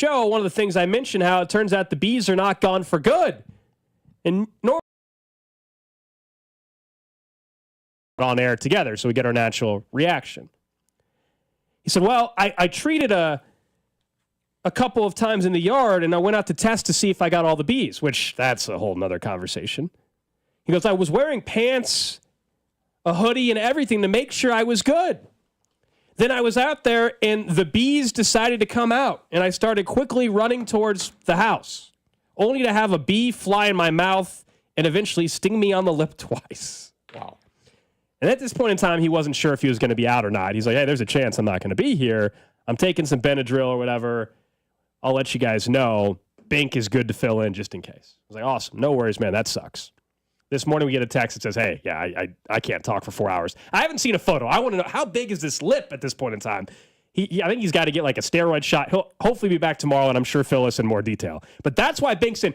show, one of the things I mentioned, how it turns out the bees are not gone for good. And nor on air together, so we get our natural reaction. He said, well, I treated a couple of times in the yard, and I went out to test to see if I got all the bees, which that's a whole nother conversation. He goes, I was wearing pants, a hoodie, and everything to make sure I was good. Then I was out there, and the bees decided to come out, and I started quickly running towards the house, only to have a bee fly in my mouth and eventually sting me on the lip twice. Wow. And at this point in time, he wasn't sure if he was going to be out or not. He's like, hey, there's a chance I'm not going to be here. I'm taking some Benadryl or whatever. I'll let you guys know. Bink is good to fill in just in case. I was like, awesome. No worries, man. That sucks. This morning we get a text that says, hey, yeah, I can't talk for 4 hours. I haven't seen a photo. I want to know, how big is this lip at this point in time? I think he's got to get like a steroid shot. He'll hopefully be back tomorrow, and I'm sure fill us in more detail. But that's why Bink's in.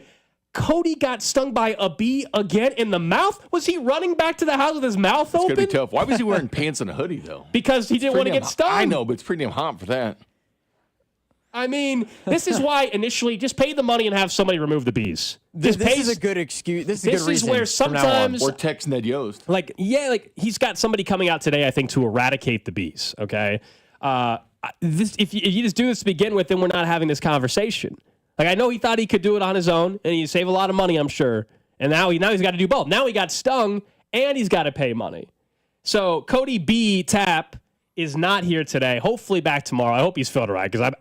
Cody got stung by a bee again in the mouth? Was he running back to the house with his mouth open? It's going to be tough. Why was he wearing pants and a hoodie, though? Because he didn't want to get stung. I know, but it's pretty damn hot for that. I mean, this is why initially just pay the money and have somebody remove the bees. This is a good excuse. This is a good reason. This is where sometimes... Or text Ned Yost. He's got somebody coming out today, I think, to eradicate the bees, okay? If you just do this to begin with, then we're not having this conversation. Like, I know he thought he could do it on his own, and he'd save a lot of money, I'm sure. And now he's got to do both. Now he got stung, and he's got to pay money. So Cody B. Tap is not here today. Hopefully back tomorrow. I hope he's filled right, because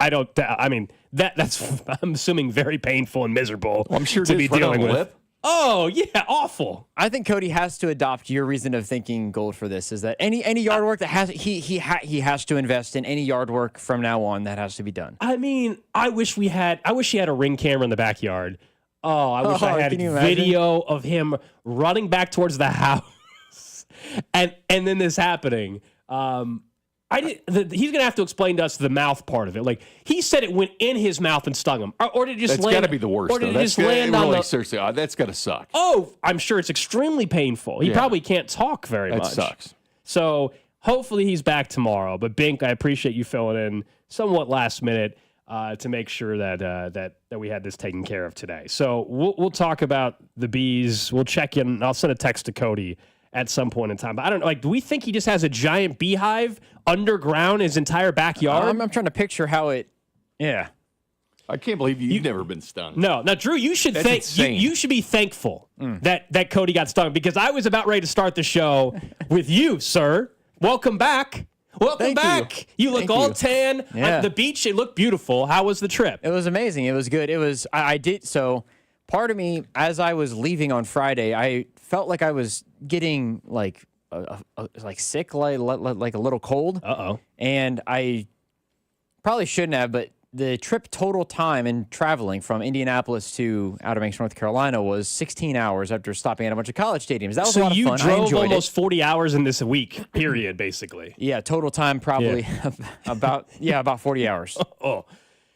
that's I'm assuming very painful and miserable I'm sure to be dealing with. Lip. Oh, yeah, awful. I think Cody has to adopt your reason of thinking Gold for this, is that any yard work that he has to invest in any yard work from now on that has to be done. I mean, I wish he had a ring camera in the backyard. Oh, I wish I had video of him running back towards the house and then this happening. He's going to have to explain to us the mouth part of it. Like, he said it went in his mouth and stung him. Or did it just land? That's got to be the worst, or did though. it just land on the... Seriously, that's got to suck. Oh, I'm sure it's extremely painful. He probably can't talk very much. That sucks. So, hopefully he's back tomorrow. But, Bink, I appreciate you filling in somewhat last minute to make sure that we had this taken care of today. So, we'll talk about the bees. We'll check in. I'll send a text to Cody at some point in time. But I don't know, do we think he just has a giant beehive underground his entire backyard? I'm trying to picture how it, yeah. I can't believe you've never been stung. No. Now, Drew, you should you should be thankful that Cody got stung, because I was about ready to start the show with you, sir. Welcome back. Welcome back. You look all tan. Yeah. The beach, it looked beautiful. How was the trip? It was amazing. It was good. It was, I did, so part of me, as I was leaving on Friday, I felt like I was getting like sick, like a little cold. Uh-oh. And I probably shouldn't have, but the trip total time in traveling from Indianapolis to Outer Banks, North Carolina was 16 hours after stopping at a bunch of college stadiums. That was a lot of fun. So you drove almost it. 40 hours in this week, period, basically. Yeah, total time probably about 40 hours. Oh.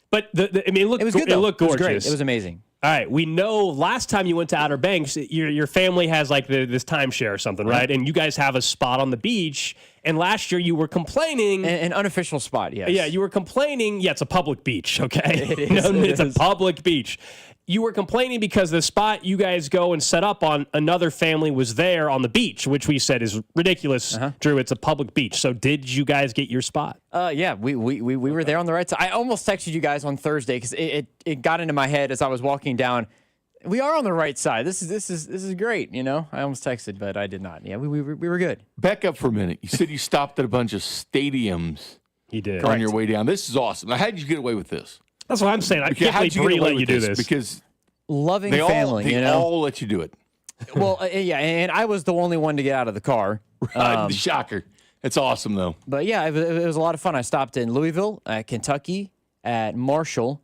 But it looked, it was good, though. It looked gorgeous. It was great. It was amazing. All right, we know last time you went to Outer Banks, your family has like this timeshare or something, right? And you guys have a spot on the beach. And last year you were complaining. An unofficial spot, yes. Yeah, you were complaining. Yeah, it's a public beach, okay? It is. It's a public beach. You were complaining because the spot you guys go and set up on, another family was there on the beach, which we said is ridiculous, Drew. It's a public beach. So did you guys get your spot? Yeah, we were there on the right side. I almost texted you guys on Thursday because it got into my head as I was walking down. We are on the right side. This is great, you know? I almost texted, but I did not. Yeah, we were good. Back up for a minute. You said you stopped at a bunch of stadiums. He did. On your way down. This is awesome. Now, how did you get away with this? That's what I'm saying. I can't believe Bree let you do this. Because loving family, they all let you do it. Well, yeah, and I was the only one to get out of the car. Right, shocker. It's awesome, though. But, yeah, it was a lot of fun. I stopped in Louisville, at Kentucky, at Marshall,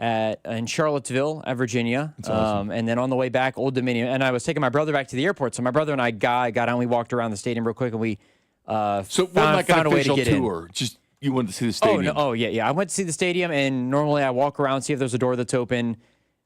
in Charlottesville, at Virginia. That's awesome. And then on the way back, Old Dominion. And I was taking my brother back to the airport. So my brother and I got out and we walked around the stadium real quick, and we found a way to get tour. Just you wanted to see the stadium. Yeah. I went to see the stadium, and normally I walk around, see if there's a door that's open.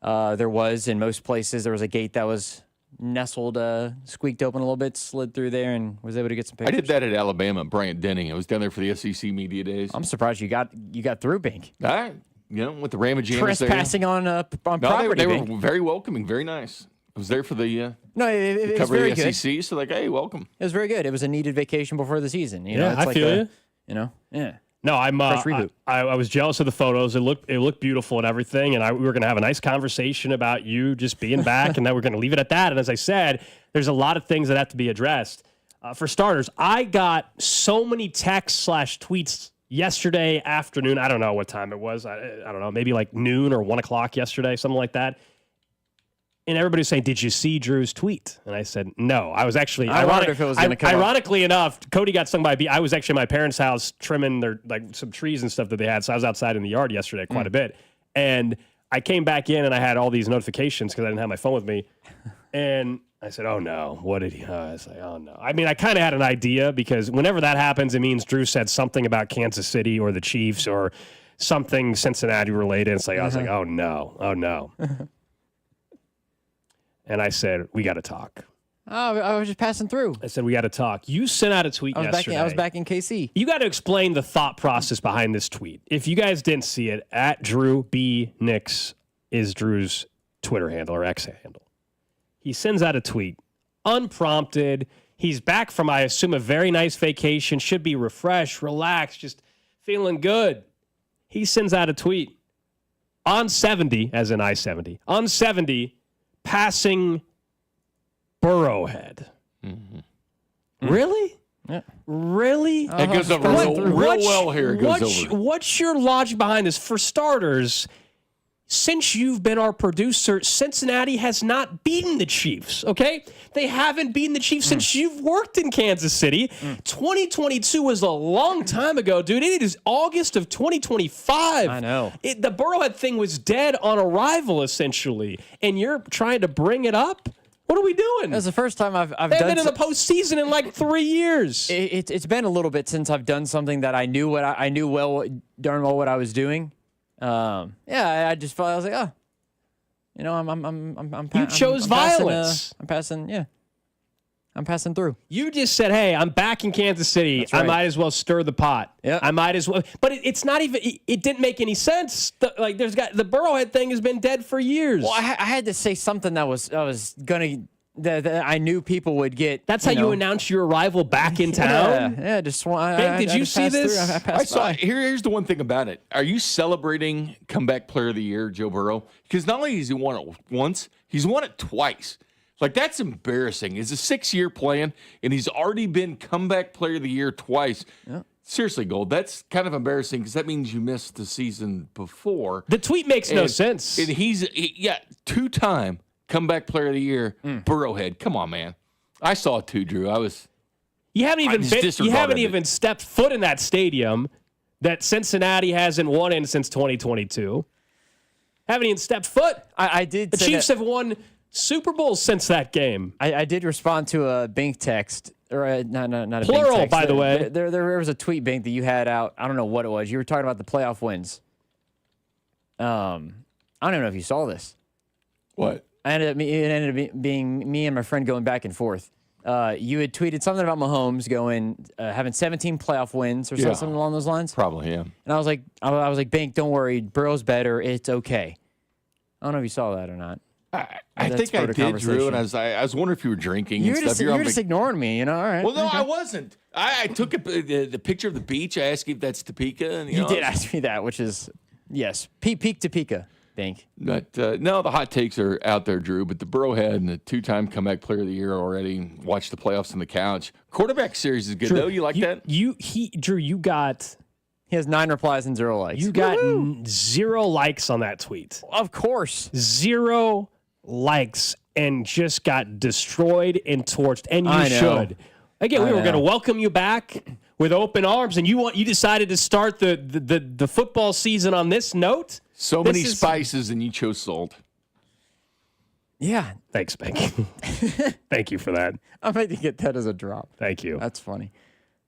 There was in most places. There was a gate that was nestled, squeaked open a little bit, slid through there, and was able to get some pictures. I did that at Alabama, Bryant Denning. I was down there for the SEC Media Days. I'm surprised you got through, Bink. All right. with the Ramajams trespassing on property. They were very welcoming, very nice. I was there for the it was very the good. SEC, so like, hey, welcome. It was very good. It was a needed vacation before the season. I feel you. Yeah. No, I'm. reboot. I was jealous of the photos. It looked beautiful and everything, and we were going to have a nice conversation about you just being back, and then we're going to leave it at that. And as I said, there's a lot of things that have to be addressed. For starters, I got so many texts/tweets yesterday afternoon. I don't know what time it was. I don't know, maybe like noon or 1 o'clock yesterday, something like that. And everybody was saying, "Did you see Drew's tweet?" And I said, "No." I was actually. I wondered if it was going to come ironically enough, Cody got stung by a bee. I was actually at my parents' house trimming their some trees and stuff that they had. So I was outside in the yard yesterday quite a bit, and I came back in and I had all these notifications because I didn't have my phone with me, and I said, "Oh no, what did he?" I was like, "Oh no." I mean, I kind of had an idea because whenever that happens, it means Drew said something about Kansas City or the Chiefs or something Cincinnati related. It's like I was like, "Oh no, oh no." And I said, we got to talk. Oh, I was just passing through. I said, we got to talk. You sent out a tweet yesterday. I was back in KC. You got to explain the thought process behind this tweet. If you guys didn't see it, at Drew B. Nix is Drew's Twitter handle or X handle. He sends out a tweet, unprompted. He's back from, I assume, a very nice vacation, should be refreshed, relaxed, just feeling good. He sends out a tweet on 70, as in I-70, on 70, passing Burrowhead. Mm-hmm. Really? Yeah. Really? It goes over real well here. It goes over. What's your logic behind this? For starters, since you've been our producer, Cincinnati has not beaten the Chiefs, okay? They haven't beaten the Chiefs since you've worked in Kansas City. 2022 was a long time ago, dude. It is August of 2025. I know. The Burrowhead thing was dead on arrival, essentially, and you're trying to bring it up? What are we doing? That's the first time I've done. They've been in the postseason in like 3 years. It's been a little bit since I've done something that I knew darn well what I was doing. I just felt I was like, oh, you chose violence. I'm passing through. You just said, hey, I'm back in Kansas City. That's right. I might as well stir the pot. Yep. I might as well. But it's not even, it didn't make any sense. The Burrowhead thing has been dead for years. Well, I had to say something that I knew people would get. That's how you announced your arrival back in town? Yeah, just did you see this? I saw. Here's the one thing about it. Are you celebrating comeback player of the year, Joe Burrow? Because not only has he won it once, he's won it twice. Like, that's embarrassing. It's a 6-year plan, and he's already been comeback player of the year twice. Yeah. Seriously, Gold, that's kind of embarrassing because that means you missed the season before. The tweet makes no sense. And he's 2-time comeback player of the year, Burrowhead. Come on, man. I saw it too, Drew. You haven't even stepped foot in that stadium that Cincinnati hasn't won in since 2022. Haven't even stepped foot. I did. The Chiefs have won Super Bowls since that game. I did respond to a Bink text, or not a plural, Bink text. By the way. There was a tweet, Bink, that you had out. I don't know what it was. You were talking about the playoff wins. I don't even know if you saw this. What? It ended up being me and my friend going back and forth. You had tweeted something about Mahomes having 17 playoff wins or something along those lines. Probably, yeah. And I was like, Bink, don't worry, Burrow's better. It's okay. I don't know if you saw that or not. I think I did, Drew, and I was wondering if you were drinking. You're just ignoring me, all right. Well, no, okay. I wasn't. I took the picture of the beach. I asked you if that's Topeka. And, you did ask me that, which is, yes, peak Topeka, Bink. But, no, the hot takes are out there, Drew, but the Burrowhead and the 2-time comeback player of the year already. Watched the playoffs on the couch. Quarterback series is good, Drew, though. You like that? Drew, you got... He has 9 replies and 0 likes. You got 0 likes on that tweet. Of course. 0 likes and just got destroyed and torched. And you should. Again, we were going to welcome you back with open arms, and you decided to start the football season on this note. So many spices, and you chose salt. Yeah. Thanks, Bink. Thank you for that. I might get that as a drop. Thank you. That's funny.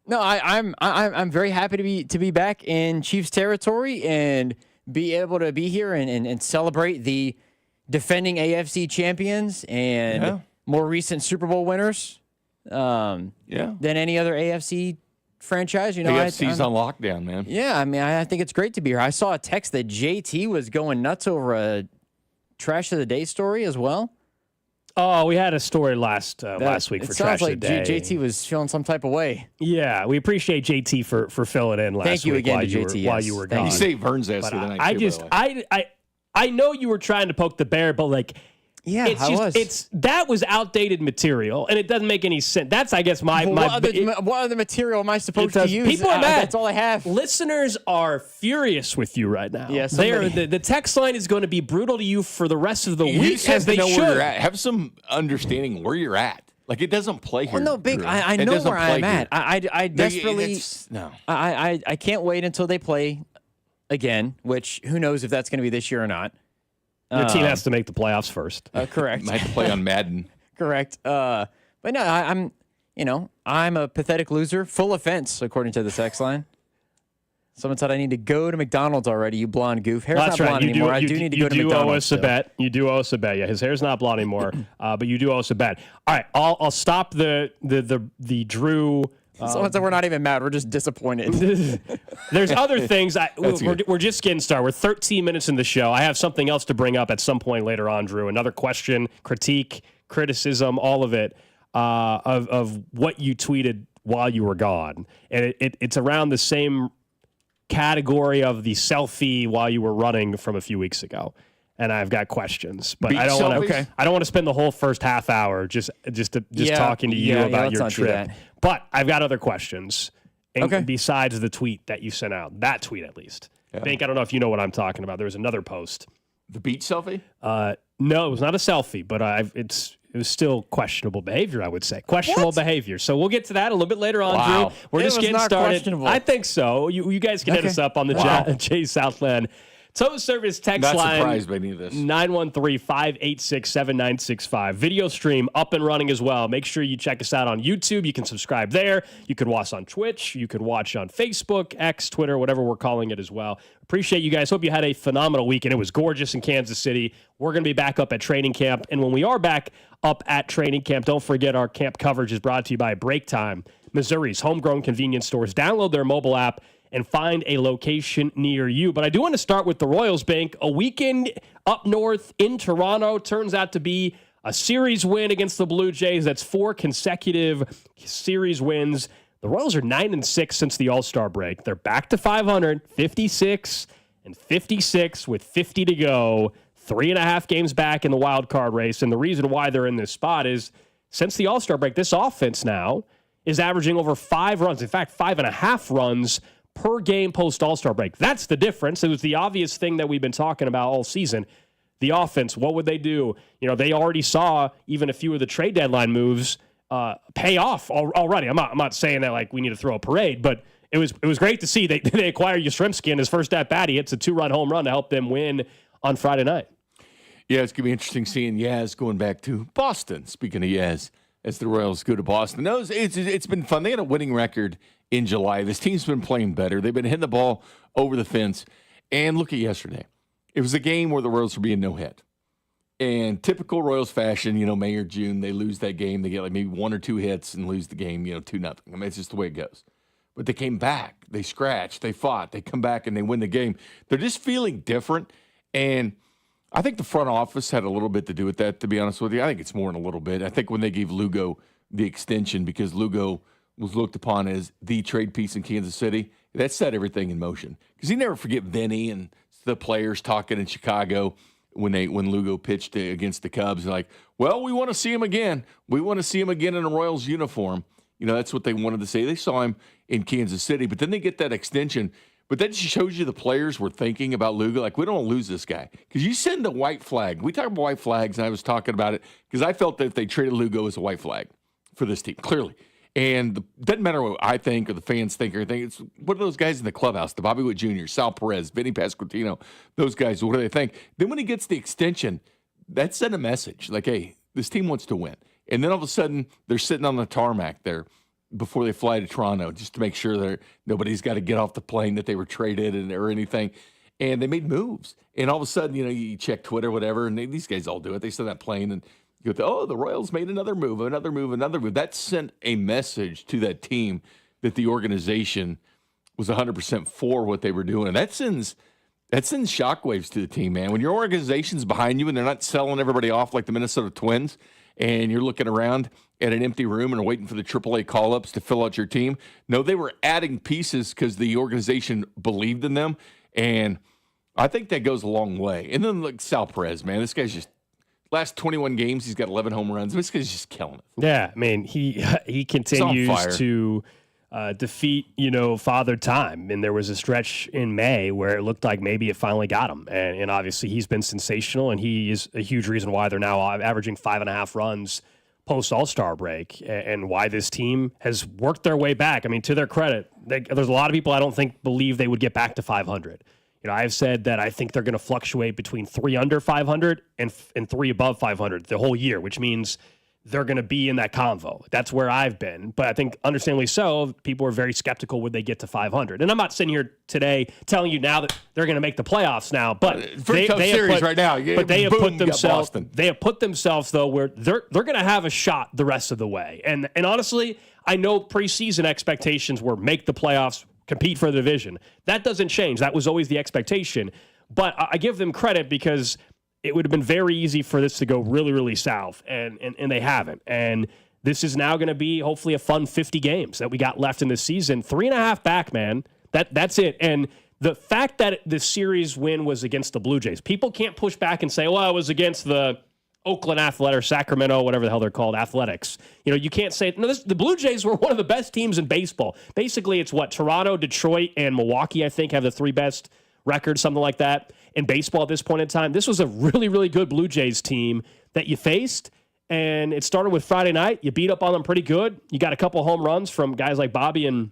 No, I'm very happy to be back in Chiefs territory and be able to be here and celebrate the defending AFC champions and more recent Super Bowl winners than any other AFC franchise. You know, AFC's on lockdown, man. Yeah, I mean, I think it's great to be here. I saw a text that JT was going nuts over a Trash of the Day story as well. Oh, we had a story last week for Trash of the Day. JT was feeling some type of way. Yeah, we appreciate JT for filling in last week. Thank you again to JT. While you were gone. You say Vern's ass the night too, I know you were trying to poke the bear, but like, yeah, that was outdated material, and it doesn't make any sense. That's, I guess, what other material am I supposed to use? People are mad. That's all I have. Listeners are furious with you right now. Yeah, the text line is going to be brutal to you for the rest of the you week, just have as to they know should. where you're at. Have some understanding where you're at. Like, it doesn't play here. Well, no, Bink, Drew. I It know doesn't where play I'm at. here. I desperately No. I can't wait until they play again, which who knows if that's going to be this year or not. Your team has to make the playoffs first. Correct. Might play on Madden. Correct. But no, I'm a pathetic loser. Full offense, according to the text line. Someone said I need to go to McDonald's already, you blonde goof. Hair's not blonde anymore. I do need to go to McDonald's. You do owe us a bet. You do owe us a bet. Yeah, his hair's not blonde anymore, but you do owe us a bet. All right, I'll stop the Drew. Someone said we're not even mad. We're just disappointed. There's other things. We're just getting started. We're 13 minutes in the show. I have something else to bring up at some point later on, Drew. Another question, critique, criticism, all of it, of what you tweeted while you were gone. And it's around the same category of the selfie while you were running from a few weeks ago. And I've got questions, but I don't want to. Okay. I don't want to spend the whole first half hour just talking to you about your trip. But I've got other questions. Besides the tweet that you sent out, that tweet at least. Yeah. Bink, I don't know if you know what I'm talking about. There was another post. The beach selfie? No, it was not a selfie, but it was still questionable behavior, I would say. Questionable behavior. So we'll get to that a little bit later on, Drew. We're just getting started. I think so. You guys can hit us up on the Jay Southland Tow Service text line. Not surprised by any of this. 913-586-7965. Video stream up and running as well. Make sure you check us out on YouTube. You can subscribe there. You could watch on Twitch. You could watch on Facebook, X, Twitter, whatever we're calling it as well. Appreciate you guys. Hope you had a phenomenal weekend. It was gorgeous in Kansas City. We're going to be back up at training camp. And when we are back up at training camp, don't forget our camp coverage is brought to you by Break Time, Missouri's homegrown convenience stores. Download their mobile app and find a location near you. But I do want to start with the Royals, Bank. A weekend up north in Toronto turns out to be a series win against the Blue Jays. That's 4 consecutive series wins. The Royals are 9-6 since the All-Star break. They're back to 500, 56-56 with 50 to go. 3.5 games back in the wild card race. And the reason why they're in this spot is since the All-Star break, this offense now is averaging over 5 runs. In fact, 5.5 runs per game post All-Star break. That's the difference. It was the obvious thing that we've been talking about all season. The offense, what would they do? You know, they already saw even a few of the trade deadline moves pay off already. I'm not saying that like we need to throw a parade, but it was great to see they acquired Yastrzemski in his first at bat. He hits a 2-run home run to help them win on Friday night. Yeah, it's going to be interesting seeing Yaz going back to Boston. Speaking of Yaz, as the Royals go to Boston. No, it's been fun. They had a winning record in July. This team's been playing better. They've been hitting the ball over the fence. And look at yesterday. It was a game where the Royals were being no-hit. And typical Royals fashion, May or June, they lose that game. They get like maybe 1 or 2 hits and lose the game, 2-0. I mean, it's just the way it goes. But they came back. They scratched. They fought. They come back and they win the game. They're just feeling different. And I think the front office had a little bit to do with that, to be honest with you. I think it's more than a little bit. I think when they gave Lugo the extension, because Lugo was looked upon as the trade piece in Kansas City, that set everything in motion. Because you never forget Vinny and the players talking in Chicago when Lugo pitched against the Cubs. They're like, well, we want to see him again. We want to see him again in a Royals uniform. That's what they wanted to say. They saw him in Kansas City, but then they get that extension. But that just shows you the players were thinking about Lugo. Like, we don't want to lose this guy. Because you send a white flag. We talk about white flags, and I was talking about it because I felt that if they traded Lugo as a white flag for this team, clearly. And it doesn't matter what I think or the fans think or anything. It's what are those guys in the clubhouse, the Bobby Witt Jr., Sal Perez, Vinny Pasquantino, those guys, what do they think? Then when he gets the extension, that sent a message like, hey, this team wants to win. And then all of a sudden, they're sitting on the tarmac there before they fly to Toronto just to make sure that nobody's got to get off the plane that they were traded or anything. And they made moves. And all of a sudden, you check Twitter, whatever, and these guys all do it. They sit on that plane and you go, the Royals made another move. That sent a message to that team that the organization was 100% for what they were doing. And that sends shockwaves to the team, man. When your organization's behind you and they're not selling everybody off like the Minnesota Twins, and you're looking around at an empty room and waiting for the AAA call-ups to fill out your team. No, they were adding pieces because the organization believed in them, and I think that goes a long way. And then look, Sal Perez, man, this guy's just last 21 games, he's got 11 home runs. This guy's just killing it. Yeah, I mean, he continues to defeat, Father Time. And there was a stretch in May where it looked like maybe it finally got him. And obviously he's been sensational, and he is a huge reason why they're now averaging 5.5 runs post All-Star break, and why this team has worked their way back. I mean, to their credit, there's a lot of people I don't think believe they would get back to 500. I've said that I think they're going to fluctuate between 3 under 500 and 3 above 500 the whole year, which means they're going to be in that convo. That's where I've been. But I think, understandably so, people are very skeptical when they get to 500. And I'm not sitting here today telling you now that they're going to make the playoffs now. But they have put, right now. Yeah, but they have boom, put themselves, though, where they're going to have a shot the rest of the way. And honestly, I know preseason expectations were make the playoffs, compete for the division. That doesn't change. That was always the expectation. But I give them credit because it would have been very easy for this to go really, really south, and they haven't. And this is now going to be hopefully a fun 50 games that we got left in this season. 3.5 back, man. That's it. And the fact that the series win was against the Blue Jays, people can't push back and say, well, it was against the Oakland Athletics, Sacramento, whatever the hell they're called, Athletics. You can't say, no, the Blue Jays were one of the best teams in baseball. Basically, it's Toronto, Detroit, and Milwaukee, I think, have the 3 best records, something like that, in baseball at this point in time. This was a really, really good Blue Jays team that you faced, and it started with Friday night. You beat up on them pretty good. You got a couple home runs from guys like Bobby and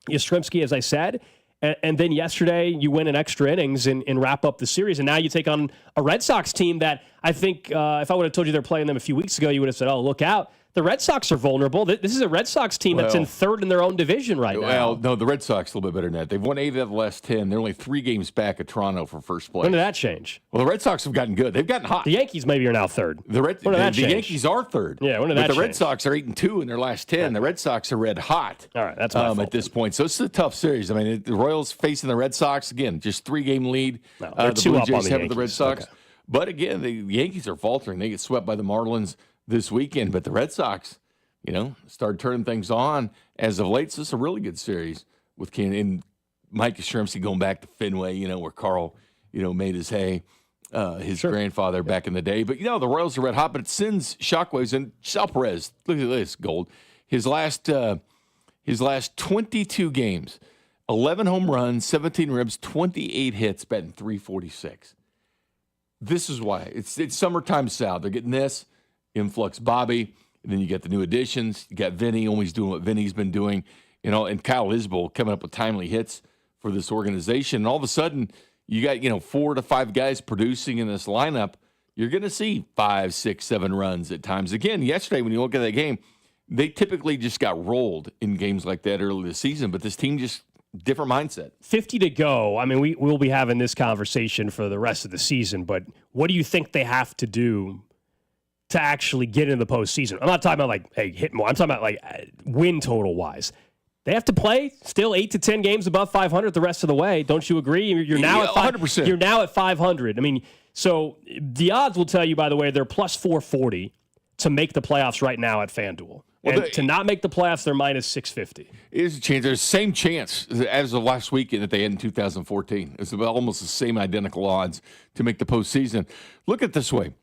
Yastrzemski, as I said. And then yesterday, you win in extra innings and wrap up the series. And now you take on a Red Sox team that I think if I would have told you they're playing them a few weeks ago, you would have said, oh, look out. The Red Sox are vulnerable. This is a Red Sox team that's in third in their own division right now. Well, no, the Red Sox a little bit better than that. They've won 8 out of the last 10. They're only 3 games back of Toronto for first place. When did that change? Well, the Red Sox have gotten good. They've gotten hot. The Yankees maybe are now third. The Yankees are third. Yeah, when did that But the change? Red Sox are 8-2 in their last 10. The Red Sox are red hot. All right, that's my fault. At this point. So it's a tough series. I mean, the Royals facing the Red Sox, again, just 3-game lead. No, they're the 2 Blue up Jays on the have Yankees. the Red Sox. Okay. But again, the Yankees are faltering. They get swept by the Marlins this weekend. But the Red Sox, started turning things on as of late. So it's a really good series with Ken and Mike Yastrzemski going back to Fenway, where Carl, made his hay, his grandfather back in the day. But, the Royals are red hot, but it sends shockwaves. And Sal Perez, look at this, Gold. His last 22 games, 11 home runs, 17 ribs, 28 hits, batting .346. This is why. It's summertime Sal. They're getting this, influx Bobby. And then you get the new additions. You got Vinny always doing what Vinny's been doing, and Kyle Isbell coming up with timely hits for this organization. And all of a sudden, you got, 4 to 5 guys producing in this lineup. You're going to see 5, 6, 7 runs at times. Again, yesterday, when you look at that game, they typically just got rolled in games like that early this season. But this team just different mindset. 50 to go. I mean, we'll be having this conversation for the rest of the season. But what do you think they have to do to actually get into the postseason? I'm not talking about hit more. I'm talking about win total wise. They have to play still 8 to 10 games above 500 the rest of the way. Don't you agree? You're now at 100%. You're now at 500. I mean, so the odds will tell you, by the way, they're plus 440 to make the playoffs right now at FanDuel. And to not make the playoffs, they're minus 650. There's a chance. There's the same chance as of last weekend that they had in 2014. It's about almost the same identical odds to make the postseason. Look at it this way.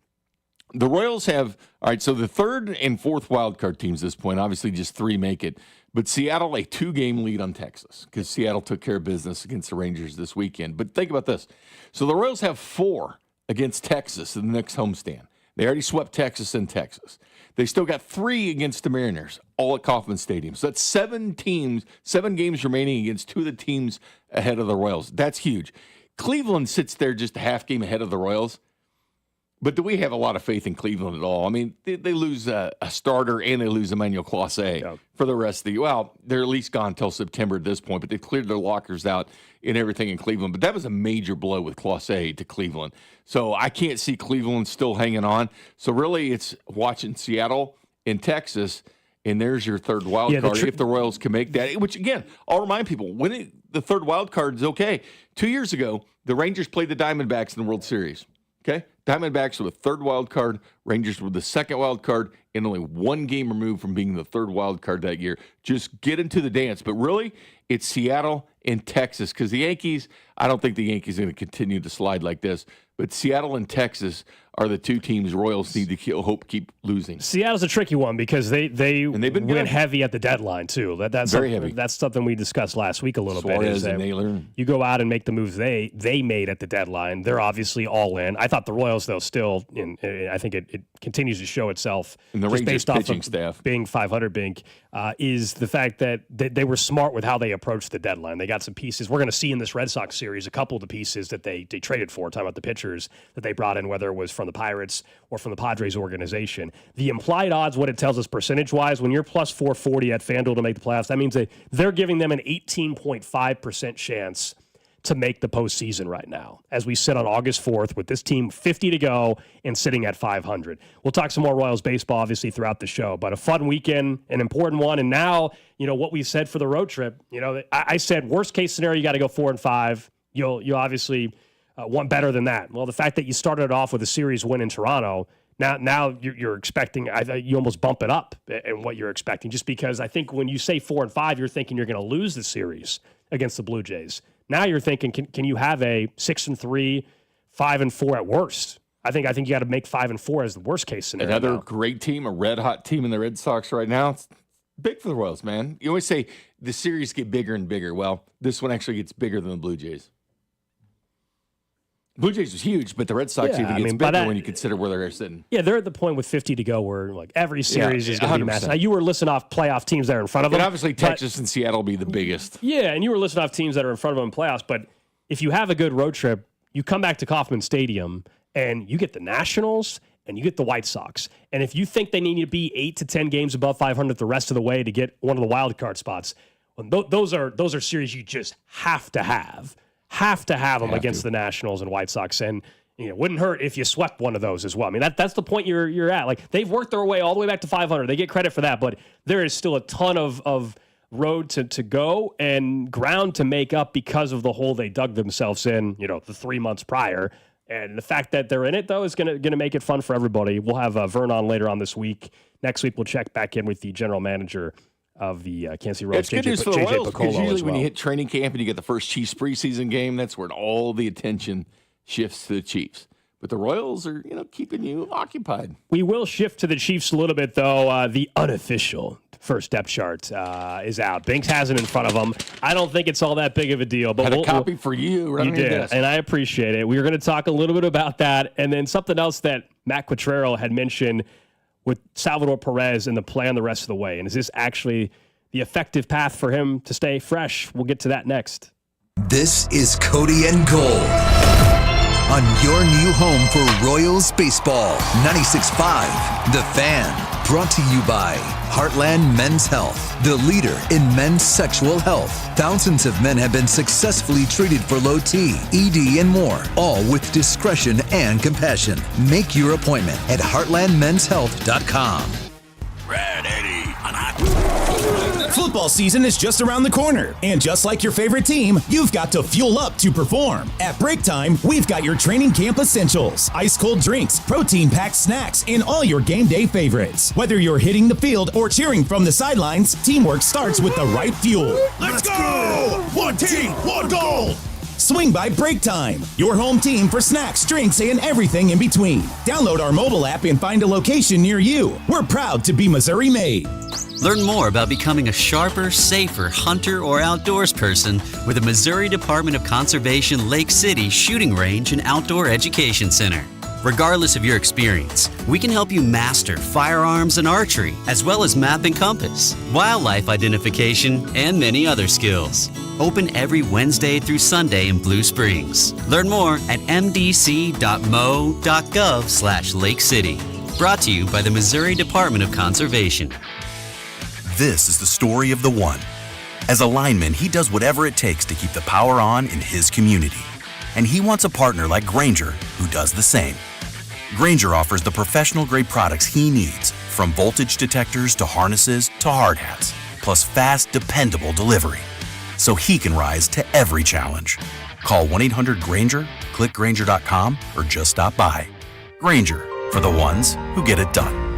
The Royals have, all right, so the 3rd and 4th wildcard teams at this point, obviously just 3 make it. But Seattle, a 2-game lead on Texas because Seattle took care of business against the Rangers this weekend. But think about this. So the Royals have 4 against Texas in the next homestand. They already swept Texas in Texas. They still got 3 against the Mariners, all at Kauffman Stadium. So that's 7 games remaining against 2 of the teams ahead of the Royals. That's huge. Cleveland sits there just a half game ahead of the Royals. But do we have a lot of faith in Cleveland at all? I mean, they lose a starter and they lose Emmanuel Clase for the rest of the year. Well, they're at least gone until September at this point, but they've cleared their lockers out and everything in Cleveland. But that was a major blow with Clase to Cleveland. So I can't see Cleveland still hanging on. So really it's watching Seattle and Texas and there's your third wild card if the Royals can make that. Which, again, I'll remind people, the third wild card is okay. 2 years ago, the Rangers played the Diamondbacks in the World Series. Okay? Diamondbacks were the third wild card. Rangers were the second wild card, and only one game removed from being the third wild card that year. Just get into the dance. But really, it's Seattle and Texas, because the Yankees, I don't think the Yankees are going to continue to slide like this. But Seattle and Texas are the two teams Royals need to keep losing. Seattle's a tricky one because they've been went heavy at the deadline too. That's very heavy. That's something we discussed last week a little bit. Suarez and Naylor. You go out and make the moves they made at the deadline. They're obviously all in. I thought the Royals, though, still, I think it continues to show itself. And the just Rangers based off pitching of staff being 500 Bink is the fact that they were smart with how they approached the deadline. They got some pieces. We're going to see in this Red Sox series a couple of the pieces that they traded for. Talking about the pitchers that they brought in, whether it was from the Pirates or from the Padres organization. The implied odds, what it tells us percentage-wise, when you're plus 440 at FanDuel to make the playoffs, that means that they're giving them an 18.5% chance to make the postseason right now, as we sit on August 4th with this team 50 to go and sitting at 500. We'll talk some more Royals baseball, obviously, throughout the show, but a fun weekend, an important one, and now, what we said for the road trip, I said worst-case scenario, you got to go 4-5. You'll obviously want better than that. Well, the fact that you started off with a series win in Toronto, now you're expecting, you almost bump it up in what you're expecting, just because I think when you say 4-5, you're thinking you're going to lose the series against the Blue Jays. Now you're thinking, can you have a 6-3, 5-4 at worst? I think you got to make 5-4 as the worst case scenario. Another great team, a red hot team in the Red Sox right now. It's big for the Royals, man. You always say the series get bigger and bigger. Well, this one actually gets bigger than the Blue Jays. Blue Jays was huge, but the Red Sox even gets bigger when you consider where they're sitting. Yeah, they're at the point with 50 to go where every series is going to be massive. Now, you were listing off playoff teams that are in front of them. And obviously Texas and Seattle will be the biggest. Yeah, and you were listing off teams that are in front of them in playoffs. But if you have a good road trip, you come back to Kauffman Stadium and you get the Nationals and you get the White Sox. And if you think they need to be 8 to 10 games above 500 the rest of the way to get one of the wild card spots, well, those are series you just have to have. Have to have them against the Nationals and White Sox. And it wouldn't hurt if you swept one of those as well. I mean, that's the point you're at. Like, they've worked their way all the way back to 500. They get credit for that, but there is still a ton of road to go and ground to make up because of the hole they dug themselves in, the 3 months prior. And the fact that they're in it, though, is going to make it fun for everybody. We'll have Vern on later on this week. Next week, we'll check back in with the general manager of the Kansas City Royals. It's good news for the Royals, because usually when you hit training camp and you get the first Chiefs preseason game, that's when all the attention shifts to the Chiefs. But the Royals are, keeping you occupied. We will shift to the Chiefs a little bit, though. The unofficial first depth chart is out. Binks has it in front of him. I don't think it's all that big of a deal. But had a copy for you. Right, you did, and I appreciate it. We were going to talk a little bit about that, and then something else that Matt Quatrero had mentioned with Salvador Perez and the plan the rest of the way. And is this actually the effective path for him to stay fresh? We'll get to that next. This is Cody and Gold on your new home for Royals baseball. 96.5 The Fan. Brought to you by Heartland Men's Health, the leader in men's sexual health. Thousands of men have been successfully treated for low T, ED, and more, all with discretion and compassion. Make your appointment at heartlandmenshealth.com. Red 80 on Football season is just around the corner, and just like your favorite team, you've got to fuel up to perform. At Break Time, we've got your training camp essentials, ice-cold drinks, protein-packed snacks, and all your game day favorites. Whether you're hitting the field or cheering from the sidelines, teamwork starts with the right fuel. Let's go! One team, one goal! Swing by Break Time, your home team for snacks, drinks, and everything in between. Download our mobile app and find a location near you. We're proud to be Missouri made. Learn more about becoming a sharper, safer hunter or outdoors person with the Missouri Department of Conservation Lake City Shooting Range and Outdoor Education Center. Regardless of your experience, we can help you master firearms and archery, as well as map and compass, wildlife identification, and many other skills. Open every Wednesday through Sunday in Blue Springs. Learn more at mdc.mo.gov/Lake City. Brought to you by the Missouri Department of Conservation. This is the story of the one. As a lineman, he does whatever it takes to keep the power on in his community. And he wants a partner like Grainger who does the same. Grainger offers the professional-grade products he needs From voltage detectors to harnesses to hard hats, plus fast, dependable delivery. So he can rise to every challenge. Call 1-800-GRANGER, click Grainger.com, or just stop by. Grainger, for the ones who get it done.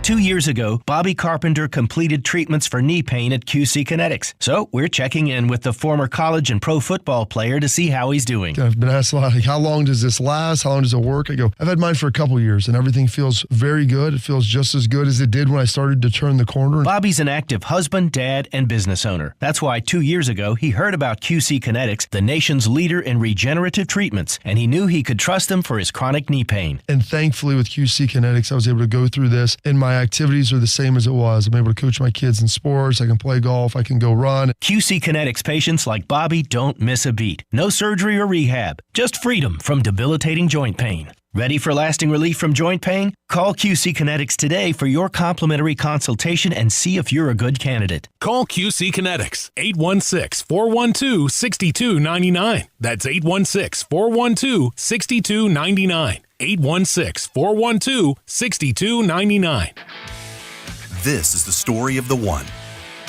2 years ago, Bobby Carpenter completed treatments for knee pain at QC Kinetics. So we're checking in with the former college and pro football player to see how he's doing. I've been asked a lot, like, how long does this last? How long does it work? I go, I've had mine for a couple years, and everything feels very good. It feels just as good as it did when I started to turn the corner. Bobby's an active husband, dad, and business owner. That's why 2 years ago, he heard about QC Kinetics, the nation's leader in regenerative treatments, and he knew he could trust them for his chronic knee pain. And thankfully, with QC Kinetics, I was able to go through this, and my activities are the same as it was. I'm able to coach my kids in sports. I can play golf. I can go run. QC Kinetics patients like Bobby don't miss a beat. No surgery or rehab, just freedom from debilitating joint pain. Ready for lasting relief from joint pain? Call QC Kinetics today for your complimentary consultation and see if you're a good candidate. Call QC Kinetics, 816-412-6299. That's 816-412-6299. 816-412-6299. This is the story of the one.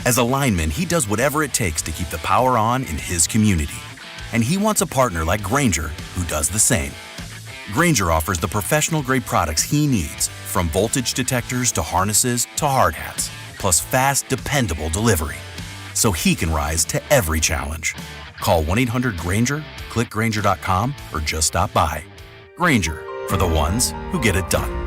As a lineman, he does whatever it takes to keep the power on in his community. And he wants a partner like Grainger who does the same. Grainger offers the professional-grade products he needs, from voltage detectors to harnesses to hard hats, plus fast, dependable delivery. So he can rise to every challenge. Call 1-800-GRAINGER, click Grainger.com, or just stop by. Grainger, for the ones who get it done.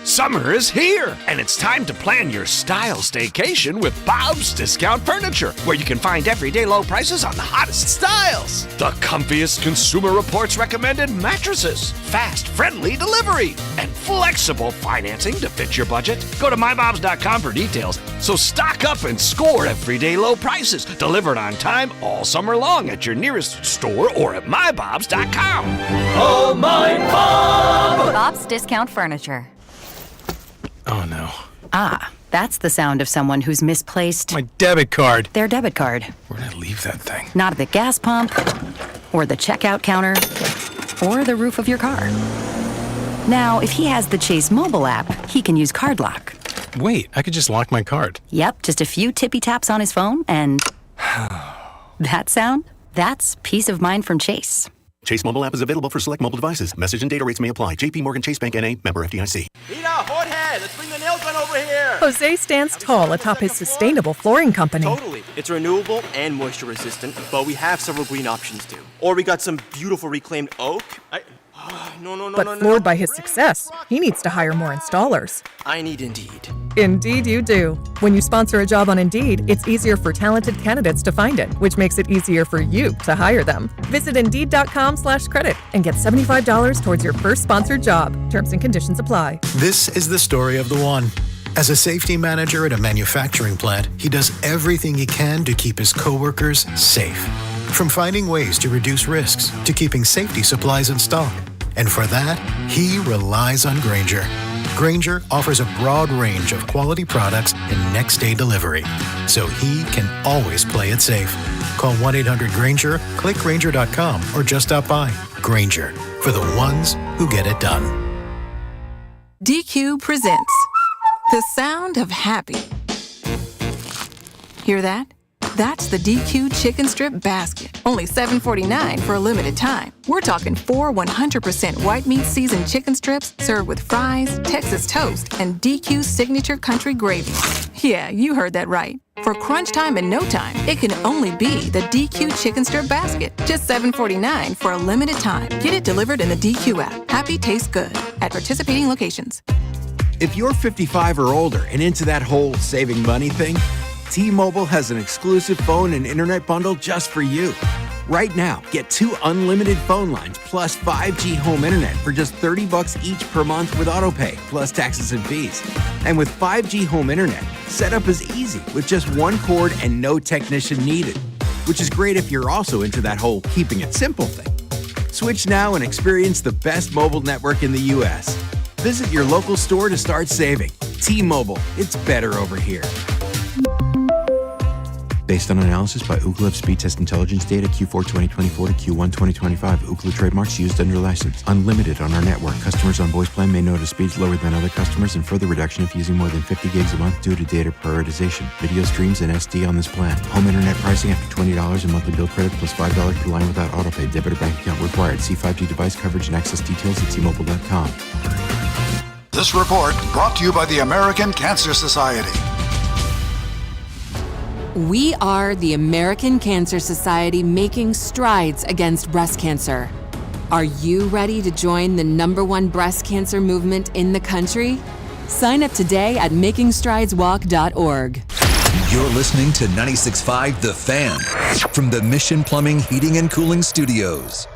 Summer is here, and it's time to plan your style staycation with Bob's Discount Furniture, where you can find everyday low prices on the hottest styles, the comfiest Consumer Reports recommended mattresses, fast, friendly delivery, and flexible financing to fit your budget. Go to mybobs.com for details. So stock up and score everyday low prices, delivered on time all summer long at your nearest store or at mybobs.com. Oh, my Bob! Bob's Discount Furniture. Oh, no. Ah, that's the sound of someone who's misplaced My debit card. their debit card. Where'd I leave that thing? Not at the gas pump, or the checkout counter, or the roof of your car. Now, if he has the Chase mobile app, he can use Card Lock. Wait, I could just lock my card. Yep, just a few tippy taps on his phone, and that sound? That's peace of mind from Chase. Chase mobile app is available for select mobile devices. Message and data rates may apply. JP Morgan Chase Bank N.A. member FDIC. Peter, hothead, let's bring the nail gun over here. Jose stands tall atop his sustainable flooring company. Totally. It's renewable and moisture resistant, but we have several green options too. Or we got some beautiful reclaimed oak. But floored by his success, he needs to hire more installers. I need Indeed. Indeed you do. When you sponsor a job on Indeed, it's easier for talented candidates to find it, which makes it easier for you to hire them. Visit Indeed.com/credit and get $75 towards your first sponsored job. Terms and conditions apply. This is the story of the one. As a safety manager at a manufacturing plant, he does everything he can to keep his coworkers safe. From finding ways to reduce risks to keeping safety supplies in stock. And for that, he relies on Grainger. Grainger offers a broad range of quality products and next-day delivery, so he can always play it safe. Call 1-800-GRAINGER, click Grainger.com, or just stop by. Grainger, for the ones who get it done. DQ presents The Sound of Happy. Hear that? That's the DQ Chicken Strip Basket. Only $7.49 for a limited time. We're talking 4 100% white meat seasoned chicken strips served with fries, Texas toast, and DQ's signature country gravy. Yeah, you heard that right. For crunch time and no time, it can only be the DQ Chicken Strip Basket. Just $7.49 for a limited time. Get it delivered in the DQ app. Happy tastes good at participating locations. If you're 55 or older and into that whole saving money thing, T-Mobile has an exclusive phone and internet bundle just for you. Right now, get 2 unlimited phone lines plus 5G home internet for just $30 each per month with autopay, plus taxes and fees. And with 5G home internet, setup is easy with just 1 cord and no technician needed, which is great if you're also into that whole keeping it simple thing. Switch now and experience the best mobile network in the U.S. Visit your local store to start saving. T-Mobile, it's better over here. Based on analysis by Ookla of Speed Test Intelligence data Q4 2024 to Q1 2025. Ookla trademarks used under license. Unlimited on our network. Customers on voice plan may notice speeds lower than other customers and further reduction if using more than 50 gigs a month due to data prioritization. Video streams and SD on this plan. Home internet pricing after $20 in monthly bill credit plus $5 per line without autopay. Debit or bank account required. See 5G device coverage and access details at T-Mobile.com. This report brought to you by the American Cancer Society. We are the American Cancer Society, making strides against breast cancer. Are you ready to join the #1 breast cancer movement in the country? Sign up today at makingstrideswalk.org. You're listening to 96.5 The Fan from the Mission Plumbing, Heating, and Cooling Studios.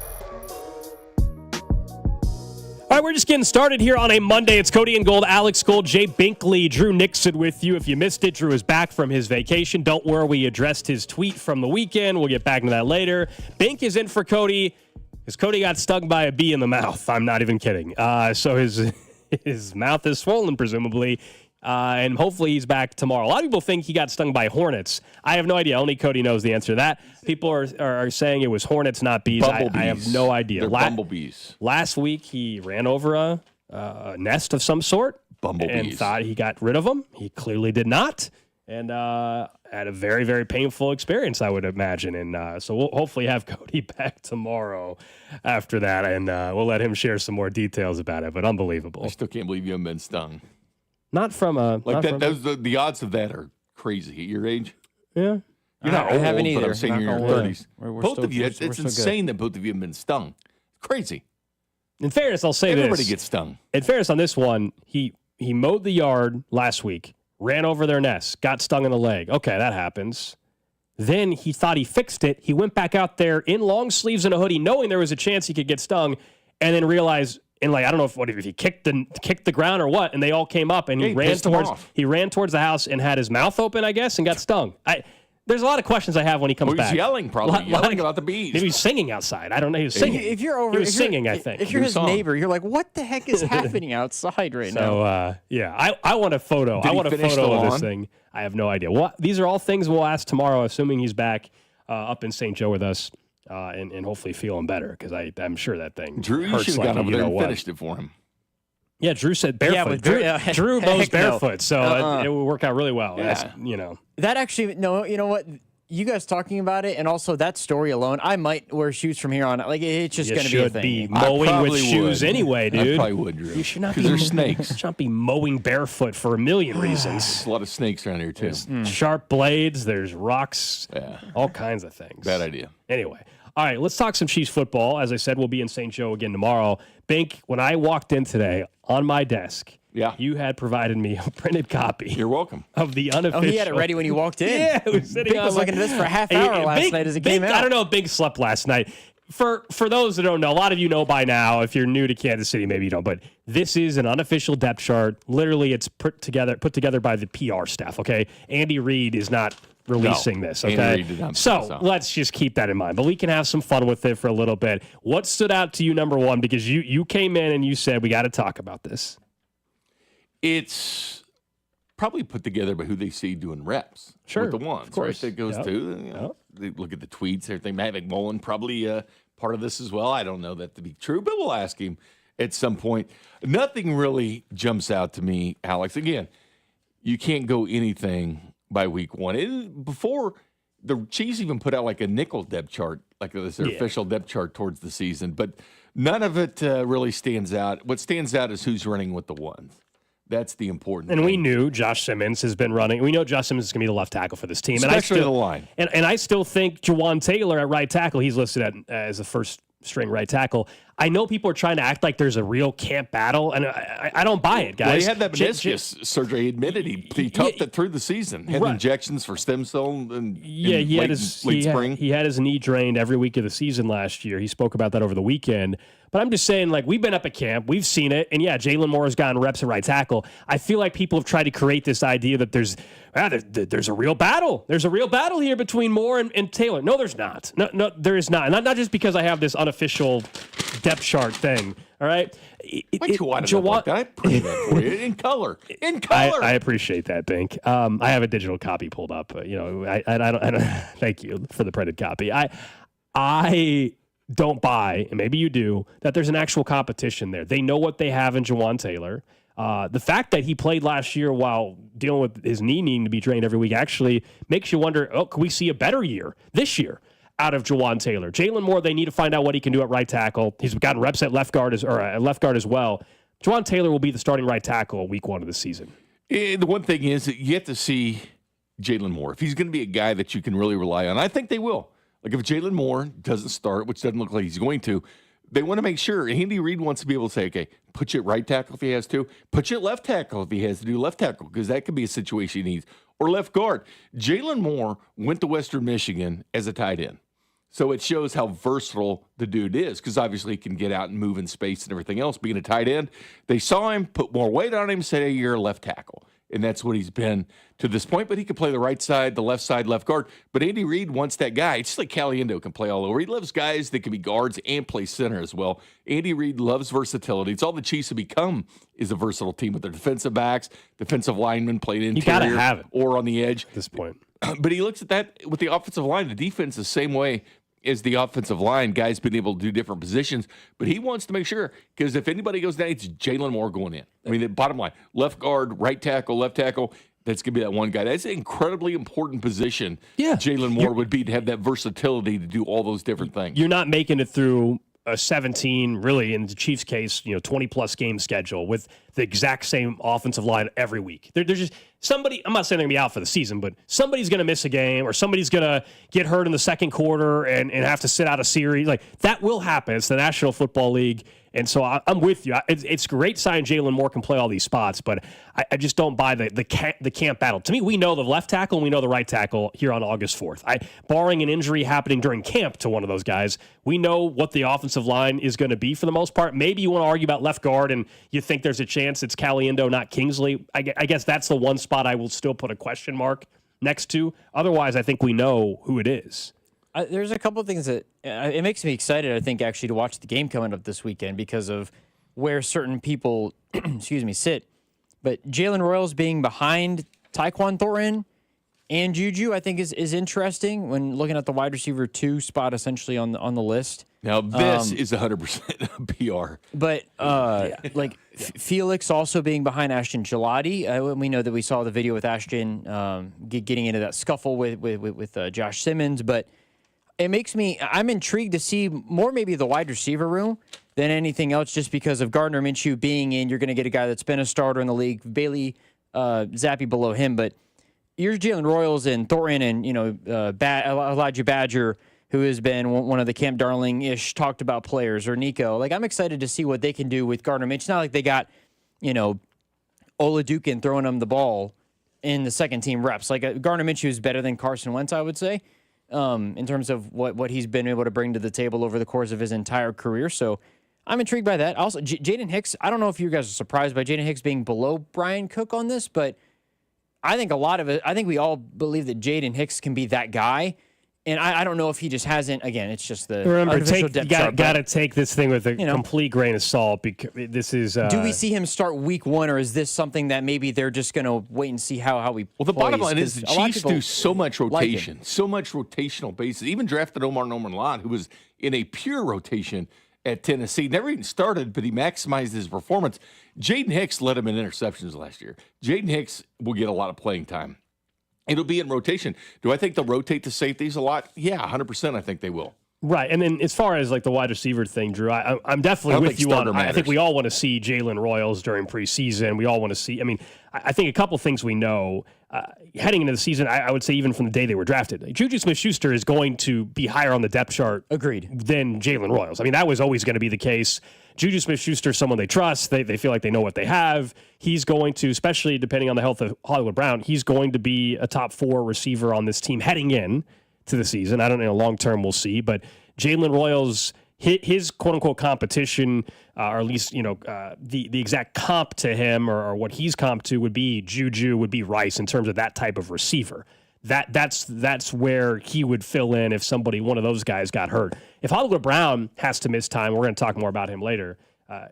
All right, we're just getting started here on a Monday. It's Cody and Gold, Alex Gold, Jay Binkley, Drew Nixon with you. If you missed it, Drew is back from his vacation. Don't worry, we addressed his tweet from the weekend. We'll get back into that later. Bink is in for Cody because Cody got stung by a bee in the mouth. I'm not even kidding. So his mouth is swollen, presumably. And hopefully he's back tomorrow. A lot of people think he got stung by hornets. I have no idea. Only Cody knows the answer to that. People are saying it was hornets, not bees. I have no idea. They're bumblebees. Last week, he ran over a nest of some sort. Bumblebees. And thought he got rid of them. He clearly did not. And had a very, very painful experience, I would imagine. And so we'll hopefully have Cody back tomorrow after that. And we'll let him share some more details about it. But unbelievable. I still can't believe you haven't been stung. Not from a... Like that, the odds of that are crazy at your age. Yeah. You're not I old, haven't but either. I'm saying you're in your 30s. Both of you, it's insane that both of you have been stung. Crazy. In fairness, I'll say Everybody this. gets stung. In fairness, on this one, he mowed the yard last week, ran over their nest, got stung in the leg. Okay, that happens. Then he thought he fixed it. He went back out there in long sleeves and a hoodie, knowing there was a chance he could get stung, and then realized... And I don't know if he kicked the ground or what, and they all came up, and he ran towards the house and had his mouth open, I guess, and got stung. There's a lot of questions I have when he comes back. He's yelling, probably yelling about the bees. Maybe he's singing outside. I don't know. He was singing. If you're he was singing, I think. If you're his neighbor, you're like, what the heck is happening outside right now? So I want a photo. I want a photo of this thing. I have no idea. These are all things we'll ask tomorrow, assuming he's back up in St. Joe with us. And hopefully feeling better because I'm sure that thing Drew, you hurts should have like gone over there and finished it for him. Yeah, Drew said barefoot. Drew mows barefoot, so it will work out really well. Yeah. That actually, no, you know what? You guys talking about it, and also that story alone, I might wear shoes from here on out. Like, it's just going to be a thing. You should be mowing with shoes anyway, dude. I probably would, Drew. You should not be. Because they're snakes. You should not be mowing barefoot for a million reasons. There's a lot of snakes around here, too. There's sharp blades. There's rocks. Yeah. All kinds of things. Bad idea. Anyway. All right, let's talk some Chiefs football. As I said, we'll be in St. Joe again tomorrow. Bink, when I walked in today, on my desk, you had provided me a printed copy. You're welcome. Of the Unofficial. Oh, he had it ready when you walked in. Yeah, it was sitting Bink was looking at this for a half hour last night as it came out. I don't know if Bink slept last night. For those that don't know, a lot of you know by now. If you're new to Kansas City, maybe you don't. But this is an unofficial depth chart. Literally, it's put together by the PR staff, okay? Andy Reid is not releasing this, okay? So let's just keep that in mind. But we can have some fun with it for a little bit. What stood out to you, number one? Because you came in and you said, we got to talk about this. It's probably put together by who they see doing reps. Sure, with the ones, of course. Right? That goes to, they look at the tweets, everything. Matt McMullen probably part of this as well. I don't know that to be true, but we'll ask him at some point. Nothing really jumps out to me, Alex. Again, you can't go anything by week one. Before the Chiefs even put out like a nickel depth chart, like this their official depth chart towards the season, but none of it really stands out. What stands out is who's running with the ones. That's the important thing. And we knew Josh Simmons has been running. We know Josh Simmons is going to be the left tackle for this team. Especially the line. And I still think Jawan Taylor at right tackle, he's listed as a first-string right tackle. I know people are trying to act like there's a real camp battle, and I don't buy it, guys. Well, he had that meniscus surgery. He admitted he toughed it through the season. Had injections for stem cell and he had spring. He had his knee drained every week of the season last year. He spoke about that over the weekend. But I'm just saying, like, we've been up at camp. We've seen it. And, Jalen Moore has gotten reps at right tackle. I feel like people have tried to create this idea that there's a real battle. There's a real battle here between Moore and Taylor. No, there's not. No, there is not. Not just because I have this unofficial depth chart thing. All right. Why'd you want it like that? I printed that for you in color. In color. I appreciate that, Bink. I have a digital copy pulled up. I don't. Thank you for the printed copy. I don't buy, and maybe you do, that there's an actual competition there. They know what they have in Jawan Taylor. The fact that he played last year while dealing with his knee needing to be drained every week actually makes you wonder, can we see a better year this year out of Jawan Taylor? Jalen Moore, they need to find out what he can do at right tackle. He's gotten reps at left guard as well. Jawan Taylor will be the starting right tackle week 1 of the season. The one thing is that you have to see Jalen Moore. If he's going to be a guy that you can really rely on, I think they will. Like if Jalen Moore doesn't start, which doesn't look like he's going to, they want to make sure. Andy Reid wants to be able to say, okay, put you at right tackle if he has to. Put you at left tackle if he has to do left tackle, because that could be a situation he needs. Or left guard. Jalen Moore went to Western Michigan as a tight end. So it shows how versatile the dude is, because obviously he can get out and move in space and everything else. Being a tight end, they saw him, put more weight on him, said, hey, you're a left tackle. And that's what he's been to this point. But he can play the right side, the left side, left guard. But Andy Reid wants that guy. It's just like Caliendo can play all over. He loves guys that can be guards and play center as well. Andy Reid loves versatility. It's all the Chiefs have become is a versatile team with their defensive backs, defensive linemen played interior have it or on the edge. At this point. But he looks at that with the offensive line. The defense the same way as the offensive line. Guys been able to do different positions. But he wants to make sure, because if anybody goes down, it's Jalen Moore going in. I mean, the bottom line, left guard, right tackle, left tackle, that's going to be that one guy. That's an incredibly important position. Yeah. Jalen Moore would be to have that versatility to do all those different things. You're not making it through a 17, really, in the Chiefs' case, 20-plus game schedule with the exact same offensive line every week. There's just somebody, I'm not saying they're going to be out for the season, but somebody's going to miss a game or somebody's going to get hurt in the second quarter and have to sit out a series. Like, that will happen. It's the National Football League. And so I'm with you. It's a great sign Jalen Moore can play all these spots, but I just don't buy the camp battle. To me, we know the left tackle and we know the right tackle here on August 4th. Barring an injury happening during camp to one of those guys, we know what the offensive line is going to be for the most part. Maybe you want to argue about left guard and you think there's a chance it's Caliendo, not Kingsley. I guess that's the one spot I will still put a question mark next to. Otherwise, I think we know who it is. There's a couple of things that it makes me excited, I think, actually, to watch the game coming up this weekend because of where certain people, sit. But Jalen Royals being behind Tyquan Thornton and Juju, I think, is interesting when looking at the wide receiver 2 spot essentially on the list. Now, this is 100% PR. But, Felix also being behind Ashton Gelati. We know that we saw the video with Ashton getting into that scuffle with Josh Simmons, but I'm intrigued to see more maybe the wide receiver room than anything else, just because of Gardner Minshew being in. You're going to get a guy that's been a starter in the league, Bailey Zappi below him, but you're Jalen Royals and Thornton and Elijah Badger, who has been one of the Camp Darling-ish talked about players, or Nico. Like, I'm excited to see what they can do with Gardner Minshew. It's not like they got Olajuwon throwing them the ball in the second team reps. Like, Gardner Minshew is better than Carson Wentz, I would say. In terms of what he's been able to bring to the table over the course of his entire career. So I'm intrigued by that. Also, Jaden Hicks, I don't know if you guys are surprised by Jaden Hicks being below Brian Cook on this, but I think a lot of it, I think we all believe that Jaden Hicks can be that guy. And I don't know if he just hasn't. Again, it's just the unofficial depth chart. You got to take this thing with a complete grain of salt, because this is. Do we see him start week 1, or is this something that maybe they're just going to wait and see how we? Well, the bottom line is the Chiefs do so much rotation, so much rotational basis. Even drafted Omar Norman-Lott, who was in a pure rotation at Tennessee. Never even started, but he maximized his performance. Jaden Hicks led him in interceptions last year. Jaden Hicks will get a lot of playing time. It'll be in rotation. Do I think they'll rotate the safeties a lot? Yeah, 100% I think they will. Right. And then as far as like the wide receiver thing, Drew, I'm definitely with you on. I think we all want to see Jalen Royals during preseason. We all want to see. I mean, I think a couple things we know heading into the season, I would say even from the day they were drafted, Juju Smith-Schuster is going to be higher on the depth chart. Agreed. Than Jalen Royals. I mean, that was always going to be the case. Juju Smith-Schuster is someone they trust. They feel like they know what they have. He's going to, especially depending on the health of Hollywood Brown, he's going to be a top 4 receiver on this team heading in to the season. I don't know, long term we'll see, but Jalen Royals, his quote unquote competition, or at least the exact comp to him, or what he's comp to would be Juju, would be Rice in terms of that type of receiver. That's where he would fill in if one of those guys got hurt. if Hollywood Brown has to miss time, we're going to talk more about him later.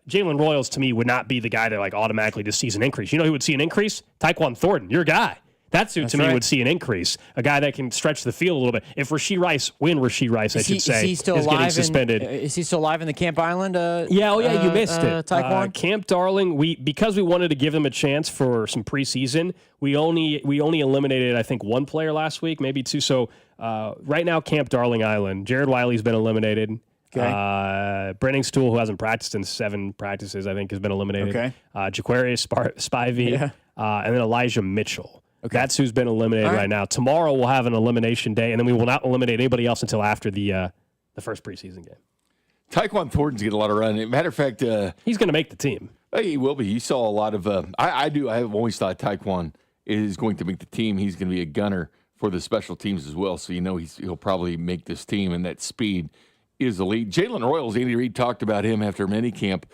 Jalen Royals, to me, would not be the guy that like automatically just sees an increase. You know who would see an increase? Tyquan Thornton, your guy. That's who, to me, would see an increase. A guy that can stretch the field a little bit. If Rashid Rice, I should say, is he still is getting suspended. Is he still live in the Camp Island? You missed it. Tyquan? Camp Darling, because we wanted to give them a chance for some preseason, we only eliminated, I think, one player last week, maybe two. So right now, Camp Darling Island, Jared Wiley's been eliminated. Okay. Brenning Stool, who hasn't practiced in 7 practices, I think, has been eliminated. Okay. Jaquarius Spivey, and then Elijah Mitchell. Okay. That's who's been eliminated right now. Tomorrow we'll have an elimination day, and then we will not eliminate anybody else until after the first preseason game. Tyquan Thornton's get a lot of run. Matter of fact, he's going to make the team. He will be. You saw a lot of. I have always thought Tyquan is going to make the team. He's going to be a gunner for the special teams as well. So he'll probably make this team, and that speed is elite. Jalen Royals, Andy Reid talked about him after minicamp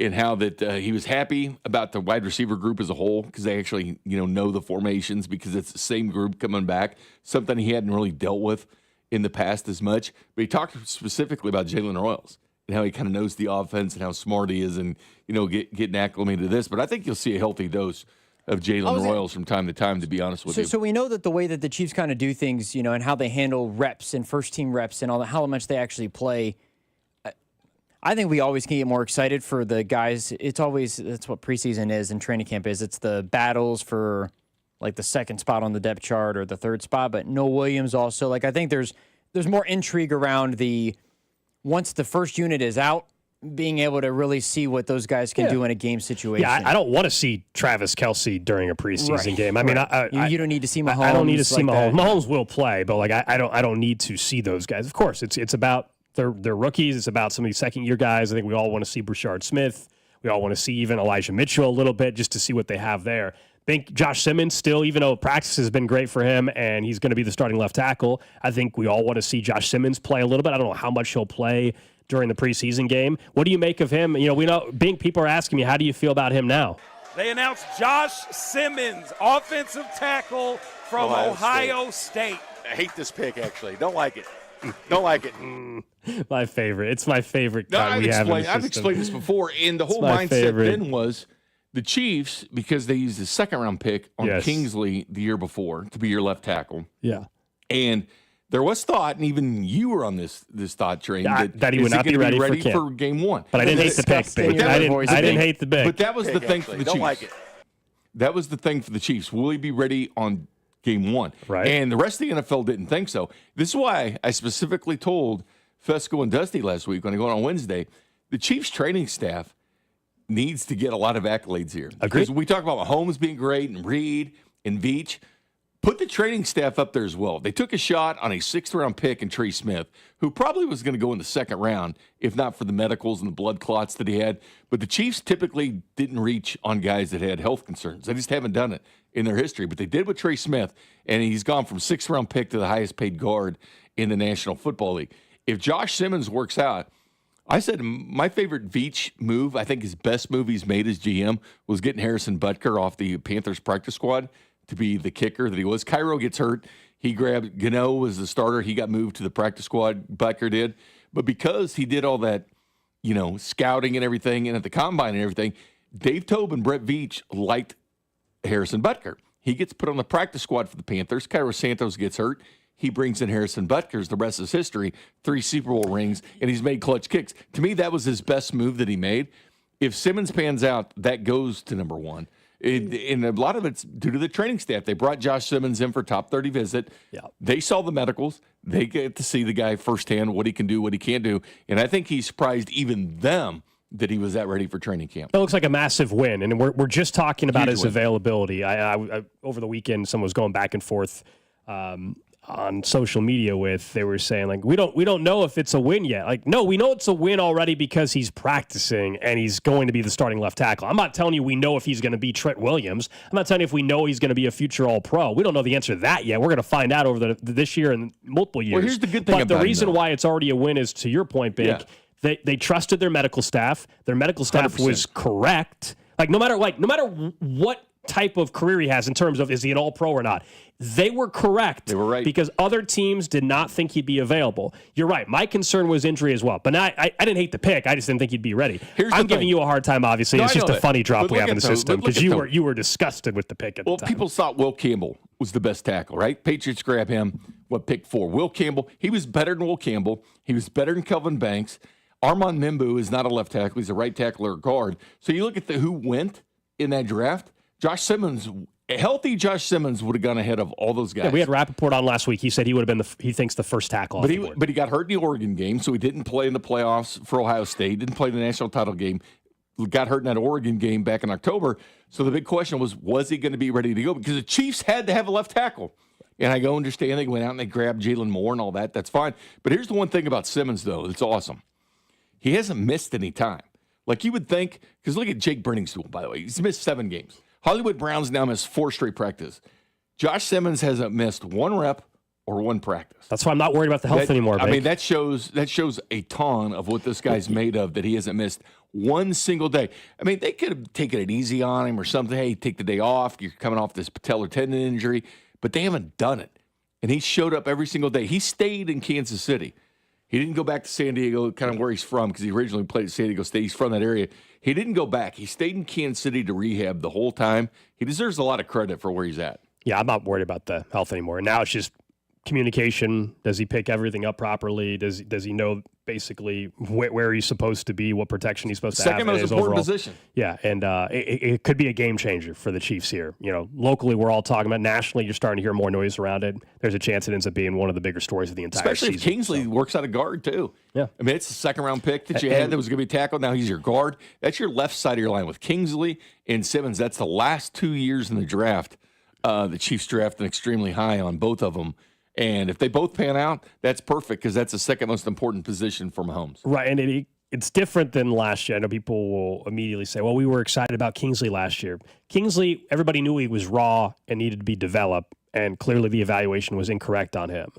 and how that he was happy about the wide receiver group as a whole because they actually know the formations because it's the same group coming back, something he hadn't really dealt with in the past as much. But he talked specifically about Jalen Royals and how he kind of knows the offense and how smart he is and getting acclimated to this. But I think you'll see a healthy dose of Jalen Royals from time to time, to be honest with you. So we know that the way that the Chiefs kind of do things, and how they handle reps and first-team reps and how much they actually play, I think we always can get more excited for the guys. That's what preseason is and training camp is. It's the battles for like the second spot on the depth chart or the third spot. But Noah Williams also, I think there's more intrigue around once the first unit is out, being able to really see what those guys can do in a game situation. Yeah, I don't want to see Travis Kelce during a preseason game. I mean, you don't need to see Mahomes. I don't need to see Mahomes. That. Mahomes will play, but I don't need to see those guys. Of course, it's about they're rookies. It's about some of these second-year guys. I think we all want to see Brashard Smith. We all want to see even Elijah Mitchell a little bit just to see what they have there. I think Josh Simmons still, even though practice has been great for him and he's going to be the starting left tackle, I think we all want to see Josh Simmons play a little bit. I don't know how much he'll play during the preseason game. What do you make of him? We know Bink, people are asking me, how do you feel about him now? They announced Josh Simmons, offensive tackle from Ohio State. I hate this pick, actually. Don't like it. Don't like it. My favorite. It's my favorite. I've explained this before, and the whole mindset then was the Chiefs, because they used the second-round pick on Kingsley the year before to be your left tackle. Yeah. And there was thought, and even you were on this thought train, that he would not be ready for game one. But I didn't hate the pick, Bink. I didn't hate the pick. But that was the thing for the Chiefs. Don't like it. That was the thing for the Chiefs. Will he be ready on game one? Right. And the rest of the NFL didn't think so. This is why I specifically told Fesco and Dusty last week when I go on Wednesday, the Chiefs training staff needs to get a lot of accolades here. Agreed. Because we talk about Mahomes being great and Reed and Veach. Put the training staff up there as well. They took a shot on a 6th-round pick in Trey Smith, who probably was going to go in the second round, if not for the medicals and the blood clots that he had. But the Chiefs typically didn't reach on guys that had health concerns. They just haven't done it in their history. But they did with Trey Smith, and he's gone from 6th-round pick to the highest-paid guard in the National Football League. If Josh Simmons works out, I said my favorite Veach move, I think his best move he's made as GM, was getting Harrison Butker off the Panthers practice squad to be the kicker that he was. Cairo gets hurt. He grabbed Gano as the starter. He got moved to the practice squad. Butker did. But because he did all that, scouting and everything, and at the combine and everything, Dave Tobe and Brett Veach liked Harrison Butker. He gets put on the practice squad for the Panthers. Cairo Santos gets hurt. He brings in Harrison Butker. The rest is history. 3 Super Bowl rings, and he's made clutch kicks. To me, that was his best move that he made. If Simmons pans out, that goes to number one. And a lot of it's due to the training staff. They brought Josh Simmons in for top 30 visit. Yeah. They saw the medicals. They get to see the guy firsthand, what he can do, what he can't do. And I think he surprised even them that he was that ready for training camp. It looks like a massive win, and we're just talking about his win. Availability. I over the weekend, someone was going back and forth on social media they were saying we don't know if it's a win yet. No, we know it's a win already because he's practicing and he's going to be the starting left tackle. I'm not telling you we know if he's going to be Trent Williams. I'm not telling you if we know he's going to be a future All-Pro. We don't know the answer to that yet. We're going to find out over this year and multiple years. Well, here's the good thing but the reason why it's already a win is, to your point, Bink, they trusted their medical staff. Their medical staff 100%. was correct. No matter what type of career he has in terms of is he an all-pro or not. They were correct. They were right. Because other teams did not think he'd be available. You're right. My concern was injury as well. But I didn't hate the pick. I just didn't think he'd be ready. I'm giving you a hard time, obviously. No, it's just a funny drop we have in the system because you were disgusted with the pick at the time. Well, people thought Will Campbell was the best tackle, right? Patriots grab him. Pick 4? Will Campbell. He was better than Will Campbell. He was better than Kelvin Banks. Armand Mimbu is not a left tackle. He's a right tackle or guard. So you look at who went in that draft. Healthy Josh Simmons would have gone ahead of all those guys. Yeah, we had Rappaport on last week. He said he would have been he thinks the first tackle. But he got hurt in the Oregon game, so he didn't play in the playoffs for Ohio State. Didn't play the national title game. Got hurt in that Oregon game back in October. So the big question was he going to be ready to go? Because the Chiefs had to have a left tackle. And I go understand they went out and they grabbed Jalen Moore and all that. That's fine. But here's the one thing about Simmons, though, that's awesome. He hasn't missed any time. Like you would think, because look at Jake Brenningstool, by the way. He's missed 7 games. Hollywood Browns now missed 4 straight practice. Josh Simmons hasn't missed 1 rep or 1 practice. That's why I'm not worried about the health anymore, Bink. I mean, that shows a ton of what this guy's made of, that he hasn't missed 1 single day. I mean, they could have taken it easy on him or something. Hey, take the day off. You're coming off this patellar tendon injury. But they haven't done it. And he showed up every single day. He stayed in Kansas City. He didn't go back to San Diego, kind of where he's from, because he originally played at San Diego State. He's from that area. He didn't go back. He stayed in Kansas City to rehab the whole time. He deserves a lot of credit for where he's at. Yeah, I'm not worried about the health anymore. Now it's just communication. Does he pick everything up properly? Does he know basically where he's supposed to be, what protection he's supposed to have? Second most important position. Yeah, and it could be a game changer for the Chiefs here. You know, locally we're all talking about. Nationally, you're starting to hear more noise around it. There's a chance it ends up being one of the bigger stories of the entire season. Especially if Kingsley works out of guard, too. Yeah. I mean, it's the 2nd-round pick that you had that was going to be tackled. Now he's your guard. That's your left side of your line with Kingsley and Simmons. That's the last 2 years in the draft. The Chiefs drafted extremely high on both of them. And if they both pan out, that's perfect because that's the second most important position for Mahomes. Right, and it's different than last year. I know people will immediately say, well, we were excited about Kingsley last year. Kingsley, everybody knew he was raw and needed to be developed, and clearly the evaluation was incorrect on him.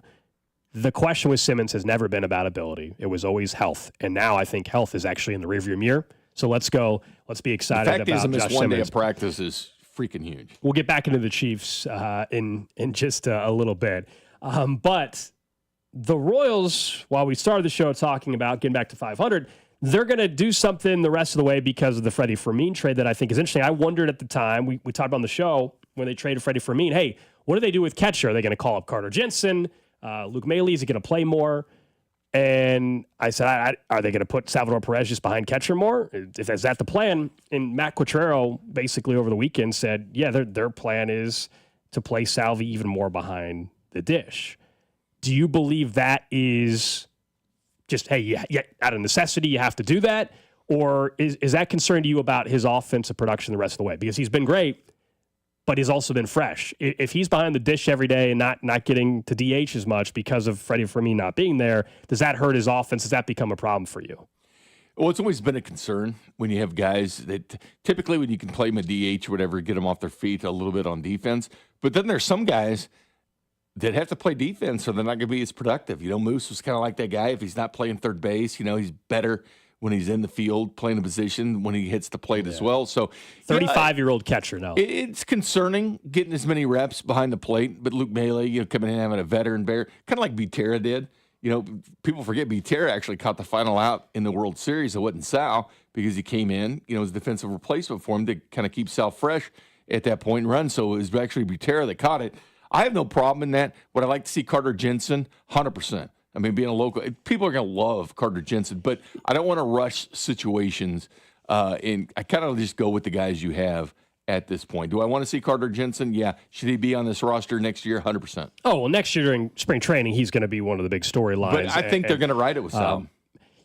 The question with Simmons has never been about ability. It was always health. And now I think health is actually in the rearview mirror. So let's go. Let's be excited about Josh Simmons. The fact is, one day of practice is freaking huge. We'll get back into the Chiefs in just a little bit. But the Royals, while we started the show talking about getting back to 500, they're going to do something the rest of the way because of the Freddie Fermin trade that I think is interesting. I wondered at the time, we talked about on the show when they traded Freddie Fermin, hey, what do they do with catcher? Are they going to call up Carter Jensen? Luke Maile, is he going to play more? And I said, are they going to put Salvador Perez just behind catcher more? Is that the plan? And Matt Quatrero basically over the weekend said, yeah, their plan is to play Salvi even more behind the dish. Do you believe that is just, hey, out of necessity, you have to do that? Or is that concern to you about his offensive production the rest of the way? Because he's been great, but he's also been fresh. If he's behind the dish every day and not getting to DH as much because of Freddie Fermin not being there, does that hurt his offense? Does that become a problem for you? Well, it's always been a concern when you have guys that typically when you can play them a DH or whatever, get them off their feet a little bit on defense. But then there's some guys that have to play defense, so they're not going to be as productive. You know, Moose was kind of like that guy. If he's not playing third base, you know, he's better when he's in the field playing a position when he hits the plate as well. So 35-year-old catcher now. It's concerning getting as many reps behind the plate, but Luke Maile, you know, coming in and having a veteran bear, kind of like Butera did. You know, people forget Butera actually caught the final out in the World Series. It wasn't Sal because he came in, you know, as defensive replacement for him to kind of keep Sal fresh at that point and run. So it was actually Butera that caught it. I have no problem in that. Would I like to see Carter Jensen? 100%. I mean, being a local, people are going to love Carter Jensen, but I don't want to rush situations. And I kind of just go with the guys you have at this point. Do I want to see Carter Jensen? Yeah. Should he be on this roster next year? 100%. Oh, well, next year during spring training, he's going to be one of the big storylines. But I think they're going to ride it with Sal.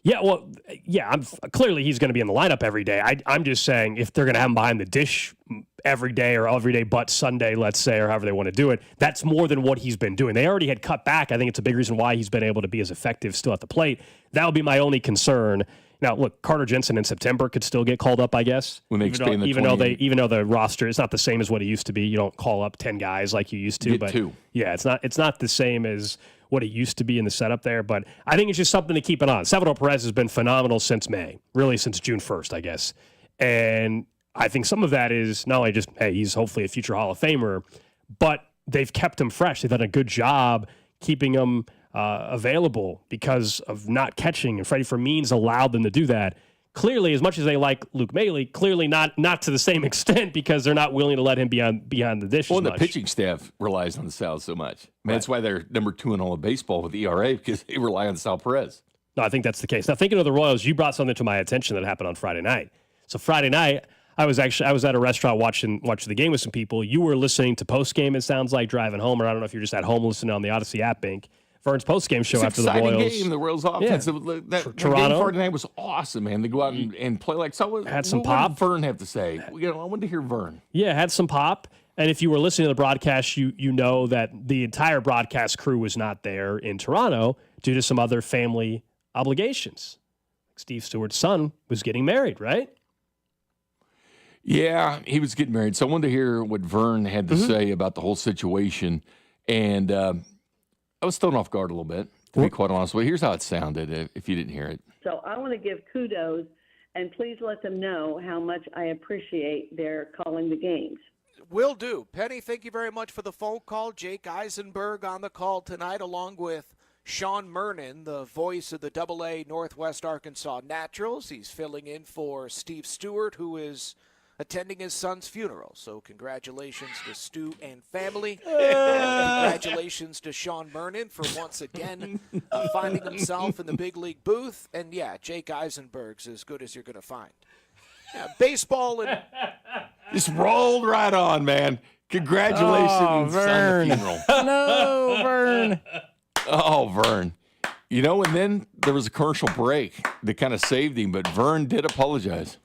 Yeah, well, yeah, clearly he's going to be in the lineup every day. I'm just saying if they're going to have him behind the dish every day or every day but Sunday, let's say, or however they want to do it, that's more than what he's been doing. They already had cut back. I think it's a big reason why he's been able to be as effective still at the plate. That would be my only concern. Now, look, Carter Jensen in September could still get called up, I guess. When they expand the even though the roster is not the same as what it used to be. You don't call up 10 guys like you used to. Get but 2. Yeah, it's not the same as what it used to be in the setup there, but I think it's just something to keep an eye on. Salvador Perez has been phenomenal since May, really since June 1st, I guess. And I think some of that is not only just, hey, he's hopefully a future Hall of Famer, but they've kept him fresh. They've done a good job keeping him available because of not catching, and Freddie Fermin's allowed them to do that. Clearly, as much as they like Luke Maile, clearly not to the same extent because they're not willing to let him be behind the dish. Well, and the pitching staff relies on Sal so much. That's why they're number 2 in all of baseball with ERA, because they rely on Sal Perez. No, I think that's the case. Now, thinking of the Royals, you brought something to my attention that happened on Friday night. So Friday night, I was at a restaurant watching the game with some people. You were listening to postgame, it sounds like, driving home, or I don't know if you're just at home listening on the Odyssey app, Bink. Vern's postgame show after the Royals. Exciting game, the Royals offense. Yeah. That Toronto game Friday night was awesome, man. They go out and play like so. Had some what pop. did Vern have to say? I wanted to hear Vern. Yeah, had some pop. And if you were listening to the broadcast, you know that the entire broadcast crew was not there in Toronto due to some other family obligations. Steve Stewart's son was getting married, right? Yeah, he was getting married. So I wanted to hear what Vern had to say about the whole situation. And I was thrown off guard a little bit, to be quite honest with you. Here's how it sounded, if you didn't hear it. So I want to give kudos, and please let them know how much I appreciate their calling the games. Will do. Penny, thank you very much for the phone call. Jake Eisenberg on the call tonight, along with Sean Mernon, the voice of the AA Northwest Arkansas Naturals. He's filling in for Steve Stewart, who is attending his son's funeral. So congratulations to Stu and family. Congratulations to Sean Mernon for once again finding himself in the big league booth. And yeah, Jake Eisenberg's as good as you're going to find. Yeah, baseball and just rolled right on, man. Congratulations Vern. on the funeral. No, Vern. Oh, Vern. You know, and then there was a commercial break that kind of saved him, but Vern did apologize.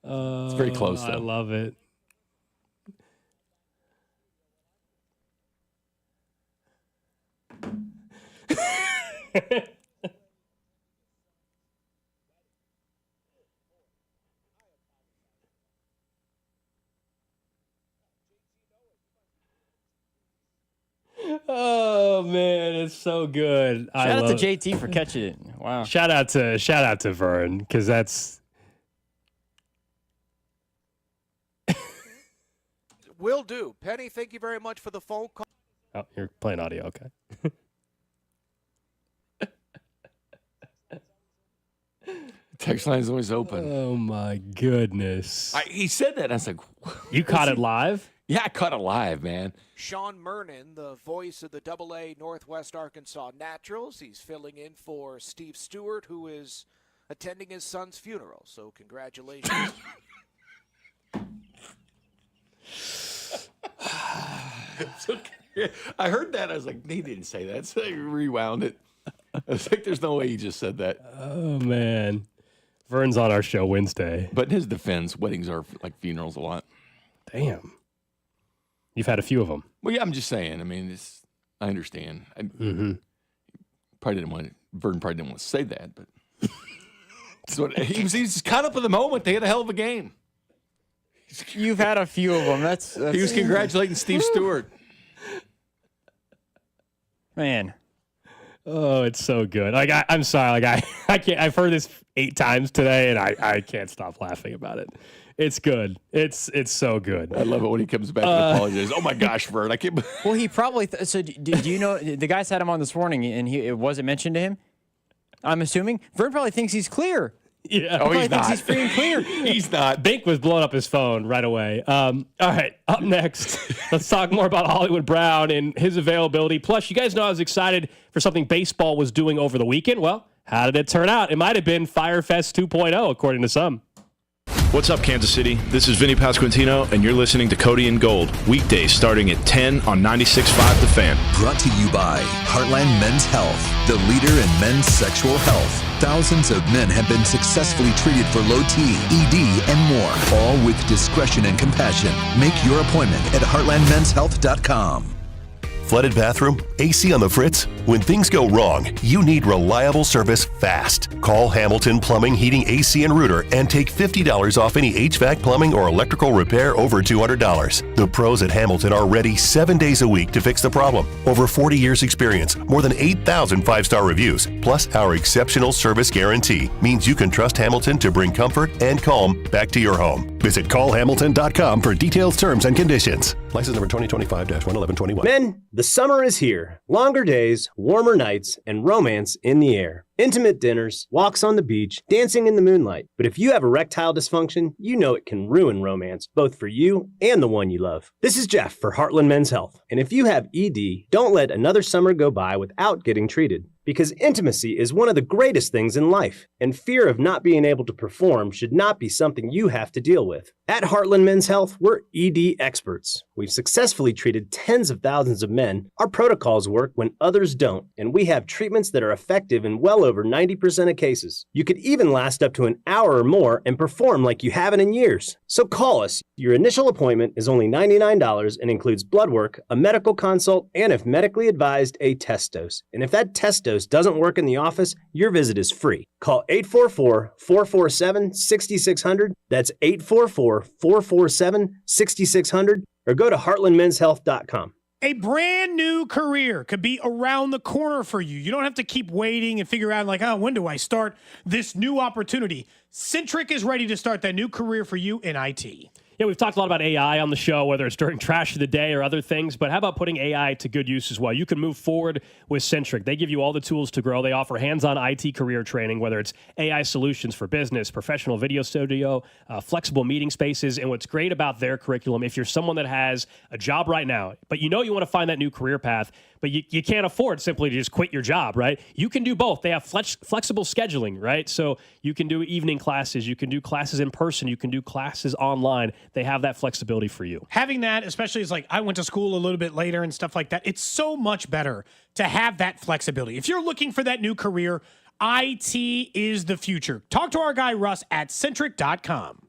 It's very close, though. I love it. Oh man, it's so good. Shout out to JT for catching it. Wow. Shout out to Vern, because that's will do. Penny, thank you very much for the phone call. Oh, you're playing audio, okay. Text line is always open. Oh my goodness. He said that. I was like, you caught it live? Yeah, I caught it live, man. Sean Mernon, the voice of the AA Northwest Arkansas Naturals. He's filling in for Steve Stewart, who is attending his son's funeral. So congratulations. I heard that. I was like, he didn't say that. So I rewound it. I was like, there's no way he just said that. Oh, man. Vern's on our show Wednesday. But in his defense, weddings are like funerals a lot. Damn. You've had a few of them. Well, yeah, I'm just saying. I mean, I understand. Vern probably didn't want to say that, but so he's caught up in the moment. They had a hell of a game. You've had a few of them. That's he was congratulating Steve Stewart. Man. Oh, it's so good. Like I'm sorry. Like I can't. I've heard this 8 times today, and I can't stop laughing about it. It's good. It's so good. I love it when he comes back and apologizes. Oh my gosh, Vern, I can't. Well, he probably. So do you know the guys had him on this morning, and it wasn't mentioned to him? I'm assuming Vern probably thinks he's clear. Yeah. Oh, he's not. He's free and clear. He's not. Bink was blowing up his phone right away. All right, up next, let's talk more about Hollywood Brown and his availability. Plus, you guys know I was excited for something baseball was doing over the weekend. Well, how did it turn out? It might have been Firefest 2.0, according to some. What's up, Kansas City? This is Vinny Pasquantino, and you're listening to Cody and Gold, weekdays starting at 10 on 96.5 The Fan. Brought to you by Heartland Men's Health, the leader in men's sexual health. Thousands of men have been successfully treated for low T, ED, and more, all with discretion and compassion. Make your appointment at heartlandmenshealth.com. Flooded bathroom? AC on the fritz? When things go wrong, you need reliable service fast. Call Hamilton Plumbing, Heating, AC, and Rooter and take $50 off any HVAC, plumbing, or electrical repair over $200. The pros at Hamilton are ready 7 days a week to fix the problem. Over 40 years experience, more than 8,000 five-star reviews, plus our exceptional service guarantee means you can trust Hamilton to bring comfort and calm back to your home. Visit callhamilton.com for details, terms, and conditions. License number 2025-11121. Men, the summer is here. Longer days, warmer nights, and romance in the air. Intimate dinners, walks on the beach, dancing in the moonlight. But if you have erectile dysfunction, you know it can ruin romance, both for you and the one you love. This is Jeff for Heartland Men's Health. And if you have ED, don't let another summer go by without getting treated. Because intimacy is one of the greatest things in life, and fear of not being able to perform should not be something you have to deal with. At Heartland Men's Health, we're ED experts. We've successfully treated tens of thousands of men. Our protocols work when others don't, and we have treatments that are effective in well over 90% of cases. You could even last up to an hour or more and perform like you haven't in years. So call us. Your initial appointment is only $99 and includes blood work, a medical consult, and if medically advised, a test dose. And if that test dose doesn't work in the office, your visit is free. Call 844-447-6600. That's 844-447-6600. Or go to heartlandmenshealth.com. A brand new career could be around the corner for you. You don't have to keep waiting and figure out when do I start this new opportunity? Centric is ready to start that new career for you in IT. Yeah, we've talked a lot about AI on the show, whether it's during Trash of the Day or other things, but how about putting AI to good use as well? You can move forward with Centric. They give you all the tools to grow. They offer hands-on IT career training, whether it's AI solutions for business, professional video studio, flexible meeting spaces, and what's great about their curriculum, if you're someone that has a job right now, but you want to find that new career path, but you can't afford simply to just quit your job, right? You can do both. They have flexible scheduling, right? So you can do evening classes, you can do classes in person, you can do classes online. They have that flexibility for you. Having that, especially as I went to school a little bit later and stuff like that, it's so much better to have that flexibility. If you're looking for that new career, IT is the future. Talk to our guy Russ at Centric.com.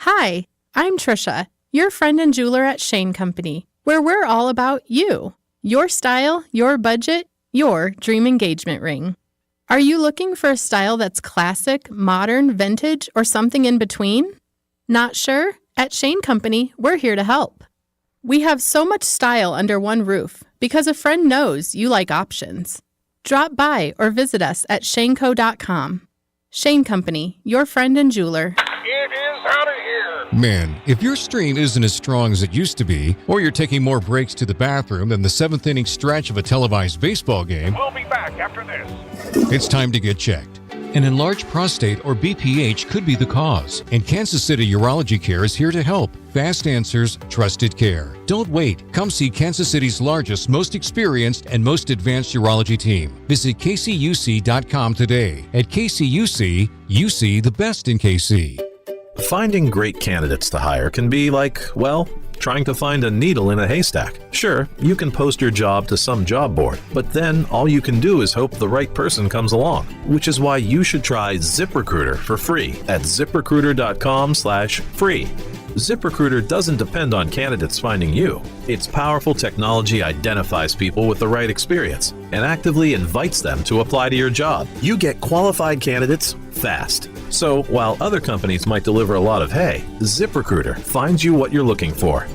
Hi, I'm Trisha, your friend and jeweler at Shane Company, where we're all about you. Your style, your budget, your dream engagement ring. Are you looking for a style that's classic, modern, vintage, or something in between? Not sure? At Shane Company, we're here to help. We have so much style under one roof because a friend knows you like options. Drop by or visit us at shaneco.com. Shane Company, your friend and jeweler. It is out of here. Man, if your stream isn't as strong as it used to be, or you're taking more breaks to the bathroom than the seventh inning stretch of a televised baseball game, We'll be back after this. it's time to get checked. An enlarged prostate or BPH could be the cause, and Kansas City Urology Care is here to help. Fast answers, trusted care. Don't wait. Come see Kansas City's largest, most experienced, and most advanced urology team. Visit kcuc.com today. At KCUC, you see the best in KC. Finding great candidates to hire can be like, well, trying to find a needle in a haystack. Sure, you can post your job to some job board, but then all you can do is hope the right person comes along, which is why you should try ZipRecruiter for free at ZipRecruiter.com/free. ZipRecruiter doesn't depend on candidates finding you. Its powerful technology identifies people with the right experience and actively invites them to apply to your job. You get qualified candidates fast. So while other companies might deliver a lot of hay, ZipRecruiter finds you what you're looking for.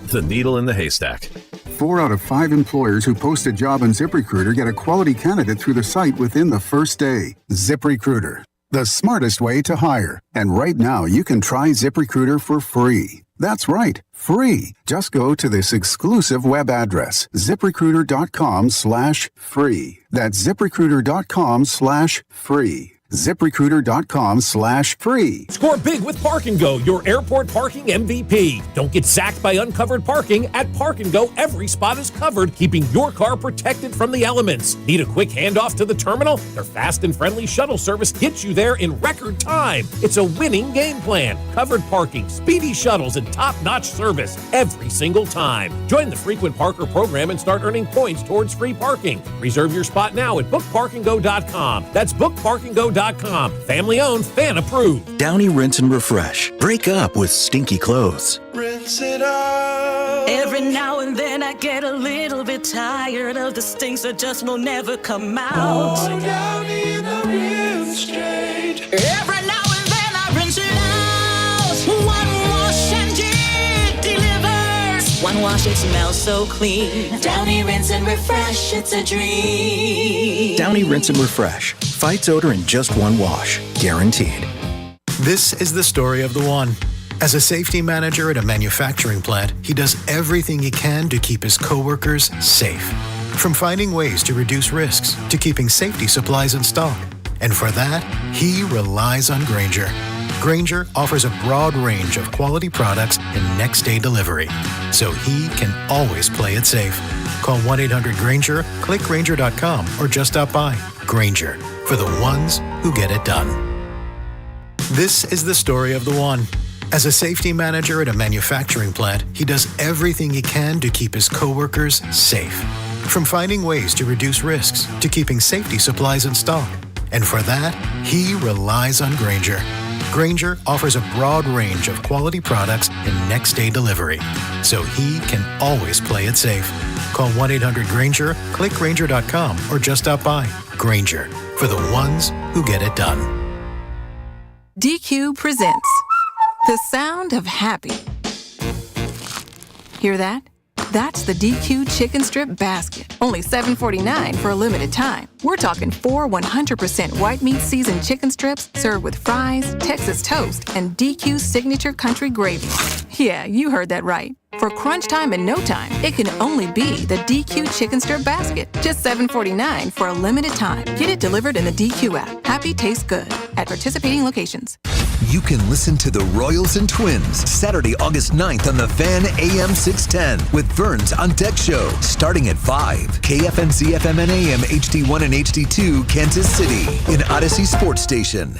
The needle in the haystack. 4 out of 5 employers who post a job on ZipRecruiter get a quality candidate through the site within the first day. ZipRecruiter, the smartest way to hire. And right now, you can try ZipRecruiter for free. That's right, free. Just go to this exclusive web address, ZipRecruiter.com/free. That's ZipRecruiter.com/free. ZipRecruiter.com/free. Score big with Park & Go, your airport parking MVP. Don't get sacked by uncovered parking. At Park & Go, every spot is covered, keeping your car protected from the elements. Need a quick handoff to the terminal? Their fast and friendly shuttle service gets you there in record time. It's a winning game plan. Covered parking, speedy shuttles, and top-notch service every single time. Join the Frequent Parker program and start earning points towards free parking. Reserve your spot now at bookparkandgo.com. That's bookparkandgo.com. Family owned, fan approved. Downy Rinse and Refresh. Break up with stinky clothes. Rinse it out. Every now and then I get a little bit tired of the stinks that just will never come out. Every now and then I rinse it out. One wash and it delivers. One wash, it smells so clean. Downy Rinse and Refresh, it's a dream. Downy Rinse and Refresh fights odor in just one wash, guaranteed. This is the story of the one. As a safety manager at a manufacturing plant, he does everything he can to keep his coworkers safe. From finding ways to reduce risks to keeping safety supplies in stock. And for that, he relies on Grainger. Grainger offers a broad range of quality products and next-day delivery, so he can always play it safe. Call 1-800-GRAINGER, click Grainger.com, or just stop by. Grainger, for the ones who get it done. This is the story of the one. As a safety manager at a manufacturing plant, he does everything he can to keep his coworkers safe. From finding ways to reduce risks to keeping safety supplies in stock. And for that, he relies on Grainger. Grainger offers a broad range of quality products and next-day delivery, so he can always play it safe. Call 1-800-GRAINGER, click Grainger.com, or just stop by. Grainger, for the ones who get it done. DQ presents the sound of happy. Hear that? That's the DQ chicken strip basket. Only $7.49 for a limited time. We're talking 4 100% white meat seasoned chicken strips served with fries, Texas toast, and DQ signature country gravy. Yeah, you heard that right. For crunch time and no time, it can only be the DQ chicken strip basket. Just $7.49 for a limited time. Get it delivered in the DQ app. Happy tastes good at participating locations. You can listen to the Royals and Twins Saturday, August 9th on the Fan AM 610 with Vern's On Deck Show starting at 5. KFNC FM and AM HD1 and HD2 Kansas City in Odyssey Sports Station.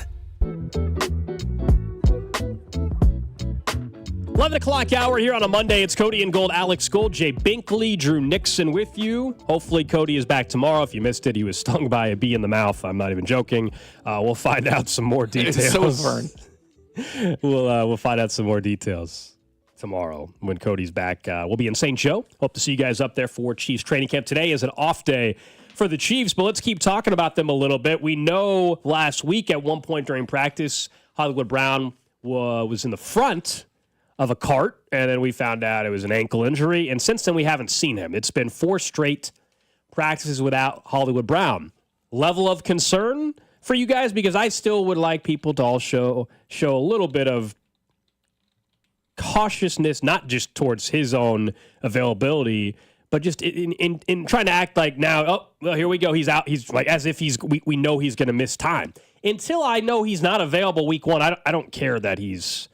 11 o'clock hour here on a Monday. It's Cody and Gold, Alex Gold, Jay Binkley, Drew Nixon with you. Hopefully Cody is back tomorrow. If you missed it, he was stung by a bee in the mouth. I'm not even joking. We'll find out some more details. So is Vern. We'll find out some more details tomorrow when Cody's back. We'll be in St. Joe. Hope to see you guys up there for Chiefs training camp. Today is an off day for the Chiefs, but let's keep talking about them a little bit. We know last week at one point during practice, Hollywood Brown was in the front of a cart, and then we found out it was an ankle injury, and since then we haven't seen him. It's been 4 straight practices without Hollywood Brown. Level of concern for you guys? Because I still would like people to all show a little bit of cautiousness, not just towards his own availability, but just in trying to act like now, oh, well, here we go, he's out. He's like as if we know he's going to miss time. Until I know he's not available week 1, I don't care that he's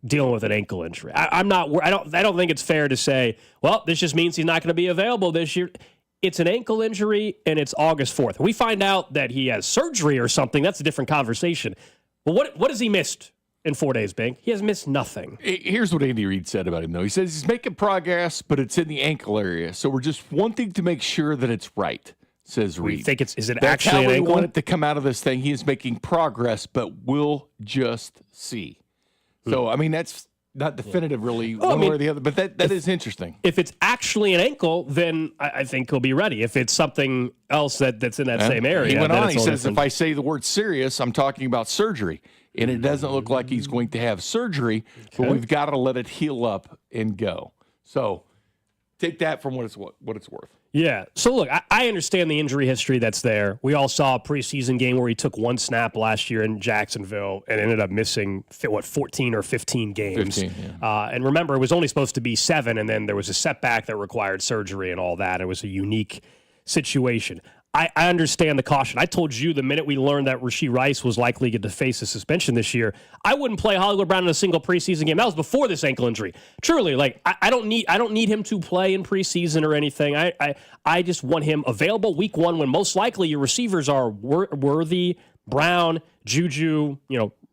dealing with an ankle injury. I don't think it's fair to say, well, this just means he's not going to be available this year. It's an ankle injury, and it's August 4th. We find out that he has surgery or something. That's a different conversation. But what has he missed in 4 days, Bink? He has missed nothing. Here's what Andy Reid said about him, though. He says he's making progress, but it's in the ankle area. So we're just wanting to make sure that it's right, says Reid. You think is it That's actually how an we ankle? want it to come out of this thing. He is making progress, but we'll just see. So, I mean, that's not definitive really one way or the other, but that is interesting. If it's actually an ankle, then I think he'll be ready. If it's something else that's in that same area. He went then on, it's he all says, different. if I say the word serious, I'm talking about surgery. And it doesn't look like he's going to have surgery, but we've got to let it heal up and go. So take that from what it's worth. Yeah. So, look, I understand the injury history that's there. We all saw a preseason game where he took 1 snap last year in Jacksonville and ended up missing, 14 or 15 games. 15, yeah. And remember, it was only supposed to be 7, and then there was a setback that required surgery and all that. It was a unique situation. I understand the caution. I told you the minute we learned that Rashid Rice was likely to face a suspension this year, I wouldn't play Hollywood Brown in a single preseason game. That was before this ankle injury. Truly, like I don't need him to play in preseason or anything. I just want him available week 1 when most likely your receivers are Worthy, Brown, Juju,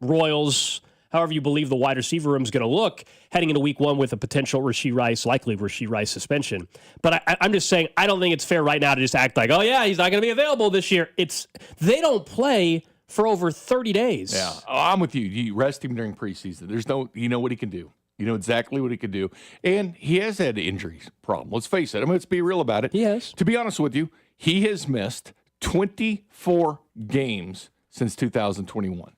Royals, however you believe the wide receiver room is going to look heading into week 1 with a potential likely Rashid Rice suspension. But I'm just saying, I don't think it's fair right now to just act like, oh yeah, he's not going to be available this year. They don't play for over 30 days. Yeah, I'm with you. You rest him during preseason. There's no, you know what he can do. You know exactly what he could do. And he has had injuries problem. Let's face it. I mean, let's be real about it. He has. To be honest with you, he has missed 24 games since 2021.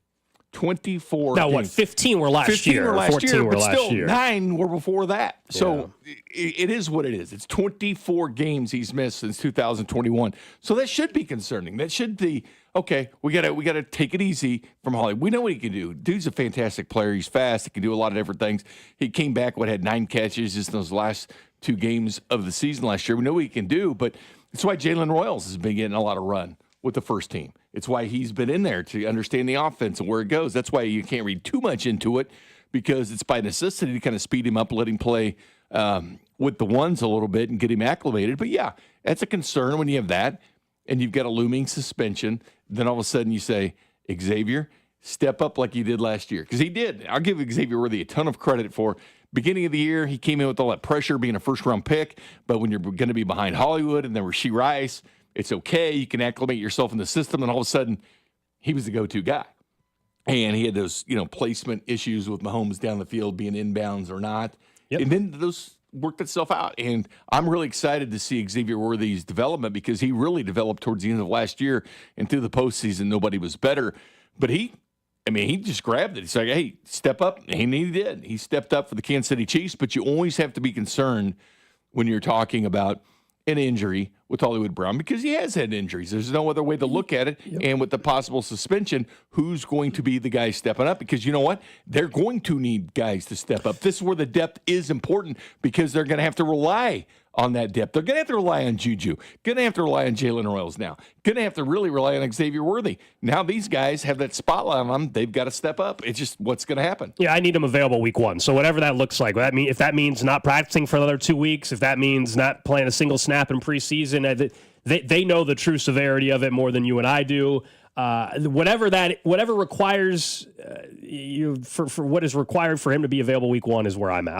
24 Now, games. what, 15 were last 15 year. were last 14 year, were but last still year. 9 were before that. So it is what it is. It's 24 games he's missed since 2021. So that should be concerning. That should be, okay, we gotta take it easy from Holly. We know what he can do. Dude's a fantastic player. He's fast. He can do a lot of different things. He came back, had 9 catches just in those last 2 games of the season last year. We know what he can do, but that's why Jalen Royals has been getting a lot of run with the first team. It's why he's been in there to understand the offense and where it goes. That's why you can't read too much into it, because it's by necessity to kind of speed him up, let him play with the ones a little bit and get him acclimated. But yeah, that's a concern when you have that and you've got a looming suspension. Then all of a sudden you say, Xavier, step up like you did last year. Because he did. I'll give Xavier Worthy a ton of credit for beginning of the year. He came in with all that pressure being a first-round pick. But when you're going to be behind Hollywood and then Rashid Rice, it's okay. You can acclimate yourself in the system. And all of a sudden, he was the go-to guy. And he had those, placement issues with Mahomes down the field being inbounds or not. Yep. And then those worked itself out. And I'm really excited to see Xavier Worthy's development, because he really developed towards the end of last year, and through the postseason, nobody was better. But he just grabbed it. He's like, hey, step up. And he did. He stepped up for the Kansas City Chiefs. But you always have to be concerned when you're talking about an injury with Hollywood Brown, because he has had injuries. There's no other way to look at it. Yep. And with the possible suspension, who's going to be the guy stepping up? Because you know what? They're going to need guys to step up. This is where the depth is important, because they're going to have to rely on that depth. They're going to have to rely on Juju. Going to have to rely on Jalen Royals now. Going to have to really rely on Xavier Worthy. Now these guys have that spotlight on them. They've got to step up. It's just what's going to happen. Yeah, I need them available week 1. So whatever that looks like. If that means not practicing for another 2 weeks, if that means not playing a single snap in preseason, they know the true severity of it more than you and I do. Whatever requires for what is required for him to be available week 1 is where I'm at.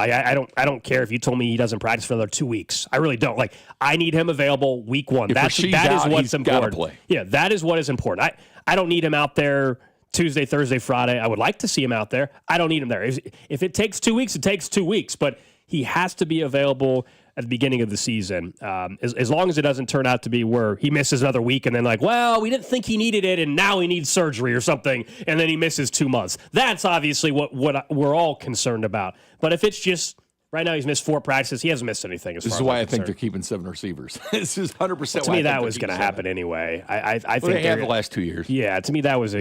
I don't care if you told me he doesn't practice for another 2 weeks. I really don't. I need him available week 1. That is what's important. Play. Yeah, that is what is important. I don't need him out there Tuesday, Thursday, Friday. I would like to see him out there. I don't need him there. If it takes 2 weeks, it takes 2 weeks. But he has to be available at the beginning of the season, as long as it doesn't turn out to be where he misses another week and then we didn't think he needed it and now he needs surgery or something, and then he misses 2 months. That's obviously what we're all concerned about. But if it's just right now he's missed 4 practices, he hasn't missed anything. This is why I think they're keeping 7 receivers. This is 100%. To me, that was going to happen anyway. I think they have the last 2 years. Yeah, to me that was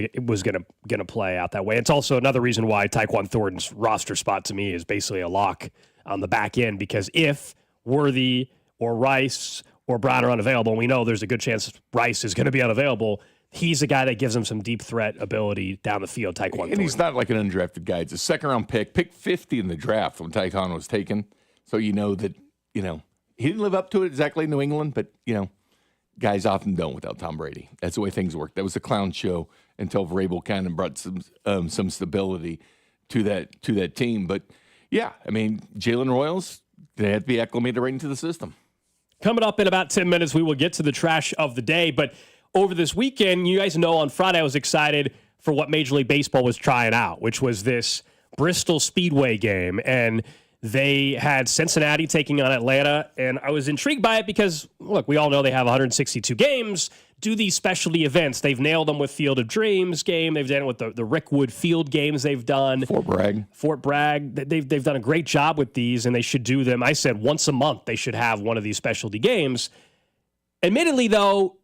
going to play out that way. It's also another reason why Tyquan Thornton's roster spot to me is basically a lock on the back end, because if Worthy or Rice or Brown are unavailable, and we know there's a good chance Rice is going to be unavailable, he's a guy that gives him some deep threat ability down the field, Tyquan Thornton. And he's not like an undrafted guy. It's a second-round pick 50 in the draft when Tyquan was taken. So you know that, he didn't live up to it exactly in New England, but, guys often don't without Tom Brady. That's the way things work. That was a clown show until Vrabel kind of brought some stability to that team. But, yeah, Jalen Royals, they have to be acclimated right into the system. Coming up in about 10 minutes, we will get to the trash of the day. But over this weekend, you guys know on Friday I was excited for what Major League Baseball was trying out, which was this Bristol Speedway game. And they had Cincinnati taking on Atlanta. And I was intrigued by it because, look, we all know they have 162 games. Do these specialty events. They've nailed them with Field of Dreams game. They've done it with the Rickwood Field games they've done. Fort Bragg. They've done a great job with these, and they should do them. I said once a month they should have one of these specialty games. Admittedly, though,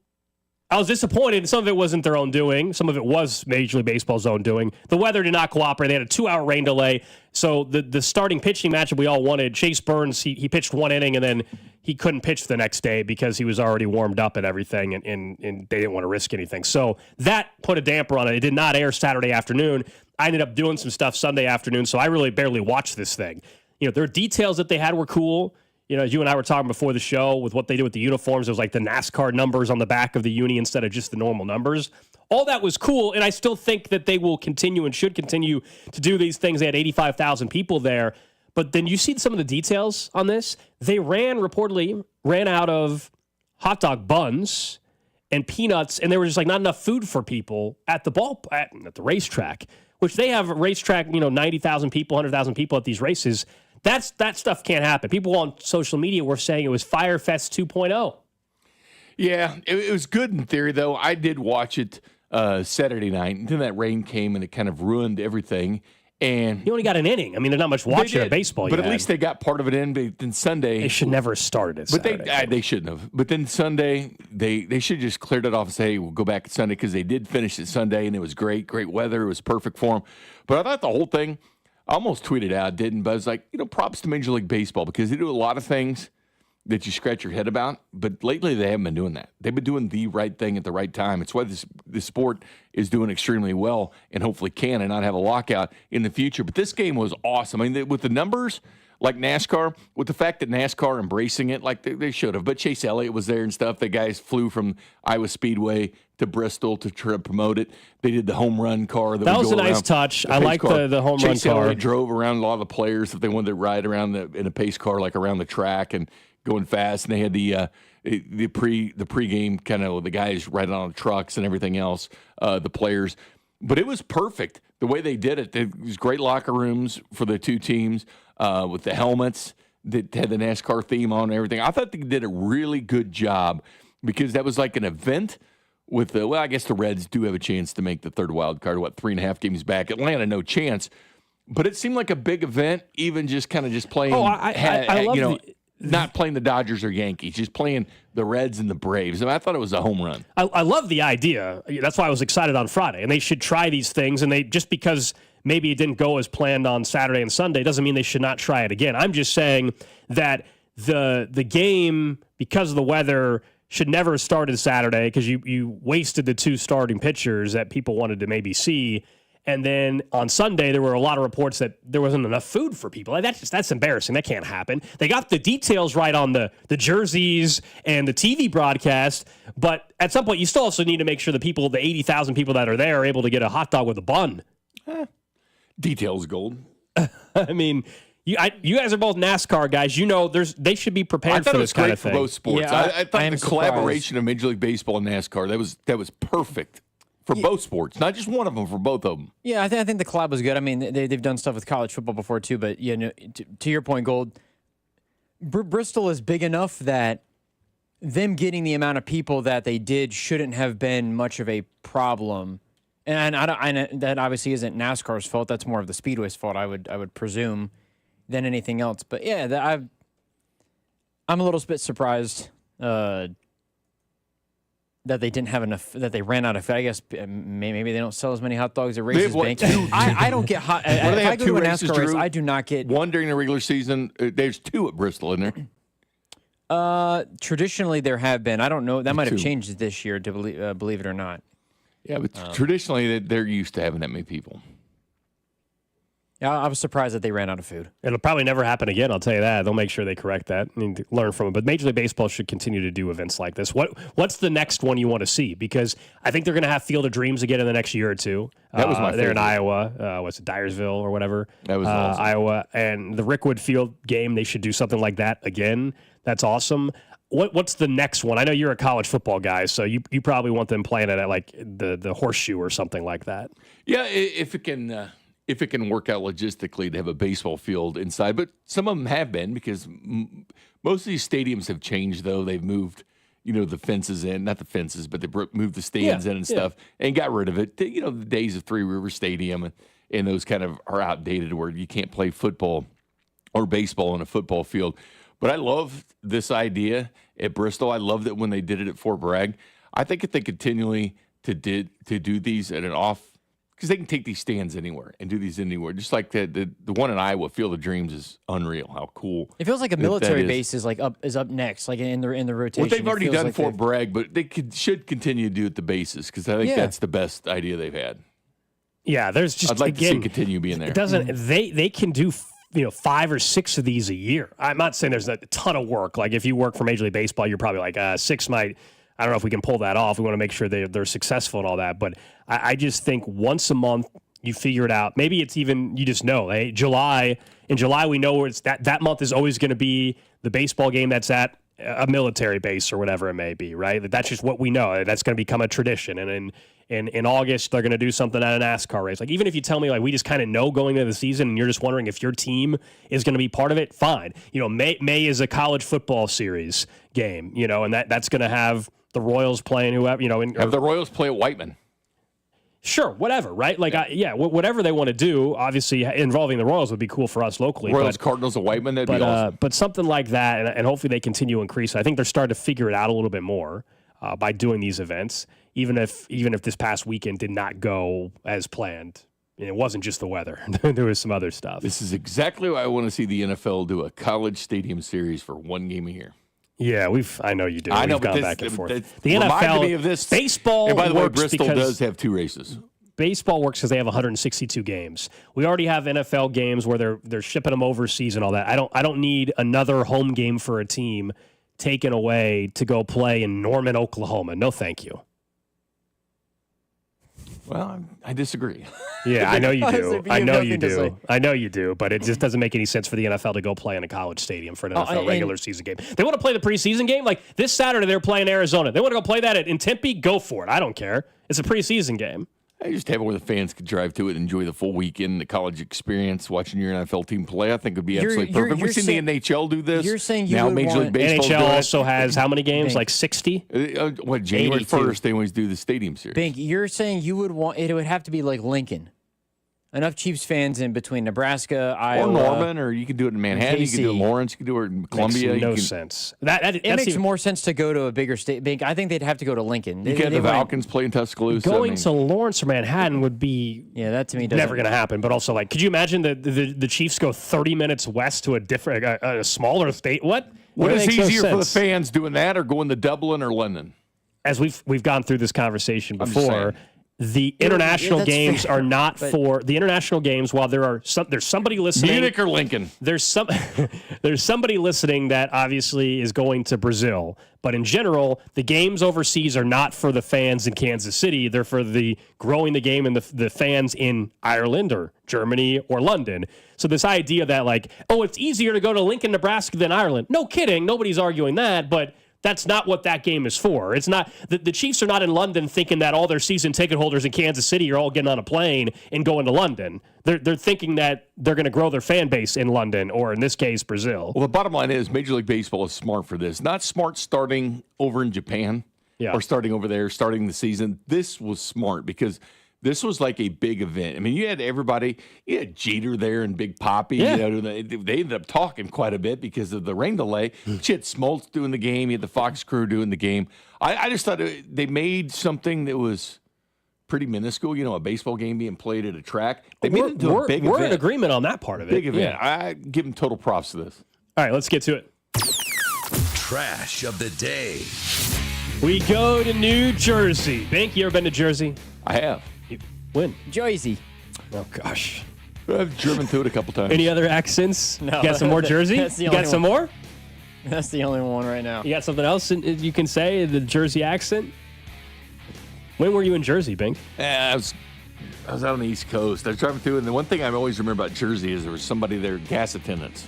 I was disappointed. Some of it wasn't their own doing. Some of it was Major League Baseball's own doing. The weather did not cooperate. They had a 2-hour rain delay. So the starting pitching matchup we all wanted, Chase Burns, he pitched 1 inning, and then he couldn't pitch the next day because he was already warmed up and everything, and they didn't want to risk anything. So that put a damper on it. It did not air Saturday afternoon. I ended up doing some stuff Sunday afternoon, so I really barely watched this thing. There are details that they had were cool. As you and I were talking before the show with what they did with the uniforms, it was like the NASCAR numbers on the back of the uni instead of just the normal numbers. All that was cool, and I still think that they will continue and should continue to do these things. They had 85,000 people there. But then you see some of the details on this. They reportedly ran out of hot dog buns and peanuts, and there was just not enough food for people at the racetrack, which they have a racetrack, 90,000 people, 100,000 people at these races. That stuff can't happen. People on social media were saying it was Fyre Fest 2.0. Yeah, it was good in theory, though. I did watch it Saturday night, and then that rain came, and it kind of ruined everything. And you only got an inning. I mean, there's not much watching of baseball. But at least they got part of it in. But then Sunday, they should never have started it. But they shouldn't have. But then Sunday, they should have just cleared it off and say, hey, we'll go back Sunday, because they did finish it Sunday, and it was great weather. It was perfect for them. But I thought the whole thing, I almost tweeted out, didn't, but I was like, props to Major League Baseball, because they do a lot of things that you scratch your head about, but lately they haven't been doing that. They've been doing the right thing at the right time. It's why this sport is doing extremely well, and hopefully can and not have a lockout in the future. But this game was awesome. I mean, with the numbers, like NASCAR, with the fact that NASCAR embracing it, like they should have. But Chase Elliott was there and stuff. The guys flew from Iowa Speedway to Bristol to try to promote it. They did the home run car. That was a nice touch. I like the home run car. Chase Elliott drove around a lot of the players if they wanted to ride around in a pace car, like around the track and going fast. And they had the pregame kind of the guys riding on the trucks and everything else, the players. But it was perfect the way they did it. It was great locker rooms for the two teams with the helmets that had the NASCAR theme on and everything. I thought they did a really good job, because that was like an event with I guess the Reds do have a chance to make the third wild card, 3.5 games back. Atlanta, no chance. But it seemed like a big event, even just playing. I love not playing the Dodgers or Yankees, just playing the Reds and the Braves. I mean, I thought it was a home run. I love the idea. That's why I was excited on Friday. And they should try these things. And they just because maybe it didn't go as planned on Saturday and Sunday doesn't mean they should not try it again. I'm just saying that the game, because of the weather, should never have started Saturday, because you wasted the two starting pitchers that people wanted to maybe see. And then on Sunday, there were a lot of reports that there wasn't enough food for people. That's embarrassing. That can't happen. They got the details right on the jerseys and the TV broadcast, but at some point, you still also need to make sure the 80,000 people that are there are able to get a hot dog with a bun. Details gold. I mean, you guys are both NASCAR guys. They should be prepared for this kind of thing. I thought it was great for both sports. Yeah, I thought the collaboration of Major League Baseball and NASCAR, that was perfect. For both sports, not just one of them, for both of them. Yeah, I think the collab was good. I mean, they've done stuff with college football before too, but to your point, Gold, Bristol is big enough that them getting the amount of people that they did shouldn't have been much of a problem. And that obviously isn't NASCAR's fault. That's more of the Speedway's fault, I would presume, than anything else. But yeah, I'm a little bit surprised. That they didn't have enough, that they ran out of food. I guess maybe they don't sell as many hot dogs at races. Bink. I don't get hot. If I go to a NASCAR race, I do not get one during the regular season. There's two at Bristol, isn't there? Traditionally, there have been. I don't know. That might have changed this year, to believe it or not. Yeah, but traditionally, they're used to having that many people. Yeah, I was surprised that they ran out of food. It'll probably never happen again, I'll tell you that. They'll make sure they correct that and learn from it. But Major League Baseball should continue to do events like this. What's the next one you want to see? Because I think they're going to have Field of Dreams again in the next year or two. That was my favorite. They're in Iowa. What's it, Dyersville or whatever? That was awesome. Iowa. And the Rickwood Field game, they should do something like that again. That's awesome. What's the next one? I know you're a college football guy, so you probably want them playing it at like the Horseshoe or something like that. Yeah, if it can... if it can work out logistically to have a baseball field inside. But some of them have been, because most of these stadiums have changed, though. They've moved, the fences in. Not the fences, but they moved the stands in and stuff and got rid of it. The days of Three River Stadium and those kind of are outdated, where you can't play football or baseball in a football field. But I love this idea at Bristol. I loved it when they did it at Fort Bragg. I think if they continually to do these at an off, because they can take these stands anywhere and do these anywhere. Just like the one in Iowa, Field of Dreams, is unreal. How cool! It feels like a military base is up next, like in the rotation. Well, they've already done like Fort Bragg, but they should continue to do it the bases, because I think that's the best idea they've had. Yeah, there's just I'd like to see continue being there. It doesn't. They can do 5 or 6 of these a year. I'm not saying there's a ton of work. Like if you work for Major League Baseball, you're probably like 6 might. I don't know if we can pull that off. We want to make sure they're successful and all that. But I just think once a month you figure it out. Maybe it's even you just know. Hey, in July we know where it's that month is always going to be the baseball game that's at a military base or whatever it may be, right? That's just what we know. That's going to become a tradition. And in August, they're going to do something at a NASCAR race. Like, even if you tell me, like, we just kind of know going into the season and you're just wondering if your team is going to be part of it, fine. May is a college football series game, and that's going to have the Royals playing whoever, Have the Royals play at Whiteman. Sure, whatever, right? Like, whatever they want to do, obviously involving the Royals would be cool for us locally. Royals, Cardinals at Whiteman, that'd be awesome. But something like that, and hopefully they continue to increase. I think they're starting to figure it out a little bit more by doing these events, even if this past weekend did not go as planned. It wasn't just the weather. There was some other stuff. This is exactly why I want to see the NFL do a college stadium series for one game a year. Yeah, I know you do. I know, We've gone back and forth. The NFL, me of this. Baseball. And by the way, works Bristol because does have 2 races. Baseball works because they have 162 games. We already have NFL games where they're shipping them overseas and all that. I don't need another home game for a team taken away to go play in Norman, Oklahoma. No, thank you. Well, I disagree. Yeah, I know you do. I know you do. I know you do. But it just doesn't make any sense for the NFL to go play in a college stadium for an NFL regular season game. They want to play the preseason game. Like this Saturday, they're playing Arizona. They want to go play that in Tempe. Go for it. I don't care. It's a preseason game. I just have it where the fans could drive to it and enjoy the full weekend, the college experience, watching your NFL team play. I think it would be absolutely perfect. We've seen the NHL do this. You're saying you now would Major League Baseball NHL also has how many games? Bink. Like 60? January 1st, they always do the stadium series. Bink, you're saying you would want it would have to be like Lincoln. Enough Chiefs fans in between Nebraska, Iowa, or Norman, or you can do it in Manhattan. You can do it in Lawrence. You can do it in Columbia. Makes no sense. It makes more sense to go to a bigger state. Bink, I think they'd have to go to Lincoln. You can have the Falcons play in Tuscaloosa. Going to Lawrence or Manhattan would be that to me never going to happen. But also, like, could you imagine the Chiefs go 30 minutes west to a smaller state? What is easier for the fans, doing that or going to Dublin or London? As we've gone through this conversation before. The international games are not for the international games. While there's somebody listening, Munich or Lincoln. There's somebody listening that obviously is going to Brazil. But in general, the games overseas are not for the fans in Kansas City. They're for growing the game and the fans in Ireland or Germany or London. So this idea that it's easier to go to Lincoln, Nebraska than Ireland. No kidding. Nobody's arguing that, but that's not what that game is for. It's not the Chiefs are not in London thinking that all their season ticket holders in Kansas City are all getting on a plane and going to London. They're thinking that they're going to grow their fan base in London or, in this case, Brazil. Well, the bottom line is Major League Baseball is smart for this. Not smart starting over in Japan or starting over there, starting the season. This was smart because this was like a big event. I mean, you had everybody. You had Jeter there and Big Papi. Yeah. They ended up talking quite a bit because of the rain delay. You had Smoltz doing the game. You had the Fox crew doing the game. I just thought they made something that was pretty minuscule. A baseball game being played at a track. They made it into a big event. We're in agreement on that part of it. Big event. Yeah. I give them total props to this. All right, let's get to it. Trash of the day. We go to New Jersey. Bink, you ever been to Jersey? I have. When? Jersey. Oh, gosh. I've driven through it a couple times. Any other accents? No. You got some more Jersey? You got some more? That's the only one right now. You got something else you can say, the Jersey accent? When were you in Jersey, Bink? I was out on the East Coast. I was driving through, and the one thing I always remember about Jersey is there was somebody there, gas attendants.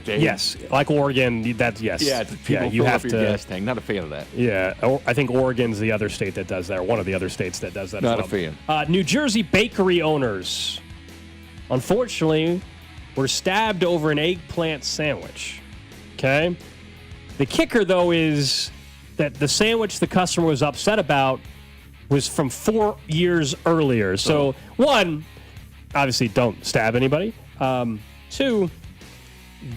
Yes, like Oregon, yes. Yeah, people you fill have up your gas tank. Not a fan of that. Yeah, I think Oregon's the other state that does that, or one of the other states that does that Not as well. a fan. New Jersey bakery owners, unfortunately, were stabbed over an eggplant sandwich. Okay? The kicker, though, is that the sandwich the customer was upset about was from 4 years earlier. So, one, obviously don't stab anybody. Two,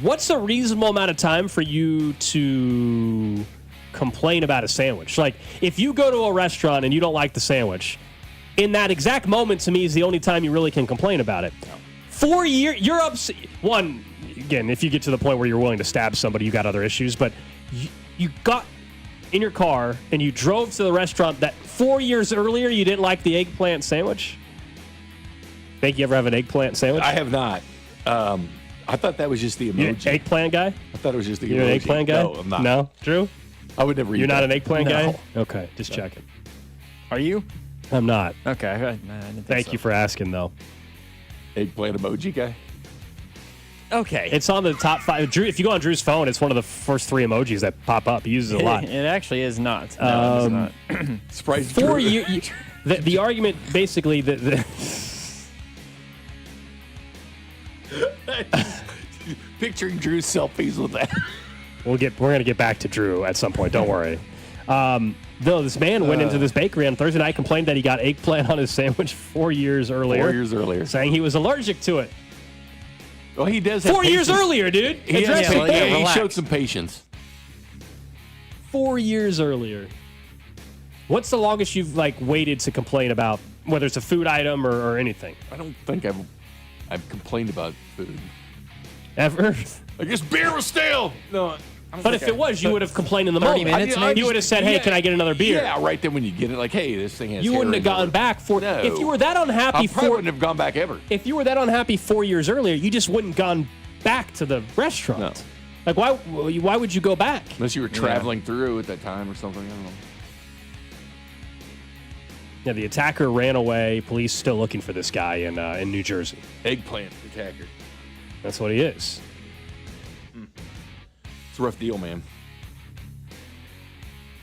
what's a reasonable amount of time for you to complain about a sandwich? Like, if you go to a restaurant and you don't like the sandwich, in that exact moment, to me, is the only time you really can complain about it. 4 years, you're upset. One, again, if you get to the point where you're willing to stab somebody, you got other issues, but you got in your car and you drove to the restaurant that 4 years earlier you didn't like the eggplant sandwich? Think you ever have an eggplant sandwich? I have not. I thought that was just the emoji. You're an eggplant guy? I thought it was just the emoji. You're an eggplant guy? No, I'm not. No? Drew? I would never eat You're not that. an eggplant No. guy? Okay, just checking. Are you? I'm not. Okay. I didn't think Thank so. you for asking, though. Eggplant emoji guy? Okay. It's on the top 5. Drew, if you go on Drew's phone, it's one of the first 3 emojis that pop up. He uses it a lot. It actually is not. No, it is not. Surprise. 4 years. The argument basically Picturing Drew's selfies with that. We're gonna get back to Drew at some point. Don't worry. Though this man went into this bakery on Thursday night, complained that he got eggplant on his sandwich 4 years earlier. 4 years earlier, saying he was allergic to it. Well, he does. 4 years earlier, dude. He showed some patience. 4 years earlier. What's the longest you've waited to complain about, whether it's a food item or anything? I don't think I've complained about food ever. I guess beer was stale. No. But if it was, you would have complained in the moment. 30 minutes, maybe? You would have said, "Hey, can I get another beer?" Yeah, right then when you get it, hey, this thing has. You wouldn't have gone back for. No. If you were that unhappy, I probably wouldn't have gone back ever. If you were that unhappy 4 years earlier, you just wouldn't gone back to the restaurant. No. Why would you go back? Unless you were traveling through at that time or something. I don't know. Yeah, the attacker ran away. Police still looking for this guy in New Jersey. Eggplant attacker. That's what he is. It's a rough deal, man.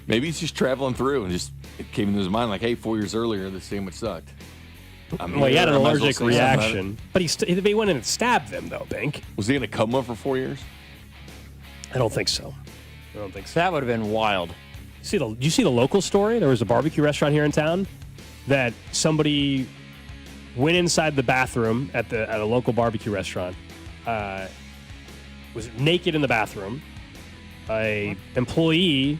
Maybe he's just traveling through and just it came into his mind hey, 4 years earlier, this sandwich sucked. He had an allergic reaction. But they went in and stabbed them, though, Bink. Was he in a coma for 4 years? I don't think so. That would have been wild. You see the local story? There was a barbecue restaurant here in town that somebody went inside the bathroom at a local barbecue restaurant, was naked in the bathroom. A employee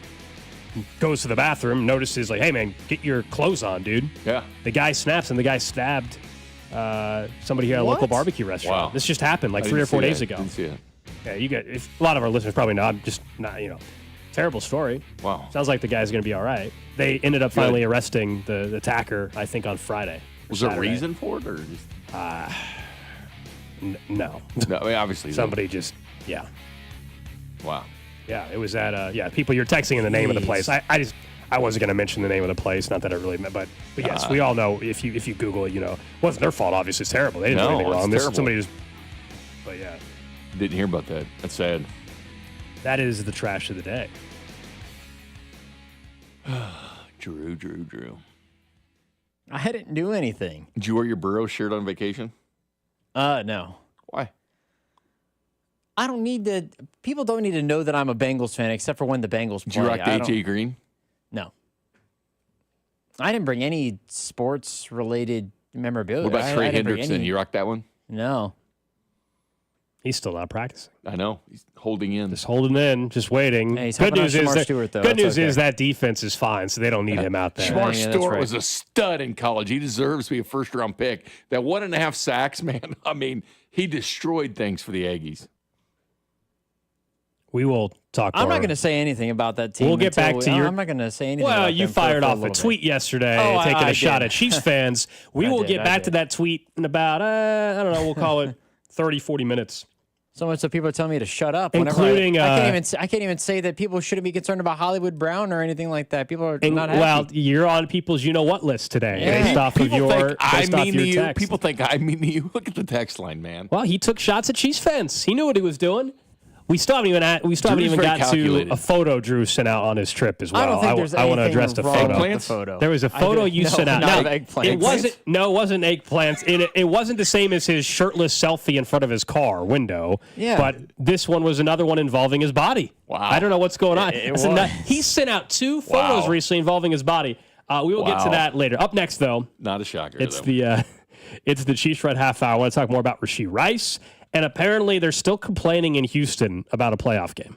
goes to the bathroom, notices hey man, get your clothes on, dude. Yeah. The guy snaps and the guy stabbed somebody here at a local barbecue restaurant. Wow. This just happened 3 or 4 days ago. Didn't see it. Yeah, a lot of our listeners probably know. I'm just not, terrible story. Wow. Sounds like the guy's going to be all right. They ended up finally arresting the attacker, I think, on Friday. Was there a reason for it, or just? No. No, I mean, obviously. Somebody just, yeah. Wow. Yeah, it was at, people, you're texting in the name of the place. I wasn't going to mention the name of the place, not that it really meant, but yes, we all know, if you Google it, it wasn't their fault, obviously. It's terrible. They didn't do anything wrong. Somebody just, but yeah. Didn't hear about that. That's sad. That is the trash of the day. Drew. I didn't do anything. Did you wear your Burrow shirt on vacation? No. Why? I don't need to. People don't need to know that I'm a Bengals fan, except for when the Bengals play. Did you rock the AJ Green? No. I didn't bring any sports-related memorabilia. What about Trey Hendrickson? You rocked that one? No. He's still not practicing. I know. He's holding in. Just holding in, just waiting. Hey, he's good news is that defense is fine, so they don't need him out there. Shamar Stewart was a stud in college. He deserves to be a first-round pick. That 1.5 sacks, man, I mean, he destroyed things for the Aggies. We will talk more. I'm not going to say anything about that team. We'll get back to your... I'm not going to say anything Well, about you fired off a tweet yesterday taking a shot at Chiefs fans. We will get back to that tweet in about, I don't know, we'll call it 30, 40 minutes. So much so people are telling me to shut up. Including, I can't even say that people shouldn't be concerned about Hollywood Brown or anything like that. People are not happy. Well, you're on people's you-know-what list today based off of your text. People think I mean to you. Look at the text line, man. Well, he took shots at Chiefs fans. He knew what he was doing. We still haven't even got to a photo Drew sent out on his trip as well. I don't think there's I want to address the photo. There was a photo you sent out. Not eggplants. It wasn't eggplants. It wasn't the same as his shirtless selfie in front of his car window. Yeah. But this one was another one involving his body. Wow. I don't know what's going on. He sent out 2 photos recently involving his body. We will get to that later. Up next, though. Not a shocker. It's the Chiefs Red Half Hour. I want to talk more about Rashid Rice. And apparently they're still complaining in Houston about a playoff game.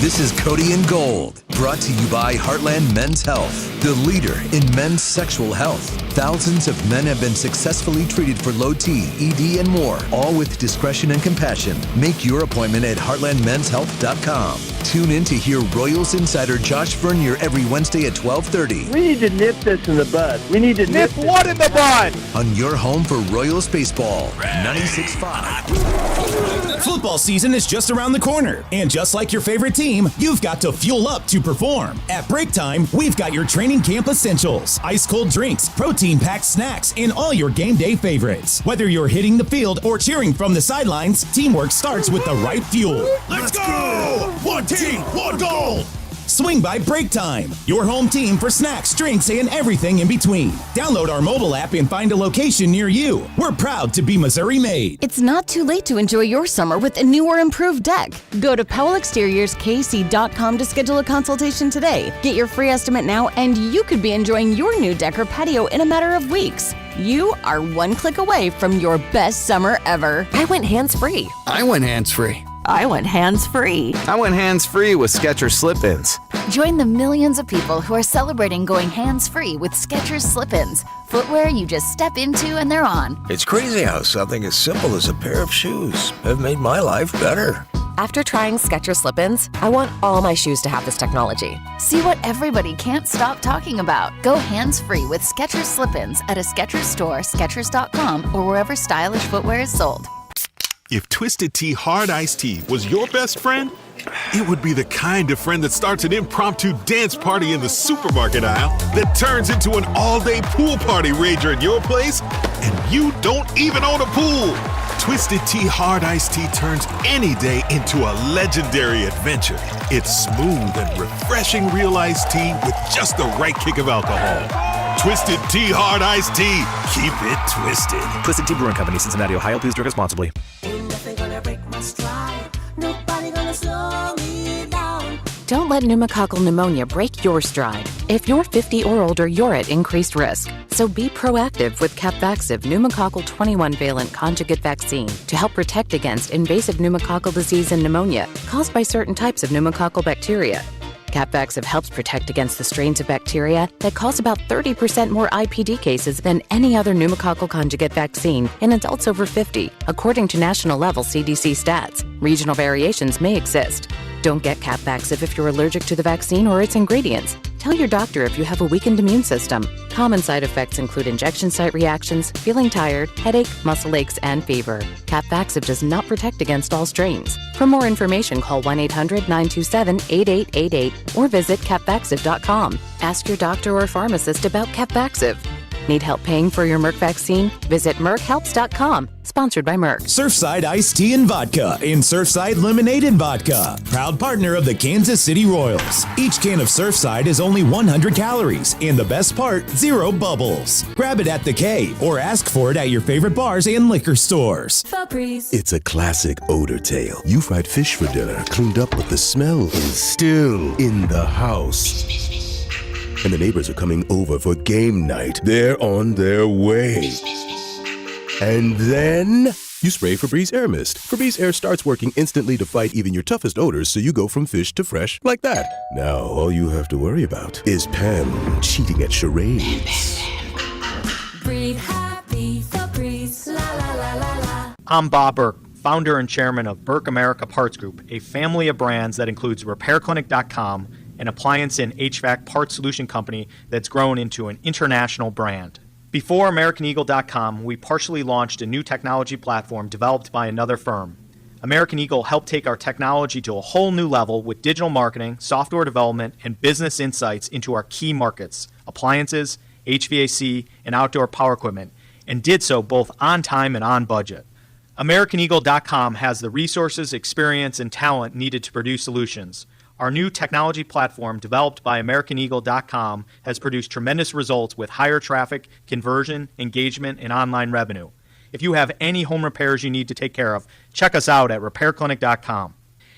This is Cody and Gold, brought to you by Heartland Men's Health, the leader in men's sexual health. Thousands of men have been successfully treated for low T, ED, and more, all with discretion and compassion. Make your appointment at heartlandmenshealth.com. Tune in to hear Royals insider Josh Vernier every Wednesday at 12:30. We need to nip this in the bud. We need to nip what in the bud? On your home for Royals baseball, 96.5. Football season is just around the corner, and just like your favorite team, you've got to fuel up to perform. At Break Time, we've got your training camp essentials, ice cold drinks, protein-packed snacks, and all your game day favorites. Whether you're hitting the field or cheering from the sidelines, teamwork starts with the right fuel. Let's go! One team, one goal! Swing by Break Time, your home team for snacks, drinks, and everything in between. Download our mobile app and find a location near you. We're proud to be Missouri made. It's not too late to enjoy your summer with a new or improved deck. Go to PowellExteriorsKC.com to schedule a consultation today. Get your free estimate now, and you could be enjoying your new deck or patio in a matter of weeks. You are one click away from your best summer ever. I went hands-free. I went hands-free. I went hands-free. I went hands-free with Skechers Slip-ins. Join the millions of people who are celebrating going hands-free with Skechers Slip-ins. Footwear you just step into and they're on. It's crazy how something as simple as a pair of shoes have made my life better. After trying Skechers Slip-ins, I want all my shoes to have this technology. See what everybody can't stop talking about. Go hands-free with Skechers Slip-ins at a Skechers store, Skechers.com, or wherever stylish footwear is sold. If Twisted Tea Hard Iced Tea was your best friend, it would be the kind of friend that starts an impromptu dance party in the supermarket aisle that turns into an all-day pool party rager at your place, and you don't even own a pool. Twisted Tea Hard Iced Tea turns any day into a legendary adventure. It's smooth and refreshing real iced tea with just the right kick of alcohol. Twisted Tea Hard Iced Tea. Keep it twisted. Twisted Tea Brewing Company, Cincinnati, Ohio. Please drink responsibly. Don't let pneumococcal pneumonia break your stride. If you're 50 or older, you're at increased risk. So be proactive with Capvaxive pneumococcal 21-valent conjugate vaccine to help protect against invasive pneumococcal disease and pneumonia caused by certain types of pneumococcal bacteria. Capvaxive helps protect against the strains of bacteria that cause about 30% more IPD cases than any other pneumococcal conjugate vaccine in adults over 50, according to national-level CDC stats. Regional variations may exist. Don't get Capvaxive if you're allergic to the vaccine or its ingredients. Tell your doctor if you have a weakened immune system. Common side effects include injection site reactions, feeling tired, headache, muscle aches, and fever. Capvaxive does not protect against all strains. For more information, call 1-800-927-8888 or visit capvaxive.com. Ask your doctor or pharmacist about Capvaxive. Need help paying for your Merck vaccine? Visit merckhelps.com. Sponsored by Merck. Surfside Iced Tea and Vodka and Surfside Lemonade and Vodka. Proud partner of the Kansas City Royals. Each can of Surfside is only 100 calories. And the best part, 0 bubbles. Grab it at the K or ask for it at your favorite bars and liquor stores. It's a classic odor tale. You fried fish for dinner, cleaned up, but the smell is still in the house. And the neighbors are coming over for game night. They're on their way. And then you spray Febreze Air Mist. Febreze Air starts working instantly to fight even your toughest odors, so you go from fish to fresh like that. Now all you have to worry about is Pam cheating at charades. Breathe happy, Febreze, la la la la la. I'm Bob Burke, founder and chairman of Burke America Parts Group, a family of brands that includes RepairClinic.com, an appliance and HVAC parts solution company that's grown into an international brand. Before AmericanEagle.com, we partially launched a new technology platform developed by another firm. American Eagle helped take our technology to a whole new level with digital marketing, software development, and business insights into our key markets, appliances, HVAC, and outdoor power equipment, and did so both on time and on budget. AmericanEagle.com has the resources, experience, and talent needed to produce solutions. Our new technology platform, developed by AmericanEagle.com, has produced tremendous results with higher traffic, conversion, engagement, and online revenue. If you have any home repairs you need to take care of, check us out at RepairClinic.com.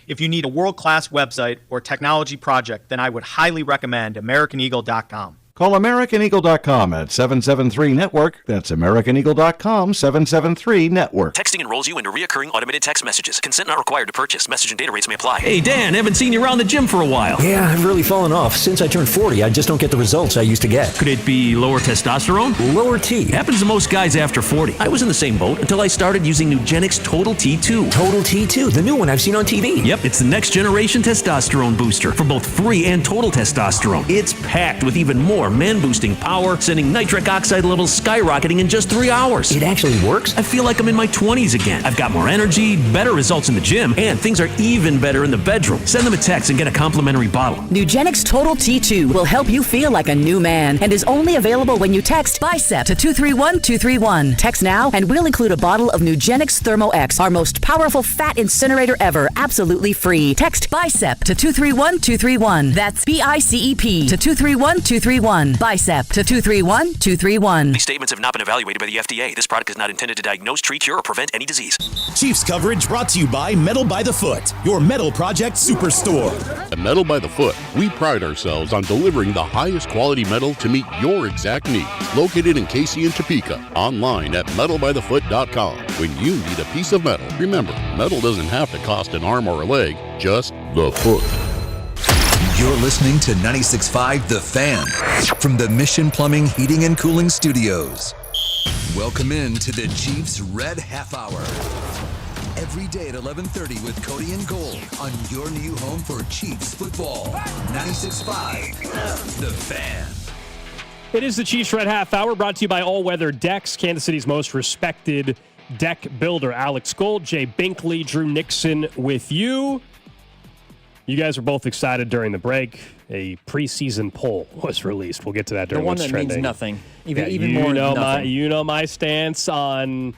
If you need a world-class website or technology project, then I would highly recommend AmericanEagle.com. Call AmericanEagle.com at 773-NETWORK. That's AmericanEagle.com, 773-NETWORK. Texting enrolls you into recurring automated text messages. Consent not required to purchase. Message and data rates may apply. Hey, Dan, haven't seen you around the gym for a while. Yeah, I've really fallen off. Since I turned 40, I just don't get the results I used to get. Could it be lower testosterone? Lower T. Happens to most guys after 40. I was in the same boat until I started using Nugenix Total T2. Total T2, the new one I've seen on TV. Yep, it's the next generation testosterone booster for both free and total testosterone. It's packed with even more more man-boosting power, sending nitric oxide levels skyrocketing in just 3 hours. It actually works? I feel like I'm in my 20s again. I've got more energy, better results in the gym, and things are even better in the bedroom. Send them a text and get a complimentary bottle. Nugenix Total T2 will help you feel like a new man and is only available when you text BICEP to 231231. Text now and we'll include a bottle of Nugenix Thermo X, our most powerful fat incinerator ever, absolutely free. Text BICEP to 231231. That's BICEP to 231231. BICEP to 231231. These statements have not been evaluated by the FDA. This product is not intended to diagnose, treat, cure, or prevent any disease. Chiefs coverage brought to you by Metal by the Foot, your metal project superstore. At Metal by the Foot, we pride ourselves on delivering the highest quality metal to meet your exact needs. Located in Casey and Topeka, online at metalbythefoot.com. When you need a piece of metal, remember, metal doesn't have to cost an arm or a leg, just the foot. You're listening to 96.5 The Fan from the Mission Plumbing, Heating, and Cooling Studios. Welcome in to the Chiefs Red Half Hour. Every day at 11:30 with Cody and Gold on your new home for Chiefs football. 96.5 The Fan. It is the Chiefs Red Half Hour, brought to you by All Weather Decks, Kansas City's most respected deck builder. Alex Gold, Jay Binkley, Drew Nixon with you. You guys were both excited during the break. A preseason poll was released. We'll get to that during the one what's that trending. means nothing. Even you more know than nothing. You know my stance on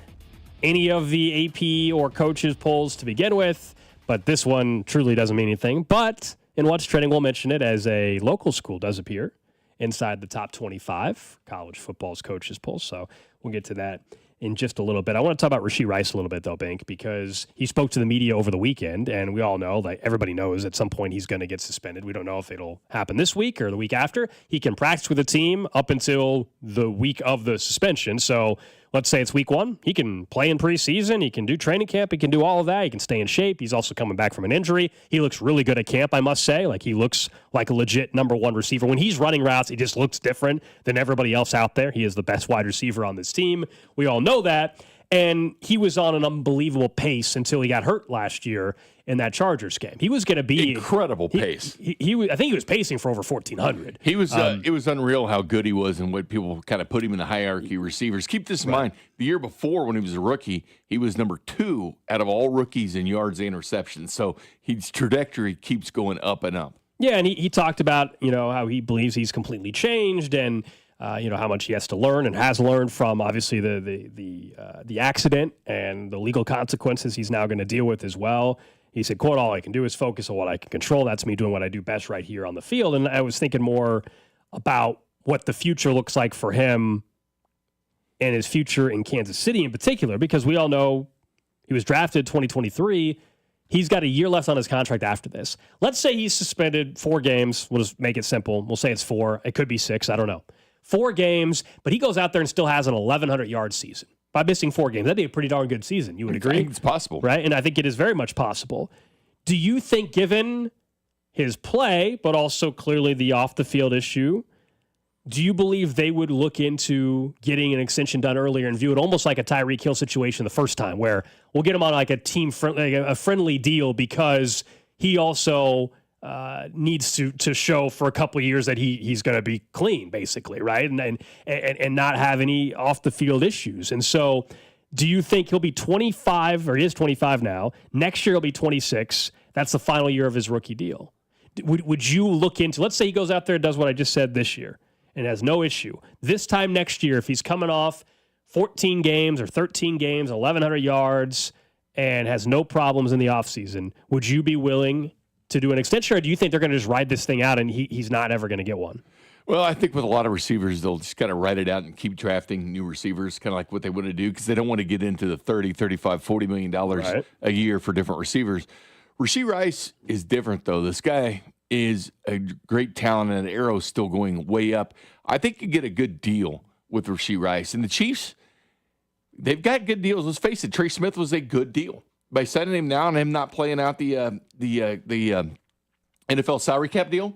any of the AP or coaches polls to begin with, but this one truly doesn't mean anything. But in what's trending, we'll mention it as a local school does appear inside the top 25 college football's coaches poll. So we'll get to that in just a little bit. I want to talk about Rashid Rice a little bit, though, Bink, because he spoke to the media over the weekend, and we all know, like everybody knows, at some point he's going to get suspended. We don't know if it'll happen this week or the week after. He can practice with the team up until the week of the suspension. So let's say it's week 1. He can play in preseason. He can do training camp. He can do all of that. He can stay in shape. He's also coming back from an injury. He looks really good at camp, I must say. Like, he looks like a legit number 1 receiver. When he's running routes, he just looks different than everybody else out there. He is the best wide receiver on this team. We all know that. And he was on an unbelievable pace until he got hurt last year in that Chargers game. He was going to be incredible pace. I think he was pacing for over 1,400. He was. It was unreal how good he was and what people kind of put him in the hierarchy receivers. Keep this in mind: the year before, when he was a rookie, he was number 2 out of all rookies in yards and interceptions. So his trajectory keeps going up and up. Yeah, and he talked about how he believes he's completely changed and. How much he has to learn and has learned from obviously the accident and the legal consequences he's now going to deal with as well. He said, quote, "All I can do is focus on what I can control. That's me doing what I do best right here on the field." And I was thinking more about what the future looks like for him and his future in Kansas City in particular, because we all know he was drafted 2023. He's got a year left on his contract after this. Let's say he's suspended 4 games. We'll just make it simple. We'll say it's 4. It could be 6. I don't know. 4 games, but he goes out there and still has an 1,100-yard season by missing 4 games. That'd be a pretty darn good season. You would agree? I think it's possible. Right? And I think it is very much possible. Do you think, given his play, but also clearly the off-the-field issue, do you believe they would look into getting an extension done earlier and view it almost like a Tyreek Hill situation the first time, where we'll get him on like a friendly deal because he also needs to show for a couple of years that he's going to be clean, basically, right? And not have any off the field issues. And so, do you think he'll be 25, or he is 25 now? Next year he'll be 26. That's the final year of his rookie deal. Would you look into? Let's say he goes out there and does what I just said this year and has no issue. This time next year, if he's coming off 14 games or 13 games, 1,100 yards, and has no problems in the offseason, would you be willing to do an extension, or do you think they're going to just ride this thing out and he's not ever going to get one? Well, I think with a lot of receivers, they'll just kind of ride it out and keep drafting new receivers, kind of like what they want to do, because they don't want to get into the $30, $35, $40 million a year for different receivers. Rashid Rice is different, though. This guy is a great talent, and the arrow's still going way up. I think you get a good deal with Rashid Rice. And the Chiefs, they've got good deals. Let's face it, Trey Smith was a good deal. By signing him now and him not playing out the NFL salary cap deal,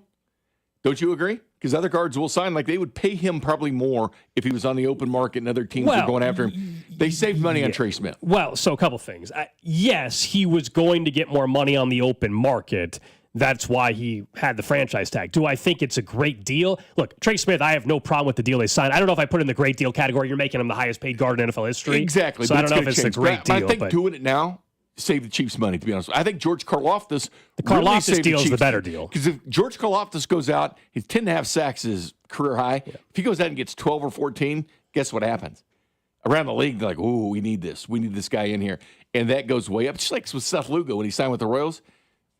don't you agree? Because other guards will sign, like they would pay him probably more if he was on the open market and other teams were going after him. They saved money on Trey Smith. Well, so a couple things. Yes, he was going to get more money on the open market. That's why he had the franchise tag. Do I think it's a great deal? Look, Trey Smith, I have no problem with the deal they signed. I don't know if I put in the great deal category. You're making him the highest paid guard in NFL history. Exactly. So I don't know if it's a great deal. I think doing it now save the Chiefs money, to be honest. I think George Karlaftis the Karlaftis deal is the better deal. Because if George Karlaftis goes out, his 10.5 sacks is career high. Yeah. If he goes out and gets 12 or 14, guess what happens? Around the league, they're like, ooh, we need this. We need this guy in here. And that goes way up. Just like with Seth Lugo when he signed with the Royals.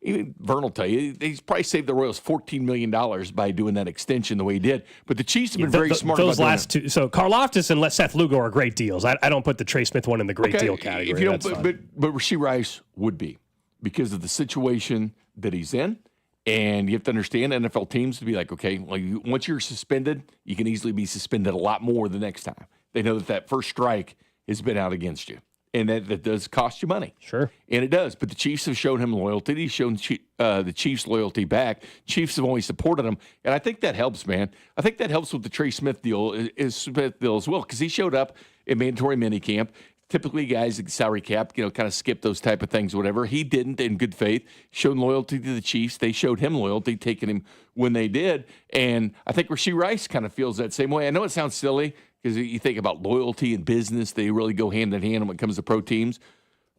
Even Vern will tell you, he's probably saved the Royals $14 million by doing that extension the way he did. But the Chiefs have been very smart those about last two. So Karlaftis and Seth Lugo are great deals. I don't put the Trey Smith one in the great deal category. If you don't, but Rashid Rice would be because of the situation that he's in. And you have to understand NFL teams to be like, okay, once you're suspended, you can easily be suspended a lot more the next time. They know that first strike has been out against you. And that does cost you money. Sure. And it does. But the Chiefs have shown him loyalty. He's shown the Chiefs loyalty back. Chiefs have always supported him. And I think that helps, man. I think that helps with the Trey Smith deal as well because he showed up in mandatory minicamp. Typically, guys at salary cap, kind of skip those type of things or whatever. He didn't in good faith. Showed loyalty to the Chiefs. They showed him loyalty, taking him when they did. And I think Rashid Rice kind of feels that same way. I know it sounds silly, because you think about loyalty and business, they really go hand in hand when it comes to pro teams.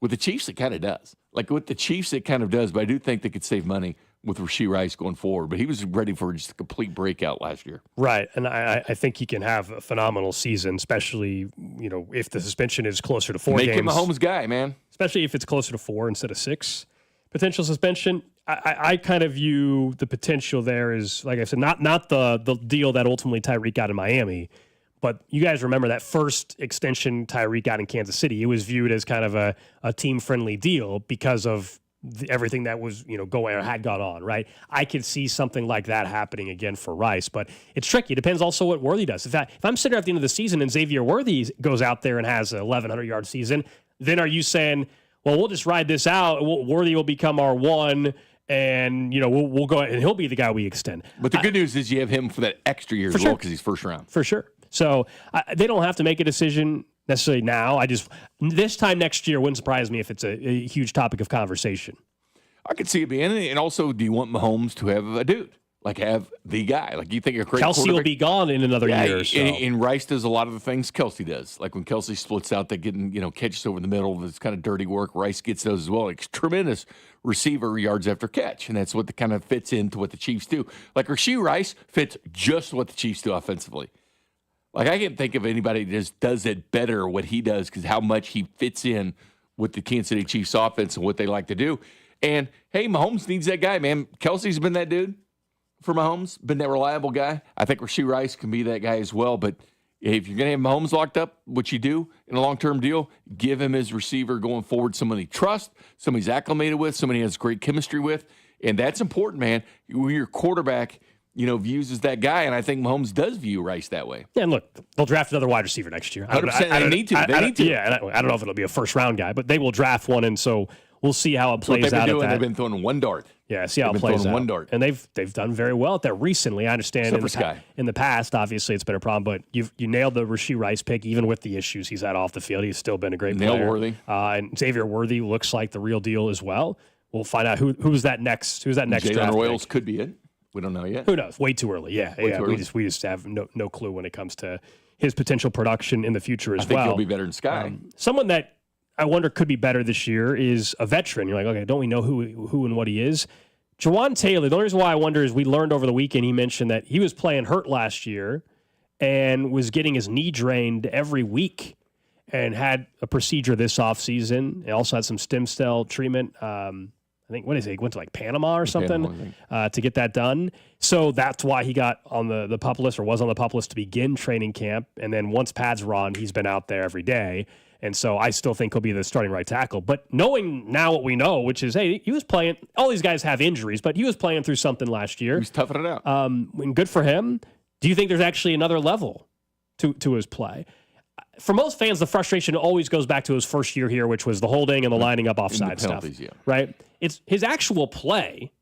With the Chiefs, it kind of does. Like with the Chiefs, it kind of does. But I do think they could save money with Rashid Rice going forward. But he was ready for just a complete breakout last year. Right. And I think he can have a phenomenal season, especially, if the suspension is closer to 4 games. Make him a Mahomes guy, man. Especially if it's closer to 4 instead of 6. Potential suspension. I kind of view the potential there as, like I said, not the deal that ultimately Tyreek got in Miami. But you guys remember that first extension Tyreek got in Kansas City. It was viewed as kind of a team-friendly deal because of everything that was, going or had gone on, right? I could see something like that happening again for Rice, but it's tricky. It depends also what Worthy does. If I'm sitting there at the end of the season and Xavier Worthy goes out there and has a 1,100-yard season, then are you saying, well, we'll just ride this out. Worthy will become our one, and we'll go and he'll be the guy we extend. But the good news is you have him for that extra year as well because he's first round. For sure. So they don't have to make a decision necessarily now. This time next year wouldn't surprise me if it's a huge topic of conversation. I could see it being. And also, do you want Mahomes to have a dude? Like have the guy? Like you think a great Kelsey will be gone in another year or so. And Rice does a lot of the things Kelsey does. Like when Kelsey splits out, they getting catches over the middle. It's kind of dirty work. Rice gets those as well. Like tremendous receiver yards after catch, and that's what kind of fits into what the Chiefs do. Like Rashid Rice fits just what the Chiefs do offensively. Like, I can't think of anybody that just does it better what he does because how much he fits in with the Kansas City Chiefs offense and what they like to do. And, hey, Mahomes needs that guy, man. Kelsey's been that dude for Mahomes, been that reliable guy. I think Rashid Rice can be that guy as well. But if you're going to have Mahomes locked up, what you do in a long-term deal, give him his receiver going forward, someone he trusts, someone he's acclimated with, someone he has great chemistry with. And that's important, man. When your quarterback – views as that guy, and I think Mahomes does view Rice that way. Yeah, and look, they'll draft another wide receiver next year. 100%. They need to. Yeah, and I don't know if it'll be a first-round guy, but they will draft one, and so we'll see how it plays out. They've been throwing one dart. Yeah, see how it plays out. One dart. And they've done very well at that recently. I understand in the past, obviously, it's been a problem, but you nailed the Rashid Rice pick, even with the issues he's had off the field. He's still been a great player. Worthy. And Xavier Worthy looks like the real deal as well. We'll find out who's that next draft Royals pick. Could be it. We don't know yet. Who knows? Way too early. Yeah. Too early. We just have no clue when it comes to his potential production in the future as well. I think he'll be better than Sky. Someone that I wonder could be better this year is a veteran. You're like, okay, don't we know who and what he is? Jawan Taylor. The only reason why I wonder is we learned over the weekend he mentioned that he was playing hurt last year and was getting his knee drained every week and had a procedure this offseason. He also had some stem cell treatment. I think, what is it? He went to Panama or something to get that done. So that's why he got on the PUP list or was on the PUP list to begin training camp. And then once pads were on, he's been out there every day. And so I still think he'll be the starting right tackle. But knowing now what we know, which is, hey, he was playing. All these guys have injuries, but he was playing through something last year. He's toughing it out. And good for him. Do you think there's actually another level to his play? For most fans, the frustration always goes back to his first year here, which was the holding and the lining up offside stuff. Yeah. Right? It's his actual play.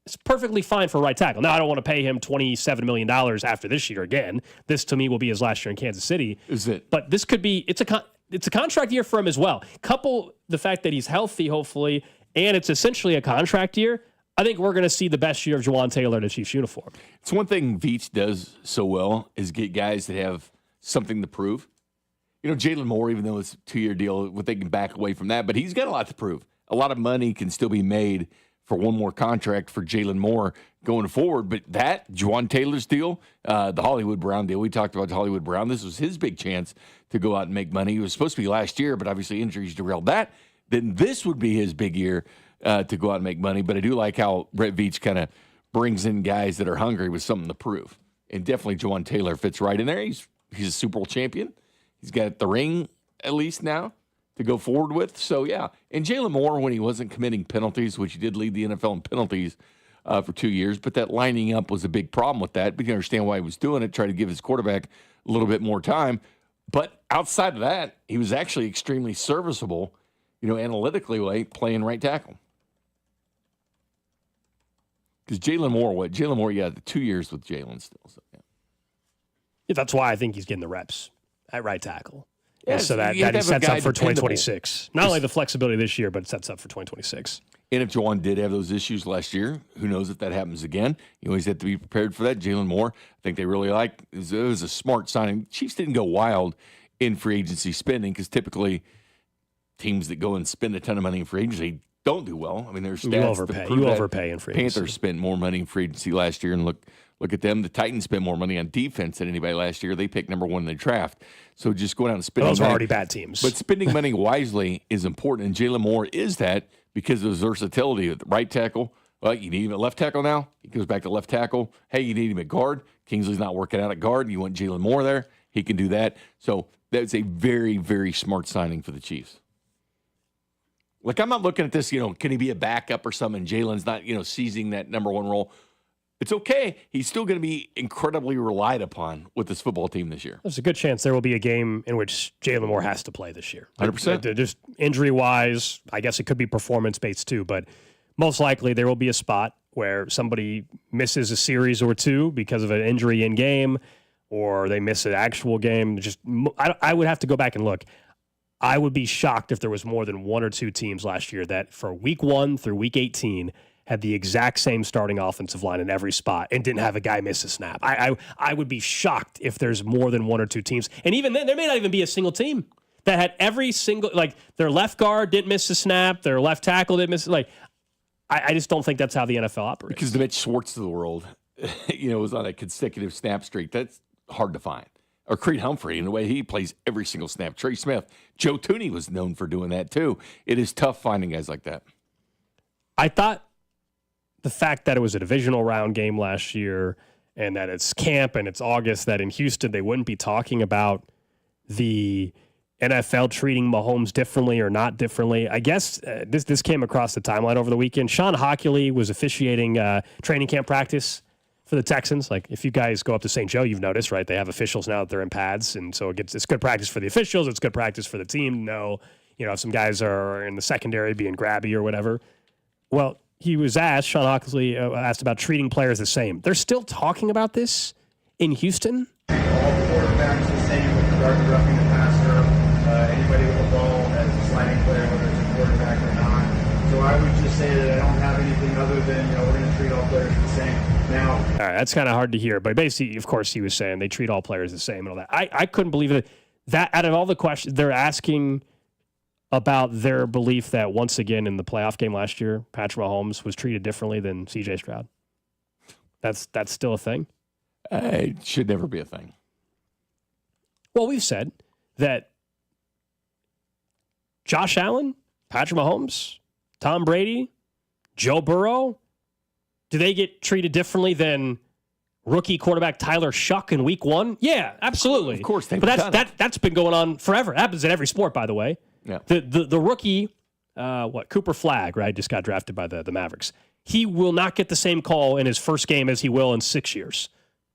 It's perfectly fine for right tackle. Now, I don't want to pay him $27 million after this year again. This, to me, will be his last year in Kansas City. Is it? But this could be – it's a contract year for him as well. Couple the fact that he's healthy, hopefully, and it's essentially a contract year. I think we're going to see the best year of Jawan Taylor in a Chiefs uniform. It's one thing Veach does so well is get guys that have something to prove. Jalen Moore, even though it's a 2-year deal, they can back away from that, but he's got a lot to prove. A lot of money can still be made for one more contract for Jalen Moore going forward. But that, Jawan Taylor's deal, the Hollywood Brown deal, we talked about Hollywood Brown. This was his big chance to go out and make money. It was supposed to be last year, but obviously injuries derailed that. Then this would be his big year to go out and make money. But I do like how Brett Veach kind of brings in guys that are hungry with something to prove. And definitely Jawan Taylor fits right in there. He's a Super Bowl champion. He's got the ring at least now to go forward with. So, yeah. And Jalen Moore, when he wasn't committing penalties, which he did lead the NFL in penalties for 2 years, but that lining up was a big problem with that. But you understand why he was doing it, try to give his quarterback a little bit more time. But outside of that, he was actually extremely serviceable, analytically playing right tackle. Because Jalen Moore, yeah, the 2 years with Jalen still. So, yeah. Yeah, that's why I think he's getting the reps at right tackle. Yeah, so that he sets up for 2026. Not only the flexibility this year, but it sets up for 2026. And if Jawan did have those issues last year, who knows if that happens again? You always have to be prepared for that. Jalen Moore, I think they really like. It was a smart signing. Chiefs didn't go wild in free agency spending because typically teams that go and spend a ton of money in free agency don't do well. I mean, there's stats you overpay in free agency. Panthers spent more money in free agency last year, and look at them. The Titans spent more money on defense than anybody last year. They picked number one in the draft. So just going out and spending those money. Those are already bad teams. But spending money wisely is important, and Jalen Moore is that because of his versatility at the right tackle. Well, you need him at left tackle now. He goes back to left tackle. Hey, you need him at guard. Kingsley's not working out at guard. You want Jalen Moore there. He can do that. So that's a very, very smart signing for the Chiefs. Like, I'm not looking at this, can he be a backup or something? Jalen's not, seizing that number one role. It's okay. He's still going to be incredibly relied upon with this football team this year. There's a good chance there will be a game in which Jalen Moore has to play this year. 100%. Just injury-wise, I guess it could be performance-based too, but most likely there will be a spot where somebody misses a series or two because of an injury in game, or they miss an actual game. I would have to go back and look. I would be shocked if there was more than one or two teams last year that for week 1 through week 18 had the exact same starting offensive line in every spot and didn't have a guy miss a snap. I would be shocked if there's more than one or two teams. And even then, there may not even be a single team that had every single, their left guard didn't miss a snap, their left tackle didn't miss, I just don't think that's how the NFL operates. Because the Mitch Schwartz of the world, was on a consecutive snap streak. That's hard to find. Or Creed Humphrey, in the way he plays every single snap. Trey Smith. Joe Tooney was known for doing that, too. It is tough finding guys like that. I thought the fact that it was a divisional round game last year and that it's camp and it's August, that in Houston they wouldn't be talking about the NFL treating Mahomes differently or not differently. I guess this came across the timeline over the weekend. Sean Hockley was officiating training camp practice for the Texans. If you guys go up to St. Joe, you've noticed, right? They have officials now that they're in pads, and so it's good practice for the officials. It's good practice for the team. If some guys are in the secondary being grabby or whatever. Well, he was asked, Sean Hockley asked about treating players the same. They're still talking about this in Houston? All quarterbacks the same with regard to roughing the passer. Anybody with a ball as a sliding player, whether it's a quarterback or not. So I would just say that I don't have anything other than, we're going to treat all players the same. Now, all right, that's kind of hard to hear, but basically, of course, he was saying they treat all players the same and all that. I couldn't believe it. That out of all the questions, they're asking about their belief that once again in the playoff game last year, Patrick Mahomes was treated differently than C.J. Stroud. That's still a thing? It should never be a thing. Well, we've said that Josh Allen, Patrick Mahomes, Tom Brady, Joe Burrow, do they get treated differently than rookie quarterback Tyler Shuck in week 1? Yeah, absolutely. Of course. But that's been going on forever. It happens in every sport, by the way. Yeah. The rookie, Cooper Flagg, right, just got drafted by the Mavericks. He will not get the same call in his first game as he will in 6 years.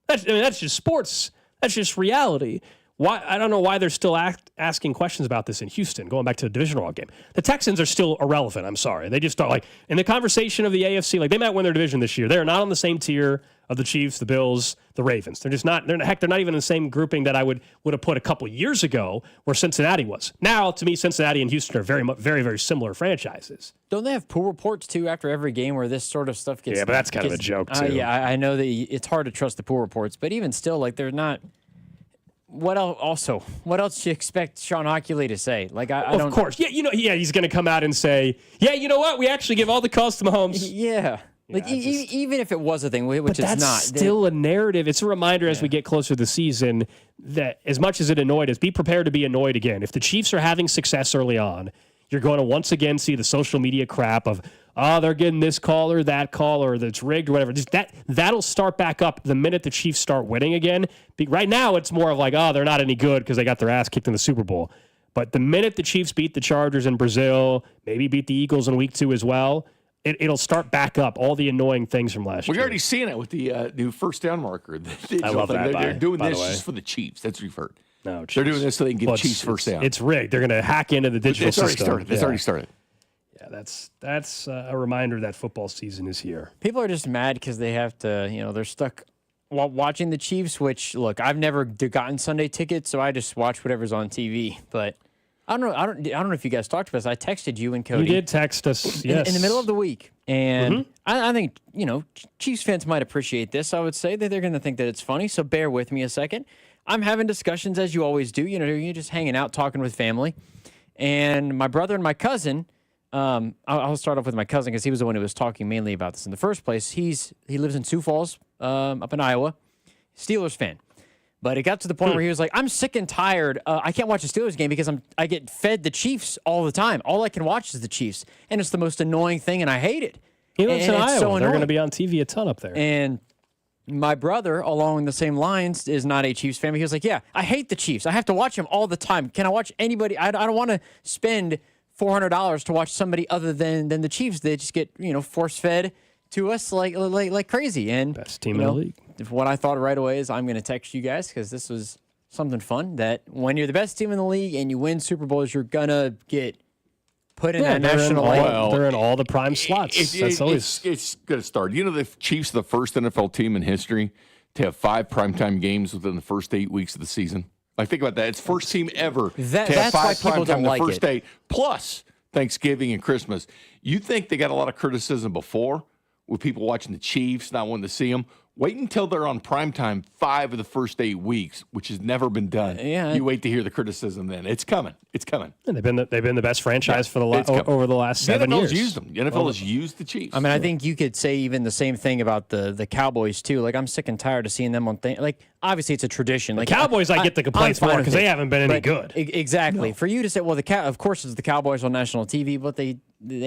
That's just sports. That's just reality. Why? I don't know why they're still asking questions about this in Houston, going back to the divisional round game. The Texans are still irrelevant, I'm sorry. They just don't, in the conversation of the AFC, they might win their division this year. They're not on the same tier of the Chiefs, the Bills, the Ravens. They're just not. They're not even in the same grouping that I would have put a couple years ago, where Cincinnati was. Now, to me, Cincinnati and Houston are very, very similar franchises. Don't they have pool reports too after every game where this sort of stuff gets? Yeah, but that's kind of a joke too. Yeah, I know that it's hard to trust the pool reports, but even still, like they're not. What else? Also, what else do you expect Sean Hochuli to say? Like, I don't. Of course, he's going to come out and say, "Yeah, you know what? We actually give all the calls to Mahomes." Yeah. Like, even if it was a thing, which but it's that's not. Still a narrative. It's a reminder as we get closer to the season that as much as it annoyed us, be prepared to be annoyed again. If the Chiefs are having success early on, you're going to once again see the social media crap of, they're getting this call or that call or that's rigged or whatever. Just that'll start back up the minute the Chiefs start winning again. Right now, it's more of like, they're not any good because they got their ass kicked in the Super Bowl. But the minute the Chiefs beat the Chargers in Brazil, maybe beat the Eagles in week 2 as well, it'll start back up all the annoying things from last year. We're already seeing it with the new first down marker. I love that. They're doing by this the way. just for the Chiefs. That's what we've heard. No, they're doing this so they can get Chiefs first down. It's rigged. They're going to hack into the digital system. It's already started. Yeah, that's a reminder that football season is here. People are just mad because they have to, they're stuck watching the Chiefs, which, look, I've never gotten Sunday tickets, so I just watch whatever's on TV. But I don't know if you guys talked about this. I texted you and Cody. You did text us, yes. In the middle of the week. And I think, Chiefs fans might appreciate this. I would say that they're going to think that it's funny, so bear with me a second. I'm having discussions, as you always do. You're just hanging out, talking with family. And my brother and my cousin, I'll start off with my cousin because he was the one who was talking mainly about this in the first place. He lives in Sioux Falls, up in Iowa, Steelers fan. But it got to the point where he was like, I'm sick and tired. I can't watch a Steelers game because I get fed the Chiefs all the time. All I can watch is the Chiefs. And it's the most annoying thing, and I hate it. He lives in Iowa. So they're going to be on TV a ton up there. And my brother, along the same lines, is not a Chiefs fan. He was like, yeah, I hate the Chiefs. I have to watch them all the time. Can I watch anybody? I don't want to spend $400 to watch somebody other than the Chiefs. They just get, force-fed to us like crazy. And best team in the league. What I thought right away is I'm going to text you guys because this was something fun that when you're the best team in the league and you win Super Bowls, you're going to get put in that national league. They're in all the prime slots. It's going to start. The Chiefs are the first NFL team in history to have 5 primetime games within the first 8 weeks of the season. Like, think about that. It's first team ever to have 5 primetime the first 8, plus Thanksgiving and Christmas. You think they got a lot of criticism before with people watching the Chiefs, not wanting to see them? Wait until they're on primetime 5 of the first 8 weeks, which has never been done. Yeah. You wait to hear the criticism then. It's coming. It's coming. And they've been the best franchise for over the last 7 years. The NFL's used them. The NFL has used the Chiefs. I mean, I think you could say even the same thing about the Cowboys too. Like, I'm sick and tired of seeing them on things. Like, obviously it's a tradition. Like, the Cowboys, I get the complaints for because they haven't been any good. Exactly. No. For you to say, well, of course it's the Cowboys on national TV, but they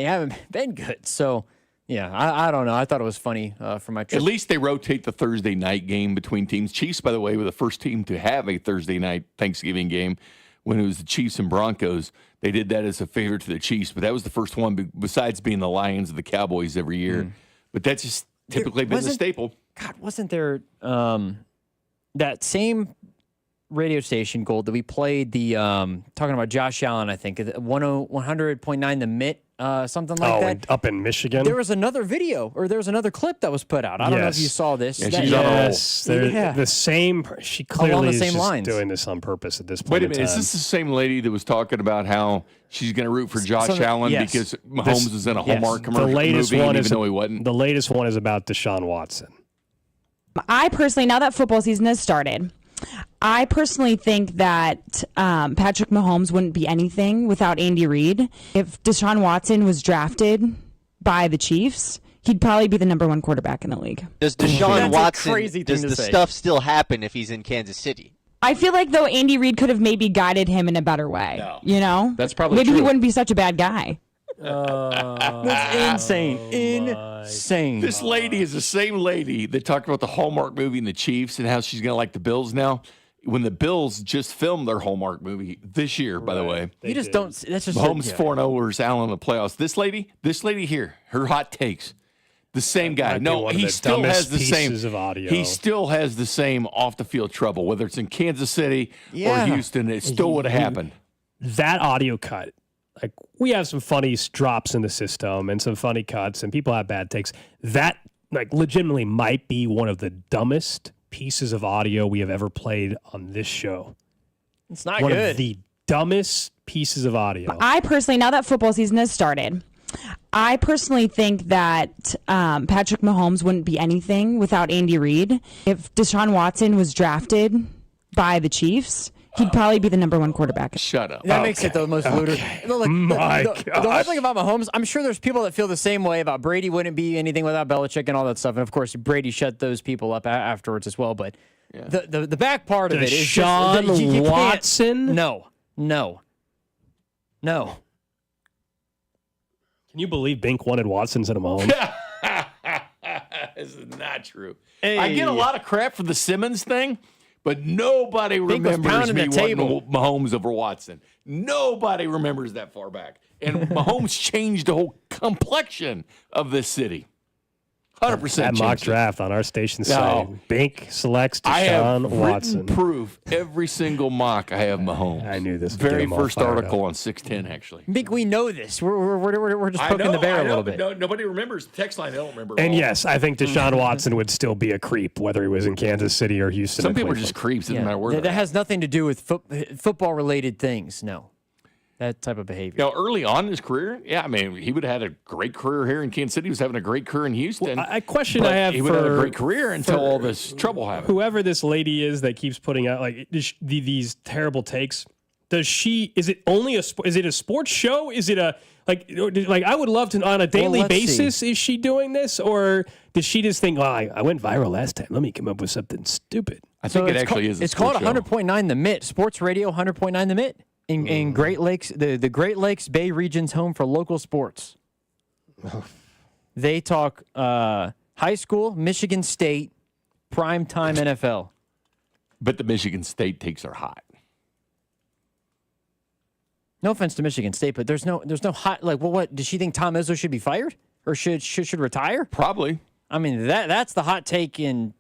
haven't been good. So. Yeah, I don't know. I thought it was funny for my trip. At least they rotate the Thursday night game between teams. Chiefs, by the way, were the first team to have a Thursday night Thanksgiving game when it was the Chiefs and Broncos. They did that as a favor to the Chiefs, but that was the first one besides being the Lions and the Cowboys every year. But that's just typically been the staple. God, wasn't there that same radio station, Gold, that we played the talking about Josh Allen, I think, 100.9 The Mitt, something like that. Up in Michigan. There was another video, or there was another clip that was put out. I don't know if you saw this. Yeah, she's on a roll. The same. She clearly is lines. doing this on purpose at this point. Wait a minute, is this the same lady that was talking about how she's going to root for Josh Allen because Mahomes was in a Hallmark commercial movie even though he wasn't? The latest one is about Deshaun Watson. I personally, now that football season has started, I personally think that Patrick Mahomes wouldn't be anything without Andy Reid. If Deshaun Watson was drafted by the Chiefs, he'd probably be the #1 quarterback in the league. Does Deshaun Watson, does the stuff still happen if he's in Kansas City? I feel like, though, Andy Reid could have maybe guided him in a better way. No. You know? That's probably maybe true. He wouldn't be such a bad guy. That's insane. Insane. This lady is the same lady that talked about the Hallmark movie and the Chiefs and how she's going to like the Bills now. When the Bills just filmed their Hallmark movie this year, by the way. You just don't. That's just Mahomes 4-0 versus Allen in the playoffs. This lady here, her hot takes. The same guy. No, he still has the same. He still has the same off the field trouble, whether it's in Kansas City or Houston. It still would have happened. That audio cut. We have some funny drops in the system and some funny cuts, and people have bad takes. That like legitimately might be one of the dumbest pieces of audio we have ever played on this show. It's not one good. Of the dumbest pieces of audio. I personally, now that football season has started, I personally think that Patrick Mahomes wouldn't be anything without Andy Reid. If Deshaun Watson was drafted by the Chiefs, he'd probably be the number one quarterback. Shut up. That makes it the most ludicrous. The whole thing about Mahomes, I'm sure there's people that feel the same way about Brady wouldn't be anything without Belichick and all that stuff. And of course, Brady shut those people up afterwards as well. But the back part of it is Deshaun just you Watson. No. Can you believe Bink wanted Watson instead of Mahomes? This is not true. I get a lot of crap for the Simmons thing, but nobody remembers me wanting Mahomes over Watson. Nobody remembers that far back. And Mahomes changed the whole complexion of this city. 100% That mock changed it. draft on our station site. Bink selects Deshaun Watson. Proof every single mock I have Mahomes. I knew this. Very first article on 610, actually. Bink, we know this. We're just poking the bear a little bit. No, nobody remembers. The text line, they don't remember. And yes, I think Deshaun Watson would still be a creep, whether he was in Kansas City or Houston. Some or people are Cleveland. just creeps. It doesn't matter where That has nothing to do with football-related things. No. That type of behavior. Now, early on in his career, I mean, he would have had a great career here in Kansas City. He was having a great career in Houston. Well, a question I have he would have had a great career until all this trouble happened. Whoever this lady is that keeps putting out like these terrible takes, is it only is it a sports show? Is it a like I would love to on a daily basis, is she doing this? Or does she just think, I went viral last time, let me come up with something stupid? I think it actually is a It's called sports show. 100.9 The Mitt. Sports Radio 100.9 The Mitt. In Great Lakes, the Great Lakes Bay region's home for local sports. They talk high school, Michigan State, primetime NFL. But the Michigan State takes are hot. No offense to Michigan State, but there's no hot what does she think Tom Izzo should be fired or should retire? Probably. I mean that's the hot take in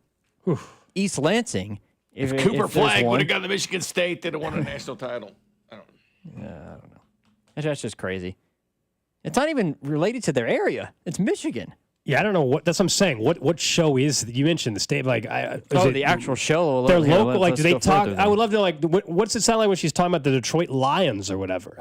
East Lansing. If Cooper Flagg would have got the Michigan State, they'd have won a national title. I don't know. That's just crazy. It's not even related to their area. It's Michigan. Yeah, I don't know that's what I'm saying. What show is you mentioned the state the actual show. They're local. Do they talk? I would love to what's it sound like when she's talking about the Detroit Lions or whatever?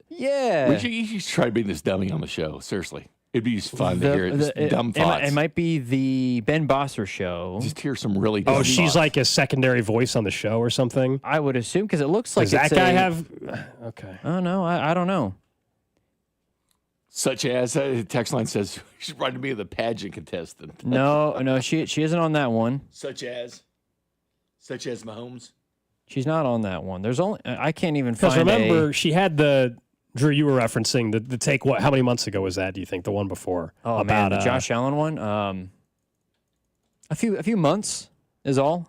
Yeah. You should try being this dummy on the show. Seriously, it'd be just fun to hear this dumb thoughts. It might be the Ben Bosser show. Just hear some really. Dumb she's thoughts. like a secondary voice on the show or something. I would assume because it looks like Does that guy have? Okay. Oh no, I don't know. Such as the text line says, she's right to be the pageant contestant. No, she isn't on that one. Such as Mahomes. She's not on that one. There's only I can't even find. Because remember, she had the Drew. You were referencing the take. What? How many months ago was that? Do you think the one before? Oh about, man, the Josh Allen one. A few months is all.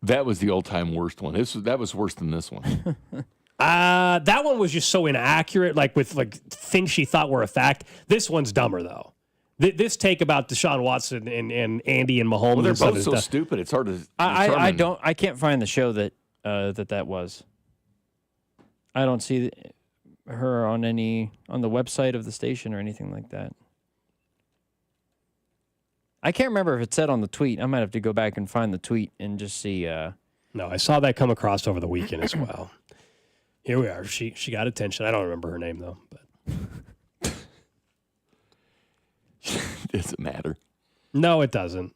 That was the all-time worst one. That was worse than this one. That one was just so inaccurate, with things she thought were a fact. This one's dumber though. This take about Deshaun Watson and Andy and Mahomes. Well, they're both so stupid. It's hard to. I can't find the show that that was. I don't see her on the website of the station or anything like that. I can't remember if it said on the tweet. I might have to go back and find the tweet and just see. No, I saw that come across over the weekend as well. Here we are. She got attention. I don't remember her name though, but doesn't matter. No, it doesn't.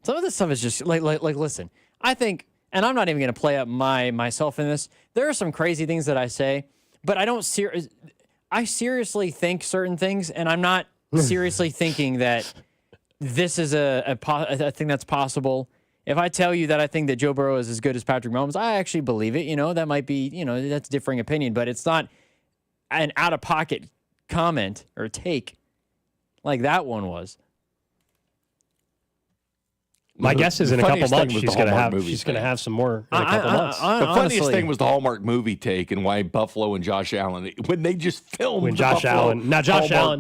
Some of this stuff is just like listen. I think, and I'm not even going to play up myself in this. There are some crazy things that I say, but I seriously think certain things, and I'm not seriously thinking that this is a thing that's possible. If I tell you that I think that Joe Burrow is as good as Patrick Mahomes, I actually believe it. That might be, that's differing opinion, but it's not an out-of-pocket comment or take like that one was. My guess is in a couple months she's going to have some more in a couple months. The funniest thing was the Hallmark movie take and why Buffalo and Josh Allen, when they just filmed Josh Allen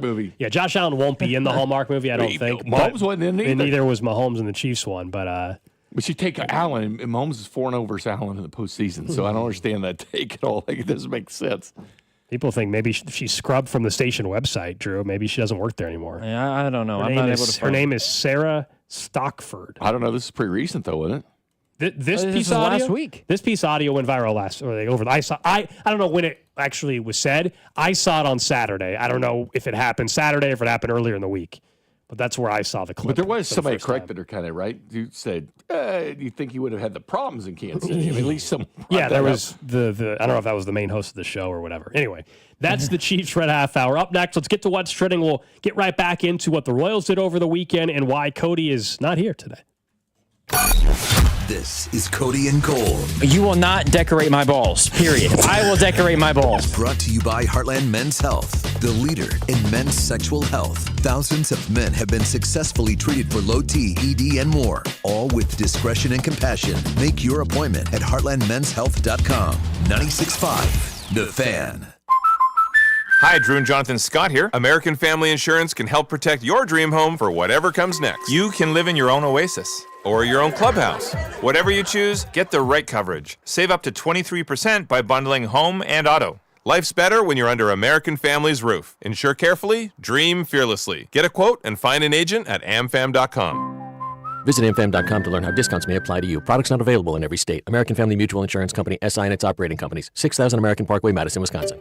movie. Yeah, Josh Allen won't be in the Hallmark movie, I don't think. Mahomes wasn't in either. And neither was Mahomes in the Chiefs one, but you take Allen, and Mahomes is 4-0 versus Allen in the postseason, so I don't understand that take at all. It doesn't make sense. People think maybe she's scrubbed from the station website, Drew. Maybe she doesn't work there anymore. Yeah, I don't know. Her name is Sarah Stockford. I don't know. This is pretty recent, though, isn't it? This piece of audio last week. This piece of audio went viral I don't know when it actually was said. I saw it on Saturday. I don't know if it happened Saturday or if it happened earlier in the week. But that's where I saw the clip. But there was somebody corrected her, kind of, right? You said, do you think you would have had the problems in Kansas City? I mean, at least some. Yeah, there was the I don't know if that was the main host of the show or whatever. Anyway, that's the Chiefs Red Half Hour. Up next, let's get to what's trending. We'll get right back into what the Royals did over the weekend and why Cody is not here today. This is Cody and Gold. You will not decorate my balls, period. I will decorate my balls. Brought to you by Heartland Men's Health, the leader in men's sexual health. Thousands of men have been successfully treated for low T, ED, and more, all with discretion and compassion. Make your appointment at heartlandmenshealth.com. 96.5, The Fan. Hi, Drew and Jonathan Scott here. American Family Insurance can help protect your dream home for whatever comes next. You can live in your own oasis or your own clubhouse. Whatever you choose, get the right coverage. Save up to 23% by bundling home and auto. Life's better when you're under American Family's roof. Insure carefully, dream fearlessly. Get a quote and find an agent at amfam.com. Visit amfam.com to learn how discounts may apply to you. Products not available in every state. American Family Mutual Insurance Company, SI and its operating companies. 6000 American Parkway, Madison, Wisconsin.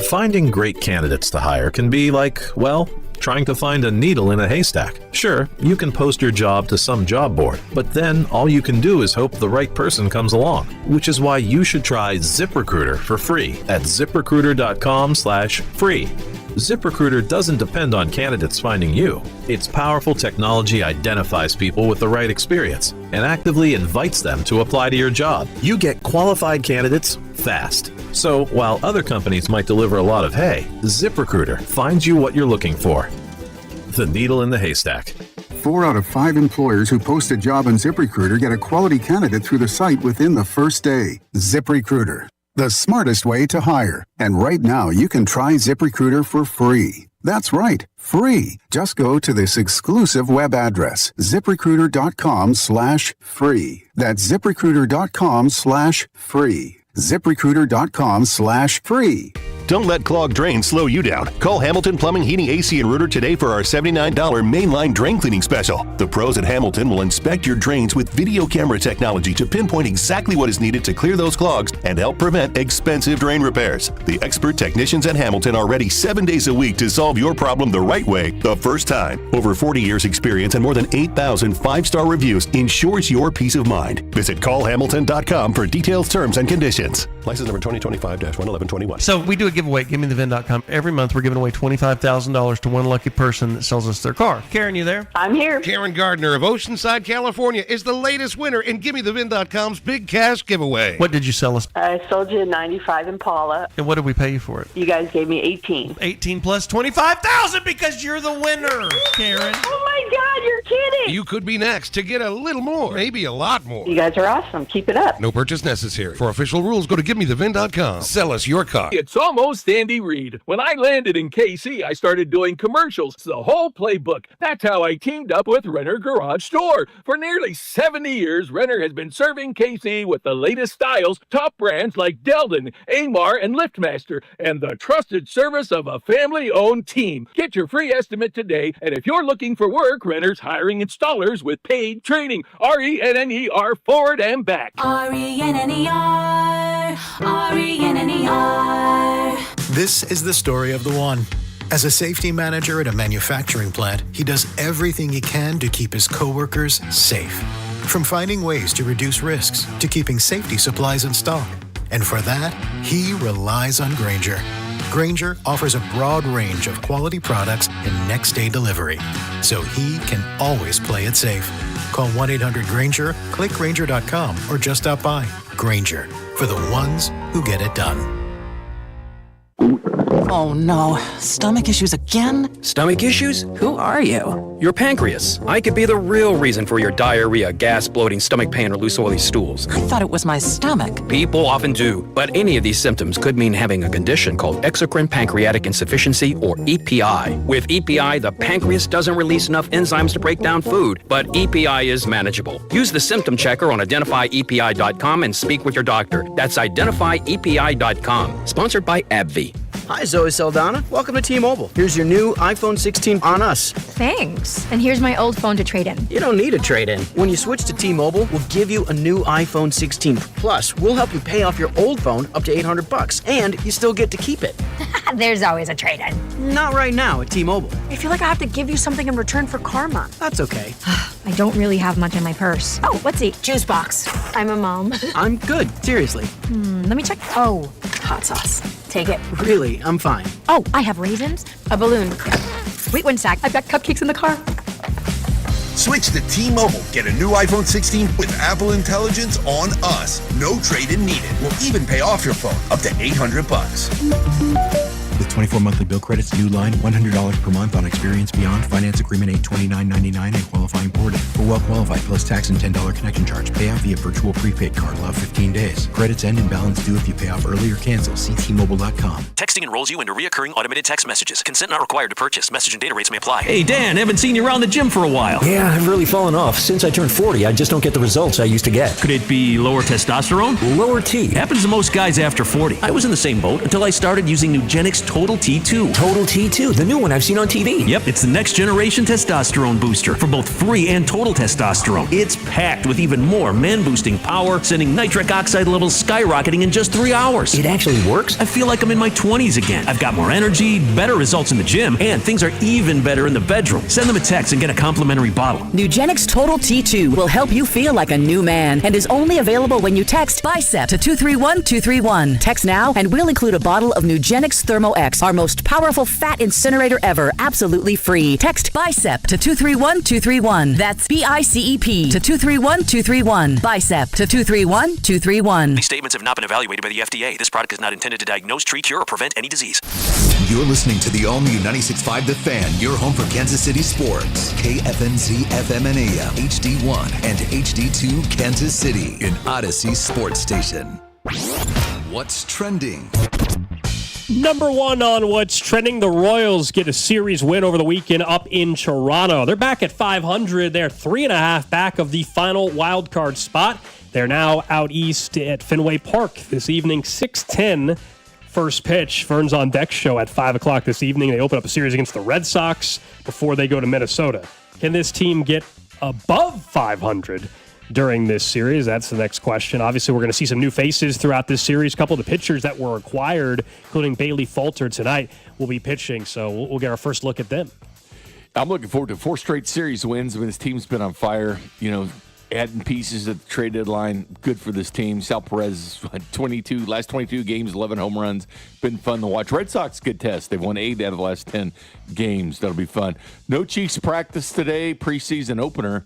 Finding great candidates to hire can be like, well, trying to find a needle in a haystack. Sure, you can post your job to some job board, but then all you can do is hope the right person comes along, which is why you should try ZipRecruiter for free at ZipRecruiter.com/free. ZipRecruiter doesn't depend on candidates finding you. Its powerful technology identifies people with the right experience and actively invites them to apply to your job. You get qualified candidates fast. So while other companies might deliver a lot of hay, ZipRecruiter finds you what you're looking for. The needle in the haystack. 4 out of 5 employers who post a job on ZipRecruiter get a quality candidate through the site within the first day. ZipRecruiter, the smartest way to hire. And right now, you can try ZipRecruiter for free. That's right, free. Just go to this exclusive web address, ZipRecruiter.com/free. That's ZipRecruiter.com/free. ZipRecruiter.com/free. Don't let clogged drains slow you down. Call Hamilton Plumbing, Heating, AC, and Rooter today for our $79 mainline drain cleaning special. The pros at Hamilton will inspect your drains with video camera technology to pinpoint exactly what is needed to clear those clogs and help prevent expensive drain repairs. The expert technicians at Hamilton are ready 7 days a week to solve your problem the right way, the first time. Over 40 years experience and more than 8,000 5-star reviews ensures your peace of mind. Visit callhamilton.com for details, terms, and conditions. License number 2025-11121. So we do a giveaway at GiveMeTheVin.com. Every month we're giving away $25,000 to one lucky person that sells us their car. Karen, you there? I'm here. Karen Gardner of Oceanside, California is the latest winner in GiveMeTheVin.com's big cash giveaway. What did you sell us? I sold you a 95 Impala. And what did we pay you for it? You guys gave me 18. 18 plus 25,000 because you're the winner, Karen. Oh my God, you're kidding. You could be next to get a little more, maybe a lot more. You guys are awesome. Keep it up. No purchase necessary. For official rules, go to GiveMeTheVin.com. Sell us your car. It's almost Andy Reid. When I landed in KC, I started doing commercials. It's the whole playbook. That's how I teamed up with Renner Garage Store. For nearly 70 years, Renner has been serving KC with the latest styles, top brands like Delden, Amar, and LiftMaster, and the trusted service of a family-owned team. Get your free estimate today, and if you're looking for work, Renner's hiring installers with paid training. RENNER forward and back. RENNER, RENNER. This is the story of the one. As a safety manager at a manufacturing plant, he does everything he can to keep his coworkers safe. From finding ways to reduce risks to keeping safety supplies in stock. And for that, he relies on Grainger. Grainger offers a broad range of quality products and next-day delivery, so he can always play it safe. Call 1-800-GRAINGER, click Grainger.com, or just stop by. Grainger, for the ones who get it done. Oh no, stomach issues again? Stomach issues? Who are you? Your pancreas. I could be the real reason for your diarrhea, gas, bloating, stomach pain, or loose oily stools. I thought it was my stomach. People often do, but any of these symptoms could mean having a condition called exocrine pancreatic insufficiency, or EPI. With EPI, the pancreas doesn't release enough enzymes to break down food, but EPI is manageable. Use the symptom checker on identifyepi.com and speak with your doctor. That's identifyepi.com. Sponsored by AbbVie. Hi, Zoe Saldana. Welcome to T-Mobile. Here's your new iPhone 16 on us. Thanks. And here's my old phone to trade in. You don't need a trade-in. When you switch to T-Mobile, we'll give you a new iPhone 16. Plus, we'll help you pay off your old phone up to $800, and you still get to keep it. There's always a trade-in. Not right now at T-Mobile. I feel like I have to give you something in return for karma. That's okay. I don't really have much in my purse. Oh, let's see. Juice box. I'm a mom. I'm good, seriously. Let me check. Oh, hot sauce. Take it. Really, I'm fine. Oh, I have raisins, a balloon. Wait one sec. I've got cupcakes in the car. Switch to T-Mobile. Get a new iPhone 16 with Apple Intelligence on us. No trade-in needed. We'll even pay off your phone up to $800. With 24 monthly bill credits, new line, $100 per month on Experience Beyond. Finance agreement $829.99 and qualifying ported. For well qualified plus tax and $10 connection charge. Pay out via virtual prepaid card. Allow 15 days. Credits end and balance due if you pay off early or cancel. See T-Mobile.com. Texting enrolls you into reoccurring automated text messages. Consent not required to purchase. Message and data rates may apply. Hey, Dan, haven't seen you around the gym for a while. Yeah, I've really fallen off. Since I turned 40, I just don't get the results I used to get. Could it be lower testosterone? Lower T. Happens to most guys after 40. I was in the same boat until I started using Nugenix Total T2. Total T2, the new one I've seen on TV. Yep, it's the next generation testosterone booster for both free and total testosterone. It's packed with even more man-boosting power, sending nitric oxide levels skyrocketing in just 3 hours. It actually works? I feel like I'm in my 20s again. I've got more energy, better results in the gym, and things are even better in the bedroom. Send them a text and get a complimentary bottle. Nugenix Total T2 will help you feel like a new man and is only available when you text BICEP to 231231. Text now and we'll include a bottle of Nugenix Thermo X, our most powerful fat incinerator ever, absolutely free. Text BICEP to 231231. That's BICEP to 231231. BICEP to 231231. These statements have not been evaluated by the FDA. This product is not intended to diagnose, treat, cure, or prevent any disease. You're listening to the all-new 96.5 The Fan, your home for Kansas City sports. KFNZ FM and AM, HD1 and HD2 Kansas City, an Odyssey sports station. What's trending? Number one on what's trending, the Royals get a series win over the weekend up in Toronto. They're back at 500. They're 3.5 back of the final wild card spot. They're now out east at Fenway Park this evening, 6:10. First pitch, Vern's on deck show at 5 o'clock this evening. They open up a series against the Red Sox before they go to Minnesota. Can this team get above 500 during this series? That's the next question. Obviously, we're going to see some new faces throughout this series. A couple of the pitchers that were acquired, including Bailey Falter tonight, will be pitching. So we'll get our first look at them. I'm looking forward to 4 straight series wins. I mean, this team's been on fire. You know, adding pieces at the trade deadline, good for this team. Sal Perez, last 22 games, 11 home runs. Been fun to watch. Red Sox, good test. They've won 8 out of the last 10 games. That'll be fun. No Chiefs practice today, preseason opener.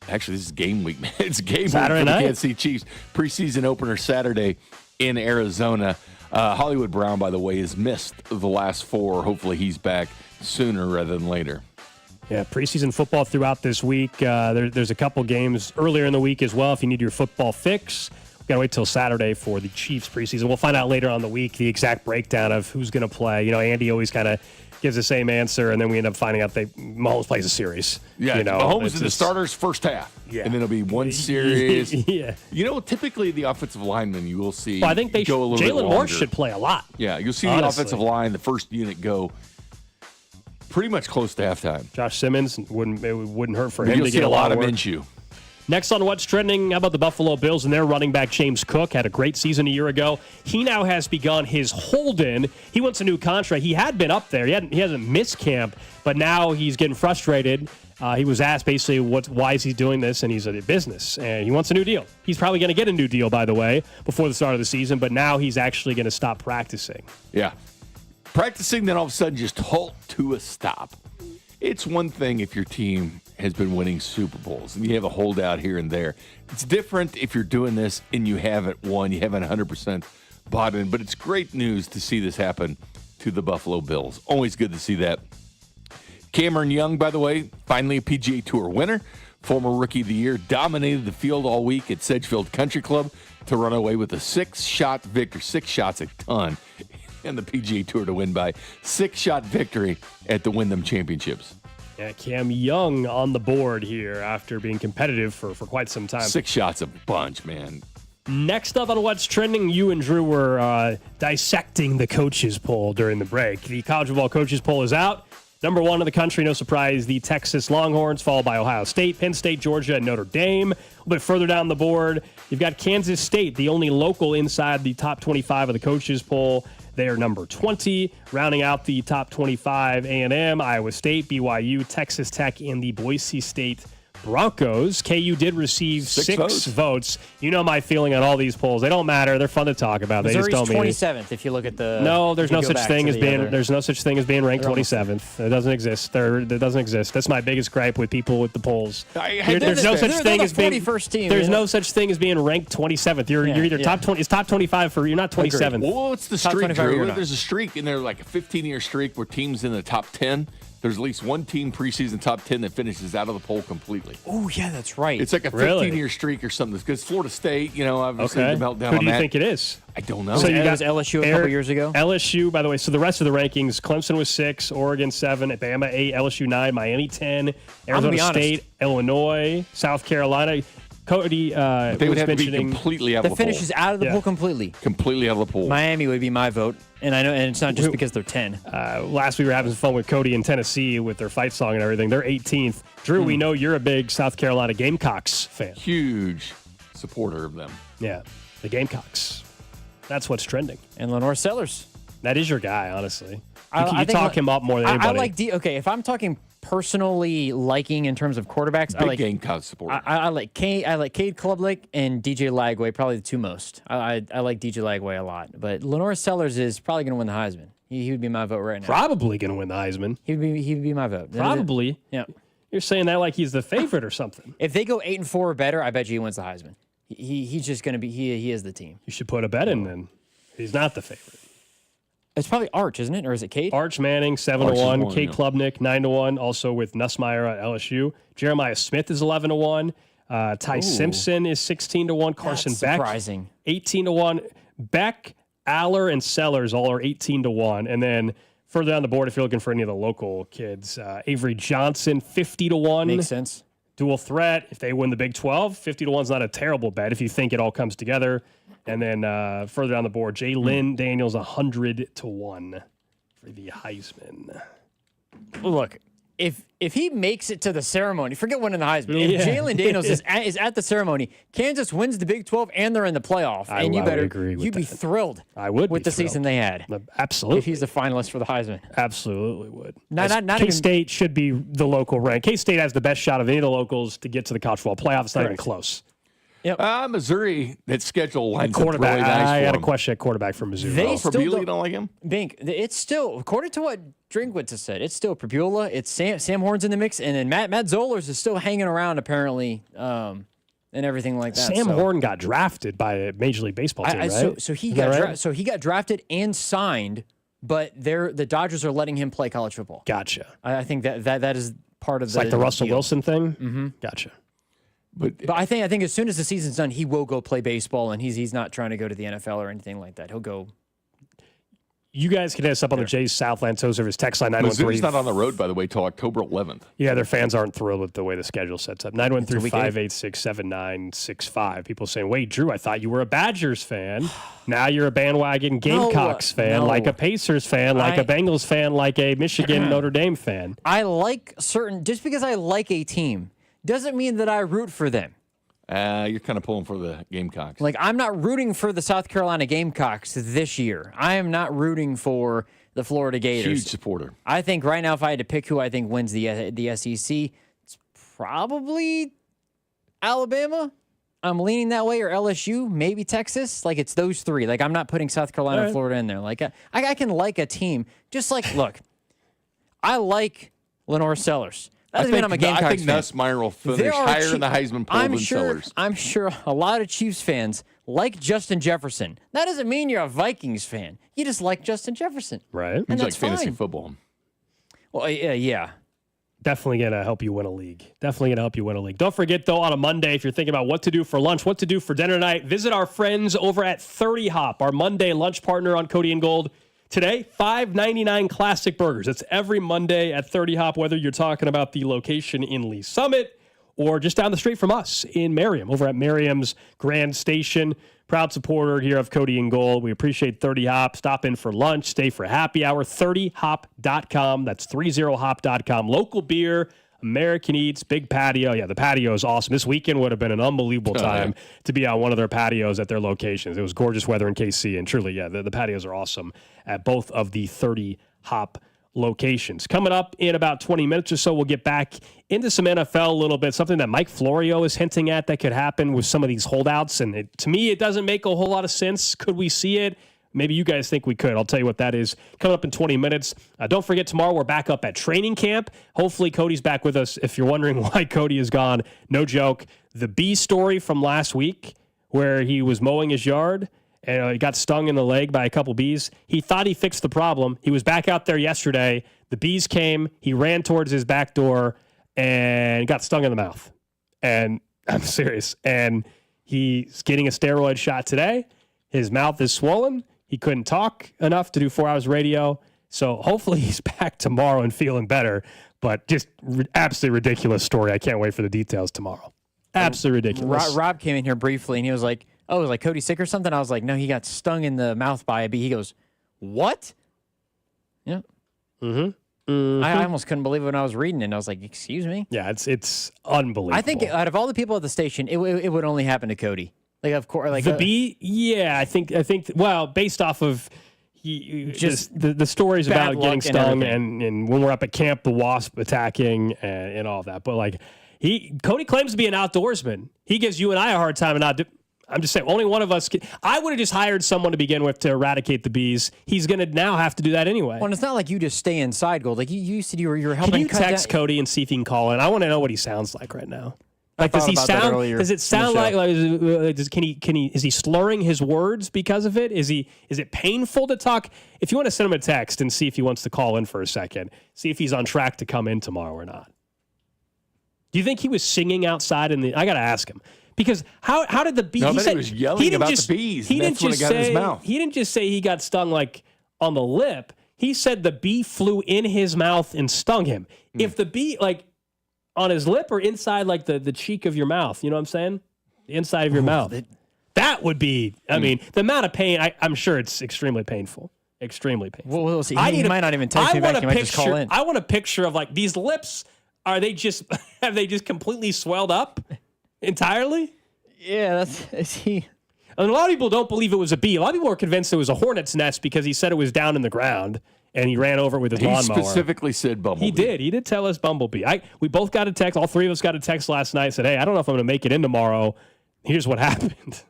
Actually, this is game week, man. It's game Saturday week for the night. Kansas City Chiefs. Preseason opener Saturday in Arizona. Hollywood Brown, by the way, has missed the last 4. Hopefully he's back sooner rather than later. Yeah, preseason football throughout this week. There's a couple games earlier in the week as well if you need your football fix. We've got to wait till Saturday for the Chiefs preseason. We'll find out later on the week the exact breakdown of who's going to play. You know, Andy always kind of gives the same answer, and then we end up finding out Mahomes plays a series. Yeah, you know, Mahomes in the starters first half. Yeah. And then it'll be one series. Yeah. You know, typically the offensive linemen you will see Well, I think go a little bit Jalen longer. Moore should play a lot. Yeah, you'll see honestly. the offensive line, the first unit go pretty much close to halftime. Josh Simmons, it wouldn't hurt for But him you'll to see get a lot of work. Minshew. Next on What's Trending, how about the Buffalo Bills and their running back James Cook? Had a great season a year ago. He now has begun his hold-in. He wants a new contract. He had been up there. He hasn't missed camp, but now he's getting frustrated. He was asked basically why is he doing this, and he's a business, and he wants a new deal. He's probably going to get a new deal, by the way, before the start of the season, but now he's actually going to stop practicing. Yeah. Practicing, then all of a sudden just halt to a stop. It's one thing if your team has been winning Super Bowls and you have a holdout here and there. It's different if you're doing this and you haven't won, you haven't 100% bought in. But it's great news to see this happen to the Buffalo Bills. Always good to see that. Cameron Young, by the way, finally a PGA Tour winner. Former Rookie of the Year, dominated the field all week at Sedgefield Country Club to run away with a 6-shot victory. 6 shots a ton. And the PGA Tour to win by 6-shot victory at the Wyndham Championships. Yeah, Cam Young on the board here after being competitive for quite some time. 6 shots a bunch, man. Next up on What's Trending, you and Drew were dissecting the coaches poll during the break. The college football coaches poll is out. Number 1 in the country, no surprise, the Texas Longhorns, followed by Ohio State, Penn State, Georgia, and Notre Dame. A little bit further down the board, you've got Kansas State, the only local inside the top 25 of the coaches poll. They are number 20. Rounding out the top 25, A&M, Iowa State, BYU, Texas Tech, and the Boise State Broncos. KU did receive 6 votes. You know my feeling on all these polls. They don't matter. They're fun to talk about. They Missouri's just don't mean 27th if you look at the. No, there's no such thing as being ranked 27th. It doesn't exist. It doesn't exist. That's my biggest gripe with people with the polls. There's no such thing as being 41st team. There's no such thing as being ranked 27th. You're either top 20. It's top 25 for you're not 27th. Well, it's the streak, Drew. There's a streak in there, like a 15-year streak where teams in the top 10. There's at least one team preseason top 10 that finishes out of the poll completely. Oh, yeah, that's right. It's like a 15-year streak or something. Because Florida State, obviously the meltdown Who on do you that. think it is? I don't know. So you got LSU a couple years ago? LSU, by the way, so the rest of the rankings, Clemson was 6, Oregon 7, Bama 8, LSU 9, Miami 10, Arizona State, Illinois, South Carolina. Cody they would have to be completely out of the poll. The finish is out of the poll completely. Completely out of the poll. Miami would be my vote. And I know, and it's not just because they're 10. Last week we were having some fun with Cody in Tennessee with their fight song and everything. They're 18th. Drew, we know you're a big South Carolina Gamecocks fan. Huge supporter of them. Yeah, the Gamecocks. That's what's trending. And Lenore Sellers. That is your guy, honestly. I You talk him up more than anybody. I like okay, if I'm talking personally liking in terms of quarterbacks, Big Gamecock supporter. I like Cade Klubnik and DJ Lagway, probably the two most. I like DJ Lagway a lot, but Lenore Sellers is probably going to win the Heisman. He would be my vote right now. Probably going to win the Heisman. He would be my vote. Probably. Yeah. You're saying that like he's the favorite or something. If they go 8-4 or better, I bet you he wins the Heisman. He's just going to be. He is the team. You should put a bet in then. He's not the favorite. It's probably Arch, isn't it? Or is it Cade? Arch Manning, 7-1. Cade Klubnik, 9-1. Also with Nussmeier at LSU. Jeremiah Smith is 11-1. Ty Simpson is 16-1. Carson Beck, surprising. 18-1. Beck, Aller, and Sellers all are 18-1. And then further down the board, if you're looking for any of the local kids, Avery Johnson, 50-1. Makes sense. Dual threat. If they win the Big 12, 50-1 is not a terrible bet if you think it all comes together. And then further down the board, Jalen Daniels, 100-1 for the Heisman. Look, if he makes it to the ceremony, forget winning the Heisman. If Jalen Daniels is at the ceremony, Kansas wins the Big 12 and they're in the playoff. And you'd be thrilled. I would with the season they had. Absolutely. If he's a finalist for the Heisman. Absolutely would. Not K-State should be the local rank. K-State has the best shot of any of the locals to get to the college football playoff. It's not even close. Yep. Missouri, that schedule lines up quarterback. really nice I for had a him. question at quarterback for Missouri. For Beulah, you don't like him? Bink, it's still, according to what Drinkwitz has said, it's still Pabula, it's Sam Horn's in the mix, and then Matt Zollers is still hanging around apparently, and everything like that. Sam Horn got drafted by a Major League Baseball team, right? So he got drafted and signed, but the Dodgers are letting him play college football. Gotcha. I think that is part of it's like the Russell deal. Wilson thing. Mm-hmm. Gotcha. But I think as soon as the season's done, he will go play baseball, and he's not trying to go to the NFL or anything like that. He'll go. You guys can hit us up on the Jays Southland Tow Service text line 913. Missouri's not on the road, by the way, till October 11th. Yeah, their fans aren't thrilled with the way the schedule sets up. 913-586-7965. People saying, wait, Drew, I thought you were a Badgers fan. Now you're a bandwagon Gamecocks fan, like a Pacers fan, like a Bengals fan, like a Michigan Notre Dame fan. I like just because I like a team doesn't mean that I root for them. You're kind of pulling for the Gamecocks. Like, I'm not rooting for the South Carolina Gamecocks this year. I am not rooting for the Florida Gators. Huge supporter. I think right now, if I had to pick who I think wins the SEC, it's probably Alabama. I'm leaning that way, or LSU, maybe Texas. Like, it's those three. Like, I'm not putting South Carolina and Florida in there. Like, I can like a team. Just like, look, I like Lenore Sellers. That doesn't mean I'm a Gamecocks fan. I think Nussmeier will finish higher in the Heisman poll than Sellers. I'm sure a lot of Chiefs fans like Justin Jefferson. That doesn't mean you're a Vikings fan. You just like Justin Jefferson. Right. And He's like that's fantasy fine. football. Well, yeah. Definitely going to help you win a league. Don't forget, though, on a Monday, if you're thinking about what to do for lunch, what to do for dinner tonight, visit our friends over at 30 Hop, our Monday lunch partner on Cody and Gold. Today, $5.99 classic burgers. It's every Monday at 30 Hop, whether you're talking about the location in Lee Summit or just down the street from us in Merriam, over at Merriam's Grand Station. Proud supporter here of Cody and Gold. We appreciate 30 Hop. Stop in for lunch, stay for happy hour. 30hop.com. That's 30hop.com. Local beer, American Eats, big patio. Yeah, the patio is awesome. This weekend would have been an unbelievable time to be on one of their patios at their locations. It was gorgeous weather in KC, and truly, yeah, the patios are awesome at both of the 30 Hop locations. Coming up in about 20 minutes or so, we'll get back into some NFL a little bit, something that Mike Florio is hinting at that could happen with some of these holdouts. And to me, it doesn't make a whole lot of sense. Could we see it? Maybe you guys think we could. I'll tell you what that is coming up in 20 minutes. Don't forget, tomorrow we're back up at training camp. Hopefully Cody's back with us. If you're wondering why Cody is gone, no joke. The bee story from last week where he was mowing his yard and he got stung in the leg by a couple bees. He thought he fixed the problem. He was back out there yesterday. The bees came. He ran towards his back door and got stung in the mouth. And I'm serious. And he's getting a steroid shot today. His mouth is swollen. He couldn't talk enough to do 4 hours radio. So hopefully he's back tomorrow and feeling better. But just absolutely ridiculous story. I can't wait for the details tomorrow. Absolutely ridiculous. Rob came in here briefly and he was like, oh, was like Cody sick or something? I was like, no, he got stung in the mouth by a bee. He goes, what? Yeah. I almost couldn't believe it when I was reading it. And I was like, excuse me? Yeah, it's unbelievable. I think out of all the people at the station, it would only happen to Cody. Like, of course, like the bee. Yeah, I think. Well, based off of just the stories about getting stung and when we're up at camp, the wasp attacking and all of that. But like Cody claims to be an outdoorsman. He gives you and I a hard time and I'm just saying, only one of us can. I would have just hired someone to begin with to eradicate the bees. He's going to now have to do that anyway. Well, it's not like you just stay inside, Gold. Like you said, you were helping. Can you text Cody and see if he can call in? I want to know what he sounds like right now. Like, does he sound? Does it sound like? Is he slurring his words because of it? Is it painful to talk? If you want to send him a text and see if he wants to call in for a second, see if he's on track to come in tomorrow or not. Do you think he was singing outside I got to ask him. Because how did the bee? No, he was yelling about the bees. He didn't just say his mouth. He didn't just say he got stung like on the lip. He said the bee flew in his mouth and stung him. If the bee like on his lip or inside like the cheek of your mouth, you know what I'm saying? The inside of your mouth. That would be. I mean, the amount of pain. I'm sure it's extremely painful. Extremely painful. We'll see. He might not even text me back. He might just call in. I want a picture of like these lips. Have they just completely swelled up? Entirely? Yeah, is he? And a lot of people don't believe it was a bee. A lot of people are convinced it was a hornet's nest because he said it was down in the ground and he ran over it with his lawnmower. He specifically said bumblebee. He did tell us bumblebee. We both got a text. All three of us got a text last night. Said, hey, I don't know if I'm going to make it in tomorrow. Here's what happened.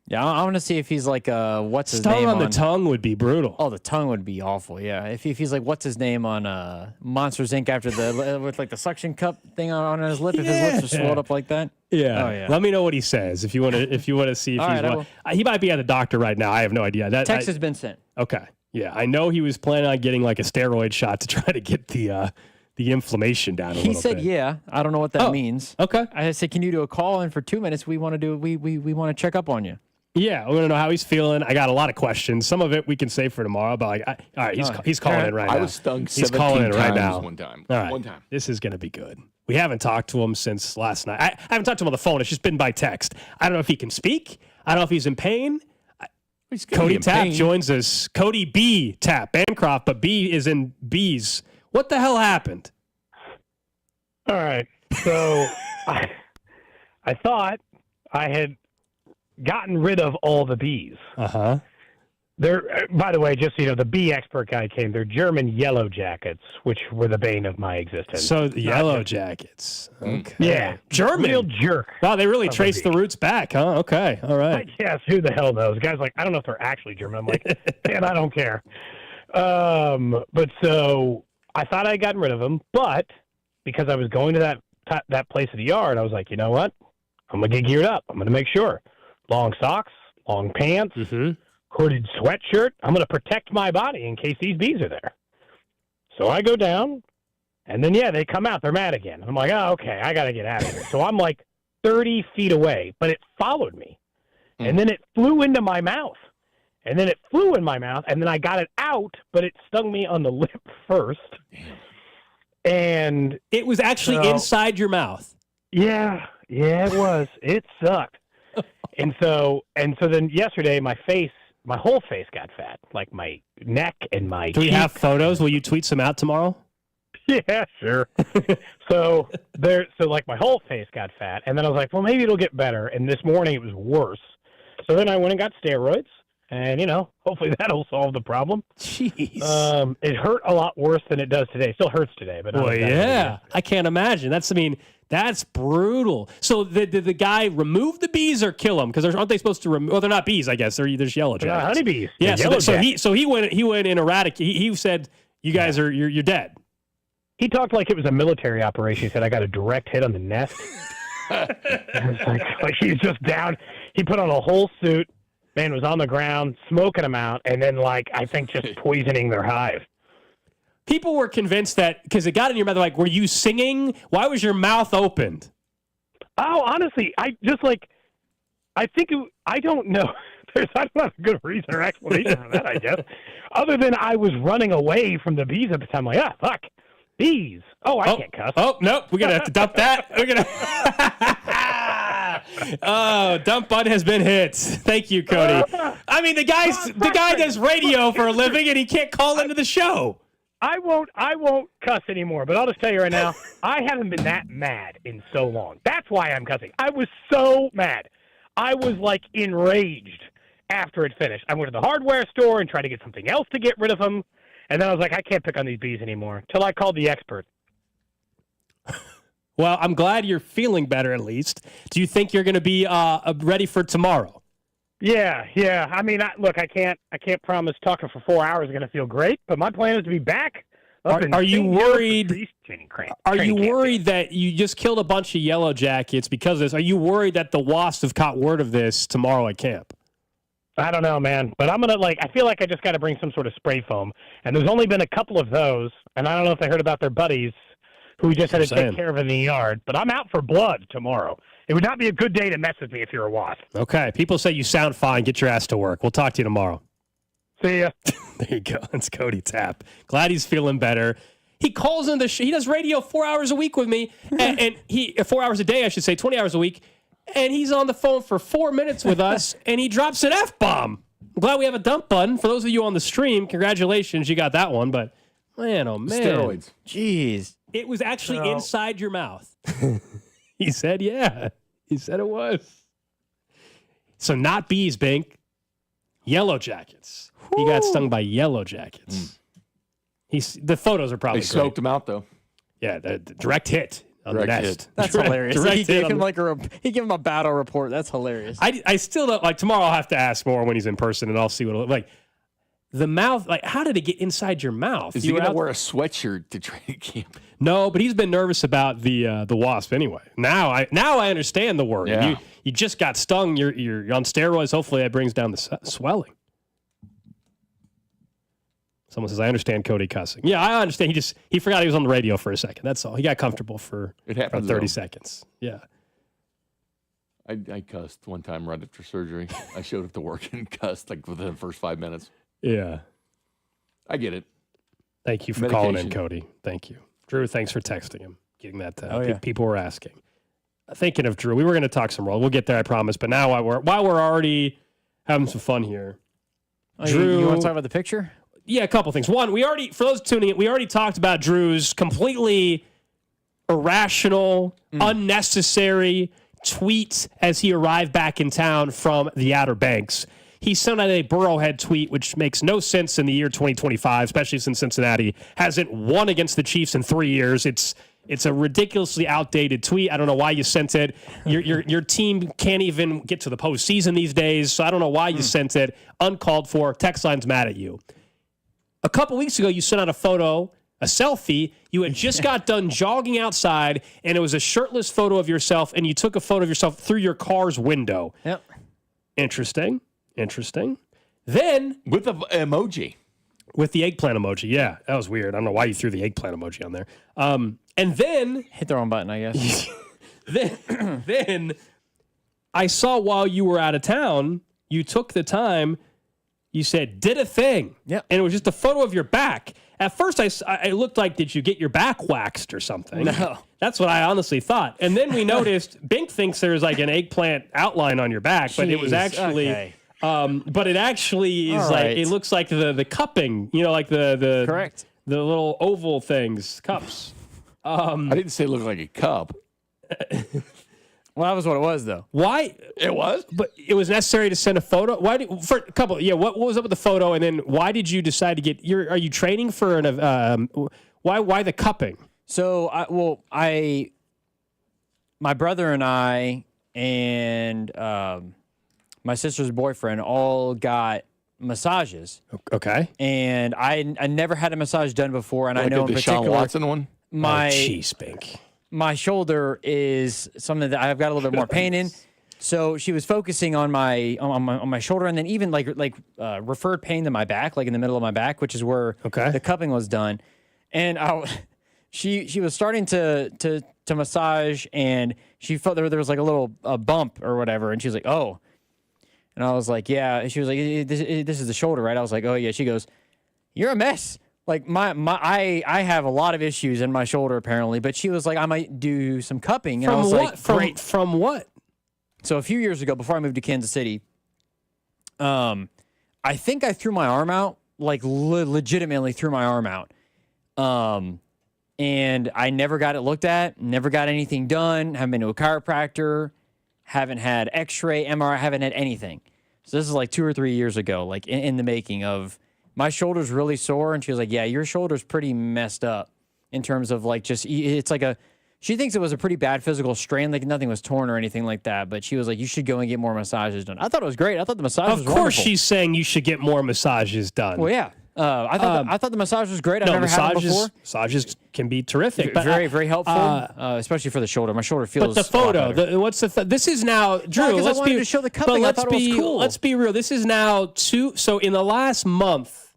Yeah, I want to see if he's like, what's his name? Stung on the tongue would be brutal. Oh, the tongue would be awful. Yeah, if he's like, what's his name on Monsters Inc. after with like the suction cup thing on his lip, if his lips are swelled up like that. Yeah. Oh, yeah. Let me know what he says if you want to see if he might be at the doctor right now. I have no idea. Text has been sent. Okay. Yeah, I know he was planning on getting like a steroid shot to try to get the inflammation down. He said, bit. "Yeah." I don't know what that means. Okay. I said, "Can you do a call in for 2 minutes? We want to do. We want to check up on you." Yeah, we want to know how he's feeling. I got a lot of questions. Some of it we can save for tomorrow. But like, all right, he's calling in right now. I was stung 17 he's calling in right times now. one time. All right, one time. This is going to be good. We haven't talked to him since last night. I haven't talked to him on the phone. It's just been by text. I don't know if he can speak. I don't know if he's in pain. Cody Tapp joins us. Cody B. Tapp, Bancroft, but B is in B's. What the hell happened? All right. So I thought I had gotten rid of all the bees. Uh-huh. They're, by the way, just so you know, the bee expert guy came. They're German yellow jackets, which were the bane of my existence. So the yellow jackets. Okay. Yeah. German. Real jerk. Wow, they really traced the roots back, huh? Okay. All right. Yes, who the hell knows? The guy's like, I don't know if they're actually German. I'm like, man, I don't care. But so I thought I'd gotten rid of them, but because I was going to that place of the yard, I was like, you know what? I'm going to get geared up. I'm going to make sure. Long socks, long pants, hooded sweatshirt. I'm going to protect my body in case these bees are there. So I go down, and then, they come out. They're mad again. I'm like, oh, okay, I got to get out of here. So I'm like 30 feet away, but it followed me. And then it flew into my mouth. And then it flew in my mouth, and then I got it out, but it stung me on the lip first. And it was actually inside your mouth. Yeah, it was. It sucked. And so then yesterday, my whole face got fat, like my neck and my. Do we have photos? Will you tweet some out tomorrow? Yeah, sure. so like my whole face got fat, and then I was like, well, maybe it'll get better. And this morning it was worse. So then I went and got steroids, and hopefully that'll solve the problem. Jeez. It hurt a lot worse than it does today. It still hurts today, but well, yeah, I can't imagine. That's brutal. So did the guy remove the bees or kill them? Because aren't they supposed to remove? Well, they're not bees, I guess. They're yellow jackets. They're not honeybees. Yeah. They're So he went in erratic. He said, "You guys you're dead." He talked like it was a military operation. He said, "I got a direct hit on the nest." It's like he's just down. He put on a whole suit. Man was on the ground, smoking them out, and then I think just poisoning their hive. People were convinced that because it got in your mouth. Like, were you singing? Why was your mouth opened? Oh, honestly, I don't know. I don't have a good reason or explanation for that, I guess. Other than I was running away from the bees at the time. Like, fuck. Bees. I can't cuss. Oh, nope. We're going to have to dump that. We're going to. Dump button has been hit. Thank you, Cody. I mean, the guy does radio for a living and he can't call into the show. I won't cuss anymore, but I'll just tell you right now, I haven't been that mad in so long. That's why I'm cussing. I was so mad. I was enraged after it finished. I went to the hardware store and tried to get something else to get rid of them. And then I was like, I can't pick on these bees anymore. Till I called the expert. Well, I'm glad you're feeling better at least. Do you think you're going to be ready for tomorrow? Yeah. I mean, I can't promise talking for 4 hours is going to feel great, but my plan is to be back. Are you worried? Are you worried that you just killed a bunch of yellow jackets because of this? Are you worried that the wasps have caught word of this tomorrow at camp? I don't know, man, but I'm going to I feel like I just got to bring some sort of spray foam. And there's only been a couple of those. And I don't know if they heard about their buddies who just had to take care of in the yard, but I'm out for blood tomorrow. It would not be a good day to mess with me if you're a wasp. Okay. People say you sound fine. Get your ass to work. We'll talk to you tomorrow. See ya. There you go. It's Cody Tapp. Glad he's feeling better. He calls in he does radio 4 hours a week with me, and he 4 hours a day, I should say, 20 hours a week. And he's on the phone for 4 minutes with us, and he drops an F-bomb. I'm glad we have a dump button. For those of you on the stream, congratulations, you got that one. But, man, oh, man. Steroids. Jeez. It was actually inside your mouth. He said, yeah. He said it was. So not bees, Bink. Yellow jackets. He got stung by yellow jackets. The photos are probably They smoked him out, though. Yeah, the direct hit. On the nest. That's hilarious. He gave him he gave him a battle report. That's hilarious. I still don't tomorrow. I'll have to ask more when he's in person, and I'll see what it'll look like. The mouth, how did it get inside your mouth? Is he going to wear a sweatshirt to training camp? No, but he's been nervous about the wasp anyway. Now I understand the worry. Yeah. You just got stung. You're on steroids. Hopefully that brings down the swelling. Someone says, I understand Cody cussing. Yeah, I understand. He forgot he was on the radio for a second. That's all. He got comfortable for about 30 seconds. Yeah. I cussed one time right after surgery. I showed up to work and cussed within the first 5 minutes. Yeah. I get it. Thank you for calling in, Cody. Thank you. Drew, thanks for texting him. Getting that. People were asking. Thinking of Drew, we were going to talk some roll. We'll get there, I promise. But now while we're already having some fun here. Drew, you want to talk about the picture? Yeah, a couple things. One, for those tuning in, we already talked about Drew's completely irrational, unnecessary tweet as he arrived back in town from the Outer Banks. He sent out a Burrowhead tweet, which makes no sense in the year 2025, especially since Cincinnati hasn't won against the Chiefs in 3 years. It's a ridiculously outdated tweet. I don't know why you sent it. Your team can't even get to the postseason these days, so I don't know why you sent it. Uncalled for. Text line's mad at you. A couple weeks ago, you sent out a photo, a selfie. You had just got done jogging outside, and it was a shirtless photo of yourself, and you took a photo of yourself through your car's window. Yep. Interesting. Then with the emoji. With the eggplant emoji. Yeah, that was weird. I don't know why you threw the eggplant emoji on there. And then hit the wrong button, I guess. then I saw while you were out of town, you took the time, you said, did a thing. Yep. And it was just a photo of your back. At first, I looked like, did you get your back waxed or something? No. That's what I honestly thought. And then we noticed, Bink thinks there's like an eggplant outline on your back, but it was actually, okay. but it actually is All like, right. it looks like the cupping, like the Correct. The little oval things, cups. I didn't say it looked like a cup. Well, that was what it was, though. Why? It was? But it was necessary to send a photo? For a couple, what was up with the photo? And then why did you decide to get, are you training for why the cupping? So, my brother and I and my sister's boyfriend all got massages. Okay. And I never had a massage done before, and I know in the particular, Sean Watson one? Jeez, Bink. My shoulder is something that I've got a little bit more pain in. So she was focusing on my shoulder, and then even referred pain to my back, like in the middle of my back, which is where the cupping was done. And she was starting to massage, and she felt there was like a little bump or whatever, and she was like, "Oh," and I was like, "Yeah." And she was like, "This is the shoulder, right?" I was like, "Oh yeah." She goes, "You're a mess." Like I have a lot of issues in my shoulder apparently, but she was like, I might do some cupping. And I was like, great. From what? So a few years ago, before I moved to Kansas City, I think I threw my arm out, like legitimately threw my arm out. And I never got it looked at, never got anything done, haven't been to a chiropractor, haven't had x-ray, MRI, haven't had anything. So this is like 2 or 3 years ago, like in the making of, my shoulder's really sore. And she was like, yeah, your shoulder's pretty messed up in terms of like it's like she thinks it was a pretty bad physical strain. Like nothing was torn or anything like that. But she was like, you should go and get more massages done. I thought it was great. I thought the massage was wonderful. Of course she's saying you should get more massages done. Well, yeah. I thought the massage was great. I've never had it before. Massages can be terrific. But very, very helpful, especially for the shoulder. My shoulder feels. But the photo, this is now, Drew. Because I wanted to show the cupping. I thought it was cool. Let's be real. This is now so in the last month,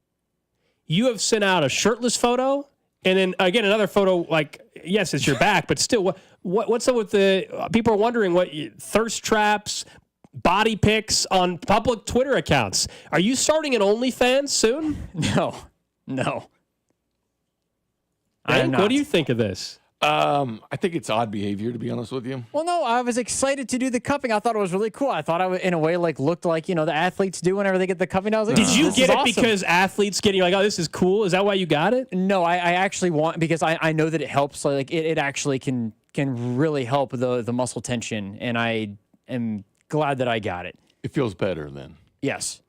you have sent out a shirtless photo, and then again another photo. Like, yes, it's your back, but still, what's up with the people are wondering what thirst traps, body pics on public Twitter accounts. Are you starting an OnlyFans soon? No. Hank, what do you think of this? I think it's odd behavior, to be honest with you. Well, no, I was excited to do the cupping. I thought it was really cool. I thought I would, in a way, looked like, the athletes do whenever they get the cupping. I was like, did you get it awesome. because athletes get it? You're like, oh, this is cool. Is that why you got it? No, I actually want, because I know that it helps. Like it actually can really help the muscle tension, and I am glad that I got it. It feels better then. Yes.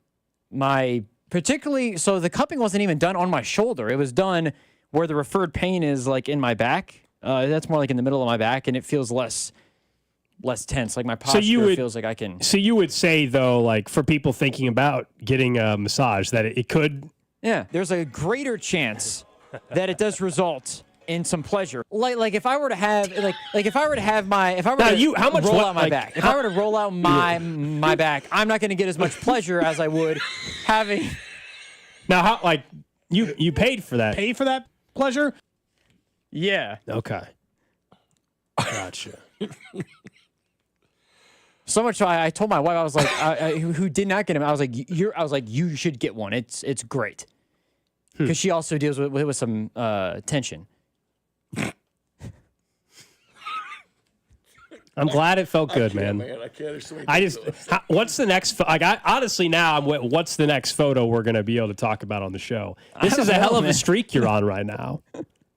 So the cupping wasn't even done on my shoulder. It was done where the referred pain is, like in my back. That's more like in the middle of my back, and it feels less tense. Like my posture feels like I can. So you would say, though, like for people thinking about getting a massage, that it could. Yeah, there's a greater chance that it does result in some pleasure. Like if I were to have how much roll out my back. If I were to roll out my back, I'm not going to get as much pleasure as I would having. Now, how you paid for that? Pay for that pleasure? Yeah. Okay. Gotcha. So much so I told my wife, I was like, who did not get him, I was like, you should get one. It's great. Because she also deals with some tension. I'm glad it felt good, man. I can't. What's the next? Honestly, now what's the next photo we're going to be able to talk about on the show? This is a hell of a streak you're on right now.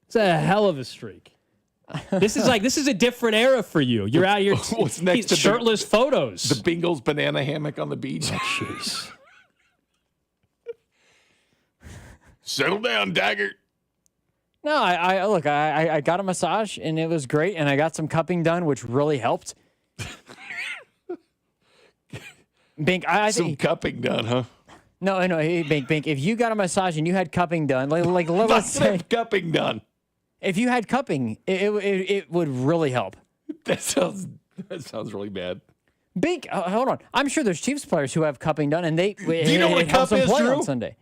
It's a hell of a streak. This is a different era for you. You're out here. What's next? Shirtless photos. The Bengals banana hammock on the beach. Oh, jeez. Settle down, Daggert. No, I got a massage and it was great, and I got some cupping done, which really helped. Bink, some cupping done, huh? No, hey, Bink. If you got a massage and you had cupping done, let's say cupping done. If you had cupping, it would really help. That sounds really bad. Bink, hold on. I'm sure there's Chiefs players who have cupping done, and do you know what a cup is, play Drew? on Sunday.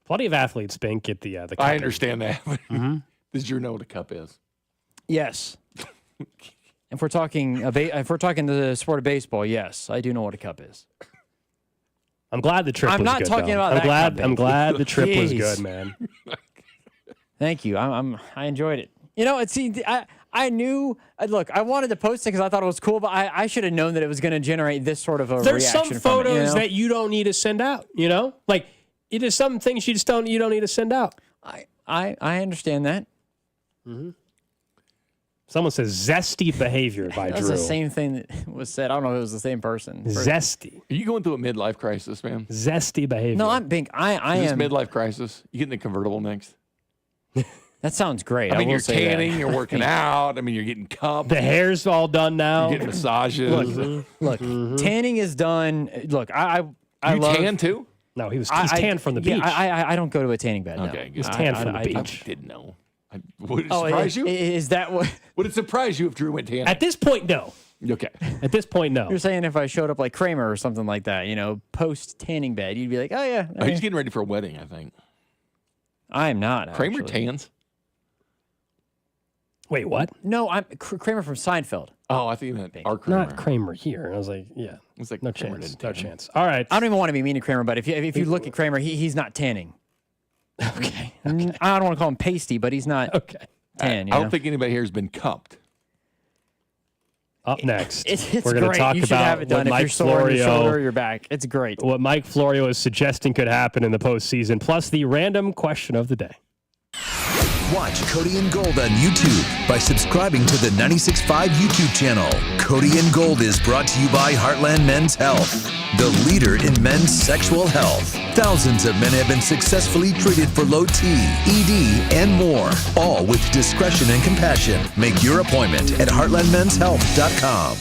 Plenty of athletes, Bink, get the cupping. I understand that. Mm-hmm. Does Drew know what a cup is? Yes. If we're talking the sport of baseball, yes, I do know what a cup is. I'm glad the trip I'm was not good. talking though. about that. I'm glad the trip was Jeez. good, man. Thank you. I enjoyed it. You know, I knew. Look, I wanted to post it because I thought it was cool, but I should have known that it was going to generate this sort of a There's reaction. some from photos it, you know? that you don't need to send out. You know, like it is some things you don't need to send out. I understand that. Mm-hmm. Someone says zesty behavior by That's Drew. the same thing that was said. I don't know if it was the same person. Zesty. Are you going through a midlife crisis, man? Zesty behavior. No, I'm Bink. I Is am. this midlife crisis? You getting the convertible next? That sounds great. I mean, will you're say that. tanning, you're working out. I mean, you're getting cupped. The hair's all done now. You're getting massages. Look, tanning is done. Look, I You love. tan too? No, he's tan from the beach. Yeah, I don't go to a tanning bed. Okay, no. he's tan from the beach. I didn't know. Would it surprise you? Is that what? Would it surprise you if Drew went tanning? At this point, no. Okay. At this point, no. You're saying if I showed up like Kramer or something like that, post tanning bed, you'd be like, oh yeah. Oh, he's getting ready for a wedding, I think. I am not. Kramer actually. tans? Wait, what? No, I'm Kramer from Seinfeld. Oh, I think you meant our Kramer. Not Kramer here. I was like, yeah. It's like no Kramer chance. didn't No tan. chance. All right. I don't even want to be mean to Kramer, but if you look at Kramer, he's not tanning. Okay. I don't want to call him pasty, but he's not tan. I don't think anybody here has been cupped. Up next, It's we're going to great. talk You should about have it done what if Mike you're sore on your shoulder or Florio, your back. It's great. what Mike Florio is suggesting could happen in the postseason, plus the random question of the day. Watch Cody and Gold on YouTube by subscribing to the 96.5 YouTube channel. Cody and Gold is brought to you by Heartland Men's Health, the leader in men's sexual health. Thousands of men have been successfully treated for low T, ED, and more, all with discretion and compassion. Make your appointment at heartlandmenshealth.com.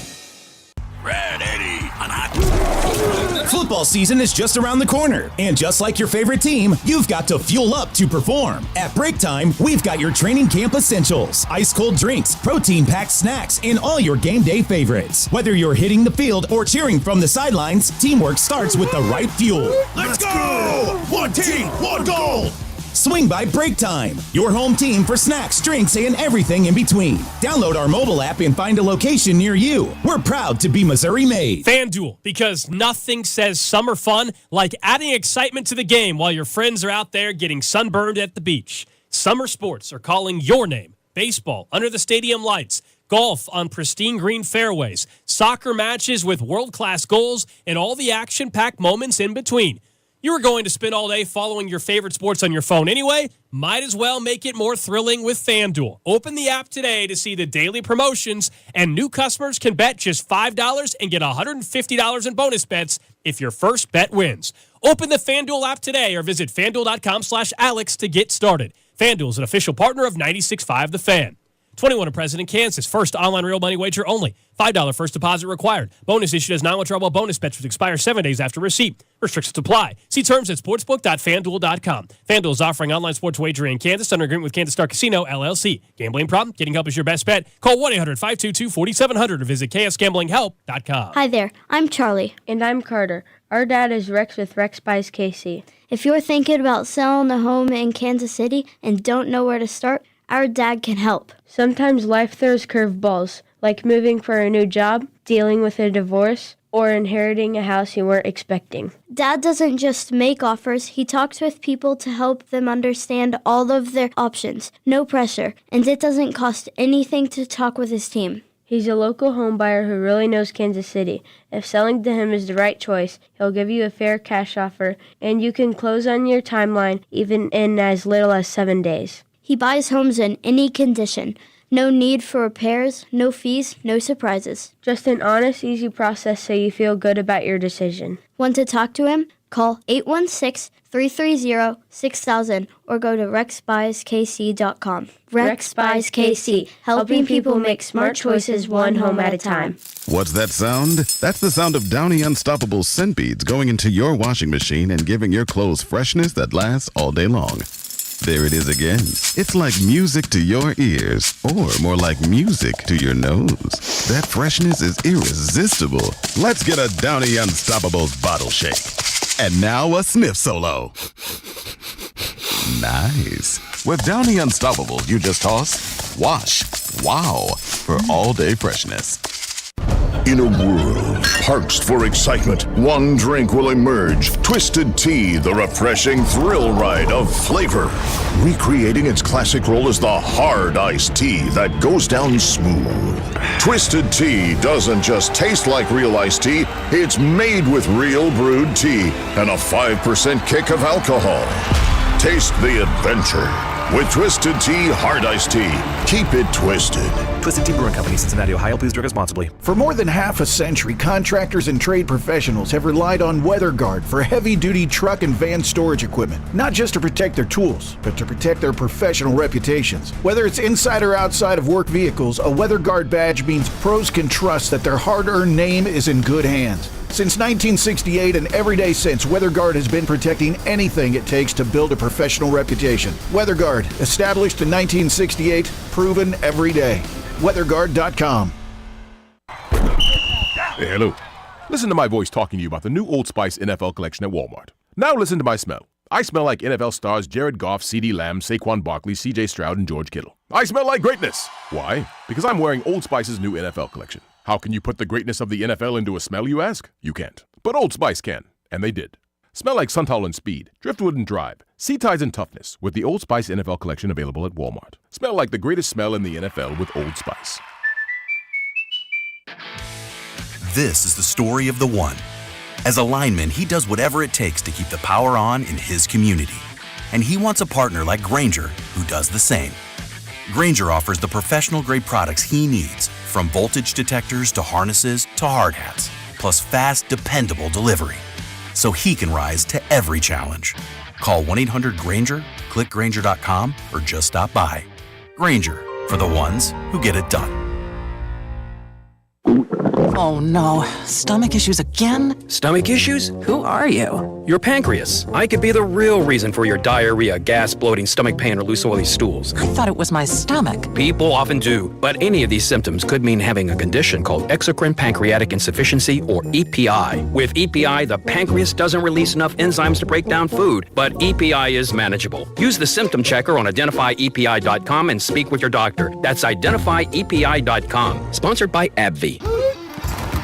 Football season is just around the corner, and just like your favorite team, you've got to fuel up to perform. At Break Time, we've got your training camp essentials, ice-cold drinks, protein-packed snacks, and all your game day favorites. Whether you're hitting the field or cheering from the sidelines, teamwork starts with the right fuel. Let's go! One team, one goal! Swing by Break Time, your home team for snacks, drinks, and everything in between. Download our mobile app and find a location near you. We're proud to be Missouri made. FanDuel, because nothing says summer fun like adding excitement to the game while your friends are out there getting sunburned at the beach. Summer sports are calling your name. Baseball under the stadium lights, golf on pristine green fairways, soccer matches with world-class goals, and all the action-packed moments in between. You were going to spend all day following your favorite sports on your phone anyway? Might as well make it more thrilling with FanDuel. Open the app today to see the daily promotions, and new customers can bet just $5 and get $150 in bonus bets if your first bet wins. Open the FanDuel app today or visit FanDuel.com/Alex to get started. FanDuel is an official partner of 96.5 The Fan. 21 and present in Kansas. First online real money wager only. $5 first deposit required. Bonus issued as non-withdrawable bonus bets which expire 7 days after receipt. Restrictions apply. See terms at sportsbook.fanduel.com. FanDuel is offering online sports wagering in Kansas under agreement with Kansas Star Casino, LLC. Gambling problem? Getting help is your best bet. Call 1-800-522-4700 or visit ksgamblinghelp.com. Hi there, I'm Charlie. And I'm Carter. Our dad is Rex with Rex Buys KC. If you're thinking about selling a home in Kansas City and don't know where to start, our dad can help. Sometimes life throws curveballs, like moving for a new job, dealing with a divorce, or inheriting a house you weren't expecting. Dad doesn't just make offers, he talks with people to help them understand all of their options. No pressure, and it doesn't cost anything to talk with his team. He's a local home buyer who really knows Kansas City. If selling to him is the right choice, he'll give you a fair cash offer, and you can close on your timeline even in as little as 7 days. He buys homes in any condition. No need for repairs, no fees, no surprises. Just an honest, easy process so you feel good about your decision. Want to talk to him? Call 816-330-6000 or go to rexbuyskc.com. Rex Buys KC, helping people make smart choices one home at a time. What's that sound? That's the sound of Downy Unstoppable scent beads going into your washing machine and giving your clothes freshness that lasts all day long. There it is again. It's like music to your ears, or more like music to your nose. That freshness is irresistible. Let's get a Downy Unstoppables bottle shake. And now a sniff solo. Nice. With Downy Unstoppables, you just toss, wash, wow, for all day freshness. In a world Parched for excitement, one drink will emerge. Twisted Tea, the refreshing thrill ride of flavor. Recreating its classic role as the hard iced tea that goes down smooth. Twisted Tea doesn't just taste like real iced tea, it's made with real brewed tea and a 5% kick of alcohol. Taste the adventure with Twisted Tea Hard Iced Tea. Keep it twisted. Twisted Tea Brewing Company, Cincinnati, Ohio. Please drink responsibly. For more than half a century, contractors and trade professionals have relied on WeatherGuard for heavy-duty truck and van storage equipment. Not just to protect their tools, but to protect their professional reputations. Whether it's inside or outside of work vehicles, a WeatherGuard badge means pros can trust that their hard-earned name is in good hands. Since 1968 and every day since, WeatherGuard has been protecting anything it takes to build a professional reputation. WeatherGuard, established in 1968, proven every day. WeatherGuard.com. Hey, hello. Listen to my voice talking to you about the new Old Spice NFL collection at Walmart. Now listen to my smell. I smell like NFL stars Jared Goff, CeeDee Lamb, Saquon Barkley, CJ Stroud, and George Kittle. I smell like greatness. Why? Because I'm wearing Old Spice's new NFL collection. How can you put the greatness of the NFL into a smell, you ask? You can't. But Old Spice can, and they did. Smell like Suntal and Speed, Driftwood and Drive, Sea Ties and Toughness with the Old Spice NFL collection available at Walmart. Smell like the greatest smell in the NFL with Old Spice. This is the story of the one. As a lineman, he does whatever it takes to keep the power on in his community. And he wants a partner like Grainger who does the same. Grainger offers the professional-grade products he needs, from voltage detectors to harnesses to hard hats, plus fast, dependable delivery, so he can rise to every challenge. Call 1-800-GRAINGER, click Grainger.com, or just stop by. Grainger, for the ones who get it done. Oh no, stomach issues again? Stomach issues? Who are you? Your pancreas. I could be the real reason for your diarrhea, gas, bloating, stomach pain, or loose oily stools. I thought it was my stomach. People often do, but any of these symptoms could mean having a condition called exocrine pancreatic insufficiency, or EPI. With EPI, the pancreas doesn't release enough enzymes to break down food, but EPI is manageable. Use the symptom checker on identifyepi.com and speak with your doctor. That's identifyepi.com. Sponsored by AbbVie.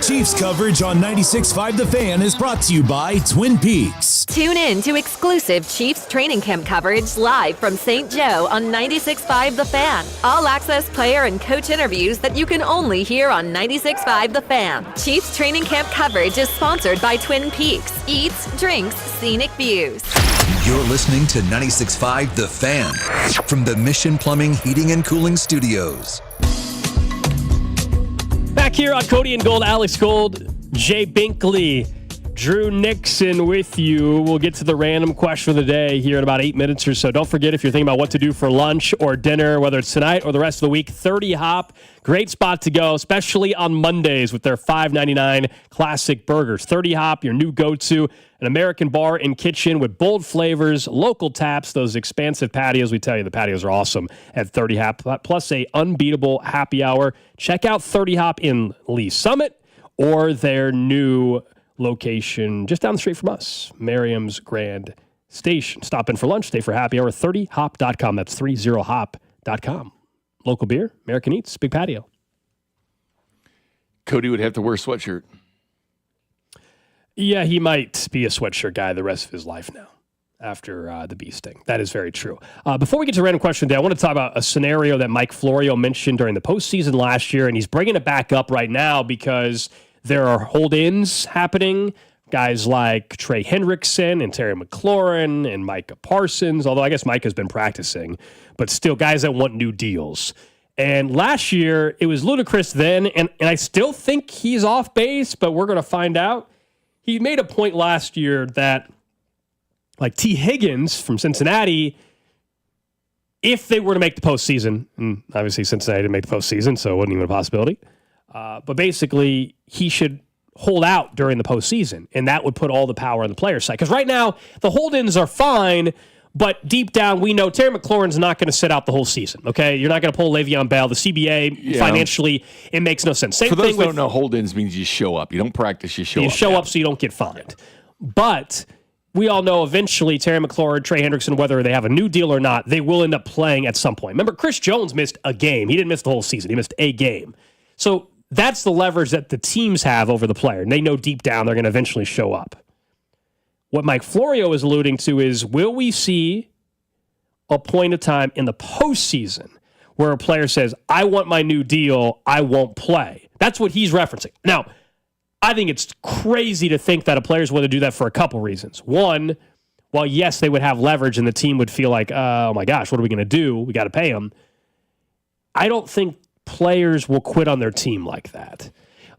Chiefs coverage on 96.5 The Fan is brought to you by Twin Peaks. Tune in to exclusive Chiefs training camp coverage live from St. Joe on 96.5 The Fan. All access player and coach interviews that you can only hear on 96.5 The Fan. Chiefs training camp coverage is sponsored by Twin Peaks. Eats, drinks, scenic views. You're listening to 96.5 The Fan from the Mission Plumbing, Heating, and Cooling Studios. Back here on Cody and Gold, Alex Gold, Jay Binkley, Drew Nixon with you. We'll get to the random question of the day here in about 8 minutes or so. Don't forget, if you're thinking about what to do for lunch or dinner, whether it's tonight or the rest of the week, 30 Hop, great spot to go, especially on Mondays with their $5.99 classic burgers. 30 Hop, your new go-to, an American bar and kitchen with bold flavors, local taps, those expansive patios. We tell you the patios are awesome at 30 Hop, plus a unbeatable happy hour. Check out 30 Hop in Lee Summit or their new location just down the street from us, Merriam's Grand Station. Stop in for lunch, stay for happy hour, 30hop.com. That's 30hop.com. Local beer, American Eats, big patio. Cody would have to wear a sweatshirt. Yeah, he might be a sweatshirt guy the rest of his life now after the bee sting. That is very true. Before we get to random question today, I want to talk about a scenario that Mike Florio mentioned during the postseason last year, and he's bringing it back up right now because there are hold-ins happening. Guys like Trey Hendrickson and Terry McLaurin and Micah Parsons, although I guess Micah's been practicing, but still guys that want new deals. And last year, it was ludicrous then, and I still think he's off base, but we're going to find out. He made a point last year that, like T. Higgins from Cincinnati, if they were to make the postseason, and obviously Cincinnati didn't make the postseason, so it wasn't even a possibility, but basically he should hold out during the postseason, and that would put all the power on the player's side. Because right now, the hold-ins are fine, but deep down, we know Terry McLaurin's not going to sit out the whole season, okay? You're not going to pull Le'Veon Bell. The CBA, financially, it makes no sense. Same For those thing who don't know, hold-ins means you show up. You don't practice, you show up. You show up so you don't get fined. But we all know eventually Terry McLaurin, Trey Hendrickson, whether they have a new deal or not, they will end up playing at some point. Remember, Chris Jones missed a game. He didn't miss the whole season. He missed a game. So That's the leverage that the teams have over the player. And they know deep down they're going to eventually show up. What Mike Florio is alluding to is, will we see a point of time in the postseason where a player says, I want my new deal, I won't play? That's what he's referencing. Now, I think it's crazy to think that a player's willing to do that for a couple reasons. One, while yes, they would have leverage and the team would feel like, oh my gosh, what are we going to do? We got to pay them. I don't think players will quit on their team like that.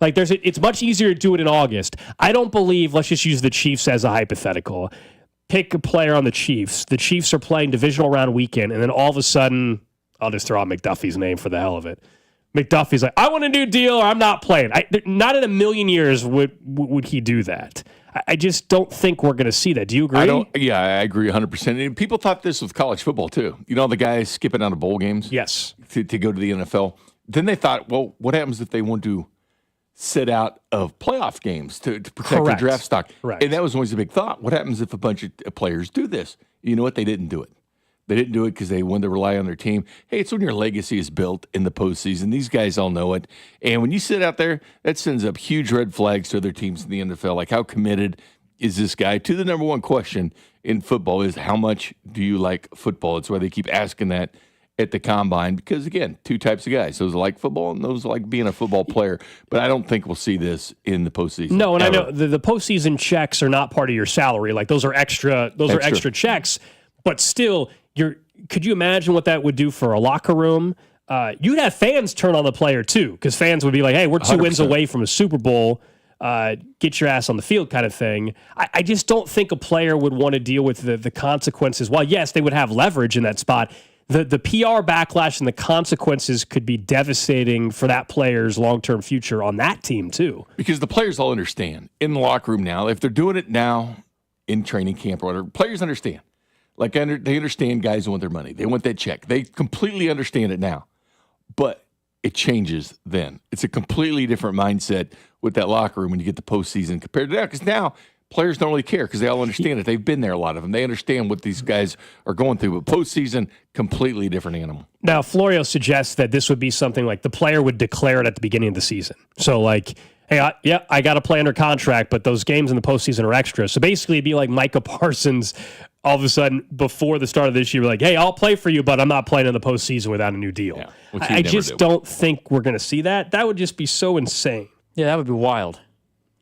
Like it's much easier to do it in August. I don't believe, let's just use the Chiefs as a hypothetical. Pick a player on the Chiefs. The Chiefs are playing divisional round weekend, and then all of a sudden, I'll just throw out McDuffie's name for the hell of it. McDuffie's like, I want a new deal, or I'm not playing. Not in a million years would he do that. I just don't think we're going to see that. Do you agree? I agree 100%. And people thought this with college football, too. You know, the guys skipping out of bowl games? Yes. To go to the NFL. Then they thought, well, what happens if they want to sit out of playoff games to protect their draft stock? Correct. And that was always a big thought. What happens if a bunch of players do this? You know what? They didn't do it. They didn't do it because they wanted to rely on their team. Hey, it's when your legacy is built in the postseason. These guys all know it. And when you sit out there, that sends up huge red flags to other teams in the NFL. Like, how committed is this guy? To the number one question in football is, how much do you like football? It's why they keep asking that at the combine, because, again, two types of guys. Those that like football and those that like being a football player. But I don't think we'll see this in the postseason. No, and ever. I know the postseason checks are not part of your salary. Like, those are extra checks. But still, could you imagine what that would do for a locker room? You'd have fans turn on the player, too, because fans would be like, hey, we're 2 wins away from a Super Bowl. Get your ass on the field kind of thing. I just don't think a player would want to deal with the consequences. While, yes, they would have leverage in that spot, the PR backlash and the consequences could be devastating for that player's long-term future on that team, too. Because the players all understand in the locker room now, if they're doing it now in training camp or whatever, players understand. Like, they understand guys want their money. They want that check. They completely understand it now. But it changes then. It's a completely different mindset with that locker room when you get the postseason compared to that. Because now players don't really care because they all understand it. They've been there, a lot of them. They understand what these guys are going through. But postseason, completely different animal. Now, Florio suggests that this would be something like the player would declare it at the beginning of the season. So, like, hey, I got to play under contract, but those games in the postseason are extra. So basically, it'd be like Micah Parsons all of a sudden before the start of this year, like, hey, I'll play for you, but I'm not playing in the postseason without a new deal. Yeah, I just don't think we're going to see that. That would just be so insane. Yeah, that would be wild.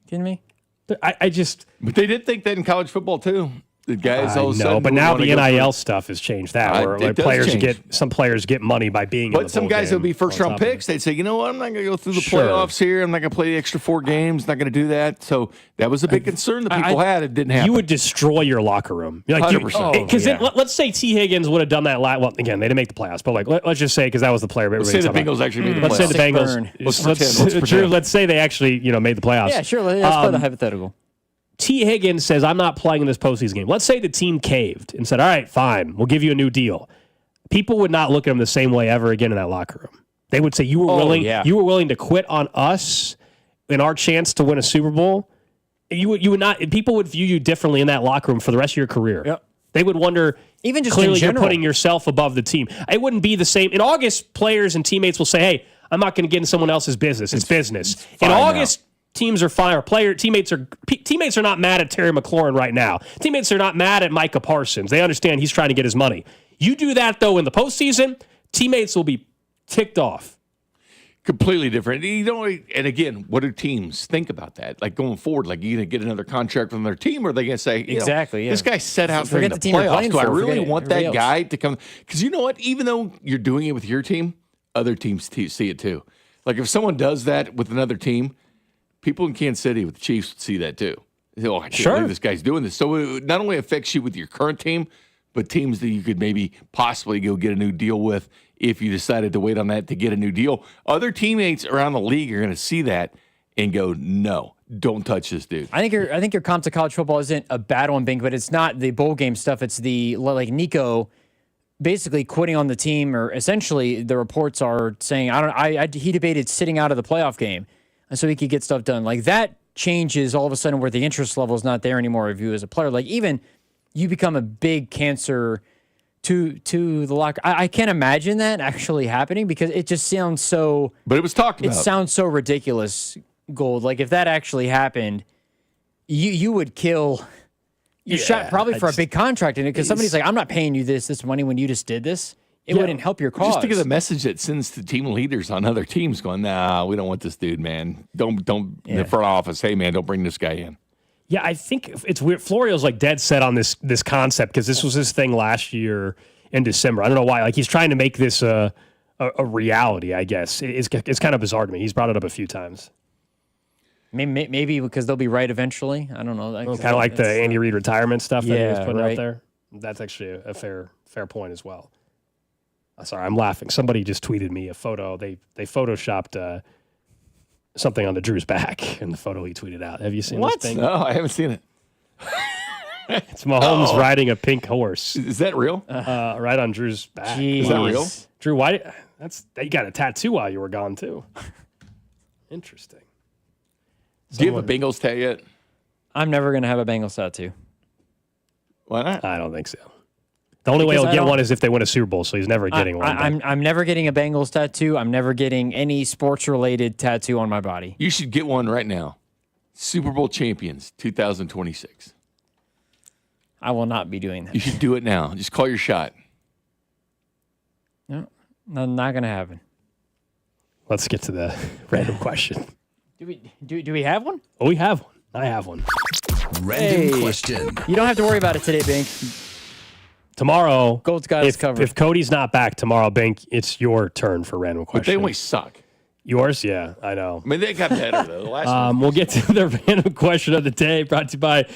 Kidding me? I just... But they did think that in college football, too. The guys all of a sudden... but now the NIL stuff has changed that, where like some players get money by being in the bowl some guys game would be first-round picks. They'd say, you know what, I'm not going to go through the playoffs here. I'm not going to play the extra 4 games. Not going to do that. So that was a big concern that people had. It didn't happen. You would destroy your locker room. Like, 100%. Because let's say T. Higgins would have done that. Well, again, they didn't make the playoffs, but like let's just say, because that was the player. Let's say the Bengals actually made the playoffs. Let's say the Bengals. Let's say they actually made the playoffs. Yeah, sure. Let's play the hypothetical. T. Higgins says, I'm not playing in this postseason game. Let's say the team caved and said, all right, fine, we'll give you a new deal. People would not look at him the same way ever again in that locker room. They would say, you were willing to quit on us in our chance to win a Super Bowl. You would not. People would view you differently in that locker room for the rest of your career. Yep. They would wonder, even just clearly in general, you're putting yourself above the team. It wouldn't be the same. In August, players and teammates will say, hey, I'm not going to get in someone else's business. It's business. In August, teams are fine. Or teammates are not mad at Terry McLaurin right now. Teammates are not mad at Micah Parsons. They understand he's trying to get his money. You do that, though, in the postseason, teammates will be ticked off. Completely different. And again, what do teams think about that? Like going forward, like you going to get another contract from their team, or are they going to say, this guy set out for the playoffs. Do I really want that guy to come? Because you know what? Even though you're doing it with your team, other teams see it too. Like if someone does that with another team, people in Kansas City with the Chiefs would see that too. I can't believe this guy's doing this. So it not only affects you with your current team, but teams that you could maybe possibly go get a new deal with if you decided to wait on that to get a new deal. Other teammates around the league are going to see that and go, no, don't touch this dude. I think your comp to college football isn't a bad one, Bink, but it's not the bowl game stuff. It's the, like, Nico basically quitting on the team, or essentially the reports are saying, he debated sitting out of the playoff game so he could get stuff done. Like, that changes all of a sudden where the interest level is not there anymore of you as a player. Like, even you become a big cancer to the locker. I can't imagine that actually happening because it just sounds so. But it was talked about. It sounds so ridiculous, Gold. Like if that actually happened, you would kill. You shot probably for a big contract in it because somebody's like, I'm not paying you this money when you just did this. It wouldn't help your cause. Just think of the message that sends to team leaders on other teams going, nah, we don't want this dude, man. Don't in the front office, hey, man, don't bring this guy in. Yeah, I think it's weird. Florio's like dead set on this concept because this was his thing last year in December. I don't know why. Like he's trying to make this a reality, I guess. It's kind of bizarre to me. He's brought it up a few times. Maybe because they'll be right eventually. I don't know. Kind of like the Andy Reid retirement stuff that he was putting right. out there. That's actually a fair point as well. Sorry, I'm laughing. Somebody just tweeted me a photo. They photoshopped something onto Drew's back in the photo he tweeted out. Have you seen this thing? No, I haven't seen it. It's Mahomes riding a pink horse. Is that real? Right on Drew's back. Is that real? Drew, why? You got a tattoo while you were gone too. Interesting. Do you have a Bengals tat yet? I'm never going to have a Bengals tattoo. Why not? I don't think so. The only way he'll get one is if they win a Super Bowl, so he's never getting one. I'm never getting a Bengals tattoo. I'm never getting any sports-related tattoo on my body. You should get one right now. Super Bowl champions, 2026. I will not be doing that. You should do it now. Just call your shot. No, not going to happen. Let's get to the random question. Do we have one? Oh, we have one. I have one. Random question. You don't have to worry about it today, Bink. Tomorrow, Gold's got us covered. If Cody's not back tomorrow, Bink, it's your turn for random question. But they always suck. Yours? Yeah, I know. I mean, they got better, though. The last one. We'll get to the random question of the day, brought to you by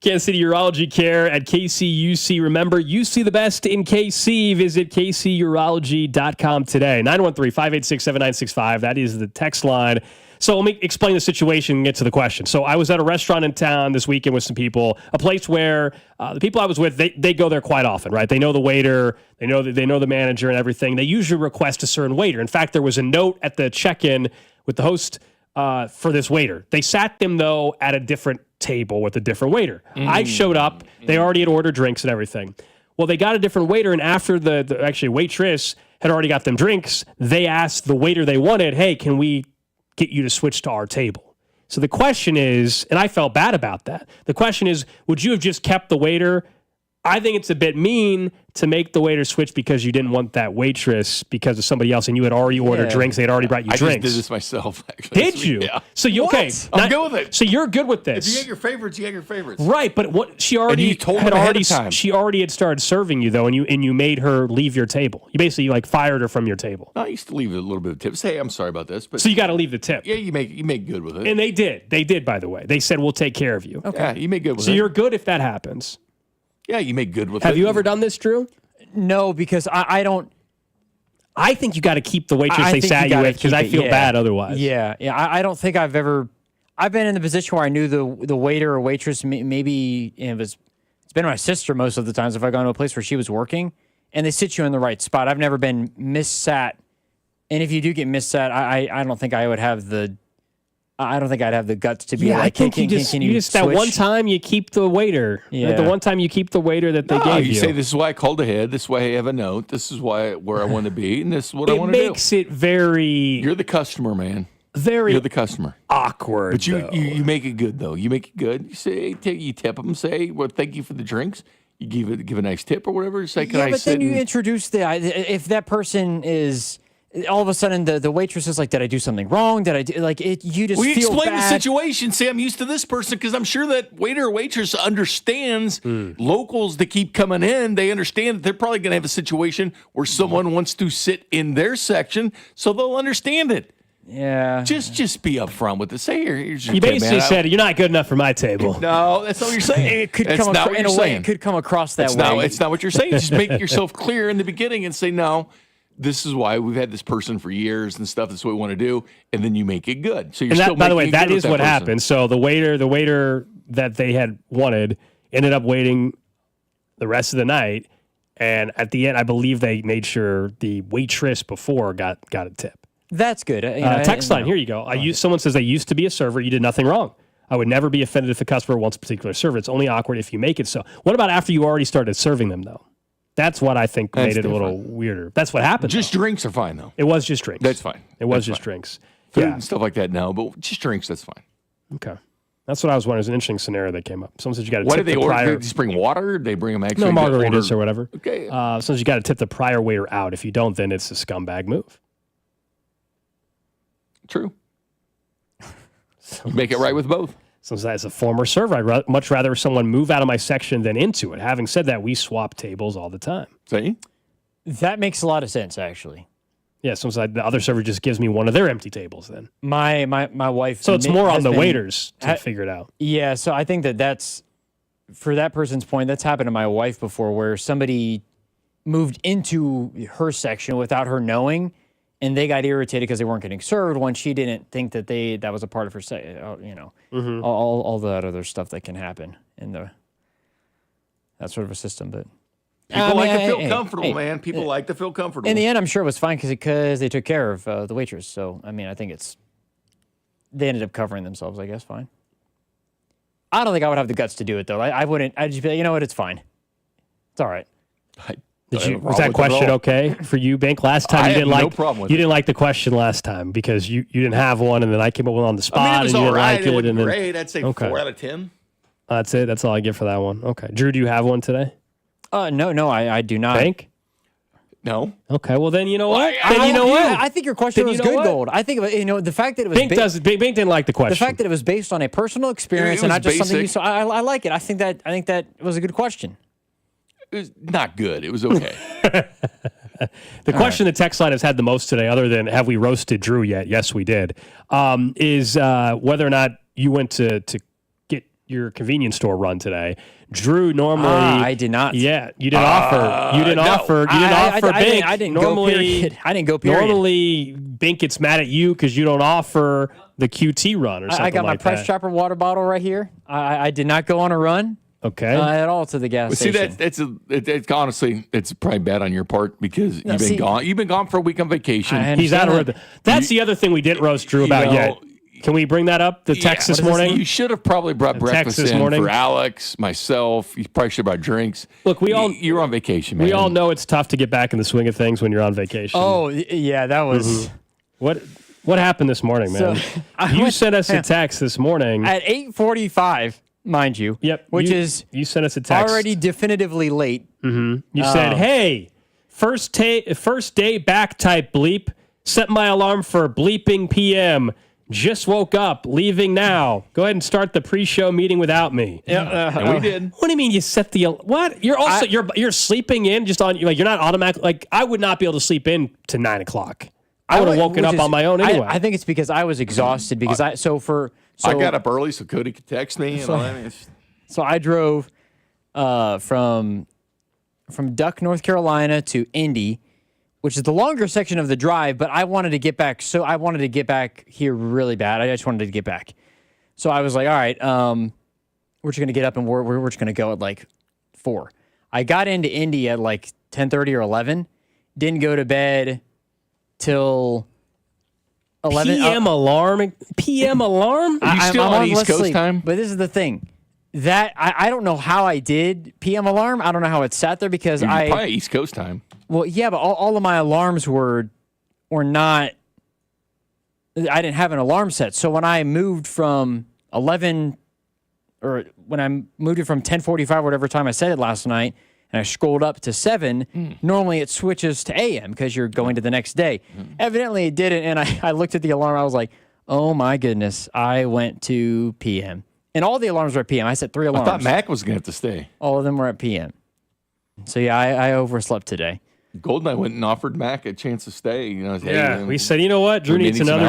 Kansas City Urology Care at KCUC. Remember, you see the best in KC. Visit kcurology.com today. 913-586-7965. That is the text line. So let me explain the situation and get to the question. So I was at a restaurant in town this weekend with some people, a place where the people I was with, they go there quite often, right? They know the waiter, they know the manager and everything. They usually request a certain waiter. In fact, there was a note at the check-in with the host for this waiter. They sat them, though, at a different table with a different waiter. I showed up. They already had ordered drinks and everything. Well, they got a different waiter, and after the actually waitress had already got them drinks, they asked the waiter they wanted, hey, can we get you to switch to our table? So the question is, and I felt bad about that. The question is, would you have just kept the waiter? I think it's a bit mean to make the waiter switch because you didn't want that waitress because of somebody else and you had already ordered drinks. They had already brought you drinks. I just did this myself, actually. Did you? Yeah. So you okay? I'm good with it. So you're good with this. If you get your favorites, you get your favorites. Right, but what she already she already had started serving you though, and you made her leave your table. You basically fired her from your table. No, I used to leave a little bit of tips. Hey, I'm sorry about this, but so you got to leave the tip. Yeah, you make good with it. And they did. They did, by the way. They said we'll take care of you. Okay. Yeah, you make good with it. So you're good if that happens. Yeah, you make good with it. Have you ever done this, Drew? No, because I don't. I think you got to keep the waitress they sat you with because I feel bad otherwise. Yeah. I don't think I've ever. I've been in the position where I knew the waiter or waitress. Maybe it's been my sister most of the times if I go to a place where she was working, and they sit you in the right spot. I've never been missat, and if you do get missat, I don't think I would have the. I don't think I'd have the guts to be like, I think can you just that one time you keep the waiter. Yeah. Right? The one time you keep the waiter that they gave you. You say, this is why I called ahead. This is why I have a note. This is where I want to be. And this is what I want to do. It makes it very... You're the customer, man. Very... You're the customer. Awkward, But you make it good, though. You make it good. You say, you tip them, say, well, thank you for the drinks. You give a nice tip or whatever. Say, can I but sit then you introduce if that person is... All of a sudden, the waitress is like, "Did I do something wrong? Did I do like it?" You just we feel explain bad. the situation. Say, I'm used to this person because I'm sure that waiter or waitress understands locals that keep coming in. They understand that they're probably going to have a situation where someone wants to sit in their section, so they'll understand it. Yeah, just be upfront with it. Say, here's your you tip, basically man. said you're not good enough for my table. No, that's not what you're saying. It could come across, in a way. It could come across that way. It's not what you're saying. Just make yourself clear in the beginning and say no. This is why we've had this person for years and stuff. That's what we want to do, and then you make it good. So you're still by the way, that is what person. happened. So the waiter that they had wanted ended up waiting the rest of the night, and at the end, I believe they made sure the waitress before got a tip. That's good. Text line, here you go. Someone says, I used to be a server. You did nothing wrong. I would never be offended if a customer wants a particular server. It's only awkward if you make it so. What about after you already started serving them, though? That's what I think That's made it different. a little weirder. That's what happened. Just drinks are fine, though. It was just drinks. That's fine. It was That's just fine. drinks. Food Yeah. and stuff like that, no. But just drinks, that's fine. Okay. That's what I was wondering. It was an interesting scenario that came up. Someone said you got to What tip did they the order? prior. Did they just bring water? Or did they bring them actually? No margaritas order- or whatever. Okay. Since you got to tip the prior waiter out. If you don't, then it's a scumbag move. True. You make it right with both. Since as a former server, I'd much rather someone move out of my section than into it. Having said that, we swap tables all the time. See? That makes a lot of sense, actually. Yeah, sometimes the other server just gives me one of their empty tables then. My wife. So it's more on has the been- waiters to figure it out. Yeah, so I think that's for that person's point. That's happened to my wife before, where somebody moved into her section without her knowing, and they got irritated because they weren't getting served when she didn't think that that was a part of her all that other stuff that can happen in that sort of a system. But People like to feel comfortable, man. People like to feel comfortable. in the end, I'm sure it was fine because they took care of the waitress. So I mean, I think they ended up covering themselves. I guess fine. I don't think I would have the guts to do it though. I wouldn't. I'd just be like, you know what? It's fine. It's all right. Was that question okay for you, Bink? Last time you didn't no like problem with you it. didn't like the question last time because you didn't have one, and then I came up with one on the spot. I mean, it was and you all didn't right. like It wasn't and then, great. I'd say 4 out of 10. That's it. That's all I get for that one. Okay, Drew, do you have one today? No, I do not. Bink? No. Okay, well then you know what? I I think your question Then was you know good, what? Gold. I think the fact that it was Bink didn't like the question. the fact that it was based on a personal experience It and was not just something you basic. saw. I like it. I think that was a good question. It was not good. It was okay. The question the text line has had the most today, other than have we roasted Drew yet? Yes, we did. Is whether or not you went to get your convenience store run today. Drew normally I did not. Yeah, you didn't offer. You didn't no. offer. You didn't offer Bink. I didn't normally, go period. I didn't go period. Normally, Bink gets mad at you because you don't offer the QT run or something I got like my Press that. Chopper water bottle right here. I did not go on a run. Okay. At all to the gas But see, station. it's honestly, it's probably bad on your part because No, you've been see- gone. You've been gone for a week on vacation. I He's out of understand rhythm. That's the other thing we didn't roast Drew about yet. Can we bring that up? The text this morning? You should have probably brought breakfast this in morning? for Alex, myself. You probably should have brought drinks. Look, you're on vacation, man. We all know it's tough to get back in the swing of things when you're on vacation. Oh yeah, that was What happened this morning, man? So, You sent us a text this morning. at 8:45, mind you. Yep. Which you, is you sent us a text already definitively late. You said, "Hey, first day back type bleep. Set my alarm for bleeping PM. Just woke up. Leaving now. Go ahead and start the pre-show meeting without me." And we did. What do you mean you set the what? You're also you're sleeping in just on like you're not automatic. Like I would not be able to sleep in to 9 o'clock. I would have woken up on my own anyway. I think it's because I was exhausted because I got up early so Cody could text me. And all that. So I drove from Duck, North Carolina to Indy, which is the longer section of the drive, but I wanted to get back. So I wanted to get back here really bad. I just wanted to get back. So I was like, all right, we're just going to get up and we're just going to go at like 4. I got into Indy at like 10:30 or 11. Didn't go to bed till 11. PM alarm? PM alarm? Are you still on East Coast sleep, time? But this is the thing. That I don't know how I did PM alarm. I don't know how it sat there because You're probably East Coast time. Well, yeah, but all of my alarms were not. I didn't have an alarm set. So when I moved from 11, or when I moved it from 10:45, whatever time I set it last night, and I scrolled up to 7, normally it switches to AM because you're going to the next day. Evidently it didn't, and I looked at the alarm. I was like, oh my goodness, I went to PM. And all the alarms were at PM. I set 3 alarms. I thought Mac was going to have to stay. All of them were at PM. So yeah, I overslept today. Gold and I went and offered Mac a chance to stay. You know, Yeah, we said, you know what? Drew needs another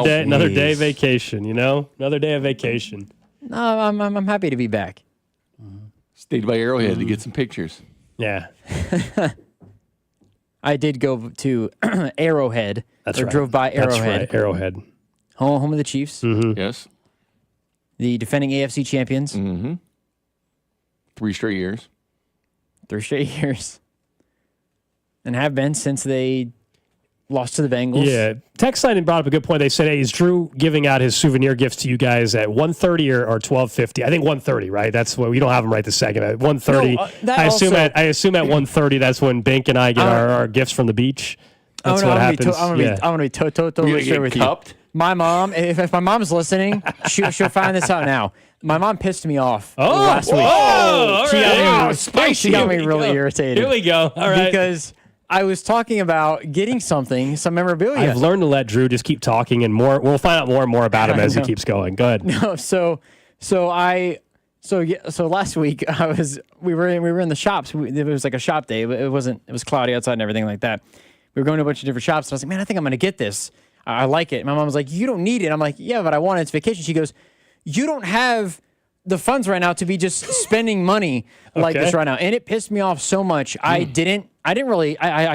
day of vacation, you know? Another day of vacation. No, I'm happy to be back. Stayed by Arrowhead to get some pictures. Yeah. I did go to Arrowhead. That's or right. drove by Arrowhead. That's right, Arrowhead. Home of the Chiefs. Yes. The defending AFC champions. 3 straight years. 3 straight years. And have been since they Lost to the Bengals. Yeah. Text line brought up a good point. They said, hey, is Drew giving out his souvenir gifts to you guys at 1:30 or 12:50? I think 1:30, right? That's what we don't have them right this second. At 1:30. No, I assume at 1:30, that's when Bink and I get our gifts from the beach. That's what happens. I'm going to be totally straight with you. My mom, if my mom's listening, she'll find this out now. My mom pissed me off last week. All right. She got me really irritated. Here we go. All right. Because I was talking about getting some memorabilia. I've learned to let Drew just keep talking, and more. We'll find out more and more about him as he keeps going. Go ahead. No, so last week we were in the shops. It was like a shop day. It was cloudy outside and everything like that. We were going to a bunch of different shops. And I was like, man, I think I'm going to get this. I like it. My mom was like, you don't need it. I'm like, yeah, but I want it. It's vacation. She goes, you don't have the funds right now to be just spending money like this right now. And it pissed me off so much. I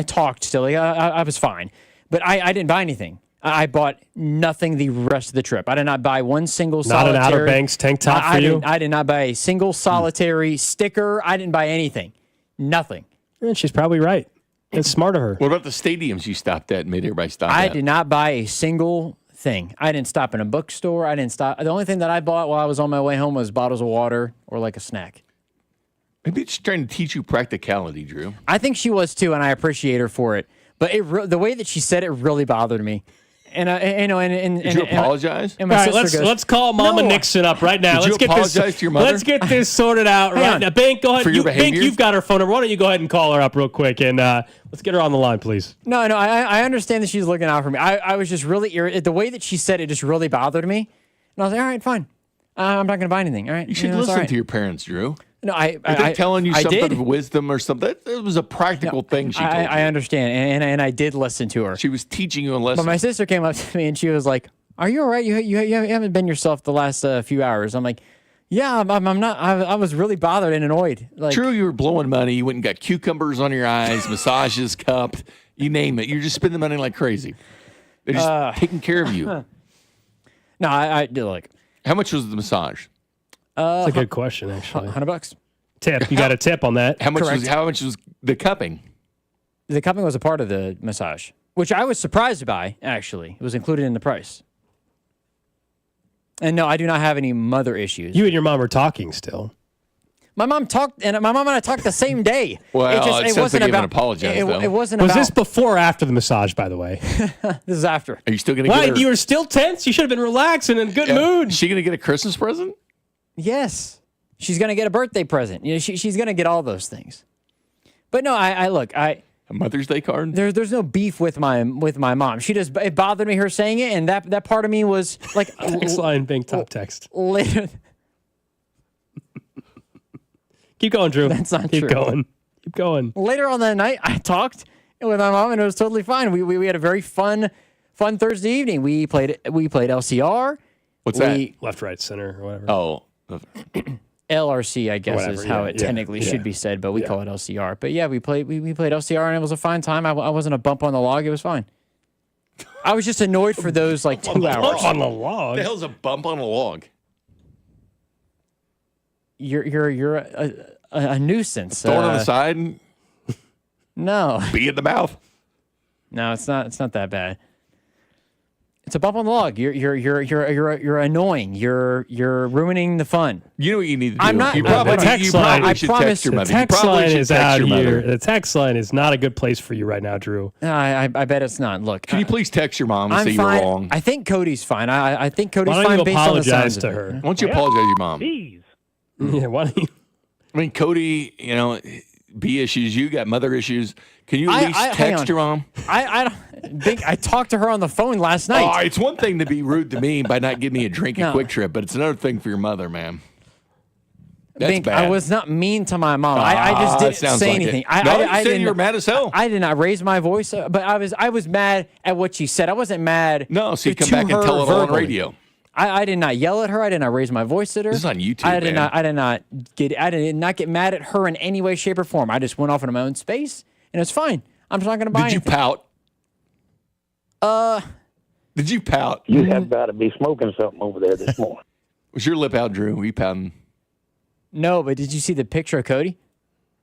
talked still. Like, I was fine. But I didn't buy anything. I bought nothing the rest of the trip. I did not buy one single solitary. Not an Outer Banks tank top for you? I did not buy a single solitary sticker. I didn't buy anything. Nothing. And she's probably right. It's smart of her. What about the stadiums you stopped at and made everybody stop at? I did not buy a single thing. I didn't stop in a bookstore. I didn't stop. The only thing that I bought while I was on my way home was bottles of water or like a snack. Maybe it's trying to teach you practicality, Drew. I think she was too, and I appreciate her for it. But the way that she said it really bothered me. And did you apologize? And my All right, sister let's call Mama Nixon up right now. Did you apologize to your mother? Let's get this sorted out right now. Bink, go ahead. For your behavior? Bink, you've got her phone number. Why don't you go ahead and call her up real quick and let's get her on the line, please. No, I understand that she's looking out for me. I was just really irritated. The way that she said it just really bothered me. And I was like, all right, fine. I'm not going to buy anything. All right. You should listen to your parents, Drew. No, Are they telling you something of wisdom or something? It was a practical thing she told you. I understand, and I did listen to her. She was teaching you a lesson. But my sister came up to me and she was like, "Are you all right? You haven't been yourself the last few hours." I'm like, "Yeah, I'm not. I was really bothered and annoyed." Like, True, you were blowing money. You went and got cucumbers on your eyes, massages, cupped, you name it. You're just spending money like crazy. They're just taking care of you. No, I do like. How much was the massage? That's a good question, actually. $100. Tip. You got a tip on that. How much was the cupping? The cupping was a part of the massage, which I was surprised by, actually. It was included in the price. And no, I do not have any mother issues. You and your mom are talking still. My mom and I talked the same day. Well, it wasn't about apologize. It wasn't. Was about, this before or after the massage? By the way, this is after. Are you still gonna? Why? You were still tense. You should have been relaxed and in a good mood. Is she gonna get a Christmas present? Yes, she's gonna get a birthday present. You know, she's gonna get all those things. But no, a Mother's Day card. There's no beef with my mom. It bothered me her saying it, and that part of me was like text line, Bink top text. Later. Keep going, Drew. That's not Keep true. Keep going. Later on that night, I talked with my mom, and it was totally fine. We had a very fun Thursday evening. We played LCR. What's that? Left, right, center, or whatever. Oh. LRC, I guess, Whatever, is how it technically should be said, but we call it LCR. But yeah, we played LCR, and it was a fine time. I wasn't a bump on the log. It was fine. I was just annoyed for those like 2 hours. Bump on the log. What the hell's a bump on a log? You're a nuisance. Thorn on the side. No. Bee in the mouth. No, it's not that bad. It's a bump on the log. You're annoying. You're ruining the fun. You know what you need to do. I'm not. You probably should text your mother. The text line is out here. The text line is not a good place for you right now, Drew. I bet it's not. Look, can you please text your mom and say fine. you're wrong? I think Cody's fine. I think Cody's fine. Why don't you based apologize on the sounds to of her? Why don't you apologize to your mom? Jeez. Yeah, why don't you? I mean, Cody, B issues. You got mother issues. Can you at least text your mom? I talked to her on the phone last night. Oh, it's one thing to be rude to me by not giving me a drink at Quick Trip, but it's another thing for your mother, man. That's Bink, bad. I was not mean to my mom. I just didn't say anything. I said you were mad as hell. I did not raise my voice, but I was mad at what she said. I wasn't mad. No, so you come back and tell it all on radio. I did not yell at her. I did not raise my voice at her. This is on YouTube. I did not get mad at her in any way, shape, or form. I just went off into my own space, and it's fine. I'm just not going to buy anything. Did you pout? Did you pout? You have got to be smoking something over there this morning. Was your lip out, Drew? Were you pouting? No, but did you see the picture of Cody?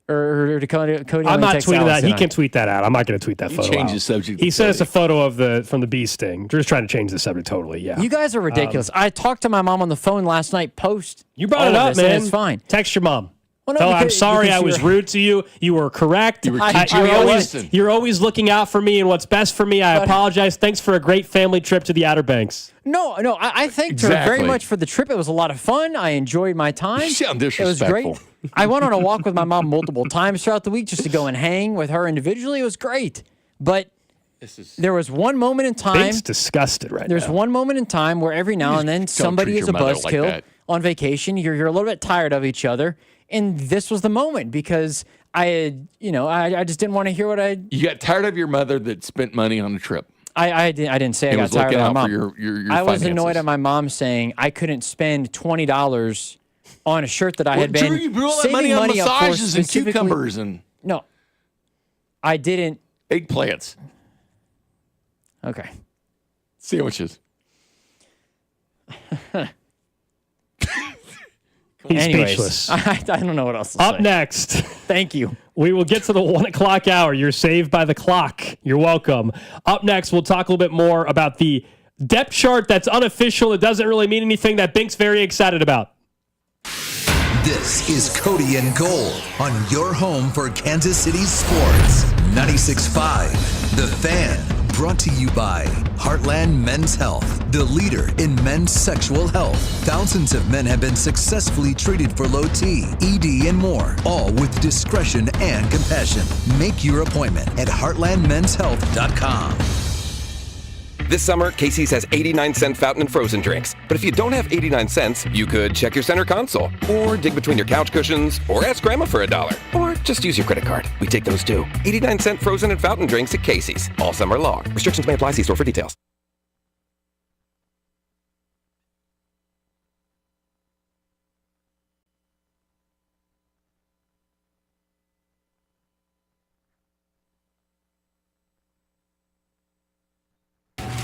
Or Cody I'm not tweeting that. Allison He can tweet that out. I'm not going to tweet that photo Change out. the subject. He sent us a photo of from the bee sting. We're just trying to change the subject totally. Yeah. You guys are ridiculous. I talked to my mom on the phone last night post. You brought it up, man. It's fine. Text your mom. Well, no, Tell her, I'm because- sorry because I was you're- rude to you. You were correct. You were teaching me a lesson. You're always looking out for me and what's best for me. I apologize. Thanks for a great family trip to the Outer Banks. No, I thanked her very much for the trip. It was a lot of fun. I enjoyed my time. You sound It was disrespectful. great. I went on a walk with my mom multiple times throughout the week just to go and hang with her individually. It was great. But there was one moment in time. Bink's disgusted right There's now. one moment in time where every now and then don't somebody treat is a your mother like buzzkill that. on vacation. You're a little bit tired of each other. And this was the moment because I just didn't want to hear what You got tired of your mother that spent money on a trip. I didn't say I And got was tired looking of my out mom. for your I was finances. annoyed at my mom saying I couldn't spend $20 on a shirt that I had been Drew, you blew all that saving money on up for massages and specifically- cucumbers and No, I didn't. eggplants, Okay. sandwiches. He's Anyways, speechless. I don't know what else to Up say. next, Thank you. we will get to the 1 o'clock hour. You're saved by the clock. You're welcome. Up next, we'll talk a little bit more about the depth chart that's unofficial. It doesn't really mean anything that Bink's very excited about. This is Cody and Gold on your home for Kansas City sports. 96.5, The Fan. Brought to you by Heartland Men's Health, the leader in men's sexual health. Thousands of men have been successfully treated for low T, ED, and more, all with discretion and compassion. Make your appointment at heartlandmenshealth.com. This summer, Casey's has 89-cent fountain and frozen drinks. But if you don't have 89 cents, you could check your center console, or dig between your couch cushions, or ask Grandma for $1, or just use your credit card. We take those too. 89-cent frozen and fountain drinks at Casey's, all summer long. Restrictions may apply. See store for details.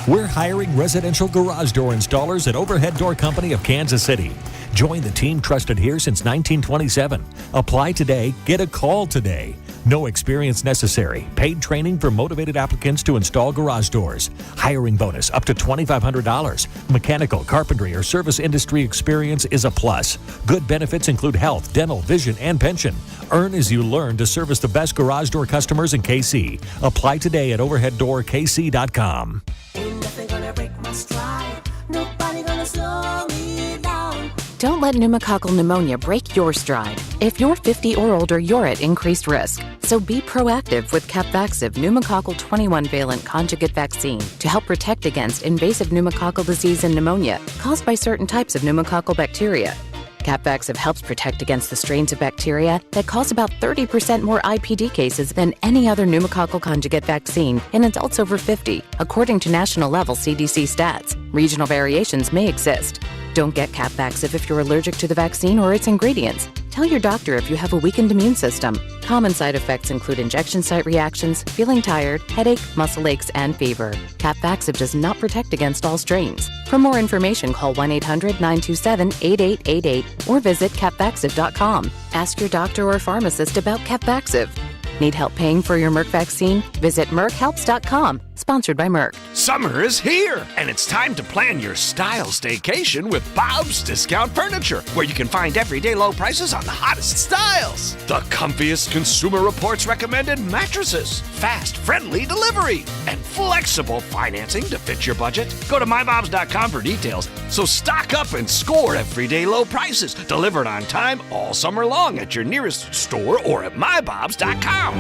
We're hiring residential garage door installers at Overhead Door Company of Kansas City. Join the team trusted here since 1927. Apply today, get a call today. No experience necessary. Paid training for motivated applicants to install garage doors. Hiring bonus up to $2,500. Mechanical, carpentry, or service industry experience is a plus. Good benefits include health, dental, vision, and pension. Earn as you learn to service the best garage door customers in KC. Apply today at overheaddoorkc.com. Don't let pneumococcal pneumonia break your stride. If you're 50 or older, you're at increased risk. So be proactive with Capvaxive pneumococcal 21-valent conjugate vaccine to help protect against invasive pneumococcal disease and pneumonia caused by certain types of pneumococcal bacteria. Capvaxive helps protect against the strains of bacteria that cause about 30% more IPD cases than any other pneumococcal conjugate vaccine in adults over 50, according to national-level CDC stats. Regional variations may exist. Don't get Capvaxive if you're allergic to the vaccine or its ingredients. Tell your doctor if you have a weakened immune system. Common side effects include injection site reactions, feeling tired, headache, muscle aches, and fever. Capvaxive does not protect against all strains. For more information, call 1-800-927-8888 or visit capvaxive.com. Ask your doctor or pharmacist about Capvaxive. Need help paying for your Merck vaccine? Visit merckhelps.com. Sponsored by Merck. Summer is here, and it's time to plan your style staycation with Bob's Discount Furniture, where you can find everyday low prices on the hottest styles. The comfiest Consumer Reports recommended mattresses, fast, friendly delivery, and flexible financing to fit your budget. Go to mybobs.com for details. So stock up and score everyday low prices, delivered on time all summer long at your nearest store or at mybobs.com.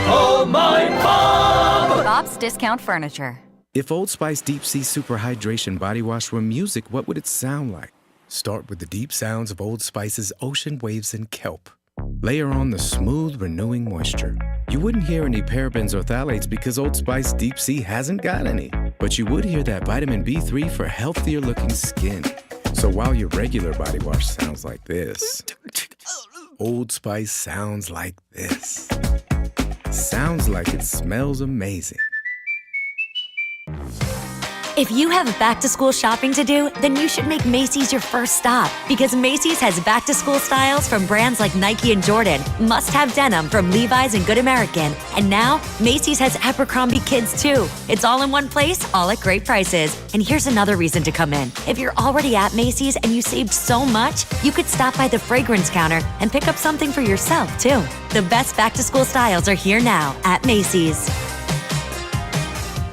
Oh, my Bob! Bob's Discount Furniture. If Old Spice Deep Sea Super Hydration Body Wash were music, what would it sound like? Start with the deep sounds of Old Spice's ocean waves and kelp. Layer on the smooth, renewing moisture. You wouldn't hear any parabens or phthalates because Old Spice Deep Sea hasn't got any. But you would hear that vitamin B3 for healthier looking skin. So while your regular body wash sounds like this, Old Spice sounds like this. Sounds like it smells amazing. If you have back-to-school shopping to do, then you should make Macy's your first stop, because Macy's has back-to-school styles from brands like Nike and Jordan, must-have denim from Levi's and Good American, and now Macy's has Abercrombie Kids too. It's all in one place, all at great prices. And here's another reason to come in. If you're already at Macy's and you saved so much, you could stop by the fragrance counter and pick up something for yourself too. The best back-to-school styles are here now at Macy's.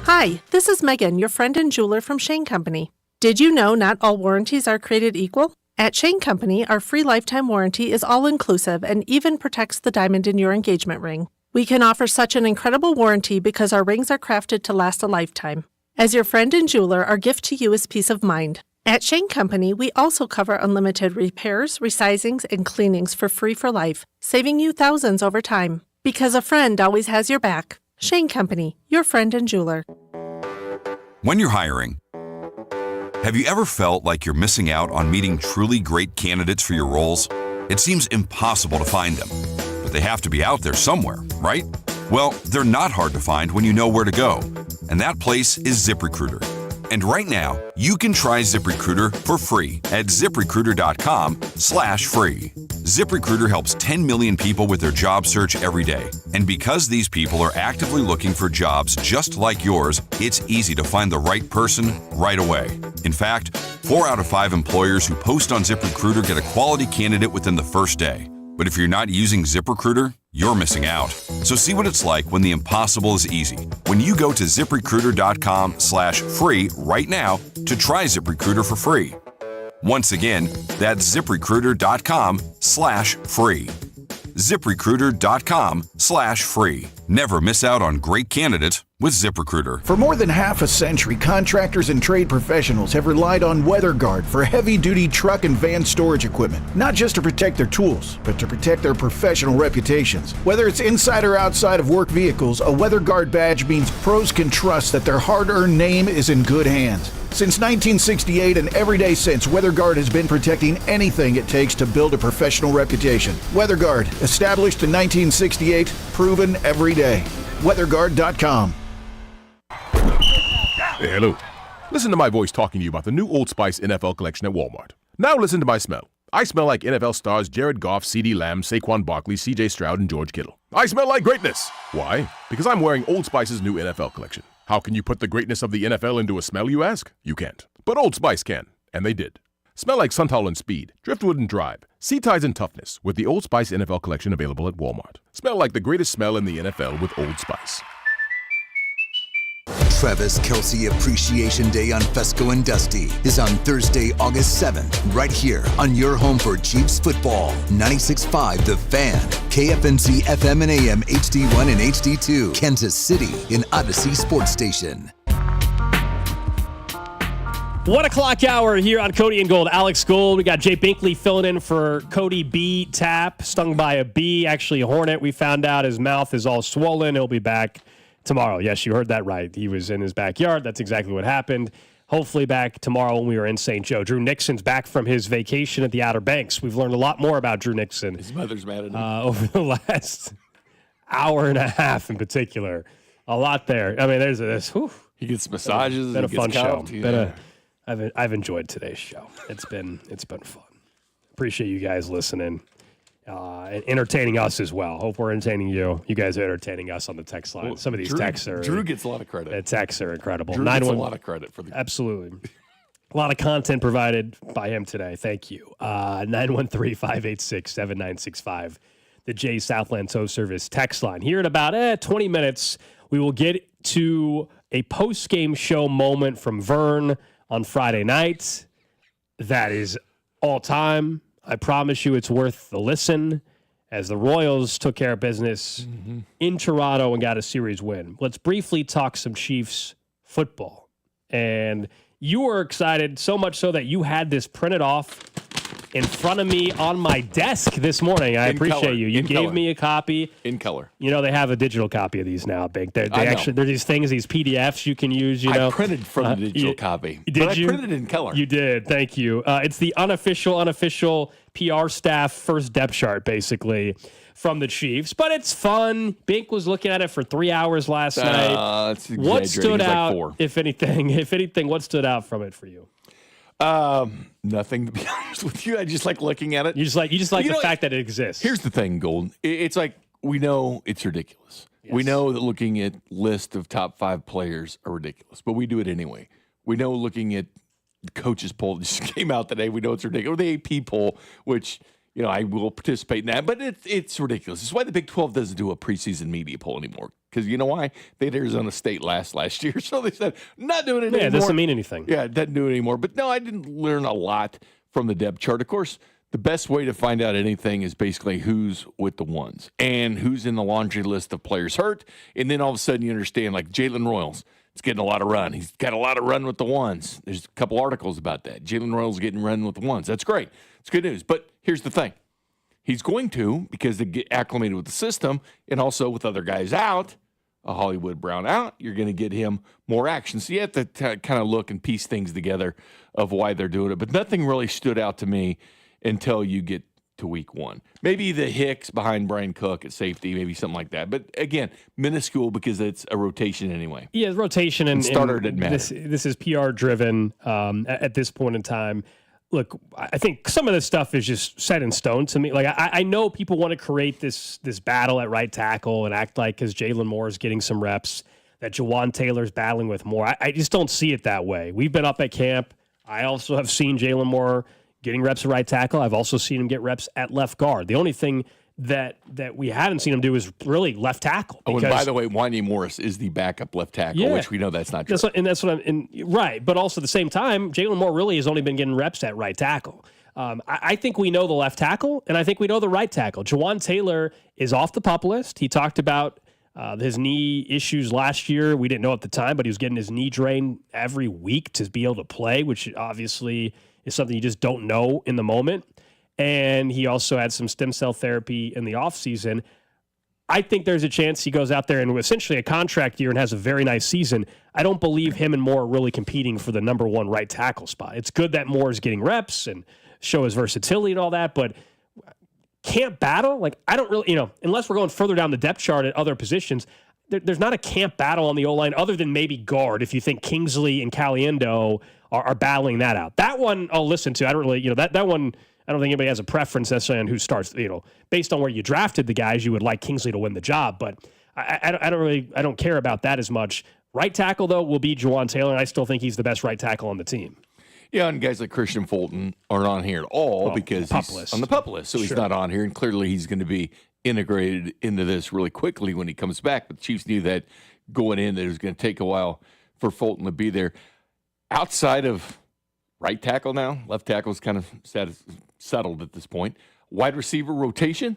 Hi, this is Megan, your friend and jeweler from Shane Company. Did you know not all warranties are created equal? At Shane Company, our free lifetime warranty is all-inclusive and even protects the diamond in your engagement ring. We can offer such an incredible warranty because our rings are crafted to last a lifetime. As your friend and jeweler, our gift to you is peace of mind. At Shane Company, we also cover unlimited repairs, resizings, and cleanings for free for life, saving you thousands over time. Because a friend always has your back. Shane Company, your friend and jeweler. When you're hiring, have you ever felt like you're missing out on meeting truly great candidates for your roles? It seems impossible to find them, but they have to be out there somewhere, right? Well, they're not hard to find when you know where to go, and that place is ZipRecruiter. And right now, you can try ZipRecruiter for free at ZipRecruiter.com/free. ZipRecruiter helps 10 million people with their job search every day. And because these people are actively looking for jobs just like yours, it's easy to find the right person right away. In fact, 4 out of 5 employers who post on ZipRecruiter get a quality candidate within the first day. But if you're not using ZipRecruiter, you're missing out. So see what it's like when the impossible is easy. When you go to ZipRecruiter.com/free right now to try ZipRecruiter for free. Once again, that's ZipRecruiter.com/free. ZipRecruiter.com/free. Never miss out on great candidates with ZipRecruiter. For more than half a century, contractors and trade professionals have relied on WeatherGuard for heavy-duty truck and van storage equipment, not just to protect their tools, but to protect their professional reputations. Whether it's inside or outside of work vehicles, a WeatherGuard badge means pros can trust that their hard-earned name is in good hands. Since 1968 and every day since, WeatherGuard has been protecting anything it takes to build a professional reputation. WeatherGuard, established in 1968, proven every day. WeatherGuard.com. Hey, hello. Listen to my voice talking to you about the new Old Spice NFL collection at Walmart. Now listen to my smell. I smell like NFL stars Jared Goff, CeeDee Lamb, Saquon Barkley, CJ Stroud, and George Kittle. I smell like greatness. Why? Because I'm wearing Old Spice's new NFL collection. How can you put the greatness of the NFL into a smell, you ask? You can't. But Old Spice can, and they did. Smell like Suntal and Speed, Driftwood and Drive, Sea Ties and Toughness with the Old Spice NFL collection available at Walmart. Smell like the greatest smell in the NFL with Old Spice. Travis Kelce Appreciation Day on Fesco and Dusty is on Thursday, August 7th, right here on your home for Chiefs football. 96.5 The Fan, KFNC FM and AM HD1 and HD2, Kansas City in Odyssey Sports Station. 1 o'clock hour here on Cody and Gold. Alex Gold. We got Jay Binkley filling in for Cody B. Tap, stung by a bee, actually a hornet. We found out his mouth is all swollen. He'll be back tomorrow. Yes, you heard that right. He was in his backyard. That's exactly what happened. Hopefully back tomorrow when we were in St. Joe. Drew Nixon's back from his vacation at the Outer Banks. We've learned a lot more about Drew Nixon. His mother's mad at him. Over the last hour and a half in particular. A lot there. I mean, there's this. Whew. He gets massages. Been a fun show. Yeah. I've enjoyed today's show. It's been fun. Appreciate you guys listening. And entertaining us as well. Hope we're entertaining you. You guys are entertaining us on the text line. Some of these texts are... Drew gets a lot of credit. The texts are incredible. Drew gets a lot of credit for the... Absolutely. A lot of content provided by him today. Thank you. 913-586-7965. The Jay Southland Tow Service text line. Here in about 20 minutes, we will get to a post-game show moment from Vern on Friday night. That is all time. I promise you it's worth the listen as the Royals took care of business in Toronto and got a series win. Let's briefly talk some Chiefs football. And you were excited so much so that you had this printed off in front of me on my desk this morning. I appreciate you. You gave me a copy. In color. You know, they have a digital copy of these now, Bink. They're these things, these PDFs you can use, you know. I printed from the digital copy. Did you? I printed it in color. You did. Thank you. It's the unofficial PR staff first depth chart, basically. from the Chiefs, but it's fun. Bink was looking at it for 3 hours last night. What stood out, like if anything, what stood out from it for you? Nothing, to be honest with you. I just like looking at it. You just like the fact that it exists. Here's the thing, Gold. It's like we know it's ridiculous. Yes. We know that looking at list of top 5 players are ridiculous, but we do it anyway. We know looking at the coaches poll that just came out today, we know it's ridiculous. Or the AP poll, which I will participate in that, but it's ridiculous. It's why the Big 12 doesn't do a preseason media poll anymore. Because you know why? They had Arizona State last year, so they said, not doing it anymore. Yeah, it doesn't mean anything. Yeah, it doesn't do it anymore. But no, I didn't learn a lot from the depth chart. Of course, the best way to find out anything is basically who's with the ones and who's in the laundry list of players hurt. And then all of a sudden you understand, like Jalen Royals, it's getting a lot of run. He's got a lot of run with the ones. There's a couple articles about that. Jalen Royals getting run with the ones. That's great. It's good news. But here's the thing. He's going to, because they get acclimated with the system and also with other guys out, a Hollywood Brown out, you're going to get him more action. So you have to kind of look and piece things together of why they're doing it. But nothing really stood out to me until you get to week 1. Maybe the Hicks behind Brian Cook at safety, maybe something like that. But again, minuscule because it's a rotation anyway. Yeah, rotation and starter didn't matter. This is PR driven at this point in time. Look, I think some of this stuff is just set in stone to me. Like I know people want to create this battle at right tackle and act like because Jalen Moore is getting some reps that Jawan Taylor's battling with more. I just don't see it that way. We've been up at camp. I also have seen Jalen Moore getting reps at right tackle. I've also seen him get reps at left guard. The only thing that we haven't seen him do is really left tackle. Oh, and by the way, Wanya Morris is the backup left tackle, which we know that's not true. That's what I'm right. But also at the same time, Jalen Moore really has only been getting reps at right tackle. I think we know the left tackle, and I think we know the right tackle. Jawan Taylor is off the PUP list. He talked about his knee issues last year. We didn't know at the time, but he was getting his knee drained every week to be able to play, which obviously is something you just don't know in the moment. And he also had some stem cell therapy in the offseason. I think there's a chance he goes out there and essentially a contract year and has a very nice season. I don't believe him and Moore are really competing for the number 1 right tackle spot. It's good that Moore is getting reps and show his versatility and all that, but camp battle, like I don't really, unless we're going further down the depth chart at other positions, there's not a camp battle on the O-line other than maybe guard if you think Kingsley and Caliendo are battling that out. That one I'll listen to. I don't really, that one, I don't think anybody has a preference necessarily on who starts, based on where you drafted the guys, you would like Kingsley to win the job, but I don't care about that as much. Right tackle, though, will be Jawan Taylor, and I still think he's the best right tackle on the team. Yeah, and guys like Christian Fulton aren't on here at all because he's on the PUP list, so he's not on here, and clearly he's going to be integrated into this really quickly when he comes back, but the Chiefs knew that going in that it was going to take a while for Fulton to be there. Outside of right tackle now, left tackle is kind of settled at this point. Wide receiver rotation,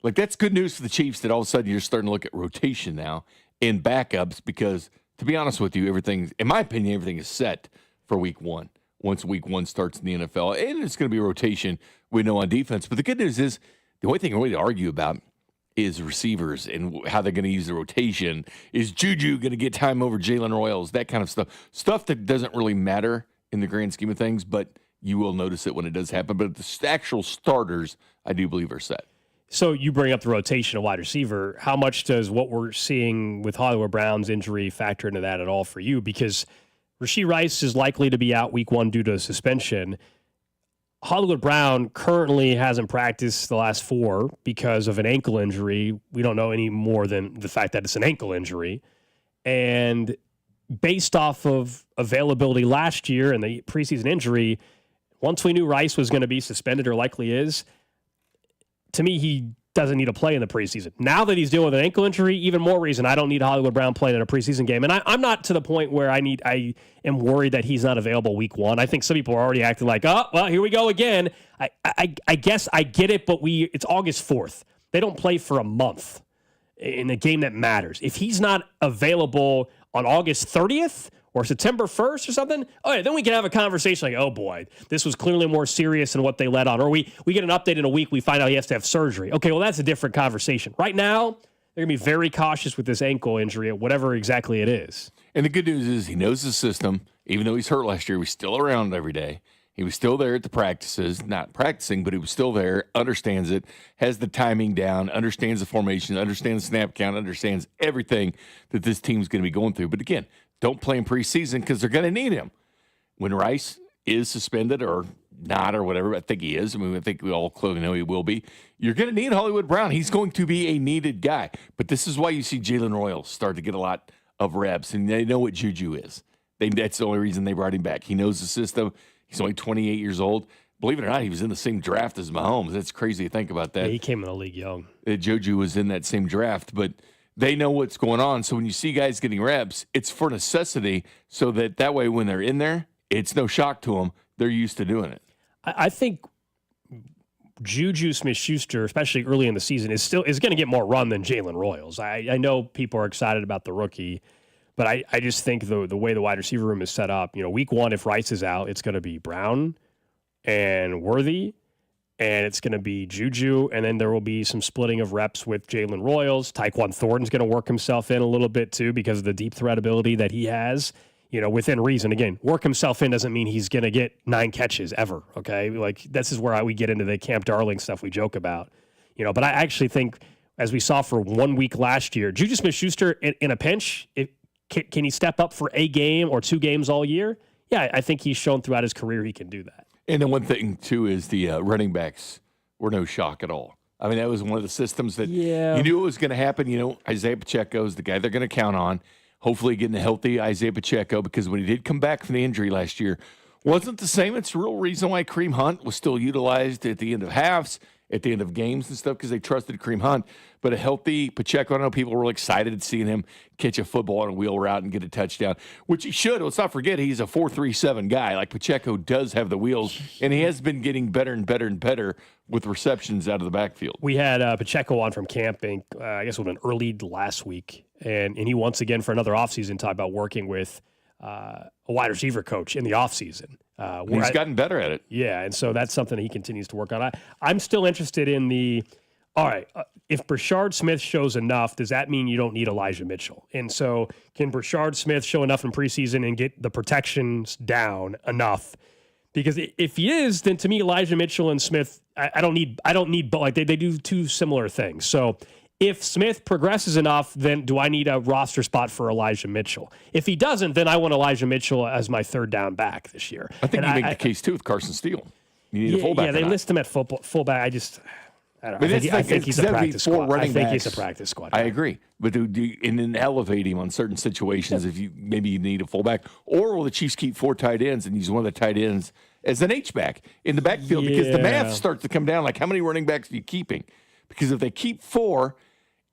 like that's good news for the Chiefs that all of a sudden you're starting to look at rotation now in backups because, to be honest with you, everything, in my opinion, everything is set for week 1. Once week 1 starts in the NFL, and it's going to be a rotation we know on defense. But the good news is the only thing I'm really to argue about is receivers and how they're going to use the rotation. Is Juju going to get time over Jalen Royals? That kind of stuff. Stuff that doesn't really matter in the grand scheme of things, but you will notice it when it does happen. But the actual starters, I do believe, are set. So you bring up the rotation of wide receiver. How much does what we're seeing with Hollywood Brown's injury factor into that at all for you? Because Rashid Rice is likely to be out week 1 due to a suspension. Hollywood Brown currently hasn't practiced the last 4 because of an ankle injury. We don't know any more than the fact that it's an ankle injury. And based off of availability last year and the preseason injury, once we knew Rice was going to be suspended or likely is, to me, he doesn't need to play in the preseason. Now that he's dealing with an ankle injury, even more reason I don't need Hollywood Brown playing in a preseason game. And I'm not to the point where I am worried that he's not available week 1. I think some people are already acting like, oh, well, here we go again. I guess I get it, but it's August 4th. They don't play for a month in a game that matters. If he's not available on August 30th or September 1st or something, okay, then we can have a conversation like, oh boy, this was clearly more serious than what they let on. Or we get an update in a week, we find out he has to have surgery. Okay, well, that's a different conversation. Right now, they're going to be very cautious with this ankle injury, whatever exactly it is. And the good news is he knows the system. Even though he's hurt last year, he's still around every day. He was still there at the practices, not practicing, but he was still there, understands it, has the timing down, understands the formation, understands the snap count, understands everything that this team's going to be going through. But again, don't play in preseason because they're going to need him. When Rice is suspended or not or whatever, I think he is. I mean, I think we all clearly know he will be. You're going to need Hollywood Brown. He's going to be a needed guy. But this is why you see Jalen Royals start to get a lot of reps, and they know what Juju is. That's the only reason they brought him back. He knows the system. He's only 28 years old. Believe it or not, he was in the same draft as Mahomes. That's crazy to think about that. Yeah, he came in the league young. Juju was in that same draft, but they know what's going on. So when you see guys getting reps, it's for necessity so that way when they're in there, it's no shock to them. They're used to doing it. I think Juju Smith-Schuster, especially early in the season, is going to get more run than Jalen Royals. I know people are excited about the rookie, but I just think the way the wide receiver room is set up, week one, if Rice is out, it's going to be Brown and Worthy, and it's going to be Juju, and then there will be some splitting of reps with Jalen Royals. Tyquan Thornton's going to work himself in a little bit too because of the deep threat ability that he has, within reason. Again, work himself in doesn't mean he's going to get 9 catches ever, okay? Like, this is where we get into the Camp Darling stuff we joke about, but I actually think, as we saw for 1 week last year, Juju Smith-Schuster in a pinch, can he step up for a game or 2 games all year? Yeah, I think he's shown throughout his career he can do that. And then one thing, too, is the running backs were no shock at all. I mean, that was one of the systems that you knew it was going to happen. Isaiah Pacheco is the guy they're going to count on. Hopefully getting a healthy Isaiah Pacheco, because when he did come back from the injury last year, wasn't the same. It's the real reason why Kareem Hunt was still utilized at the end of halves, at the end of games and stuff, because they trusted Kareem Hunt. But a healthy Pacheco, I know people were really excited seeing him catch a football on a wheel route and get a touchdown, which he should. Let's not forget he's a 4.37 guy. Like, Pacheco does have the wheels, and he has been getting better and better and better with receptions out of the backfield. We had Pacheco on from camp, I guess it was an early last week, and he once again for another offseason talked about working with a wide receiver coach in the offseason. He's gotten better at it. Yeah, and so that's something he continues to work on. I'm still interested in if Brashard Smith shows enough, does that mean you don't need Elijah Mitchell? And so can Brashard Smith show enough in preseason and get the protections down enough? Because if he is, then to me, Elijah Mitchell and Smith, I don't need, like they do 2 similar things. So if Smith progresses enough, then do I need a roster spot for Elijah Mitchell? If he doesn't, then I want Elijah Mitchell as my 3rd down back this year. I think you make the case, too, with Carson Steele. You need a fullback. Yeah, they list him at fullback. I don't know. I think he's a practice squad. I think he's a practice squad. I agree. But and then elevate him on certain situations if you need a fullback. Or will the Chiefs keep 4 tight ends and use one of the tight ends as an H-back in the backfield? Because the math starts to come down. Like, how many running backs are you keeping? Because if they keep 4,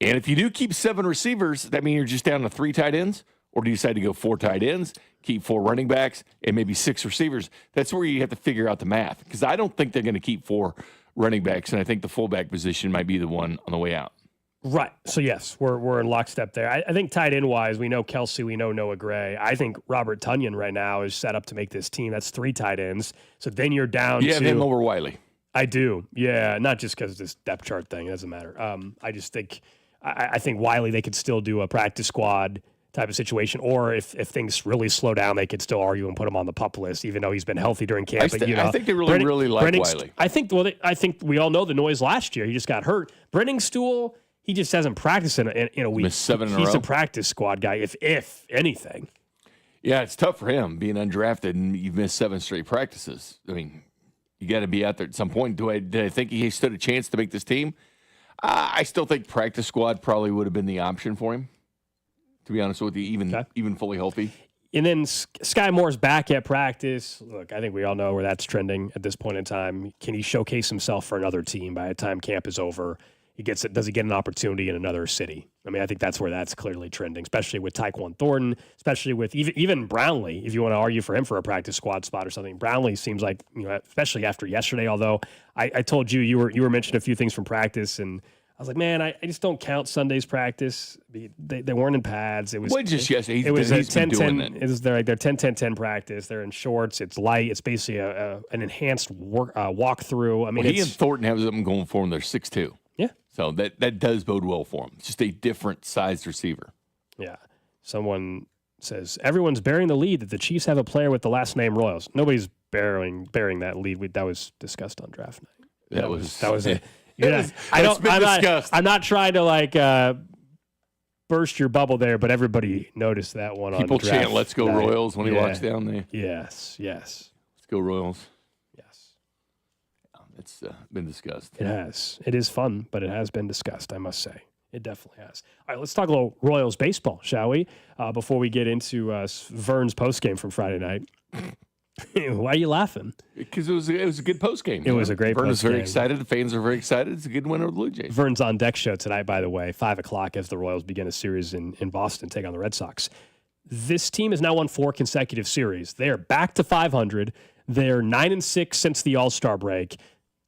and if you do keep 7 receivers, that means you're just down to 3 tight ends? Or do you decide to go 4 tight ends, keep 4 running backs, and maybe 6 receivers? That's where you have to figure out the math. Because I don't think they're going to keep 4 running backs, and I think the fullback position might be the one on the way out. Right. So, yes, we're in lockstep there. I think tight end-wise, we know Kelsey, we know Noah Gray. I think Robert Tonyan right now is set up to make this team. That's 3 tight ends. So then you're down to... You have him over Wiley. I do. Yeah, not just because of this depth chart thing. It doesn't matter. I just think... I think Wiley, they could still do a practice squad type of situation, or if things really slow down, they could still argue and put him on the PUP list, even though he's been healthy during camp. I think they really like Wiley. I think we all know the noise last year. He just got hurt. Brenningstool, he just hasn't practiced in a week. Missed 7 in a row. He's a practice squad guy, if anything. Yeah, it's tough for him being undrafted and you've missed 7 straight practices. I mean, you got to be out there at some point. Did I think he stood a chance to make this team? I still think practice squad probably would have been the option for him, to be honest with you, even fully healthy. And then Sky Moore's back at practice. Look, I think we all know where that's trending at this point in time. Can he showcase himself for another team by the time camp is over? Does he get an opportunity in another city? I mean, I think that's where that's clearly trending, especially with Tyquan Thornton, especially with even Brownlee, if you want to argue for him for a practice squad spot or something. Brownlee seems like, especially after yesterday, although I told you were mentioning a few things from practice, and I was like, man, I just don't count Sunday's practice. They weren't in pads. It was just yesterday. It was a 10-10. It was their 10-10-10 practice. They're in shorts. It's light. It's basically an enhanced walkthrough. I mean, he and Thornton have something going for them. They're 6'2". Yeah. So that does bode well for him. It's just a different sized receiver. Yeah. Someone says, everyone's bearing the lead that the Chiefs have a player with the last name Royals. Nobody's burying that lead. That was discussed on draft night. That was it. I'm not trying to burst your bubble there, but everybody noticed that one. People on draft chant "Let's go night. Royals" when he walks down there. Yes. Let's go Royals. Yes. It's been discussed. It has. It is fun, but it has been discussed, I must say. It definitely has. All right, let's talk a little Royals baseball, shall we? Before we get into Vern's postgame from Friday night. Why are you laughing? Because it was a good postgame. It was a great Vern was very postgame. excited. The fans are very excited. It's a good win over the Blue Jays. Vern's on deck show tonight, by the way, 5 o'clock as the Royals begin a series in Boston, take on the Red Sox. This team has now won 4 consecutive series. They are back to 500. They're 9-6 since the All-Star break.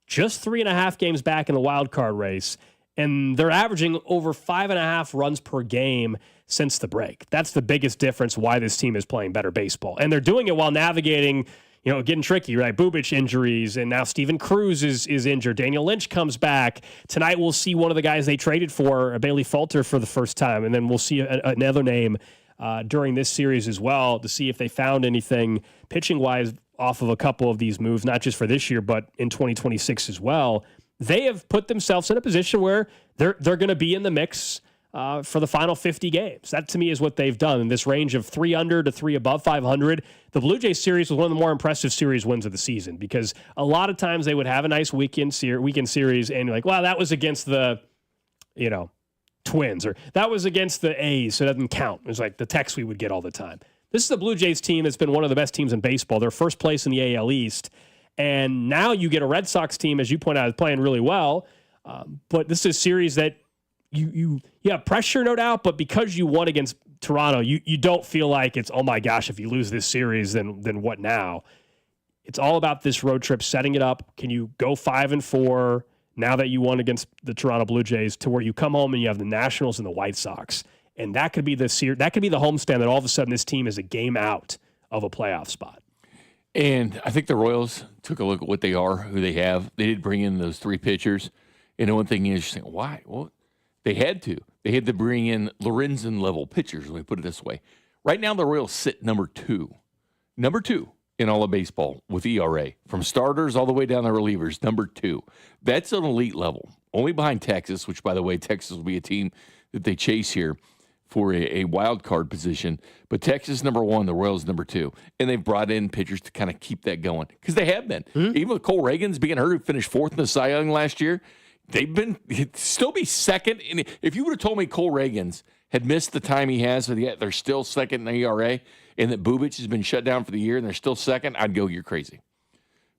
Just 3.5 games back in the wild card race. And they're averaging over 5.5 runs per game since the break. That's the biggest difference why this team is playing better baseball. And they're doing it while navigating, getting tricky, right? Bubic injuries, and now Steven Cruz is injured. Daniel Lynch comes back. Tonight we'll see one of the guys they traded for, Bailey Falter, for the first time. And then we'll see another name during this series as well to see if they found anything pitching-wise off of a couple of these moves, not just for this year, but in 2026 as well. They have put themselves in a position where they're going to be in the mix for the final 50 games. That, to me, is what they've done in this range of 3 under to 3 above 500. The Blue Jays series was one of the more impressive series wins of the season because a lot of times they would have a nice weekend series and you're like, wow, that was against the, Twins, or that was against the A's, so it doesn't count. It was like the text we would get all the time. This is the Blue Jays team that's been one of the best teams in baseball. They're first place in the AL East. And now you get a Red Sox team, as you point out, is playing really well. But this is a series that you have pressure, no doubt. But because you won against Toronto, you don't feel like it's, oh my gosh, if you lose this series, then what now? It's all about this road trip, setting it up. Can you go 5-4 now that you won against the Toronto Blue Jays to where you come home and you have the Nationals and the White Sox, and that could be the homestand that all of a sudden this team is a game out of a playoff spot. And I think the Royals took a look at what they are, who they have. They did bring in those 3 pitchers. And the one thing is, you're saying, why? Well, they had to. They had to bring in Lorenzen-level pitchers, let me put it this way. Right now, the Royals sit number 2. Number 2 in all of baseball with ERA. From starters all the way down to relievers, number 2. That's an elite level. Only behind Texas, which, by the way, Texas will be a team that they chase here for a wild card position. But Texas number 1, the Royals number 2. And they've brought in pitchers to kind of keep that going. Because they have been. Mm-hmm. Even with Cole Reagans being hurt, who finished 4th in the Cy Young last year, they'd still be second. And if you would have told me Cole Reagans had missed the time he has, but yet they're still second in the ERA, and that Bubic has been shut down for the year and they're still second, I'd go, you're crazy.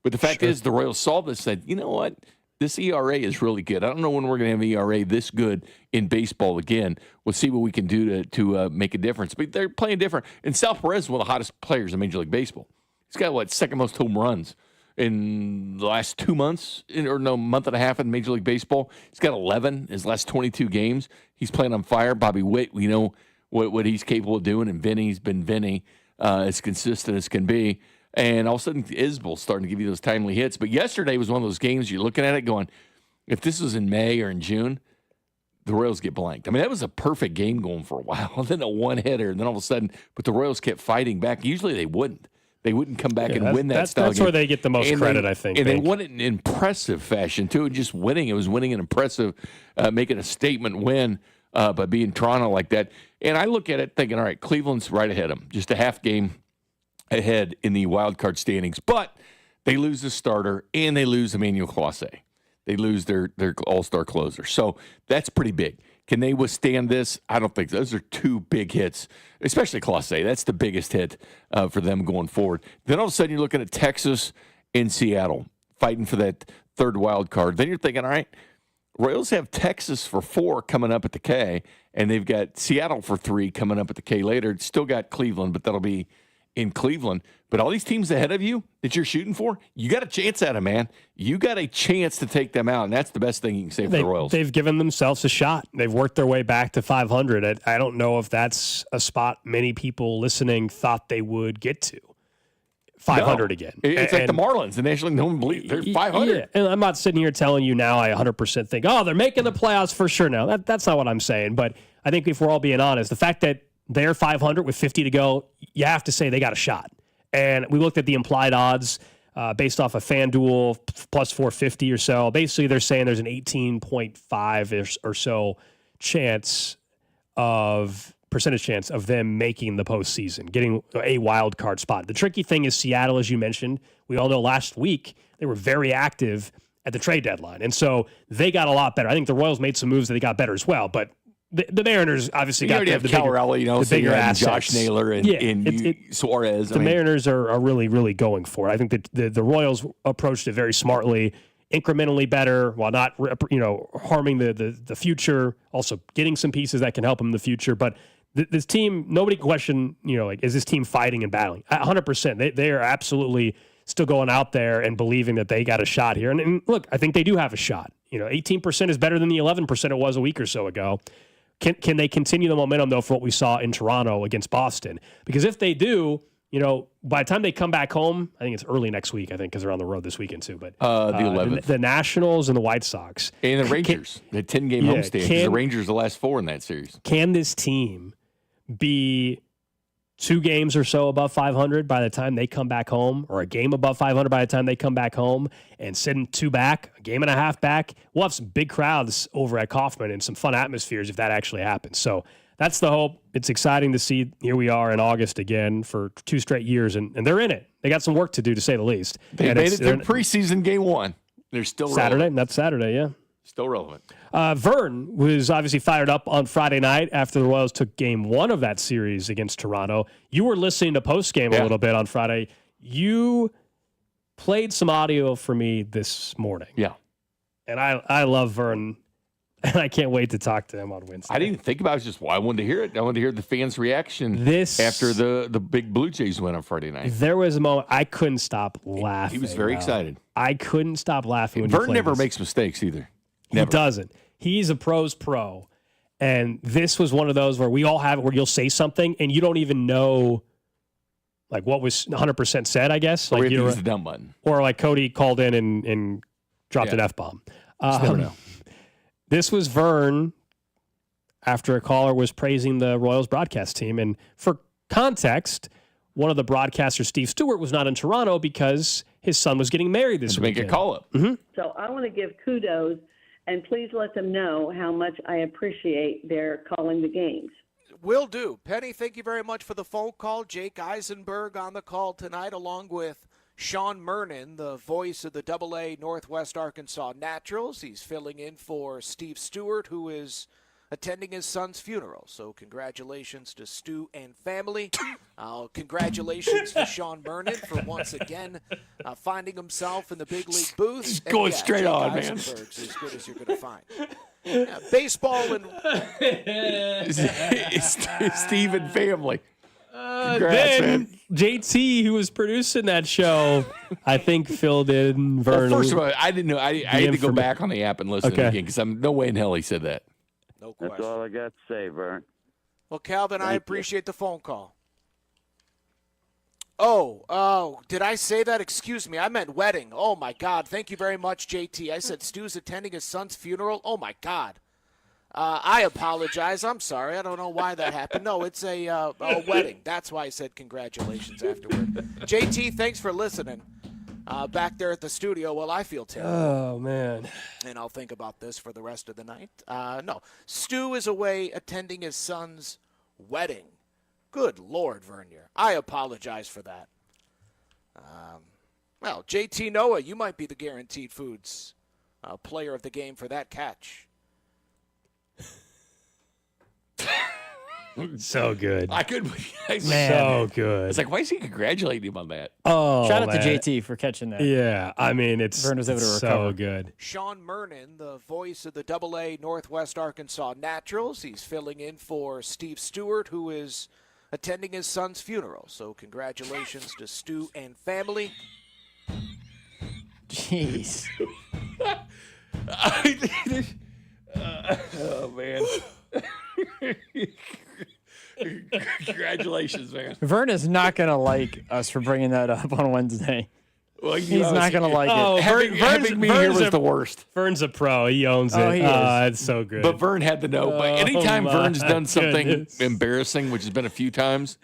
But the fact is, the Royals saw this, said, you know what? This ERA is really good. I don't know when we're going to have an ERA this good in baseball again. We'll see what we can do to make a difference. But they're playing different. And Sal Perez is one of the hottest players in Major League Baseball. He's got, second most home runs in the last 2 months, month and a half in Major League Baseball. He's got 11 in his last 22 games. He's playing on fire. Bobby Witt, we know what he's capable of doing. And Vinny's been Vinny, as consistent as can be. And all of a sudden, Isbell's starting to give you those timely hits. But yesterday was one of those games you're looking at it going, if this was in May or in June, the Royals get blanked. I mean, that was a perfect game going for a while. And then a one-hitter, and then all of a sudden, but the Royals kept fighting back. Usually they wouldn't. They wouldn't come back and win that style game. That's where they get the most credit, I think. And they won it in impressive fashion, too. Just winning. It was winning an impressive, making a statement win by being Toronto like that. And I look at it thinking, all right, Cleveland's right ahead of them. Just a half game ahead in the wild card standings, but they lose the starter and they lose Emmanuel Clase. They lose their all-star closer. So that's pretty big. Can they withstand this? I don't think so. Those are 2 big hits, especially Clase. That's the biggest hit for them going forward. Then all of a sudden you're looking at Texas and Seattle fighting for that 3rd wild card. Then you're thinking, all right, Royals have Texas for 4 coming up at the K, and they've got Seattle for 3 coming up at the K later. It's still got Cleveland, but that'll be in Cleveland. But all these teams ahead of you that you're shooting for, you got a chance at them, man. You got a chance to take them out, and that's the best thing you can say for the Royals. They've given themselves a shot. They've worked their way back to 500. I don't know if that's a spot many people listening thought they would get to. 500 again. It's like the Marlins. The National League, no one believes they're 500. Yeah, and I'm not sitting here telling you now I 100% think, they're making the playoffs for sure now. That's not what I'm saying. But I think if we're all being honest, the fact that they're 500 with 50 to go, you have to say they got a shot. And we looked at the implied odds based off a FanDuel plus 450 or so. Basically, they're saying there's an 18.5 or so percentage chance of them making the postseason, getting a wild card spot. The tricky thing is Seattle, as you mentioned. We all know last week they were very active at the trade deadline, and so they got a lot better. I think the Royals made some moves that they got better as well, but the Mariners obviously got the bigger assets. Josh Naylor and Suarez. The Mariners are really, really going for it. I think that the Royals approached it very smartly, incrementally better, while not harming the future. Also getting some pieces that can help them in the future. But this team, nobody can question. Is this team fighting and battling? 100%. They are absolutely still going out there and believing that they got a shot here. And look, I think they do have a shot. 18% is better than the 11% it was a week or so ago. Can they continue the momentum, though, for what we saw in Toronto against Boston? Because if they do, by the time they come back home, I think it's early next week, because they're on the road this weekend too. But the 11th. The Nationals and the White Sox. And the Rangers. The 10-game homestand. The Rangers the last 4 in that series. Can this team be 2 games or so above 500 by the time they come back home, or a game above 500 by the time they come back home, and sitting 2 back, a game and a half back? We'll have some big crowds over at Kauffman and some fun atmospheres if that actually happens. So that's the hope. It's exciting to see. Here we are in August again for 2 straight years, and they're in it. They got some work to do, to say the least. They made it through preseason game 1. They're still Saturday. relevant. That's Saturday, yeah. Still relevant. Vern was obviously fired up on Friday night after the Royals took game 1 of that series against Toronto. You were listening to postgame a little bit on Friday. You played some audio for me this morning. Yeah. And I love Vern, and I can't wait to talk to him on Wednesday. I didn't think about it. It's just I wanted to hear it. I wanted to hear the fans' reaction after the big Blue Jays win on Friday night. There was a moment I couldn't stop laughing. He was very excited. I couldn't stop laughing when Vern never makes mistakes either. Never. He doesn't. He's a pro's pro. And this was one of those where we all have it, where you'll say something and you don't even know what was 100% said, I guess. Or you use the dumb button. Or like Cody called in and dropped an F-bomb. Never know. This was Vern after a caller was praising the Royals broadcast team. And for context, one of the broadcasters, Steve Stewart, was not in Toronto because his son was getting married this weekend. Make a call-up. Mm-hmm. So I want to give kudos, and please let them know how much I appreciate their calling the games. Will do. Penny, thank you very much for the phone call. Jake Eisenberg on the call tonight, along with Sean Mernon, the voice of the AA Northwest Arkansas Naturals. He's filling in for Steve Stewart, who is attending his son's funeral. So congratulations to Stu and family. Congratulations to Sean Mernon for once again finding himself in the big league booth. Just going straight Jake on, man. Eisenberg's as good as you're going to find. Baseball and Steve and family. Then man. JT, who was producing that show, I think filled in Vern. Well, first of all, I didn't know. I had to go back on the app and listen again because I'm no way in hell he said that. No question. That's all I got to say, Vern. Well, Calvin, I appreciate the phone call. Oh, did I say that? Excuse me. I meant wedding. Oh, my God. Thank you very much, JT. I said Stu's attending his son's funeral. Oh, my God. I apologize. I'm sorry. I don't know why that happened. No, it's a wedding. That's why I said congratulations afterward. JT, thanks for listening. Back there at the studio, well, I feel terrible. Oh, man. And I'll think about this for the rest of the night. No, Stu is away attending his son's wedding. Good Lord, Vernier. I apologize for that. Well, JT Noah, you might be the Guaranteed Foods player of the game for that catch. So good. I could. So good. It's like, why is he congratulating him on that? Oh, shout out to JT for catching that. Yeah, I mean, it's Vern was able to so recover. good. Sean Mernon, the voice of the AA Northwest Arkansas Naturals. He's filling in for Steve Stewart, who is attending his son's funeral. So congratulations to Stu and family. Jeez. Oh, man. Congratulations, man. Vern is not going to like us for bringing that up on Wednesday. Well, he's not going to like it. Having me here was the worst. Vern's a pro. He owns it. He is. It's so good. But Vern had the note. But anytime Oh, Vern's my done something goodness. embarrassing, which has been a few times,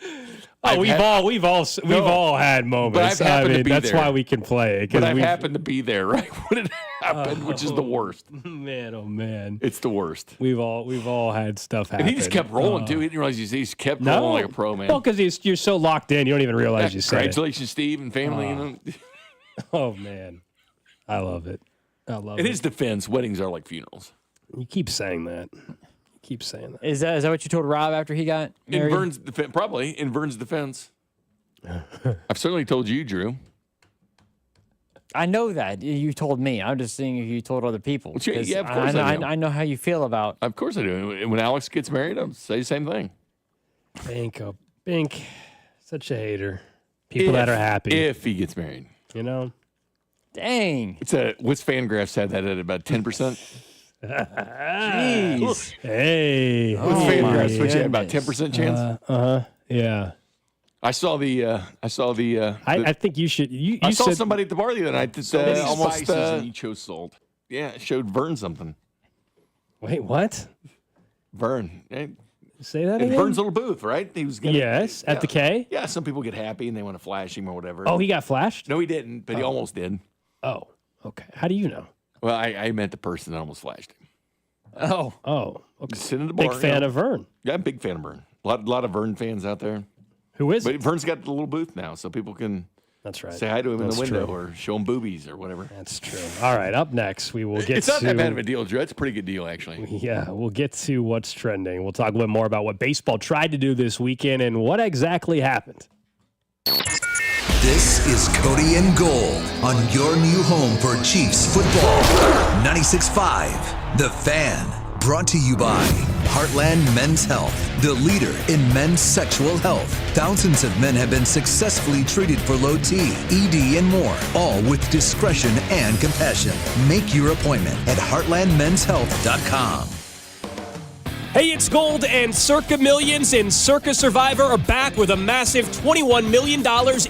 we've all had moments. But I've happened to be that's there. why we can play it. But I've happened to be there, right? When it happened, which is the worst. Man, oh man, it's the worst. We've all had stuff happen. And he just kept rolling too. He didn't realize he just kept rolling like a pro, man. Well, because you're so locked in, you don't even realize you said it. Congratulations, Steve and family. You know? Oh man, I love it. In his defense, weddings are like funerals. You keep saying that. Is that what you told Rob after he got married? In Vern's defense, probably in Vern's defense. I've certainly told you, Drew. I know that you told me. I'm just seeing if you told other people. Well, yeah, of course I do. I know how you feel about. Of course I do. When Alex gets married, I'll say the same thing. Bink, such a hater. People that are happy if he gets married. You know. Dang. What's Fangraphs had that at about 10%? Jeez. Hey. What's Fangraphs? What you had about 10% chance? Yeah. I saw the. I think you should. I saw said, somebody at the bar the other night that almost and he chose sold. Yeah, it showed Vern something. Wait, what? Vern. Say that in again? Vern's little booth, right? He was at the K. Yeah, some people get happy and they want to flash him or whatever. Oh, he got flashed? No, he didn't, but he almost did. Oh, okay. How do you know? Well, I meant the person that almost flashed him. Oh, okay. Just sitting at the bar. Big fan of Vern. Yeah, I'm a big fan of Vern. A lot of Vern fans out there. Who is? But Vern's got the little booth now, so people can. That's right. Say hi to him in the window true. or show him boobies or whatever. That's true. All right, up next we will get. It's not that bad of a deal, Drew. It's a pretty good deal, actually. Yeah, we'll get to what's trending. We'll talk a little more about what baseball tried to do this weekend and what exactly happened. This is Cody and Gold on your new home for Chiefs football. 96.5, The Fan. Brought to you by Heartland Men's Health, the leader in men's sexual health. Thousands of men have been successfully treated for low T, ED, and more, all with discretion and compassion. Make your appointment at heartlandmenshealth.com. Hey, it's Gold, and Circa Millions and Circa Survivor are back with a massive $21 million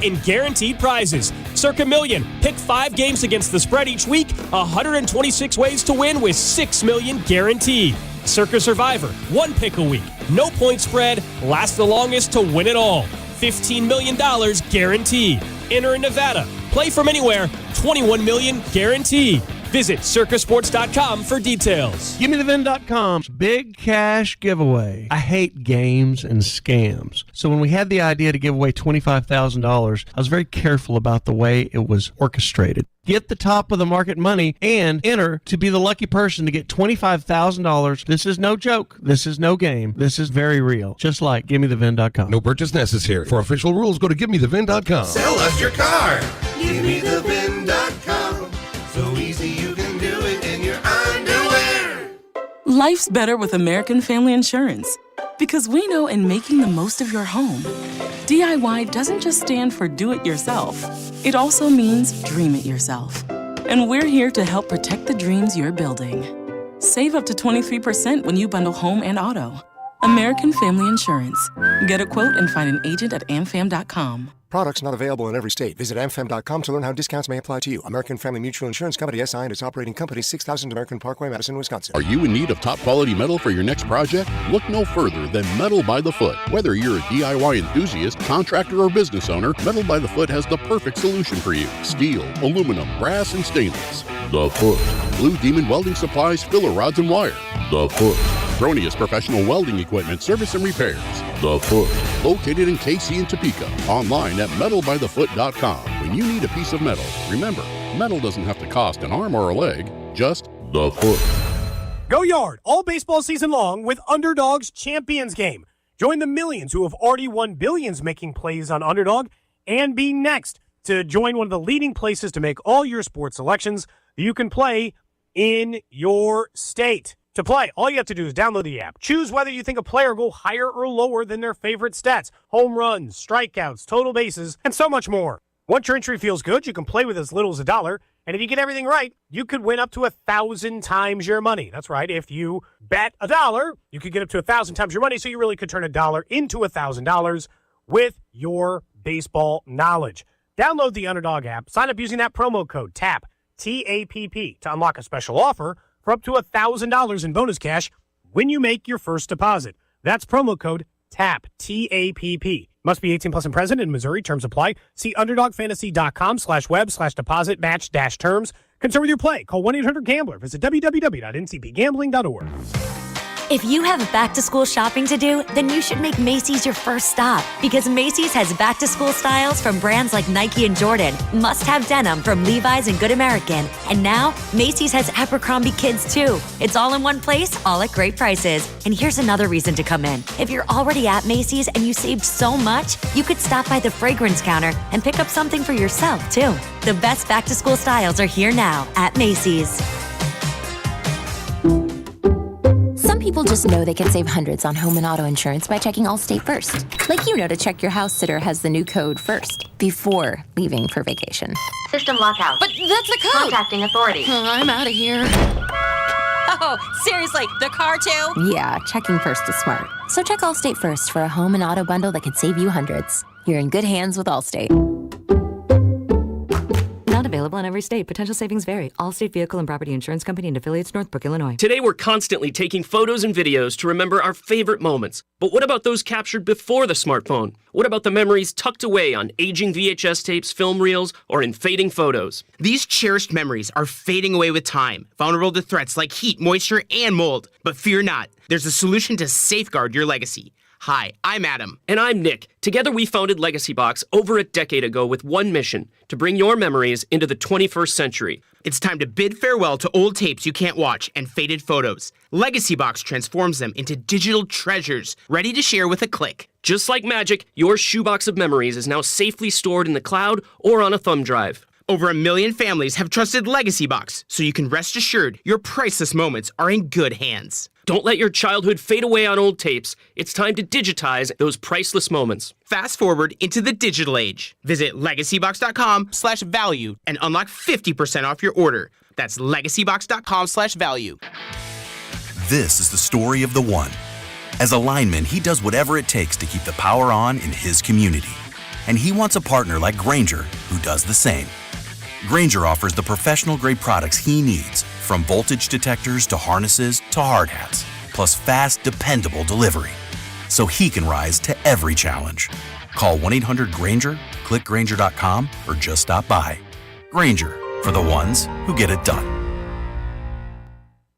in guaranteed prizes. Circa Million, pick 5 games against the spread each week, 126 ways to win with $6 million guaranteed. Circa Survivor, 1 pick a week, no point spread, last the longest to win it all. $15 million guaranteed. Enter in Nevada, play from anywhere, $21 million guaranteed. Visit circasports.com for details. GimmeTheVin.com's big cash giveaway. I hate games and scams. So when we had the idea to give away $25,000, I was very careful about the way it was orchestrated. Get the top of the market money and enter to be the lucky person to get $25,000. This is no joke. This is no game. This is very real. Just like GimmeTheVin.com. No purchase necessary. For official rules, go to GimmeTheVin.com. Sell us your car. GimmeTheVin.com. So easy you can do it in your underwear. Life's better with American Family Insurance. Because we know in making the most of your home, DIY doesn't just stand for do it yourself. It also means dream it yourself. And we're here to help protect the dreams you're building. Save up to 23% when you bundle home and auto. American Family Insurance. Get a quote and find an agent at amfam.com. Products not available in every state. Visit amfam.com to learn how discounts may apply to you. American Family Mutual Insurance Company, SI, and its operating company, 6000 American Parkway, Madison, Wisconsin. Are you in need of top-quality metal for your next project? Look no further than Metal by the Foot. Whether you're a DIY enthusiast, contractor, or business owner, Metal by the Foot has the perfect solution for you. Steel, aluminum, brass, and stainless. The Foot. Blue Demon Welding Supplies, filler rods, and wire. The Foot. Cronius Professional Welding Equipment, Service and Repairs. The Foot. Located in KC and Topeka. Online at metalbythefoot.com. When you need a piece of metal, remember, metal doesn't have to cost an arm or a leg, just the foot. Go Yard all baseball season long with Underdog's Champions Game. Join the millions who have already won billions making plays on Underdog and be next to join one of the leading places to make all your sports selections that you can play in your state. To play, all you have to do is download the app. Choose whether you think a player will go higher or lower than their favorite stats. Home runs, strikeouts, total bases, and so much more. Once your entry feels good, you can play with as little as $1. And if you get everything right, you could win up to 1,000 times your money. That's right. If you bet $1, you could get up to 1,000 times your money. So you really could turn $1 into $1,000 with your baseball knowledge. Download the Underdog app. Sign up using that promo code TAP, T-A-P-P, to unlock a special offer for up to $1,000 in bonus cash when you make your first deposit. That's promo code TAP, T-A-P-P. Must be 18 plus and present in Missouri. Terms apply. See underdogfantasy.com/web/deposit-match-terms. Concern with your play. Call 1-800-GAMBLER. Visit www.ncpgambling.org. If you have back-to-school shopping to do, then you should make Macy's your first stop. Because Macy's has back-to-school styles from brands like Nike and Jordan, must-have denim from Levi's and Good American, and now Macy's has Abercrombie Kids too. It's all in one place, all at great prices. And here's another reason to come in. If you're already at Macy's and you saved so much, you could stop by the fragrance counter and pick up something for yourself too. The best back-to-school styles are here now at Macy's. Some people just know they can save hundreds on home and auto insurance by checking Allstate first. Like you know to check your house sitter has the new code first, before leaving for vacation. System lockout. But that's the code! Contacting authority. I'm out of here. Oh, seriously, the car too? Yeah, checking first is smart. So check Allstate first for a home and auto bundle that could save you hundreds. You're in good hands with Allstate. Not available in every state. Potential savings vary. Allstate Vehicle and Property Insurance Company and affiliates, Northbrook, Illinois. Today we're constantly taking photos and videos to remember our favorite moments. But what about those captured before the smartphone? What about the memories tucked away on aging VHS tapes, film reels, or in fading photos? These cherished memories are fading away with time, vulnerable to threats like heat, moisture, and mold. But fear not, there's a solution to safeguard your legacy. Hi, I'm Adam. And I'm Nick. Together we founded Legacy Box over a decade ago with one mission, to bring your memories into the 21st century. It's time to bid farewell to old tapes you can't watch and faded photos. Legacy Box transforms them into digital treasures, ready to share with a click. Just like magic, your shoebox of memories is now safely stored in the cloud or on a thumb drive. Over 1 million families have trusted Legacy Box, so you can rest assured your priceless moments are in good hands. Don't let your childhood fade away on old tapes. It's time to digitize those priceless moments. Fast forward into the digital age. Visit legacybox.com/value and unlock 50% off your order. That's legacybox.com/value. This is the story of the one. As a lineman, he does whatever it takes to keep the power on in his community. And he wants a partner like Grainger who does the same. Grainger offers the professional-grade products he needs, from voltage detectors to harnesses to hard hats, plus fast, dependable delivery, so he can rise to every challenge. Call 1-800-GRAINGER, click Grainger.com, or just stop by. Grainger, for the ones who get it done.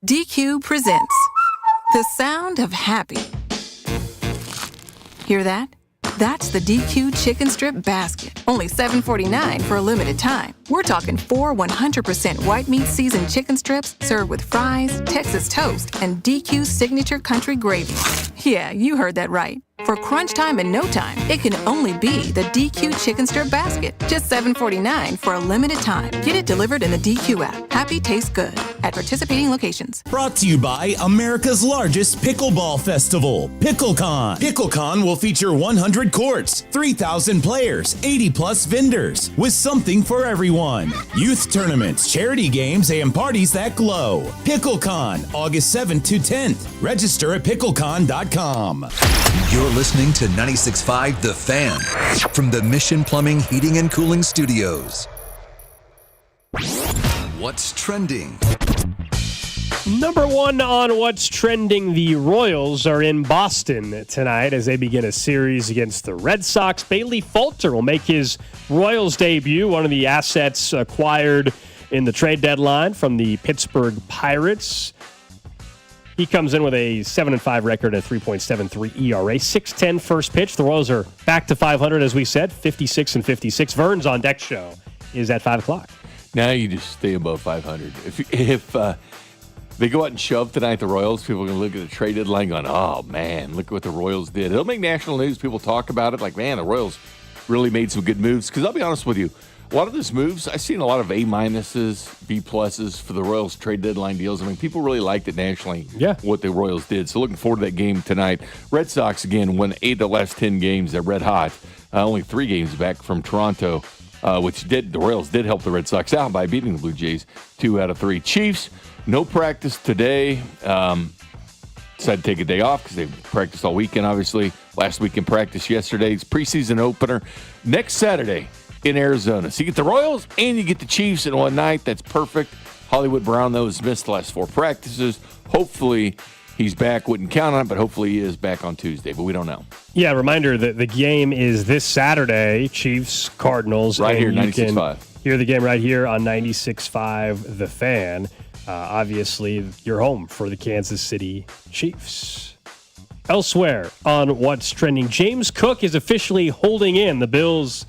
DQ presents the sound of happy. Hear that? That's the DQ chicken strip basket. Only $7.49 for a limited time. We're talking 4 100% white meat seasoned chicken strips served with fries, Texas toast, and DQ signature country gravy. Yeah, you heard that right. For crunch time and no time, it can only be the DQ chicken strip basket. Just $7.49 for a limited time. Get it delivered in the DQ app. Happy tastes good at participating locations. Brought to you by America's largest pickleball festival, PickleCon. PickleCon will feature 100 courts, 3,000 players, 80 plus vendors, with something for everyone. Youth tournaments, charity games, and parties that glow. PickleCon, August 7th to 10th. Register at picklecon.com. You're listening to 96.5 The Fan from the Mission Plumbing, Heating, and Cooling Studios. What's trending? Number one on What's Trending, the Royals are in Boston tonight as they begin a series against the Red Sox. Bailey Falter will make his Royals debut, one of the assets acquired in the trade deadline from the Pittsburgh Pirates. He comes in with a 7-5 record and a 3.73 ERA, 6.10 first pitch. The Royals are back to 500, as we said, 56-56. Vern's on deck show is at 5 o'clock. Now you just stay above 500. If they go out and shove tonight, the Royals, people are going to look at the trade deadline going, oh, man, look what the Royals did. It'll make national news. People talk about it like, man, the Royals really made some good moves. Because I'll be honest with you, a lot of those moves, I've seen a lot of A-minuses, B-pluses for the Royals trade deadline deals. I mean, people really liked it nationally, what the Royals did. So looking forward to that game tonight. Red Sox, again, won 8 of the last 10 games. They're red hot. Only 3 games back from Toronto, the Royals did help the Red Sox out by beating the Blue Jays 2 out of 3. Chiefs, no practice today. Decided to take a day off because they practiced all weekend, obviously. Last weekend practice yesterday's preseason opener. Next Saturday in Arizona. So you get the Royals and you get the Chiefs in one night. That's perfect. Hollywood Brown, though, has missed the last 4 practices. Hopefully he's back. Wouldn't count on it, but hopefully he is back on Tuesday, but we don't know. Yeah, reminder that the game is this Saturday, Chiefs, Cardinals. Right here, 96.5. Hear the game right here on 96.5 The Fan. Obviously, you're home for the Kansas City Chiefs. Elsewhere on What's Trending, James Cook is officially holding in. The Bills'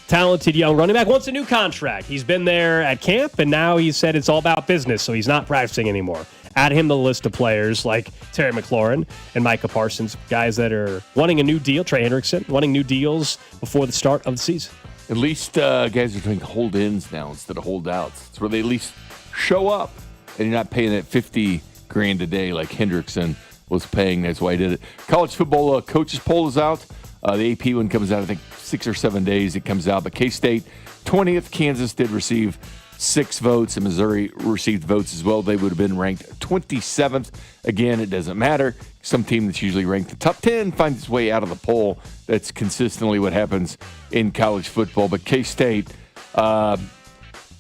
talented young running back wants a new contract. He's been there at camp, and now he said it's all about business, so he's not practicing anymore. Add him to the list of players like Terry McLaurin and Micah Parsons, guys that are wanting a new deal. Trey Hendrickson wanting new deals before the start of the season. At least guys are doing hold-ins now instead of holdouts. It's where they at least show up, and you're not paying that $50,000 a day like Hendrickson was paying. That's why he did it. College football coaches poll is out. The AP one comes out, I think, 6 or 7 days it comes out. But K-State, 20th. Kansas did receive 6 votes, and Missouri received votes as well. They would have been ranked 27th. Again, it doesn't matter. Some team that's usually ranked the top 10 finds its way out of the poll. That's consistently what happens in college football. But K-State,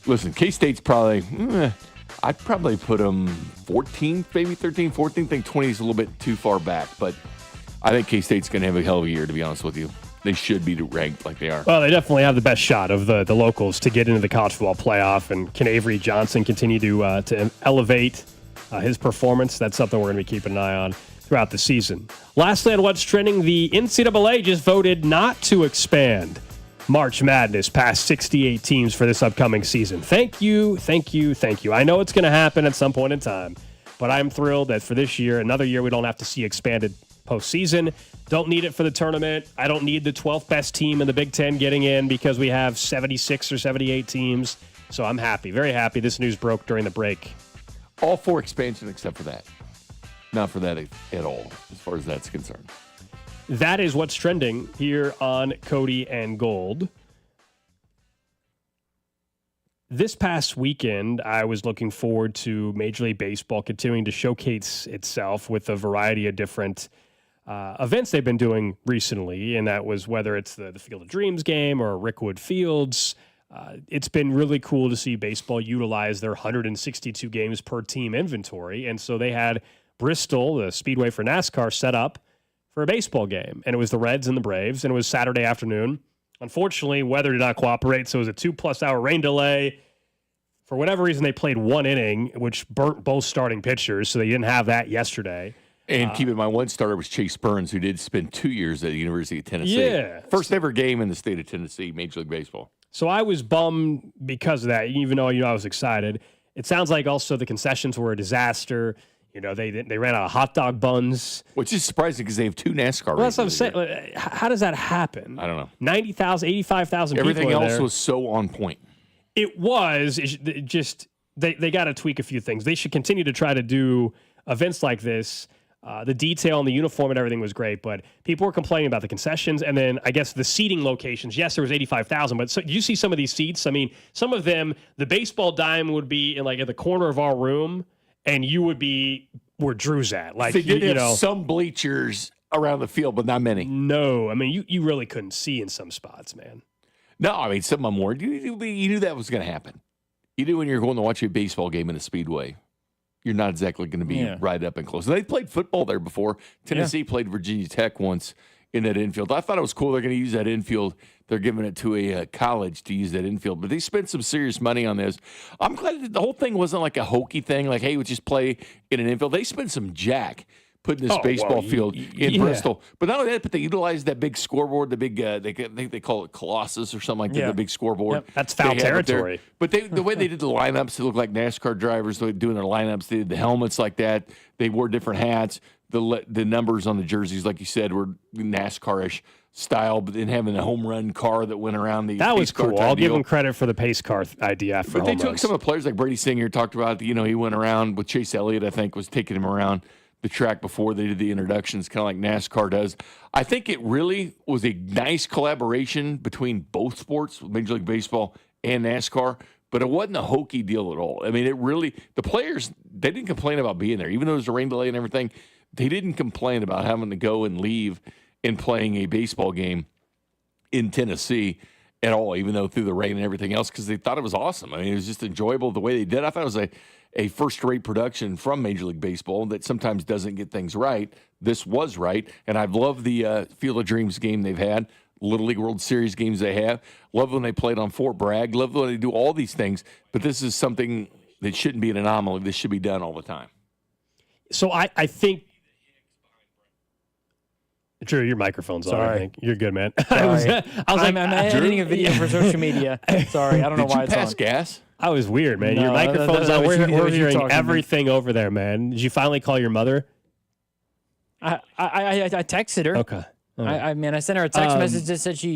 listen, K-State's probably, I'd probably put them 14th, maybe 13th, 14th. I think 20 is a little bit too far back. But I think K-State's going to have a hell of a year, to be honest with you. They should be ranked like they are. Well, they definitely have the best shot of the locals to get into the college football playoff. And can Avery Johnson continue to elevate his performance? That's something we're going to be keeping an eye on throughout the season. Lastly, on What's Trending, the NCAA just voted not to expand March Madness past 68 teams for this upcoming season. Thank you, thank you, thank you. I know it's going to happen at some point in time, but I'm thrilled that for this year, another year, we don't have to see expanded postseason. Don't need it for the tournament. I don't need the 12th best team in the Big Ten getting in because we have 76 or 78 teams. So I'm happy, very happy. This news broke during the break. All for expansion except for that. Not for that at all, as far as that's concerned. That is What's Trending here on Cody and Gold. This past weekend, I was looking forward to Major League Baseball continuing to showcase itself with a variety of different events they've been doing recently, and that was whether it's the Field of Dreams game or Rickwood Fields. It's been really cool to see baseball utilize their 162 games per team inventory, and so they had Bristol, the speedway for NASCAR, set up for a baseball game, and it was the Reds and the Braves, and it was Saturday afternoon. Unfortunately, weather did not cooperate, so it was a 2+ hour rain delay. For whatever reason, they played one inning, which burnt both starting pitchers, so they didn't have that yesterday. And keep in mind, one starter was Chase Burns, who did spend 2 years at the University of Tennessee. Yeah. First ever game in the state of Tennessee, Major League Baseball. So I was bummed because of that, even though I was excited. It sounds like also the concessions were a disaster. You know, they ran out of hot dog buns. Which is surprising because they have 2 NASCAR Well, that's races. what I'm saying. How does that happen? I don't know. 90,000, 85,000 people Everything are else there. was so on point. It was. It just they got to tweak a few things. They should continue to try to do events like this. The detail and the uniform and everything was great, but people were complaining about the concessions and then I guess the seating locations. Yes, there was 85,000, but you see some of these seats. I mean, some of them, the baseball dime would be in the corner of our room, and you would be where Drew's at. Like, they did have some bleachers around the field, but not many. No, I mean, you really couldn't see in some spots, man. No, I mean, some of them were. You knew that was going to happen. You knew when you're going to watch a baseball game in a speedway, you're not exactly going to be right up and close. And they played football there before. Tennessee played Virginia Tech once in that infield. I thought it was cool. They're going to use that infield. They're giving it to a college to use that infield. But they spent some serious money on this. I'm glad that the whole thing wasn't like a hokey thing, like, hey, we just play in an infield. They spent some jack putting this baseball field in Bristol. But not only that, but they utilized that big scoreboard, the big, they call it Colossus or something like that, the big scoreboard. Yep. That's foul territory. But the way they did the lineups, they looked like NASCAR drivers doing their lineups. They did the helmets like that. They wore different hats. The numbers on the jerseys, like you said, were NASCAR-ish style, but then having a home run car that went around the that was pace car cool. type I'll give deal. them credit for the pace car idea for But they home took runs. some of the players like Brady Singer talked about. He went around with Chase Elliott, I think, was taking him around the track before they did the introductions, kind of like NASCAR does. I think it really was a nice collaboration between both sports, Major League Baseball and NASCAR, but it wasn't a hokey deal at all. I mean, the players, they didn't complain about being there. Even though there was a rain delay and everything, they didn't complain about having to go and leave and playing a baseball game in Tennessee. at all, even though through the rain and everything else, because they thought it was awesome. I mean, it was just enjoyable the way they did. I thought it was a first-rate production from Major League Baseball that sometimes doesn't get things right. This was right, and I've loved the Field of Dreams game they've had, Little League World Series games they have. Love when they played on Fort Bragg. Love when they do all these things, but this is something that shouldn't be an anomaly. This should be done all the time. So I think Drew, your microphone's on. I think you're good, man. I was like, I'm editing a video for social media. Sorry, I don't know why it's on. Did you pass gas? I was weird, man. Your microphone's on. We're hearing everything over there, man. Did you finally call your mother? I texted her. Okay. I sent her a text message that said she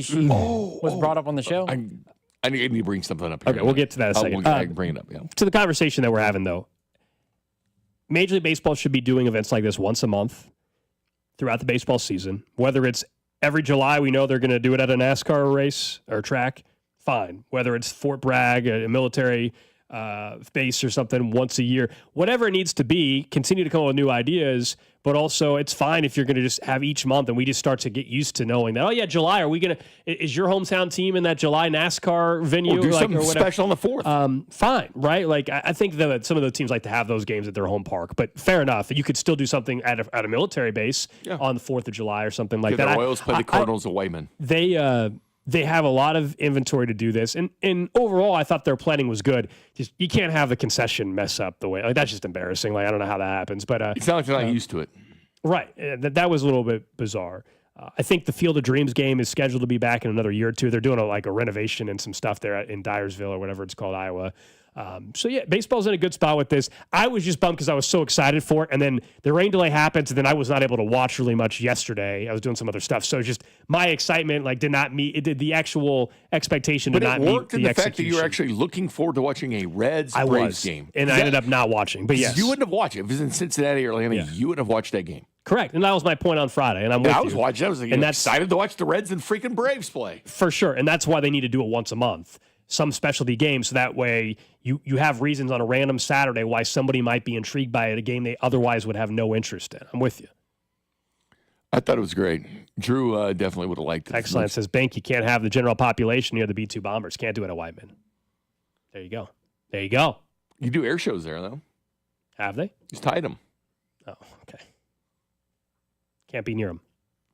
was brought up on the show. I need to bring something up here. Okay, we'll get to that in a second. I can bring it up, yeah. To the conversation that we're having, though, Major League Baseball should be doing events like this once a month throughout the baseball season. Whether it's every July, we know they're going to do it at a NASCAR race or track, fine. Whether it's Fort Bragg, a military base or something once a year, whatever it needs to be, continue to come up with new ideas. But also, it's fine if you're going to just have each month, and we just start to get used to knowing that. Oh yeah, July. Are we going to? Is your hometown team in that July NASCAR venue? Or do something special on the 4th. Fine, right? Like I think that some of the teams like to have those games at their home park. But fair enough. You could still do something at a military base on the 4th of July or something like that. The Royals play the Cardinals of Wayman. They have a lot of inventory to do this, and overall, I thought their planning was good. Just you can't have the concession mess up the way that's just embarrassing. Like I don't know how that happens, but it's not like they're not used to it, right? That was a little bit bizarre. I think the Field of Dreams game is scheduled to be back in another year or two. They're doing a renovation and some stuff there in Dyersville or whatever it's called, Iowa. So yeah, baseball's in a good spot with this. I was just bummed because I was so excited for it, and then the rain delay happens, and then I was not able to watch really much yesterday. I was doing some other stuff, so just my excitement did not meet. It did the actual expectation did not meet the execution. But it worked in the fact that you were actually looking forward to watching a Reds-Braves game, and I ended up not watching. But yes, you wouldn't have watched it if it was in Cincinnati or Atlanta. You wouldn't have watched that game. Correct, and that was my point on Friday. And I was watching. I was excited to watch the Reds and freaking Braves play for sure, and that's why they need to do it once a month. Some specialty games, so that way you have reasons on a random Saturday why somebody might be intrigued by a game they otherwise would have no interest in. I'm with you. I thought it was great. Drew definitely would have liked it. Excellent. Says Bink, you can't have the general population near the B-2 Bombers. Can't do it at Whiteman. There you go. There you go. You do air shows there, though. Have they? He's tied them. Oh, okay. Can't be near them.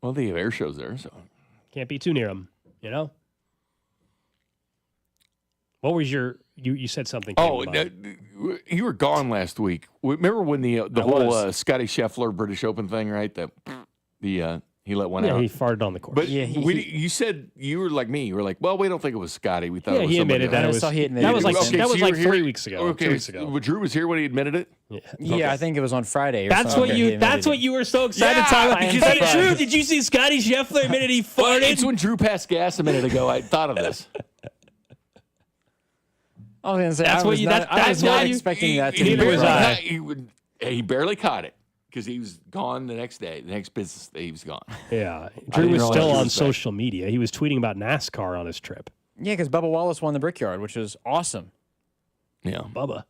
Well, they have air shows there, so. Can't be too near them, you know? What was your? You said something. You were gone last week. Remember when the whole Scotty Scheffler British Open thing, right? He let one out. Yeah, he farted on the course. But you said you were like me. You were like, well, we don't think it was Scotty. We thought it was he somebody admitted else. That was like 3 weeks ago. Okay, 2 weeks ago. But Drew was here when he admitted it. Yeah, I think it was on Friday. That's what you were so excited to talk about. Hey, Drew, did you see Scotty Scheffler admitted he farted? It's when Drew passed gas a minute ago. I thought of this. I was going to say, I was not expecting that to be He barely caught it because he was gone the next day. The next business day, he was gone. Yeah. Drew was still on social media. He was tweeting about NASCAR on his trip. Yeah, because Bubba Wallace won the Brickyard, which was awesome. Yeah. Bubba.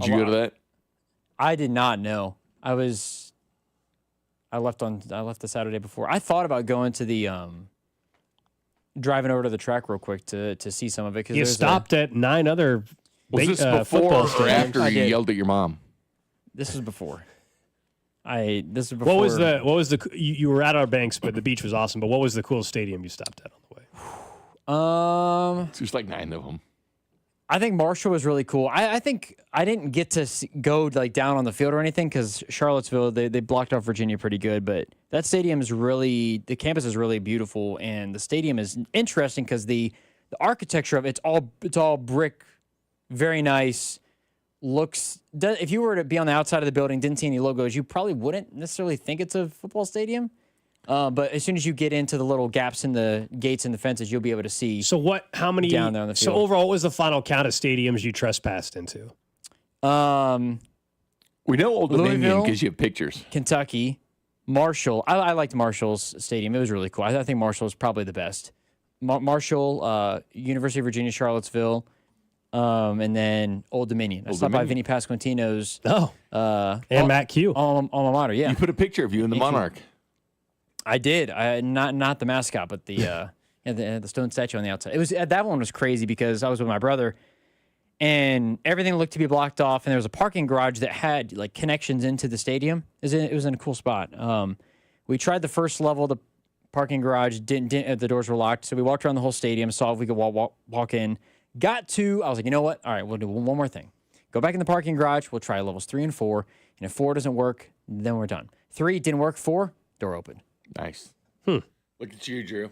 Did you go to that? I did not know. I left the Saturday before. I thought about going to the driving over to the track real quick to see some of it. You stopped at 9 other Was this before or after you yelled at your mom? This was before. This was What before. was the you were at our banks, but the beach was awesome. But what was the coolest stadium you stopped at on the way? There's like 9 of them. I think Marshall was really cool. I think I didn't get to go down on the field or anything because Charlottesville, they blocked off Virginia pretty good. But that stadium is the campus is really beautiful, and the stadium is interesting because the architecture of it's all brick, very nice. If you were to be on the outside of the building, didn't see any logos, you probably wouldn't necessarily think it's a football stadium. But as soon as you get into the little gaps in the gates and the fences, you'll be able to see. So how many down there on the field? So overall, what was the final count of stadiums you trespassed into? We know Old Dominion because you have pictures. Kentucky, Marshall. I liked Marshall's stadium. It was really cool. I think Marshall is probably the best. Marshall, University of Virginia, Charlottesville, and then Old Dominion. I stopped by Vinny Pasquantino's. And Matt Q. Alma mater, yeah. You put a picture of you in the Monarch. I did. Not the mascot, but the the stone statue on the outside. It was that one was crazy because I was with my brother, and everything looked to be blocked off, and there was a parking garage that had like connections into the stadium. It was in a cool spot. We tried the first level. The parking garage didn't the doors were locked, so we walked around the whole stadium, saw if we could walk in. Got to, I was like, you know what? All right, we'll do one more thing. Go back in the parking garage. We'll try levels 3 and 4. And if 4 doesn't work, then we're done. 3 didn't work. 4, door open. Nice. Look at you, Drew.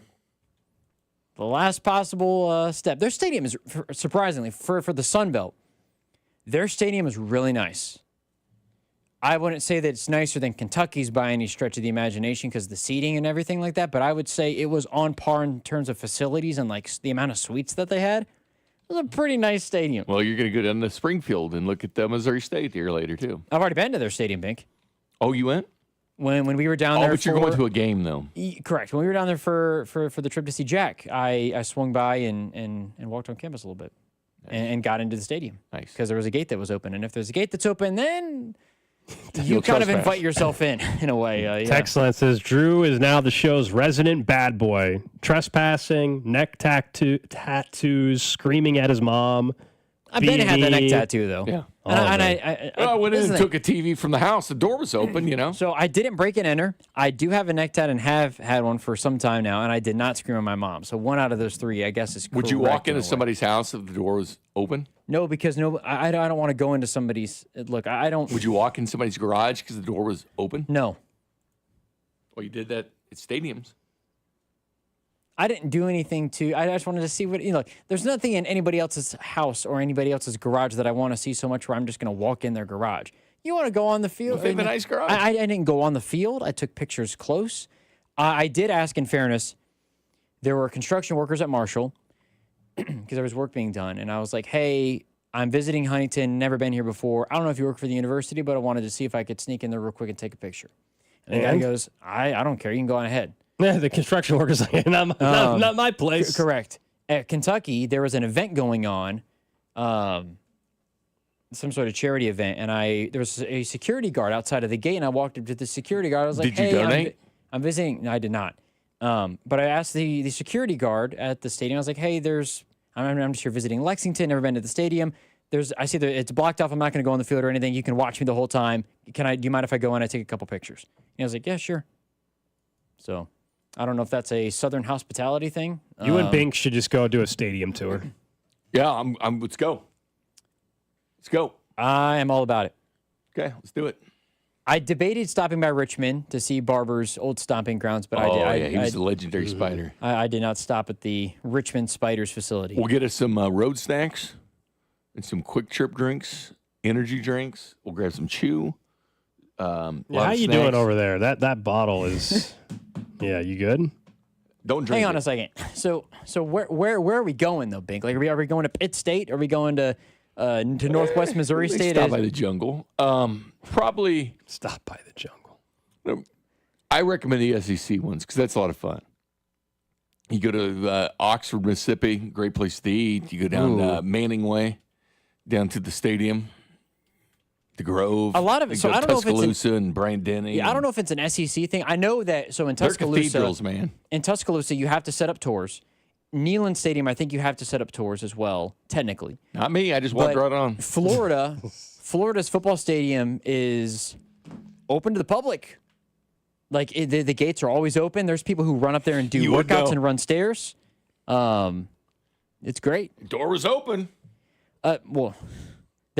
The last possible step. Their stadium is, surprisingly, for the Sun Belt, their stadium is really nice. I wouldn't say that it's nicer than Kentucky's by any stretch of the imagination because the seating and everything like that, but I would say it was on par in terms of facilities and like the amount of suites that they had. It was a pretty nice stadium. Well, you're going to go down to Springfield and look at the Missouri State here later, too. I've already been to their stadium, Bink. Oh, you went? When we were down there. Oh, but you're going to a game, though. Correct. When we were down there for the trip to see Jack, I swung by and walked on campus a little bit and got into the stadium. Nice. Because there was a gate that was open. And if there's a gate that's open, then you kind of invite yourself in a way. Yeah. Textline says, Drew is now the show's resident bad boy. Trespassing, neck tattoos, screaming at his mom. I bet it had the neck tattoo, though. Yeah. I went in and took a TV from the house. The door was open, you know. So I didn't break and enter. I do have a neck tat and have had one for some time now, and I did not scream at my mom. So one out of those 3, I guess, is correct. Would you walk into somebody's house if the door was open? No, because I don't want to go into somebody's. Look, I don't. Would you walk in somebody's garage because the door was open? No. Well, you did that at stadiums. I didn't do anything I just wanted to see what, there's nothing in anybody else's house or anybody else's garage that I want to see so much where I'm just going to walk in their garage. You want to go on the field? Well, they have a nice garage. I didn't go on the field. I took pictures close. I did ask, in fairness, there were construction workers at Marshall because there was work being done. And I was like, hey, I'm visiting Huntington, never been here before. I don't know if you work for the university, but I wanted to see if I could sneak in there real quick and take a picture. And the guy goes, I don't care. You can go on ahead. Yeah, the construction workers like, not my place. Correct. At Kentucky, there was an event going on, some sort of charity event, and there was a security guard outside of the gate, and I walked up to the security guard. I was like, Did you donate? I'm visiting. No, I did not. But I asked the security guard at the stadium. I was like, hey, I'm just here visiting Lexington, never been to the stadium. I see that it's blocked off. I'm not going to go on the field or anything. You can watch me the whole time. Do you mind if I go in? I take a couple pictures. And I was like, yeah, sure. So I don't know if that's a Southern hospitality thing. You and Bink should just go do a stadium tour. Yeah, let's go. Let's go. I am all about it. Okay, let's do it. I debated stopping by Richmond to see Barber's old stomping grounds, but he was a legendary Spider. I did not stop at the Richmond Spiders facility. We'll get us some road snacks and some quick trip drinks, energy drinks. We'll grab some chew. How you doing over there? That bottle is... Yeah, you good? Don't drink. Hang on a second. So where are we going though, Bink? Like, are we going to Pitt State? Are we going to Northwest Missouri State? Stop by the jungle. Probably stop by the jungle. I recommend the SEC ones because that's a lot of fun. You go to Oxford, Mississippi, great place to eat. You go down Manning Way, down to the stadium. The Grove. A lot of it. So I don't know if it's Tuscaloosa and Bryant-Denny. Yeah, I don't know if it's an SEC thing. I know that. So in They're Tuscaloosa, cathedrals, man. In Tuscaloosa, you have to set up tours. Neyland Stadium, I think you have to set up tours as well, technically. Not me. I just walked right on. Florida's football stadium is open to the public. Like the gates are always open. There's people who run up there and do workouts and run stairs. It's great. Door was open. Well.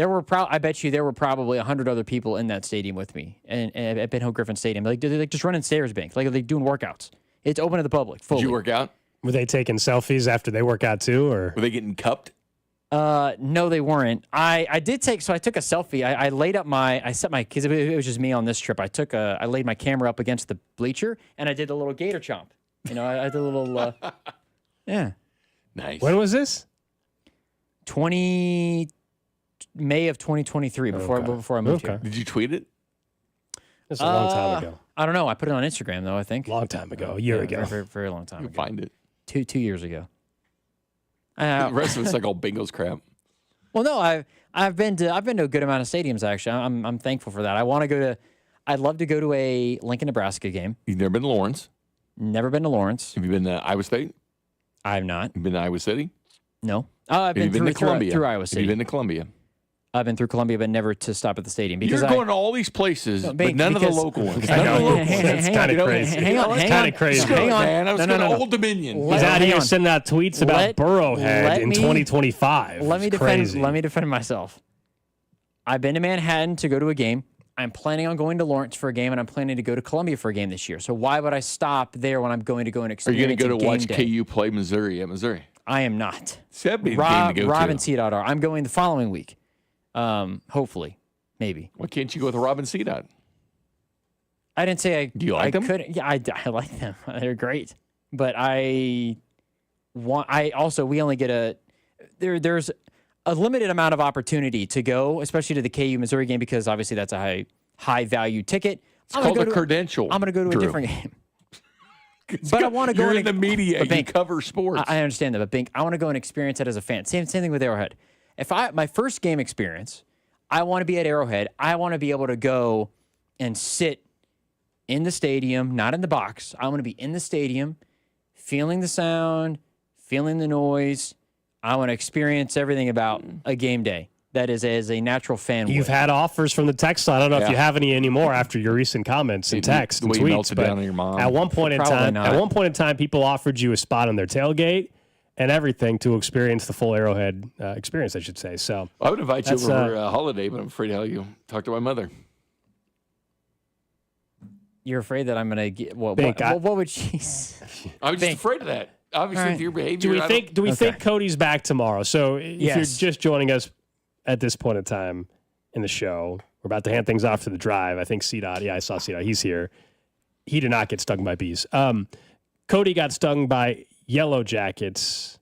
I bet you there were probably 100 other people in that stadium with me and at Ben Hill Griffin Stadium. Like, they're just running stairs, Bink. Like, they're doing workouts. It's open to the public. Fully. Did you work out? Were they taking selfies after they work out too, or were they getting cupped? No, they weren't. I took a selfie. I laid up because it was just me on this trip. I laid my camera up against the bleacher and I did a little gator chomp. I did a little, yeah. Nice. When was this? May of 2023, before I moved here. Did you tweet it? That's a long time ago. I don't know. I put it on Instagram, though, I think. Long time ago. A year ago. Very, very long time ago. Find it. 2 years ago. The rest of it's like all Bengals crap. Well, no, I've been to a good amount of stadiums, actually. I'm thankful for that. I'd love to go to a Lincoln, Nebraska game. You've never been to Lawrence? Never been to Lawrence. Have you been to Iowa State? I have not. You been to Iowa City? No. I've been to Columbia? through Iowa City. Have you been to Columbia? I've been through Columbia, but never to stop at the stadium. Because You're going to all these places, but none of the local ones. I know. It's kind of crazy. Hang kind of crazy. Hang on. Man, I was going to Old Dominion. He's out here sending out tweets about Burrowhead in 2025. Let me defend myself. I've been to Manhattan to go to a game. I'm planning on going to Lawrence for a game, and I'm planning to go to Columbia for a game this year. So why would I stop there when I'm going to go and experience? Are you going to go to watch day? KU play Missouri at Missouri? I am not. That'd be Rob, the game to go Rob to. and C.R. I'm going the following week. Hopefully, maybe. Why can't you go with Rob and C.R.? I didn't say I. Do you like them? Couldn't. Yeah, I like them. They're great. But we only get there's a limited amount of opportunity to go, especially to the KU Missouri game, because obviously that's a high value ticket. It's called a credential. I'm going to go to a different game. But I want to go. You're in the media. You cover sports. I understand that, but Bink, I want to go and experience it as a fan. Same thing with Arrowhead. If my first game experience, I want to be at Arrowhead. I want to be able to go and sit in the stadium, not in the box. I want to be in the stadium, feeling the sound, feeling the noise. I want to experience everything about a game day. That is as a natural fan. You've had offers from the text line. I don't know if you have any anymore after your recent comments and texts and tweets. But down on your mom. At one point in time, people offered you a spot on their tailgate and everything to experience the full Arrowhead experience, I should say. So I would invite you over for a holiday, but I'm afraid how you talk to my mother. You're afraid that I'm going to get what would she say? I'm just afraid of that. Obviously, with your behavior. Do we think Cody's back tomorrow? So if you're just joining us at this point in time in the show, we're about to hand things off to the drive. I think C-Dot. Yeah, I saw C-Dot. He's here. He did not get stung by bees. Cody got stung by yellow jackets,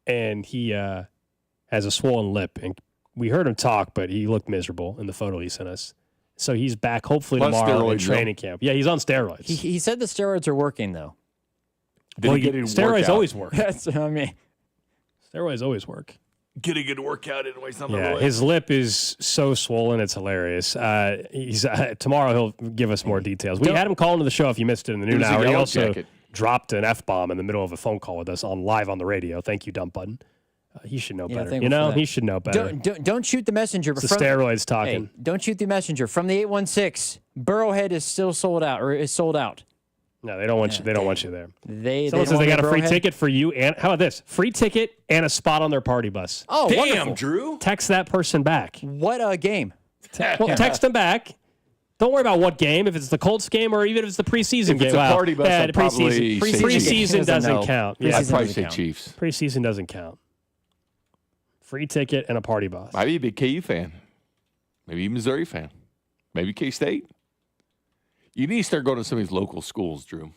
and he has a swollen lip. And we heard him talk, but he looked miserable in the photo he sent us. So he's back hopefully tomorrow in training camp. Yeah, he's on steroids. He said the steroids are working, though. Steroids always work. Steroids always work. Get a good workout anyways. Yeah, his lip is so swollen, it's hilarious. He's tomorrow he'll give us more details. We had him call into the show if you missed it in the noon hour. He also dropped an F-bomb in the middle of a phone call with us live on the radio. Thank you, Dump Button. He should know better. He should know better. Don't shoot the messenger. It's the steroids talking. Hey, don't shoot the messenger. From the 816, Burrowhead is still sold out, or is sold out. No, they don't want you. They don't want you there. Someone says they got a free ticket for you, and how about this? Free ticket and a spot on their party bus. Oh, damn, wonderful. Drew! Text that person back. What a game! Well, text them back. Don't worry about what game. If it's the Colts game, or even if it's the preseason game. If it's a party bus, I'd probably preseason doesn't count. I'd probably say Chiefs. Preseason doesn't count. Free ticket and a party bus. Might be a big KU fan. Maybe a Missouri fan. Maybe K-State. You need to start going to some of these local schools, Drew.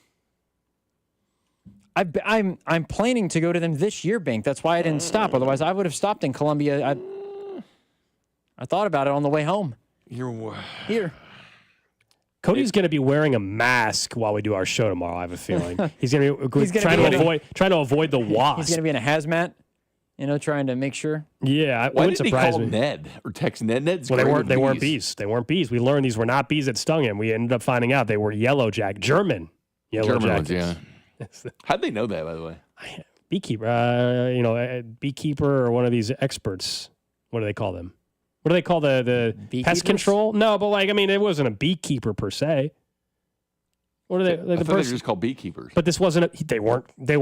I'm planning to go to them this year, Bink. That's why I didn't stop. Otherwise, I would have stopped in Columbia. I thought about it on the way home. Here. Cody's going to be wearing a mask while we do our show tomorrow. I have a feeling he's going to be trying to avoid the wasp. He's going to be in a hazmat. Trying to make sure. Yeah, why didn't he call Ned or text Ned? Ned's they weren't bees. They weren't bees. We learned these were not bees that stung him. We ended up finding out they were German yellow jackets. Yeah. How'd they know that, by the way? Beekeeper. Beekeeper or one of these experts. What do they call them? What do they call the pest control? No, but it wasn't a beekeeper per se. What are they? I thought they were just called beekeepers. But this wasn't. They weren't. This